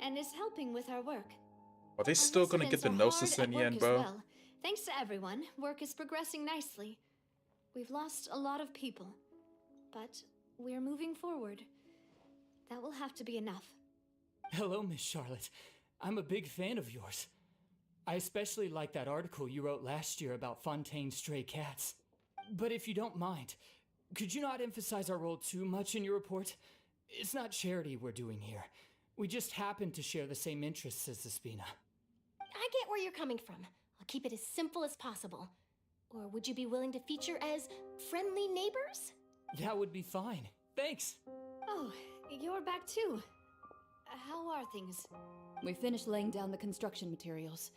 and is helping with our work. Are they Unless still it's gonna been get the so Gnosis hard in at the work end, as bro? well. Thanks to everyone, work is progressing nicely. We've lost a lot of people, but we're moving forward. That will have to be enough. Hello, Miss Charlotte. I'm a big fan of yours. I especially like that article you wrote last year about Fontaine's stray cats. But if you don't mind, could you not emphasize our role too much in your report? It's not charity we're doing here. We just happen to share the same interests as the Spina. I get where you're coming from. I'll keep it as simple as possible. Or would you be willing to feature as friendly neighbors? That would be fine. Thanks. Oh, you're back too. How are things? We finished laying down the construction materials.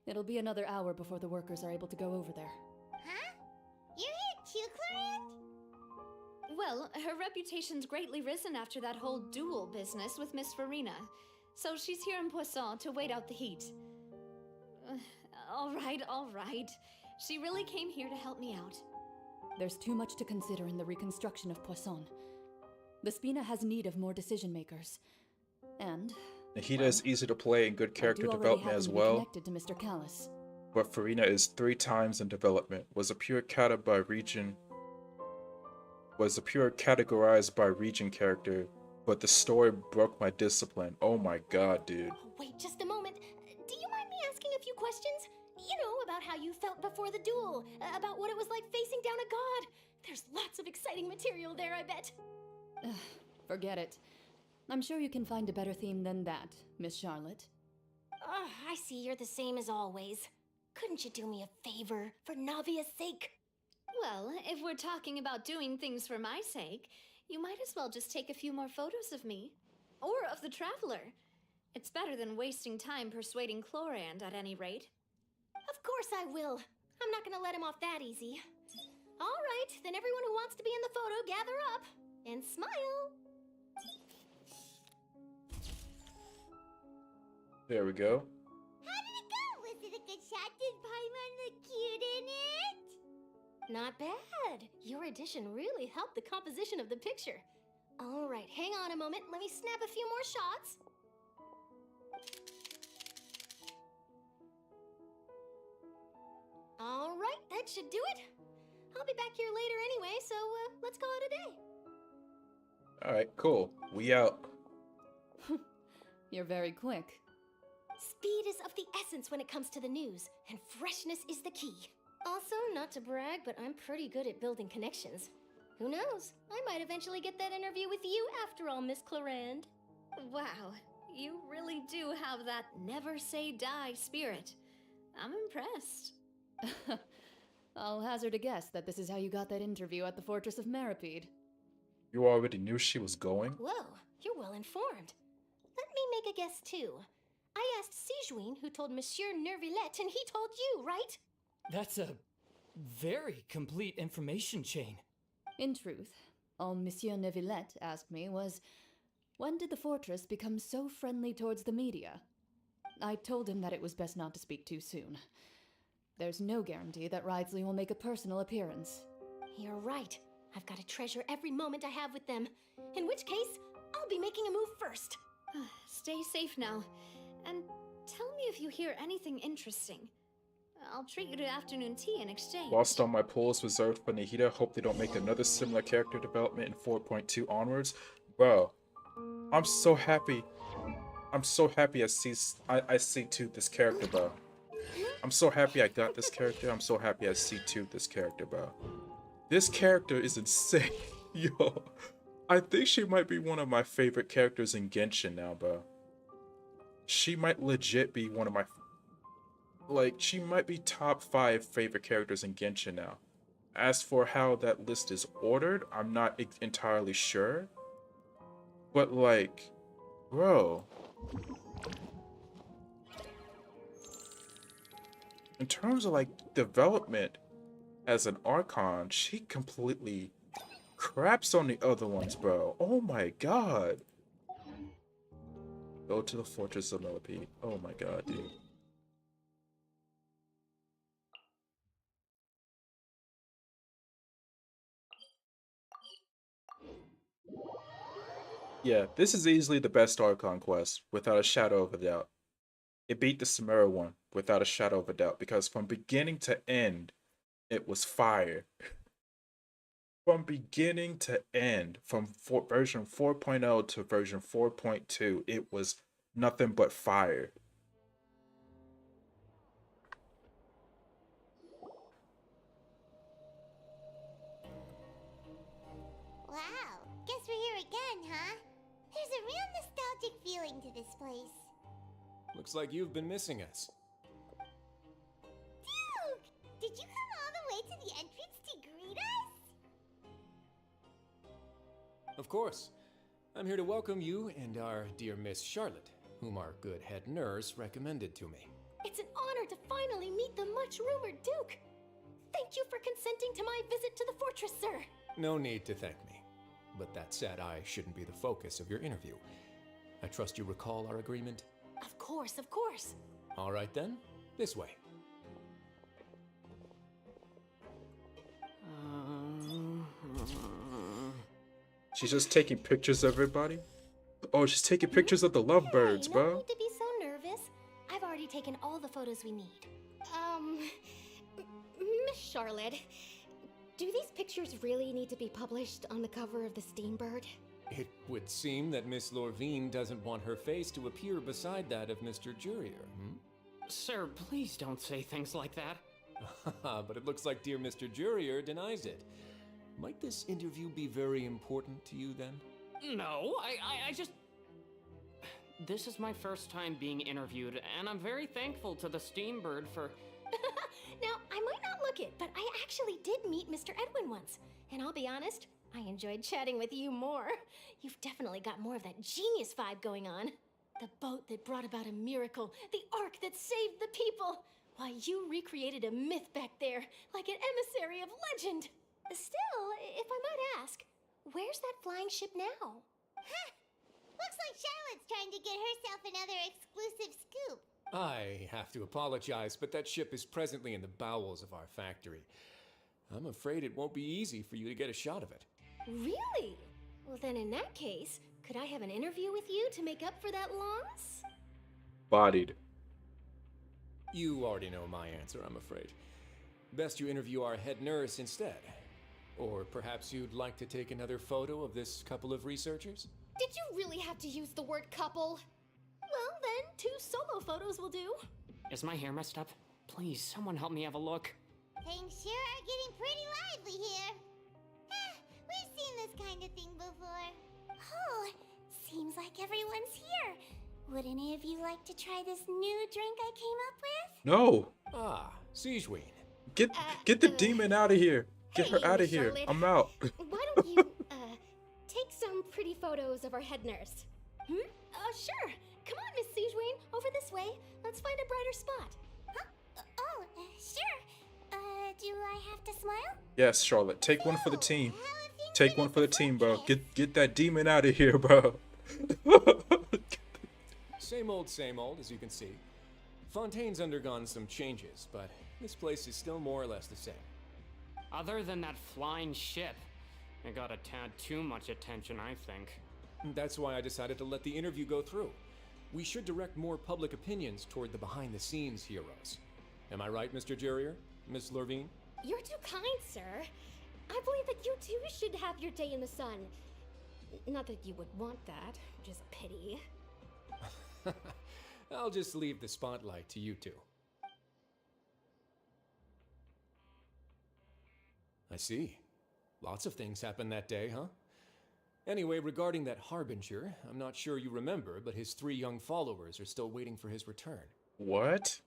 It'll be another hour before the workers are able to go over there. Huh? You're here too, Clarence? Well, her reputation's greatly risen after that whole duel business with Miss Furina, so she's here in Poisson to wait out the heat. All right. She really came here to help me out. There's too much to consider in the reconstruction of Poisson. The Spina has need of more decision makers. And Nahida is easy to play and good character I do already development happen as to be well. connected to Mr. Callis. But Furina is 3 times in development. Was a pure categorized by region character, but the story broke my discipline. Oh my god, dude. Oh, wait just a moment. Do you mind me asking a few questions? You know, about how you felt before the duel, about what it was like facing down a god. There's lots of exciting material there, I bet. Forget it. I'm sure you can find a better theme than that, Miss Charlotte. I see you're the same as always. Couldn't you do me a favor, for Navia's sake? Well, if we're talking about doing things for my sake, you might as well just take a few more photos of me. Or of the Traveler. It's better than wasting time persuading Chlorand at any rate. Of course I will. I'm not gonna let him off that easy. All right, then everyone who wants to be in the photo, gather up. And smile. There we go. How did it go? Was it a good shot? Did Paimon look cute in it? Not bad. Your addition really helped the composition of the picture. All right, hang on a moment. Let me snap a few more shots. All right, that should do it. I'll be back here later anyway, so let's call it a day. Alright, cool. We out. You're very quick. Speed is of the essence when it comes to the news, and freshness is the key. Also, not to brag, but I'm pretty good at building connections. Who knows? I might eventually get that interview with you after all, Miss Chlorand. Wow, you really do have that never say die spirit. I'm impressed. I'll hazard a guess that this is how you got that interview at the Fortress of Meripede. You already knew she was going? Whoa, you're well informed. Let me make a guess too. I asked Sijuin, who told Monsieur Nervillette, and he told you, right? That's a very complete information chain. In truth, all Monsieur Neuvillette asked me was, when did the fortress become so friendly towards the media? I told him that it was best not to speak too soon. There's no guarantee that Ridesley will make a personal appearance. You're right. I've got to treasure every moment I have with them. In which case, I'll be making a move first. Stay safe now. And tell me if you hear anything interesting. I'll treat you to afternoon tea in exchange. Lost on my polls reserved for Nahida. Hope they don't make another similar character development in 4.2 onwards. Bro, I'm so happy. I'm so happy I C2'd this character, bro. I'm so happy I got this character. I'm so happy I C2'd this character, bro. This character is insane. Yo, I think she might be one of my favorite characters in Genshin now, bro. She might legit be one of my... Like, she might be top 5 favorite characters in Genshin now. As for how that list is ordered, I'm not entirely sure. But, like, bro... In terms of, like, development as an Archon, she completely craps on the other ones, bro. Oh my god. Go to the Fortress of Meripede. Oh my god, dude. Yeah, this is easily the best Archon quest, without a shadow of a doubt. It beat the Samara one without a shadow of a doubt because from beginning to end, it was fire. From beginning to end, from version 4.0 to version 4.2, it was nothing but fire. Wow, guess we're here again, huh? There's a real nostalgic feeling to this place. Looks like you've been missing us. Duke! Did you come all the way to the entrance to greet us? Of course. I'm here to welcome you and our dear Miss Charlotte, whom our good head nurse recommended to me. It's an honor to finally meet the much-rumored Duke. Thank you for consenting to my visit to the fortress, sir. No need to thank me. But that said, I shouldn't be the focus of your interview. I trust you recall our agreement? Of course, of course. All right then, this way. She's just taking pictures of everybody? Oh, she's taking pictures of the lovebirds, No bro. need to be so nervous. I've already taken all the photos we need. Miss Charlotte, do these pictures really need to be published on the cover of the Steambird? It would seem that Miss Lorvine doesn't want her face to appear beside that of Mr. Jurier, Sir, please don't say things like that. But it looks like dear Mr. Jurier denies it. Might this interview be very important to you then? No, I just... This is my first time being interviewed, and I'm very thankful to the Steambird for... Now, I might not look it, but I actually did meet Mr. Edwin once. And I'll be honest, I enjoyed chatting with you more. You've definitely got more of that genius vibe going on. The boat that brought about a miracle, the ark that saved the people. Why, you recreated a myth back there, like an emissary of legend. Still, if I might ask, where's that flying ship now? Huh! Looks like Charlotte's trying to get herself another exclusive scoop. I have to apologize, but that ship is presently in the bowels of our factory. I'm afraid it won't be easy for you to get a shot of it. Really? Well, then in that case, could I have an interview with you to make up for that loss? Bodied. You already know my answer, I'm afraid. Best you interview our head nurse instead. Or perhaps you'd like to take another photo of this couple of researchers? Did you really have to use the word couple? Well, then, 2 solo photos will do. Is my hair messed up? Please, someone help me have a look. Things sure are getting pretty lively here. We've seen this kind of thing before. Oh, seems like everyone's here. Would any of you like to try this new drink I came up with? No. Ah, Sigewin. Get the demon out of here. Get her out of here. Charlotte. I'm out. Why don't you, take some pretty photos of our head nurse? Sure. Come on, Miss Sigewin, over this way. Let's find a brighter spot. Huh? Sure. Do I have to smile? Yes, Charlotte. Take one for the team. Take one for the team, bro. Get that demon out of here, bro. Same old, as you can see. Fontaine's undergone some changes, but this place is still more or less the same. Other than that flying ship, it got a tad too much attention, I think. That's why I decided to let the interview go through. We should direct more public opinions toward the behind-the-scenes heroes. Am I right, Mr. Jurier? Miss Lorvine? You're too kind, sir. I believe that you too should have your day in the sun. Not that you would want that, which is a pity. I'll just leave the spotlight to you two. I see. Lots of things happened that day, huh? Anyway, regarding that Harbinger, I'm not sure you remember, but his 3 young followers are still waiting for his return. What?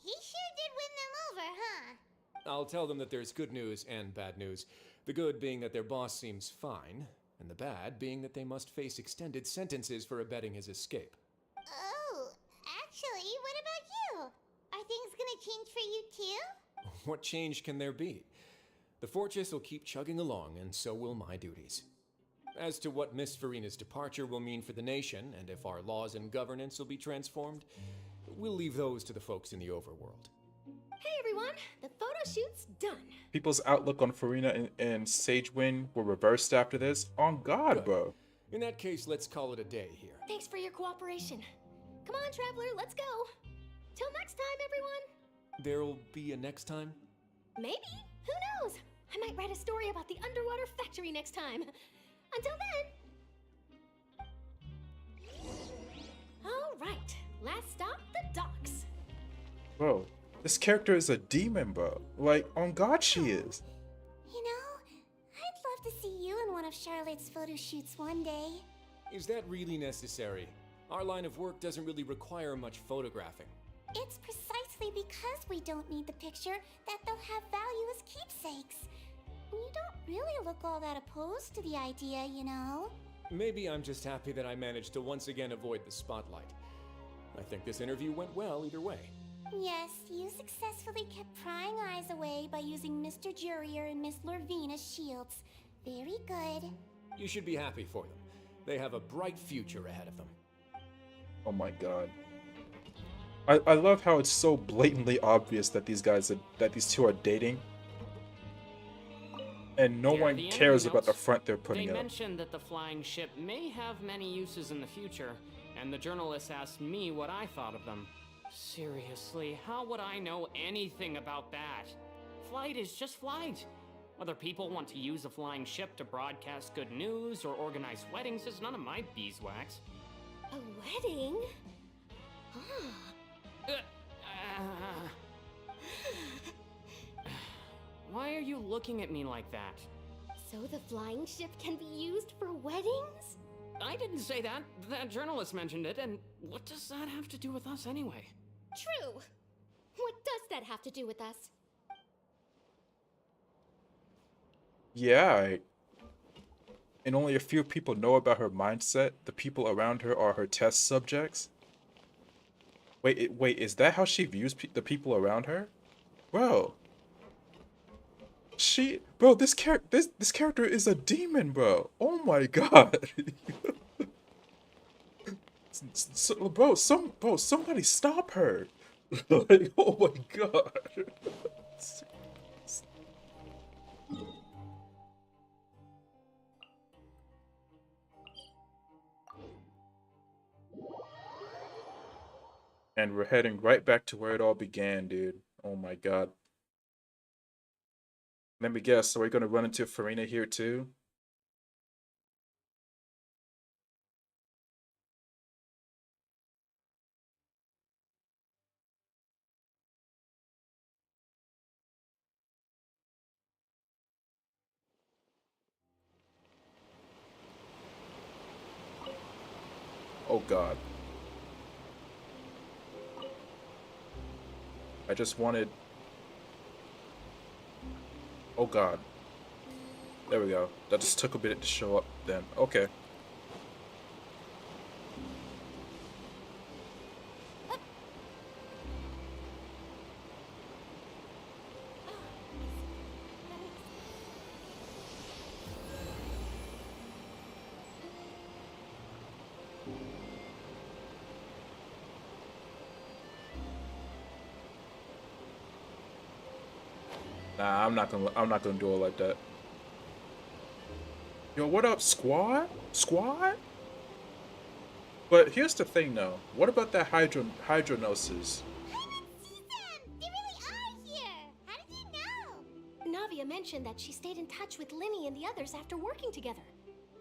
He sure did win them over, huh? I'll tell them that there's good news and bad news. The good being that their boss seems fine, and the bad being that they must face extended sentences for abetting his escape. Oh, actually, what about you? Are things gonna change for you too? What change can there be? The fortress will keep chugging along, and so will my duties. As to what Miss Furina's departure will mean for the nation, and if our laws and governance will be transformed, we'll leave those to the folks in the overworld. Hey everyone, the photo shoot's done. People's outlook on Furina and Sagewin were reversed after this. On God, Good. bro. In that case, let's call it a day here. Thanks for your cooperation. Come on, traveler, let's go. Till next time, everyone! There'll be a next time? Maybe. Who knows? I might write a story about the underwater factory next time. Until then. All right. Last stop, the docks. Bro, this character is a demon, bro. Like, on God, she is. You know, I'd love to see you in one of Charlotte's photo shoots one day. Is that really necessary? Our line of work doesn't really require much photographing. It's precisely because we don't need the picture that they'll have value as keepsakes. You don't really look all that opposed to the idea, you know. Maybe I'm just happy that I managed to once again avoid the spotlight. I think this interview went well either way. Yes, you successfully kept prying eyes away by using Mr. Jurier and Miss Lorvine as shields. Very good. You should be happy for them. They have a bright future ahead of them. Oh my god. I love how it's so blatantly obvious that these two are dating. And no one cares about the front they're putting They up. mentioned that the flying ship may have many uses in the future, and the journalist asked me what I thought of them. Seriously, how would I know anything about that? Flight is just flight. Whether people want to use a flying ship to broadcast good news or organize weddings is none of my beeswax. A wedding? Why are you looking at me like that? So the flying ship can be used for weddings? I didn't say that. That journalist mentioned it, and what does that have to do with us anyway? True. What does that have to do with us? Yeah, and only a few people know about her mindset. The people around her are her test subjects. Wait, is that how she views the people around her? Bro. This character is a demon, bro. Oh my god. Somebody stop her. Like, oh my god. And we're heading right back to where it all began, dude. Oh my god. Let me guess, so we're gonna run into Furina here too? Oh god. I just wanted... Oh god. There we go. That just took a bit to show up then. Okay. Nah, I'm not gonna do it like that. Yo, what up, squad? Squad? But here's the thing, though. What about that hydronosis? They really are here! How did you know? Navia mentioned that she stayed in touch with Linny and the others after working together.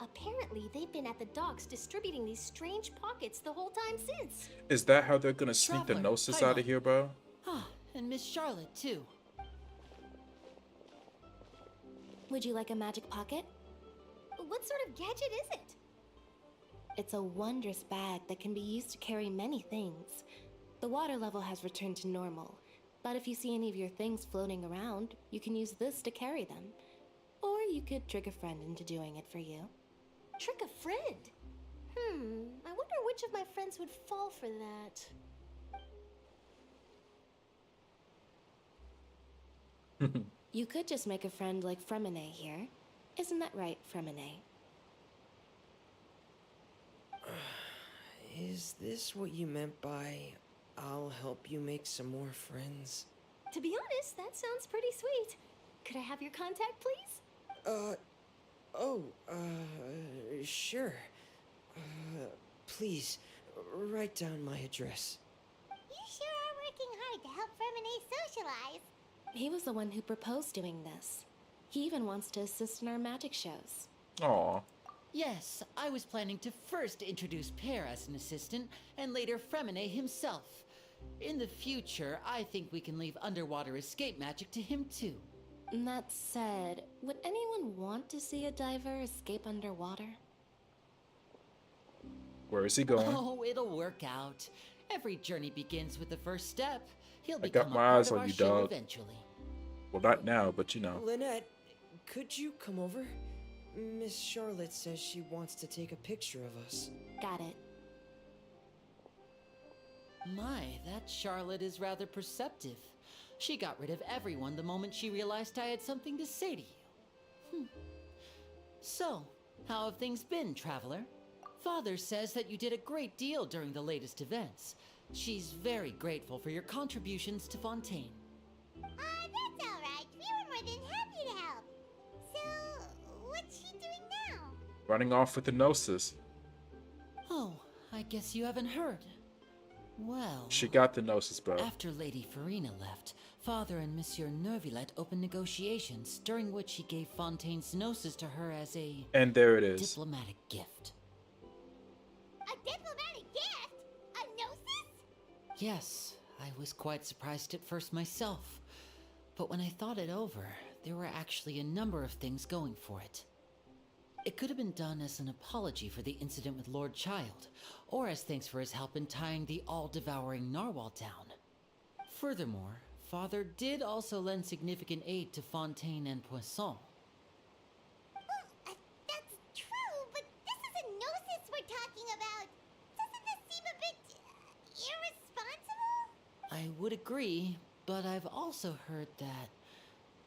Apparently, they've been at the docks distributing these strange pockets the whole time since. Is that how they're gonna sneak the Traveler, gnosis hi, out of here, bro? Ah, and Miss Charlotte, too. Would you like a magic pocket? What sort of gadget is it? It's a wondrous bag that can be used to carry many things. The water level has returned to normal, but if you see any of your things floating around, you can use this to carry them. Or you could trick a friend into doing it for you. Trick a friend? I wonder which of my friends would fall for that. You could just make a friend like Fremine here. Isn't that right, Fremine? Is this what you meant by, I'll help you make some more friends? To be honest, that sounds pretty sweet. Could I have your contact, please? Sure. Please, write down my address. You sure are hired to help Furina socialize. He was the one who proposed doing this. He even wants to assist in our magic shows. Aw. Yes, I was planning to first introduce Pear as an assistant, and later Fremine himself. In the future, I think we can leave underwater escape magic to him too. That said, would anyone want to see a diver escape underwater? Where is he going? Oh, it'll work out. Every journey begins with the first step. He'll I become got a my part eyes of on our you, show dog. eventually. Well, not now, but you know. Lynette, could you come over? Miss Charlotte says she wants to take a picture of us. Got it. My, that Charlotte is rather perceptive. She got rid of everyone the moment she realized I had something to say to you. So, how have things been, Traveler? Father says that you did a great deal during the latest events. She's very grateful for your contributions to Fontaine. That's alright. We were more than happy to help. So, what's she doing now? Running off with the Gnosis. Oh, I guess you haven't heard. Well... She got the Gnosis, bro. After Lady Furina left, Father and Monsieur Neuvillette opened negotiations, during which he gave Fontaine's Gnosis to her as a... And there it is. Diplomatic gift. A diplomatic gift? A gnosis? Yes, I was quite surprised at first myself. But when I thought it over, there were actually a number of things going for it. It could have been done as an apology for the incident with Lord Child, or as thanks for his help in tying the all-devouring narwhal down. Furthermore, Father did also lend significant aid to Fontaine and Poisson. That's true, but this is a gnosis we're talking about. Doesn't this seem a bit irresponsible? I would agree, but I've also heard that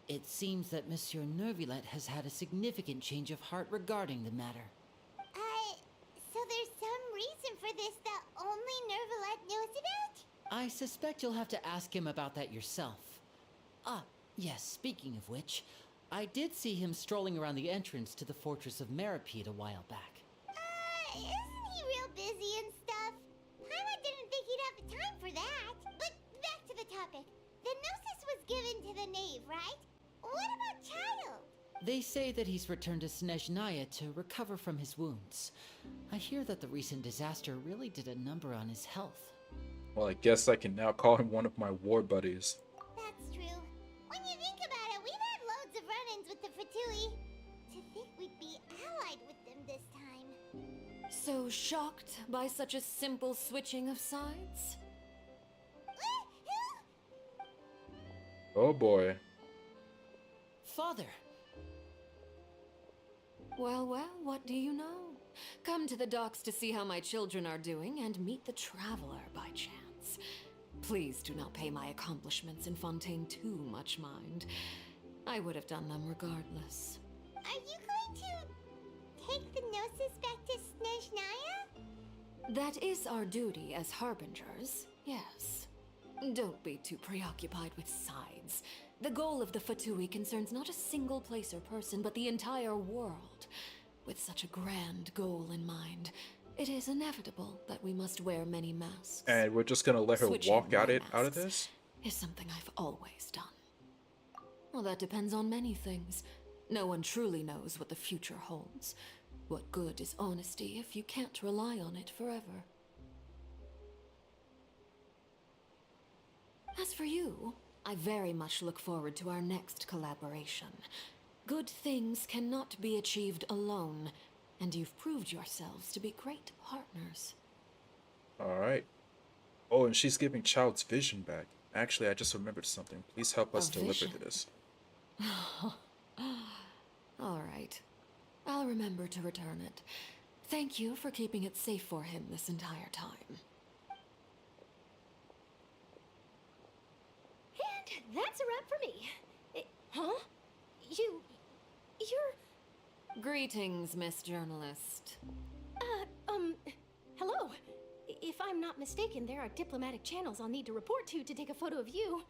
it seems that Monsieur Neuvillette has had a significant change of heart regarding the matter. So there's some reason for this that only Neuvillette knows about? I suspect you'll have to ask him about that yourself. Ah, yes, speaking of which, I did see him strolling around the entrance to the Fortress of Meripede a while back. Isn't he real busy and stuff? Paimon didn't think he'd have the time for that. But back to the topic. The Gnosis was given to the knave, right? What about Child? They say that he's returned to Snezhnaya to recover from his wounds. I hear that the recent disaster really did a number on his health. Well, I guess I can now call him one of my war buddies. That's true. When you think about it, we've had loads of run-ins with the Fatui. To think we'd be allied with them this time. So shocked by such a simple switching of sides? Oh boy. Father! Well, what do you know? Come to the docks to see how my children are doing and meet the Traveler by chance. Please do not pay my accomplishments in Fontaine too much mind. I would have done them regardless. Are you going to take the Gnosis back to Snezhnaya? That is our duty as harbingers, yes. Don't be too preoccupied with sides. The goal of the Fatui concerns not a single place or person, but the entire world. With such a grand goal in mind, it is inevitable that we must wear many masks. And we're just gonna let her Switching walk my out of masks this? is something I've always done. Well, that depends on many things. No one truly knows what the future holds. What good is honesty if you can't rely on it forever? As for you, I very much look forward to our next collaboration. Good things cannot be achieved alone, and you've proved yourselves to be great partners. Alright. Oh, and she's giving Child's vision back. Actually, I just remembered something. Please help us deliver vision? this. All right. I'll remember to return it. Thank you for keeping it safe for him this entire time. And that's a wrap for me. Huh? You're... Greetings, Miss Journalist. Hello. If I'm not mistaken, there are diplomatic channels I'll need to report to take a photo of you.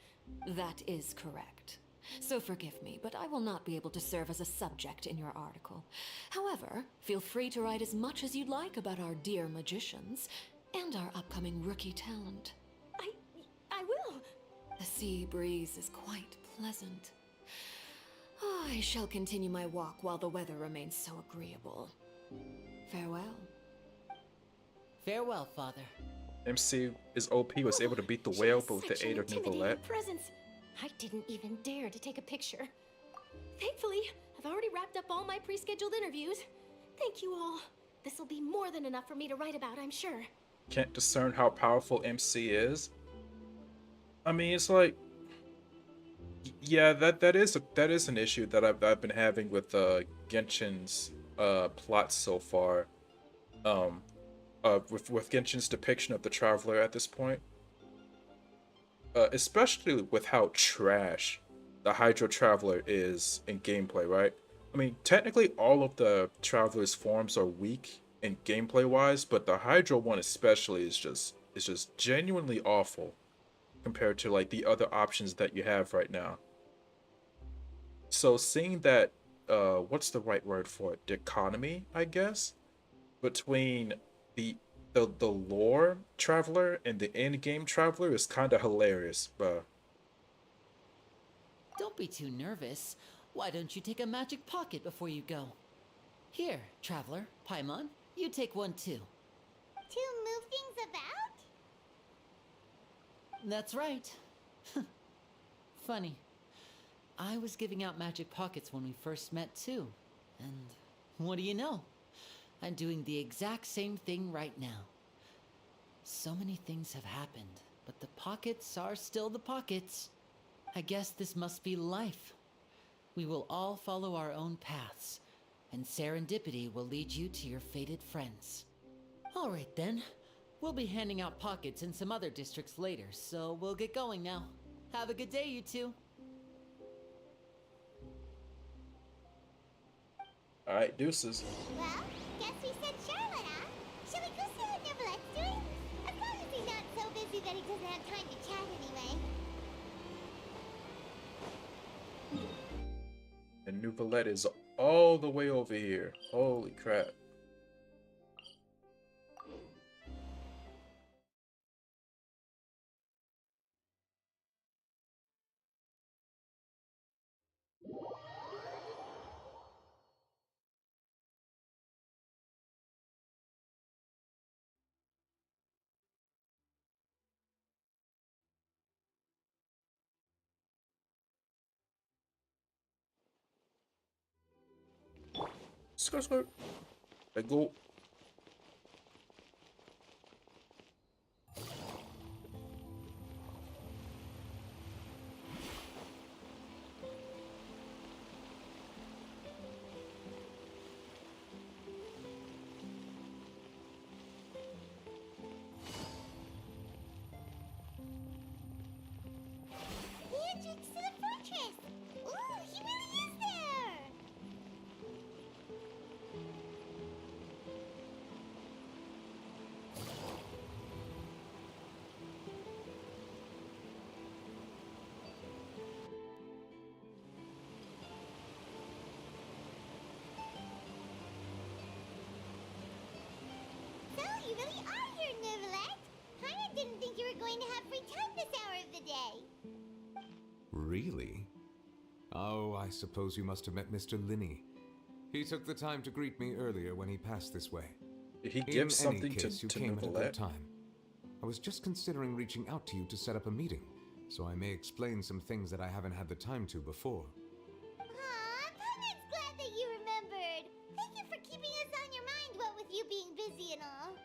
That is correct. So forgive me, but I will not be able to serve as a subject in your article. However, feel free to write as much as you'd like about our dear magicians and our upcoming rookie talent. I will. The sea breeze is quite pleasant. Oh, I shall continue my walk while the weather remains so agreeable. Farewell. Farewell, Father. MC is OP, was able to beat the whale, but with Such the an aid of intimidating Nouvellette. presence. I didn't even dare to take a picture. Thankfully, I've already wrapped up all my pre-scheduled interviews. Thank you all. This'll be more than enough for me to write about, I'm sure. Can't discern how powerful MC is. I mean, it's like, yeah, that is an issue that I've been having with Genshin's plot so far. With Genshin's depiction of the Traveler at this point, especially with how trash the Hydro Traveler is in gameplay, right? I mean, technically all of the Traveler's forms are weak in gameplay wise, but the Hydro one especially is just genuinely awful compared to like the other options that you have right now. So seeing that, what's the right word for it? Dichotomy, I guess, between the lore Traveler and the in-game Traveler is kind of hilarious, but Don't be too nervous. Why don't you take a magic pocket before you go? Here, Traveler, Paimon, you take one too. To move things about? That's right. Funny. I was giving out magic pockets when we first met too. And what do you know? I'm doing the exact same thing right now. So many things have happened, but the pockets are still the pockets. I guess this must be life. We will all follow our own paths, and serendipity will lead you to your fated friends. All right then. We'll be handing out pockets in some other districts later, so we'll get going now. Have a good day, you two. alright, deuces. Well, guess we sent Charlotte off. Shall we go see what Nouvlette's doing? As long as he's not so busy that he doesn't have time to chat anyway. And Nouvellette is all the way over here. Holy crap. Skirt, skirt. Let go. The entrance to the fortress! Ooh, he really is there! So, you really are here, Nouvellette. I didn't think you were going to have free time this hour of the day. Really? Oh, I suppose you must have met Mr. Linney. He took the time to greet me earlier when he passed this way. Did he give something to you came at a Nouvellette? good time. I was just considering reaching out to you to set up a meeting, so I may explain some things that I haven't had the time to before. Aw, Paimon's glad that you remembered. Thank you for keeping us on your mind, what with you being busy and all.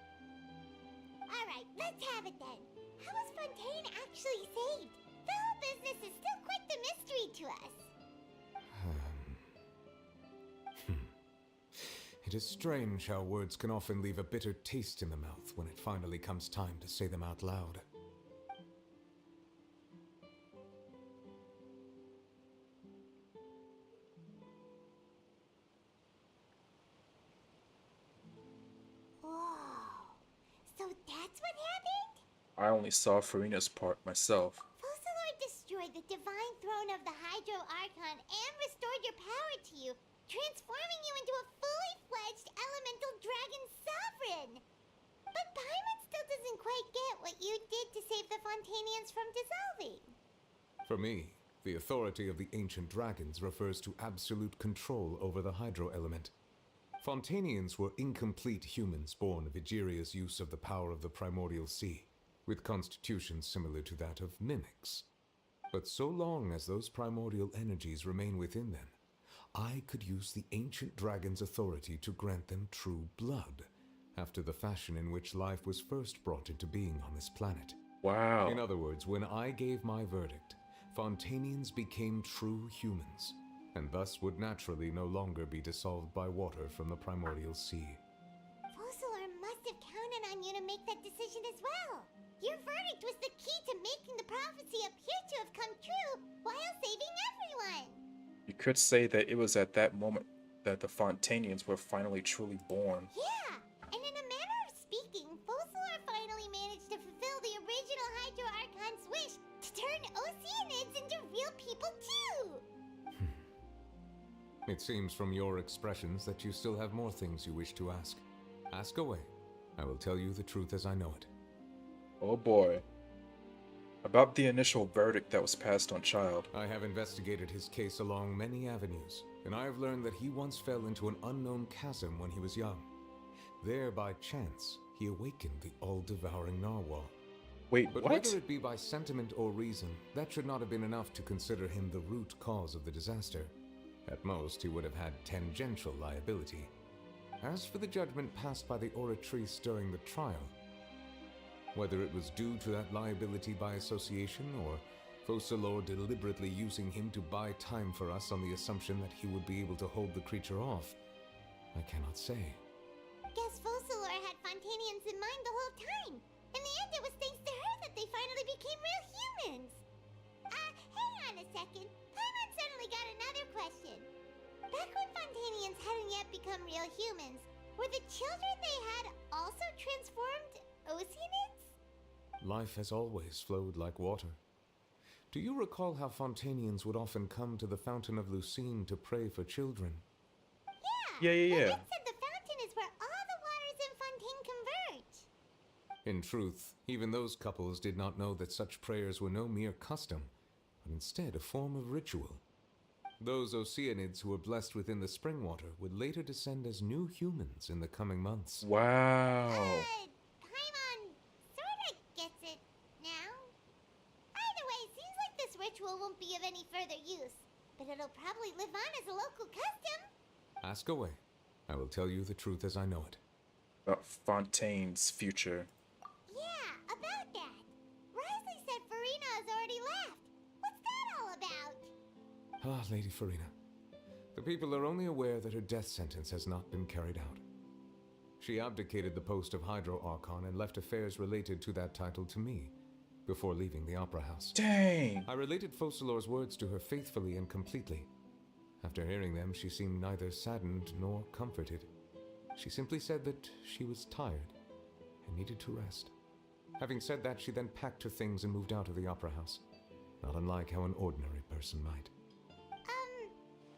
Alright, let's have it then. How was Fontaine actually saved? The whole business is still quite the mystery to us. It is strange how words can often leave a bitter taste in the mouth when it finally comes time to say them out loud. Whoa. So that's what happened? I only saw Furina's part myself. Fusillor destroyed the divine throne of the Hydro Archon and restored your power to you, transforming you into a fully fledged elemental dragon sovereign. But Paimon still doesn't quite get what you did to save the Fontainians from dissolving. For me, the authority of the ancient dragons refers to absolute control over the hydro element. Fontainians were incomplete humans born of Egeria's use of the power of the primordial sea, with constitutions similar to that of mimics. But so long as those primordial energies remain within them, I could use the ancient dragon's authority to grant them true blood, after the fashion in which life was first brought into being on this planet. Wow. In other words, when I gave my verdict, Fontainians became true humans, and thus would naturally no longer be dissolved by water from the primordial sea. Fossilor must have counted on you to make that decision as well. Your verdict was the key to making the prophecy appear to have come true while saving everyone. You could say that it was at that moment that the Fontainians were finally truly born. Yeah, and in a manner of speaking, Fossilor finally managed to fulfill the original Hydro Archon's wish to turn Oceanids into real people too! It seems from your expressions that you still have more things you wish to ask. Ask away. I will tell you the truth as I know it. Oh boy. About the initial verdict that was passed on Child. I have investigated his case along many avenues, and I have learned that he once fell into an unknown chasm when he was young. There, by chance, he awakened the all-devouring narwhal. Wait, but what? Whether it be by sentiment or reason, that should not have been enough to consider him the root cause of the disaster. At most, he would have had tangential liability. As for the judgment passed by the Oratrice during the trial, whether it was due to that liability by association, or Fossilor deliberately using him to buy time for us on the assumption that he would be able to hold the creature off, I cannot say. Guess Fossilor had Fontainians in mind the whole time. In the end, it was thanks to her that they finally became real humans. Hang on a second. Paimon suddenly got another question. Back when Fontainians hadn't yet become real humans, were the children they had also transformed Oceanids? Life has always flowed like water. Do you recall how Fontainians would often come to the Fountain of Lucine to pray for children? Yeah. It said the fountain is where all the waters in Fontaine converge. In truth, even those couples did not know that such prayers were no mere custom, but instead a form of ritual. Those Oceanids who were blessed within the spring water would later descend as new humans in the coming months. Wow. Paimon sorta gets it now. Either way, it seems like this ritual won't be of any further use, but it'll probably live on as a local custom. Ask away. I will tell you the truth as I know it. About Fontaine's future. Yeah, about that. Risley said Furina has already left. What's that all about? Ah, Lady Furina. The people are only aware that her death sentence has not been carried out. She abdicated the post of Hydro Archon and left affairs related to that title to me, before leaving the Opera House. Dang! I related Fossilor's words to her faithfully and completely. After hearing them, she seemed neither saddened nor comforted. She simply said that she was tired and needed to rest. Having said that, she then packed her things and moved out of the Opera House, not unlike how an ordinary person might.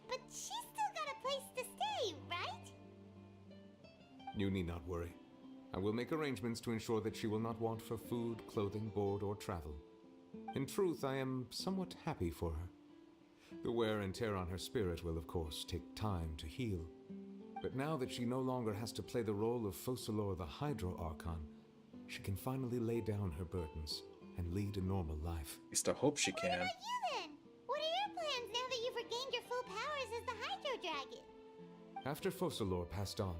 But she's still got a place to stay, right? You need not worry. I will make arrangements to ensure that she will not want for food, clothing, board, or travel. In truth, I am somewhat happy for her. The wear and tear on her spirit will, of course, take time to heal. But now that she no longer has to play the role of Fossilor the Hydro Archon, she can finally lay down her burdens and lead a normal life. At least I hope she can. What about you then? What are your plans now that you've regained your full powers as the Hydro Dragon? After Fossilor passed on,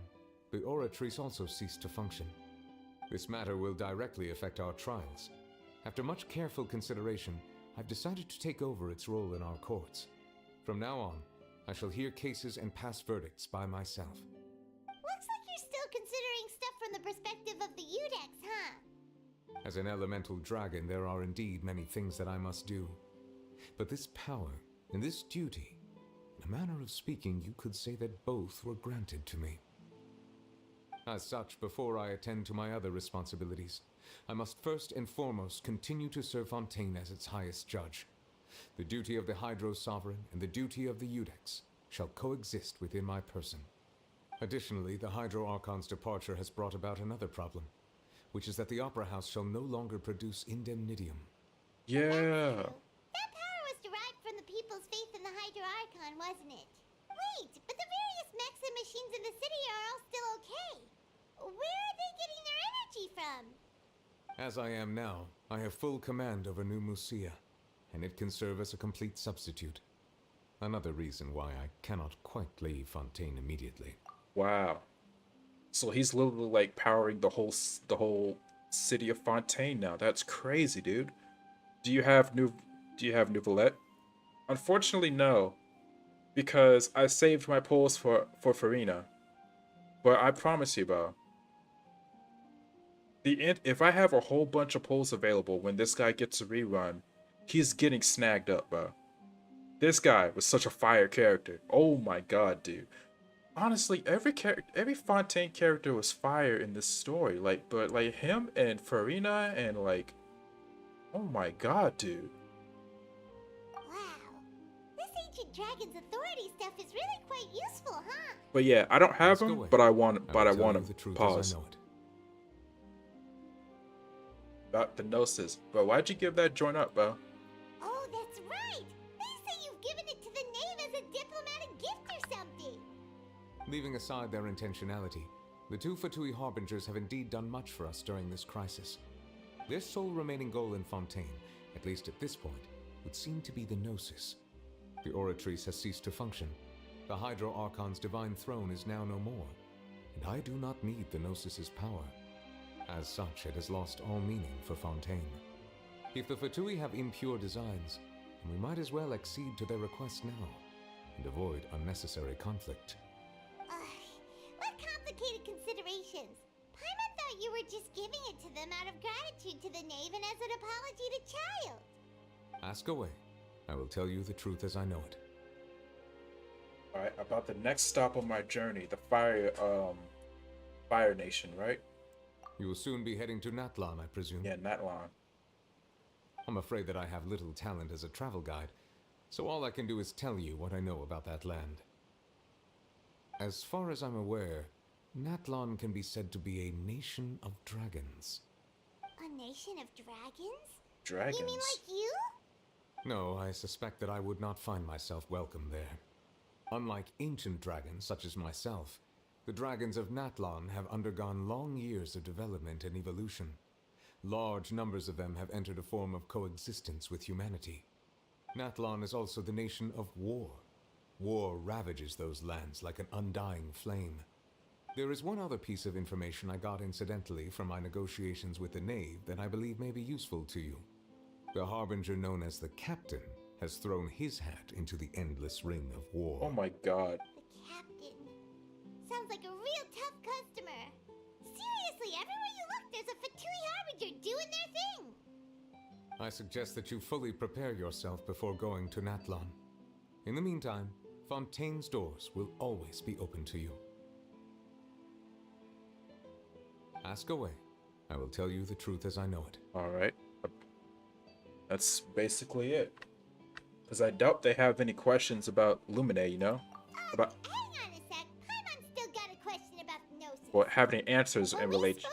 the Oratrice also ceased to function. This matter will directly affect our trials. After much careful consideration, I've decided to take over its role in our courts. From now on, I shall hear cases and pass verdicts by myself. Looks like you're still considering stuff from the perspective of the Udex, huh? As an elemental dragon, there are indeed many things that I must do. But this power and this duty, in a manner of speaking, you could say that both were granted to me. As such, before I attend to my other responsibilities, I must first and foremost continue to serve Fontaine as its highest judge. The duty of the Hydro Sovereign and the duty of the Udex shall coexist within my person. Additionally, the Hydro Archon's departure has brought about another problem, which is that the Opera House shall no longer produce indemnitium. Yeah. That power the people's faith in the Hydro Archon, wasn't it? Wait, but the various mechs and machines in the city are all still okay. Where are they getting their energy from? As I am now, I have full command over New Musia, and it can serve as a complete substitute. Another reason why I cannot quite leave Fontaine immediately. Wow. So he's literally like powering the whole city of Fontaine now. That's crazy, dude. Do you have Nouvellette? Unfortunately, no. Because I saved my pulls for Furina. But I promise you, bro. If I have a whole bunch of pulls available when this guy gets a rerun, he's getting snagged up, bro. This guy was such a fire character. Oh my god, dude. Honestly, every Fontaine character was fire in this story. But him and Furina and like, oh my god, dude. Wow. This ancient dragon's authority stuff is really quite useful, huh? But yeah, I don't have him, but I want him. Pause. About the Gnosis. Bro, why'd you give that joint up, bro? Oh, that's right. They say you've given it to the knave as a diplomatic gift or something. Leaving aside their intentionality, the two Fatui Harbingers have indeed done much for us during this crisis. Their sole remaining goal in Fontaine, at least at this point, would seem to be the Gnosis. The Oratrice has ceased to function. The Hydro Archon's divine throne is now no more, and I do not need the Gnosis's power. As such, it has lost all meaning for Fontaine. If the Fatui have impure designs, then we might as well accede to their request now, and avoid unnecessary conflict. What complicated considerations. Paimon thought you were just giving it to them out of gratitude to the knave and as an apology to Child. Ask away. I will tell you the truth as I know it. Alright, about the next stop on my journey, the Fire Nation, right? You will soon be heading to Natlan, I presume? Yeah, Natlan. I'm afraid that I have little talent as a travel guide, so all I can do is tell you what I know about that land. As far as I'm aware, Natlan can be said to be a nation of dragons. A nation of dragons? Dragons? You mean like you? No, I suspect that I would not find myself welcome there. Unlike ancient dragons such as myself, the dragons of Natlan have undergone long years of development and evolution. Large numbers of them have entered a form of coexistence with humanity. Natlan is also the nation of war. War ravages those lands like an undying flame. There is one other piece of information I got incidentally from my negotiations with the knave that I believe may be useful to you. The harbinger known as the Captain has thrown his hat into the endless ring of war. Oh my god. The Captain. Sounds like a real tough customer. Seriously, everywhere you look, there's a Fatui Harbinger doing their thing. I suggest that you fully prepare yourself before going to Natlan. In the meantime, Fontaine's doors will always be open to you. Ask away. I will tell you the truth as I know it. Alright. That's basically it. Because I doubt they have any questions about Lumine, you know? About Hang on a sec. Paimon's still got a question about the Gnosis. or have any answers in When we relation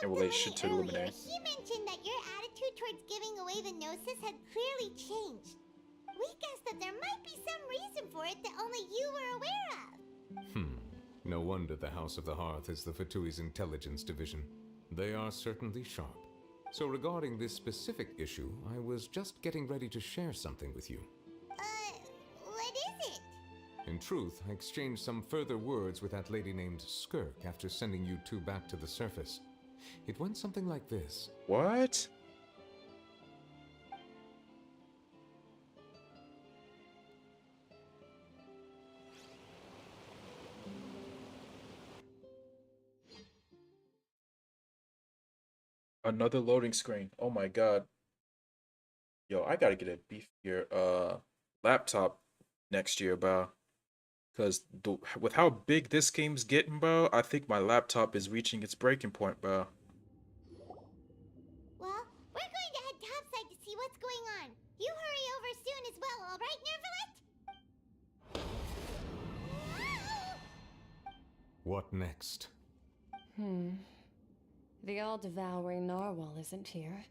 spoke to Lumine Lumine. earlier, he mentioned that your attitude towards giving away the Gnosis had clearly changed. We guessed that there might be some reason for it that only you were aware of. No wonder the House of the Hearth is the Fatui's intelligence division. They are certainly sharp. So regarding this specific issue, I was just getting ready to share something with you. What is it? In truth, I exchanged some further words with that lady named Skirk after sending you two back to the surface. It went something like this. What? Another loading screen. Oh my god. Yo, I gotta get a beefier laptop next year, bro. Cause with how big this game's getting, bro, I think my laptop is reaching its breaking point, bro. Well, we're going to head topside to see what's going on. You hurry over soon as well, all right, Nervalet? What next? The all-devouring narwhal isn't here,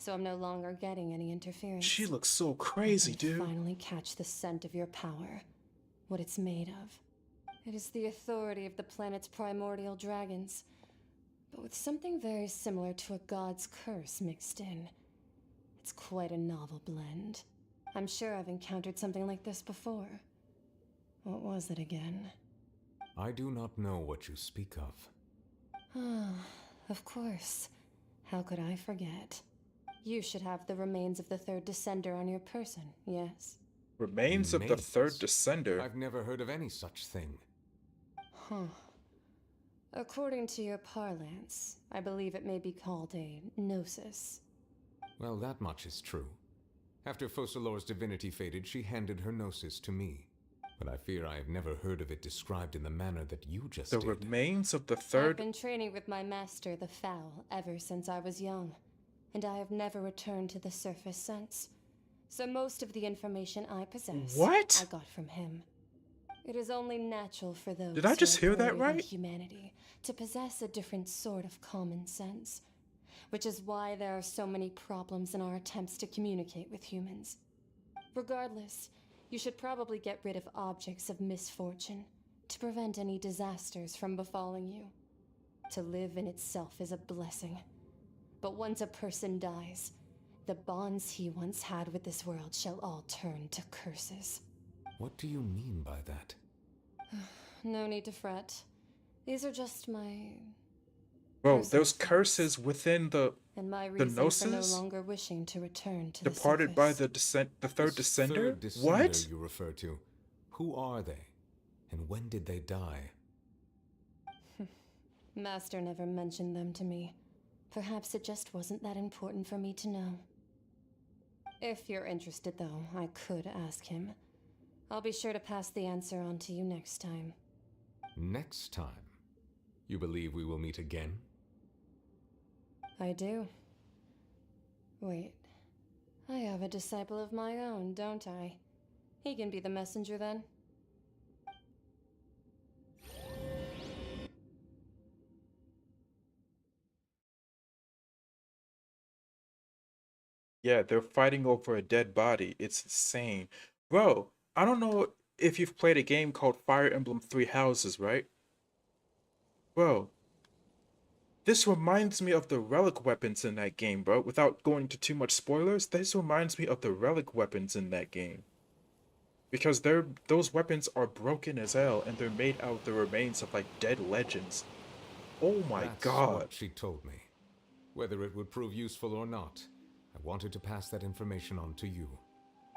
so I'm no longer getting any interference. She looks so crazy, I can dude. finally catch the scent of your power, what it's made of. It is the authority of the planet's primordial dragons, but with something very similar to a god's curse mixed in. It's quite a novel blend. I'm sure I've encountered something like this before. What was it again? I do not know what you speak of. Ah, of course. How could I forget? You should have the remains of the third descender on your person, yes? Remains of the third descender? I've never heard of any such thing. Huh. According to your parlance, I believe it may be called a gnosis. Well, that much is true. After Focalor's divinity faded, she handed her gnosis to me. But I fear I have never heard of it described in the manner that you just did. The remains of the I've third... been training with my master, the Foul, ever since I was young, and I have never returned to the surface since. So most of the information I possess, What? I got from him. It is only natural for those Did I just who are hear that greater than right? humanity to possess a different sort of common sense, which is why there are so many problems in our attempts to communicate with humans. Regardless, you should probably get rid of objects of misfortune to prevent any disasters from befalling you. To live in itself is a blessing. But once a person dies, the bonds he once had with this world shall all turn to curses. What do you mean by that? No need to fret. These are just my... Bro, those curses within the and my the reason for no gnosis longer wishing to return to departed the by surface. the third descender? Third descender What? you refer to. Who are they? And when did they die? Master never mentioned them to me. Perhaps it just wasn't that important for me to know. If you're interested, though, I could ask him. I'll be sure to pass the answer on to you next time. Next time? You believe we will meet again? I do. Wait. I have a disciple of my own, don't I? He can be the messenger then. Yeah, they're fighting over a dead body. It's insane. Bro, I don't know if you've played a game called Fire Emblem Three Houses, right? Bro, this reminds me of the relic weapons in that game, bro. Without going into too much spoilers, this reminds me of the relic weapons in that game. Because those weapons are broken as hell, and they're made out of the remains of, like, dead legends. Oh my That's god. what she told me. Whether it would prove useful or not, I wanted to pass that information on to you.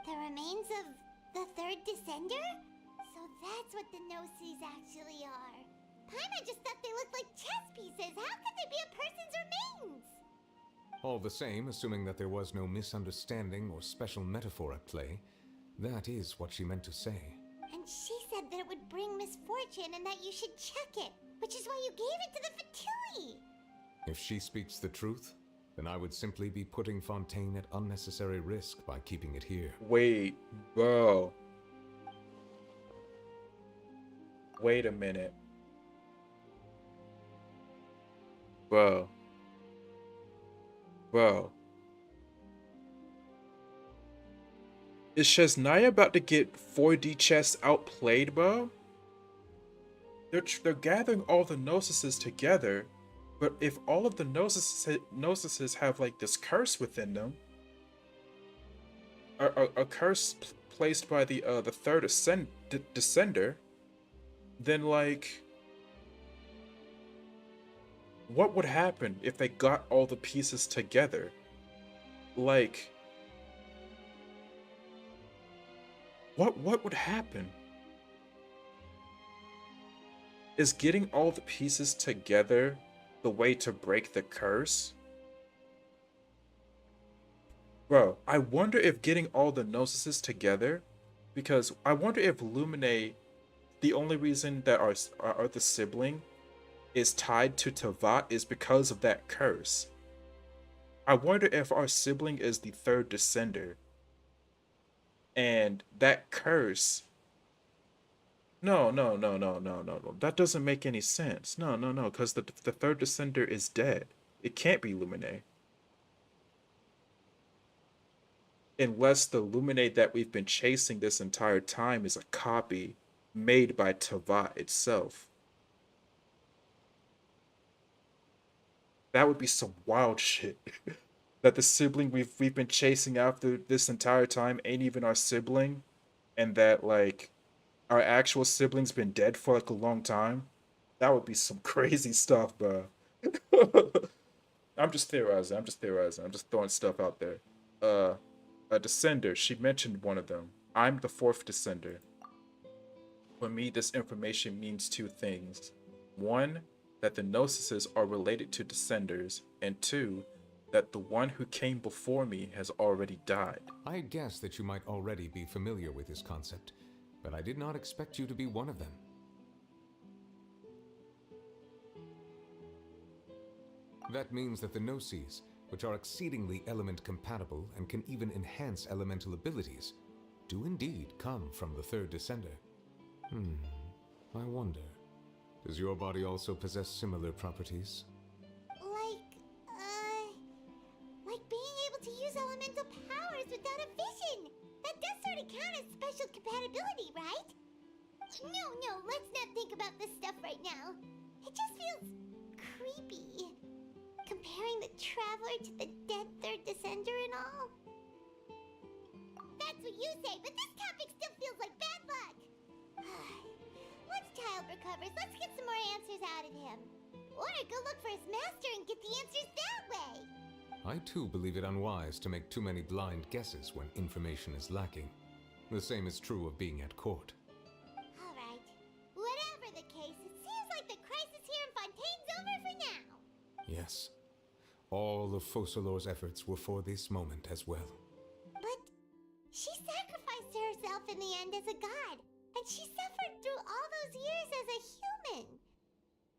The remains of the third descender? So that's what the Gnosis actually are. Paimon just thought they looked like chess pieces. How could they be a person's remains? All the same, assuming that there was no misunderstanding or special metaphor at play, that is what she meant to say. And she said that it would bring misfortune and that you should check it, which is why you gave it to the Fatui. If she speaks the truth, then I would simply be putting Fontaine at unnecessary risk by keeping it here. Wait, bro. Wait a minute. Bro. Bro. Is Shesnaya about to get 4D chess outplayed, bro? They're gathering all the Gnosises together, but if all of the Gnosises have like this curse within them, a curse placed by the third descender, then like, what would happen if they got all the pieces together? Like, what would happen? Is getting all the pieces together the way to break the curse? Bro, I wonder if getting all the Gnosises together, because I wonder if Lumine, the only reason that our the sibling is tied to Tavat is because of that curse. I wonder if our sibling is the third descender. And that curse... No. That doesn't make any sense. No, because the third descender is dead. It can't be Lumine. Unless the Luminate that we've been chasing this entire time is a copy made by Tava itself. That would be some wild shit. That the sibling we've been chasing after this entire time ain't even our sibling, and that like our actual sibling's been dead for like a long time. That would be some crazy stuff, bro. I'm just theorizing. I'm just theorizing. I'm just throwing stuff out there. A descender. She mentioned one of them. I'm the fourth descender. For me, this information means two things. One, that the Gnosises are related to descenders, and two, that the one who came before me has already died. I guessed that you might already be familiar with this concept, but I did not expect you to be one of them. That means that the Gnosis, which are exceedingly element compatible and can even enhance elemental abilities, do indeed come from the third descender. I wonder, does your body also possess similar properties? Like being able to use elemental powers without a vision. That does sort of count as special compatibility, right? No, let's not think about this stuff right now. It just feels creepy. Comparing the Traveler to the dead third descender and all. That's what you say, but this topic still feels like bad luck. Once Child recovers, let's get some more answers out of him. Or go look for his master and get the answers that way. I too believe it unwise to make too many blind guesses when information is lacking. The same is true of being at court. Alright. Whatever the case, it seems like the crisis here in Fontaine's over for now. Yes. All of Focalor's efforts were for this moment as well. But she sacrificed herself in the end as a god, and she suffered through all those years as a human.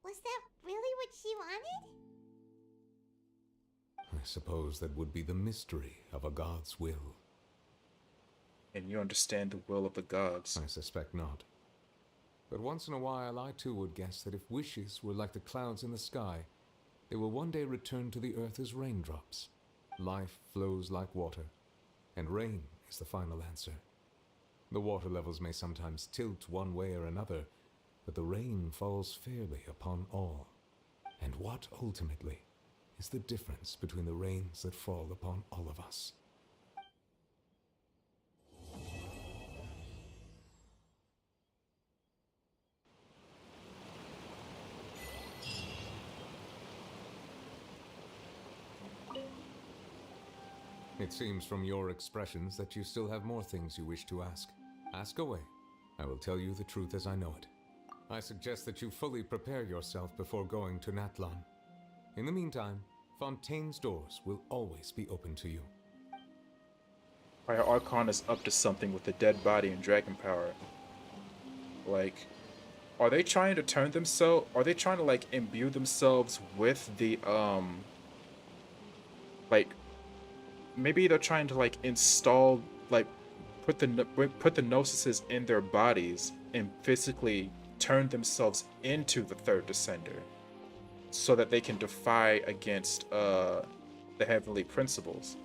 Was that really what she wanted? I suppose that would be the mystery of a god's will. And you understand the will of the gods? I suspect not. But once in a while, I too would guess that if wishes were like the clouds in the sky, they will one day return to the earth as raindrops. Life flows like water, and rain is the final answer. The water levels may sometimes tilt one way or another, but the rain falls fairly upon all. And what, ultimately, is the difference between the rains that fall upon all of us? It seems from your expressions that you still have more things you wish to ask. Ask away. I will tell you the truth as I know it. I suggest that you fully prepare yourself before going to Natlan. In the meantime, Fontaine's doors will always be open to you. Our Archon is up to something with the dead body and dragon power. Like, are they trying to turn themselves? Are they trying to like imbue themselves with the like? Maybe they're trying to like install like put the Gnosises in their bodies and physically turn themselves into the third descender, so that they can defy against the heavenly principles.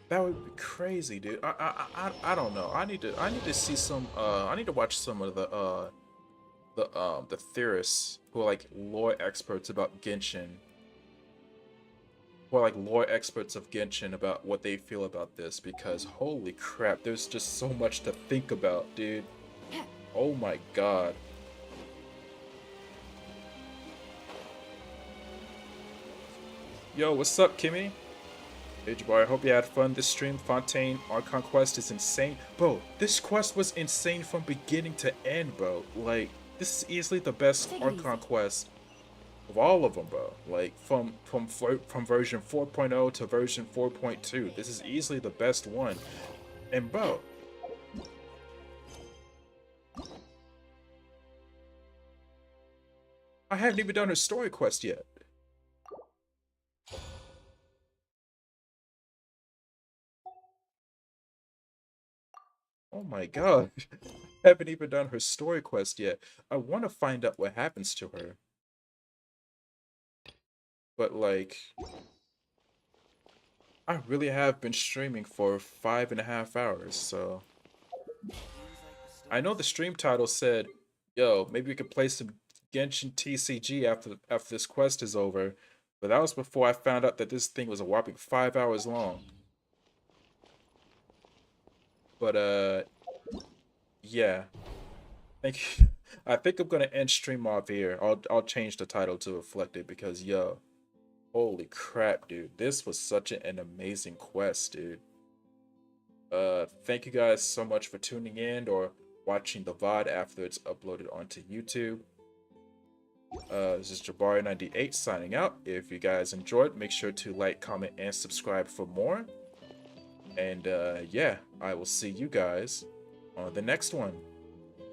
That would be crazy, dude. I don't know. I need to see some. I need to watch some of the theorists who are like lore experts about Genshin. Who are like lore experts of Genshin about what they feel about this, because holy crap, there's just so much to think about, dude. Oh my god. Yo, what's up, Kimmy? Hey, Jabari, I hope you had fun this stream. Fontaine, Archon Quest is insane. Bro, this quest was insane from beginning to end, bro. Like, this is easily the best Archon Quest of all of them, bro. Like, from version 4.0 to version 4.2. This is easily the best one. And, bro, I haven't even done her story quest yet. Oh my god. I haven't even done her story quest yet. I want to find out what happens to her. but like, I really have been streaming for 5.5 hours, so I know the stream title said, "Yo, maybe we could play some Genshin TCG after this quest is over," but that was before I found out that this thing was a whopping 5 hours long. But yeah, thank you. I think I'm gonna end stream off here. I'll change the title to reflect it because yo, holy crap, dude, this was such an amazing quest, dude. Thank you guys so much for tuning in or watching the VOD after it's uploaded onto YouTube. This is Jabari98 signing out. If you guys enjoyed, make sure to like, comment, and subscribe for more. And yeah, I will see you guys on the next one.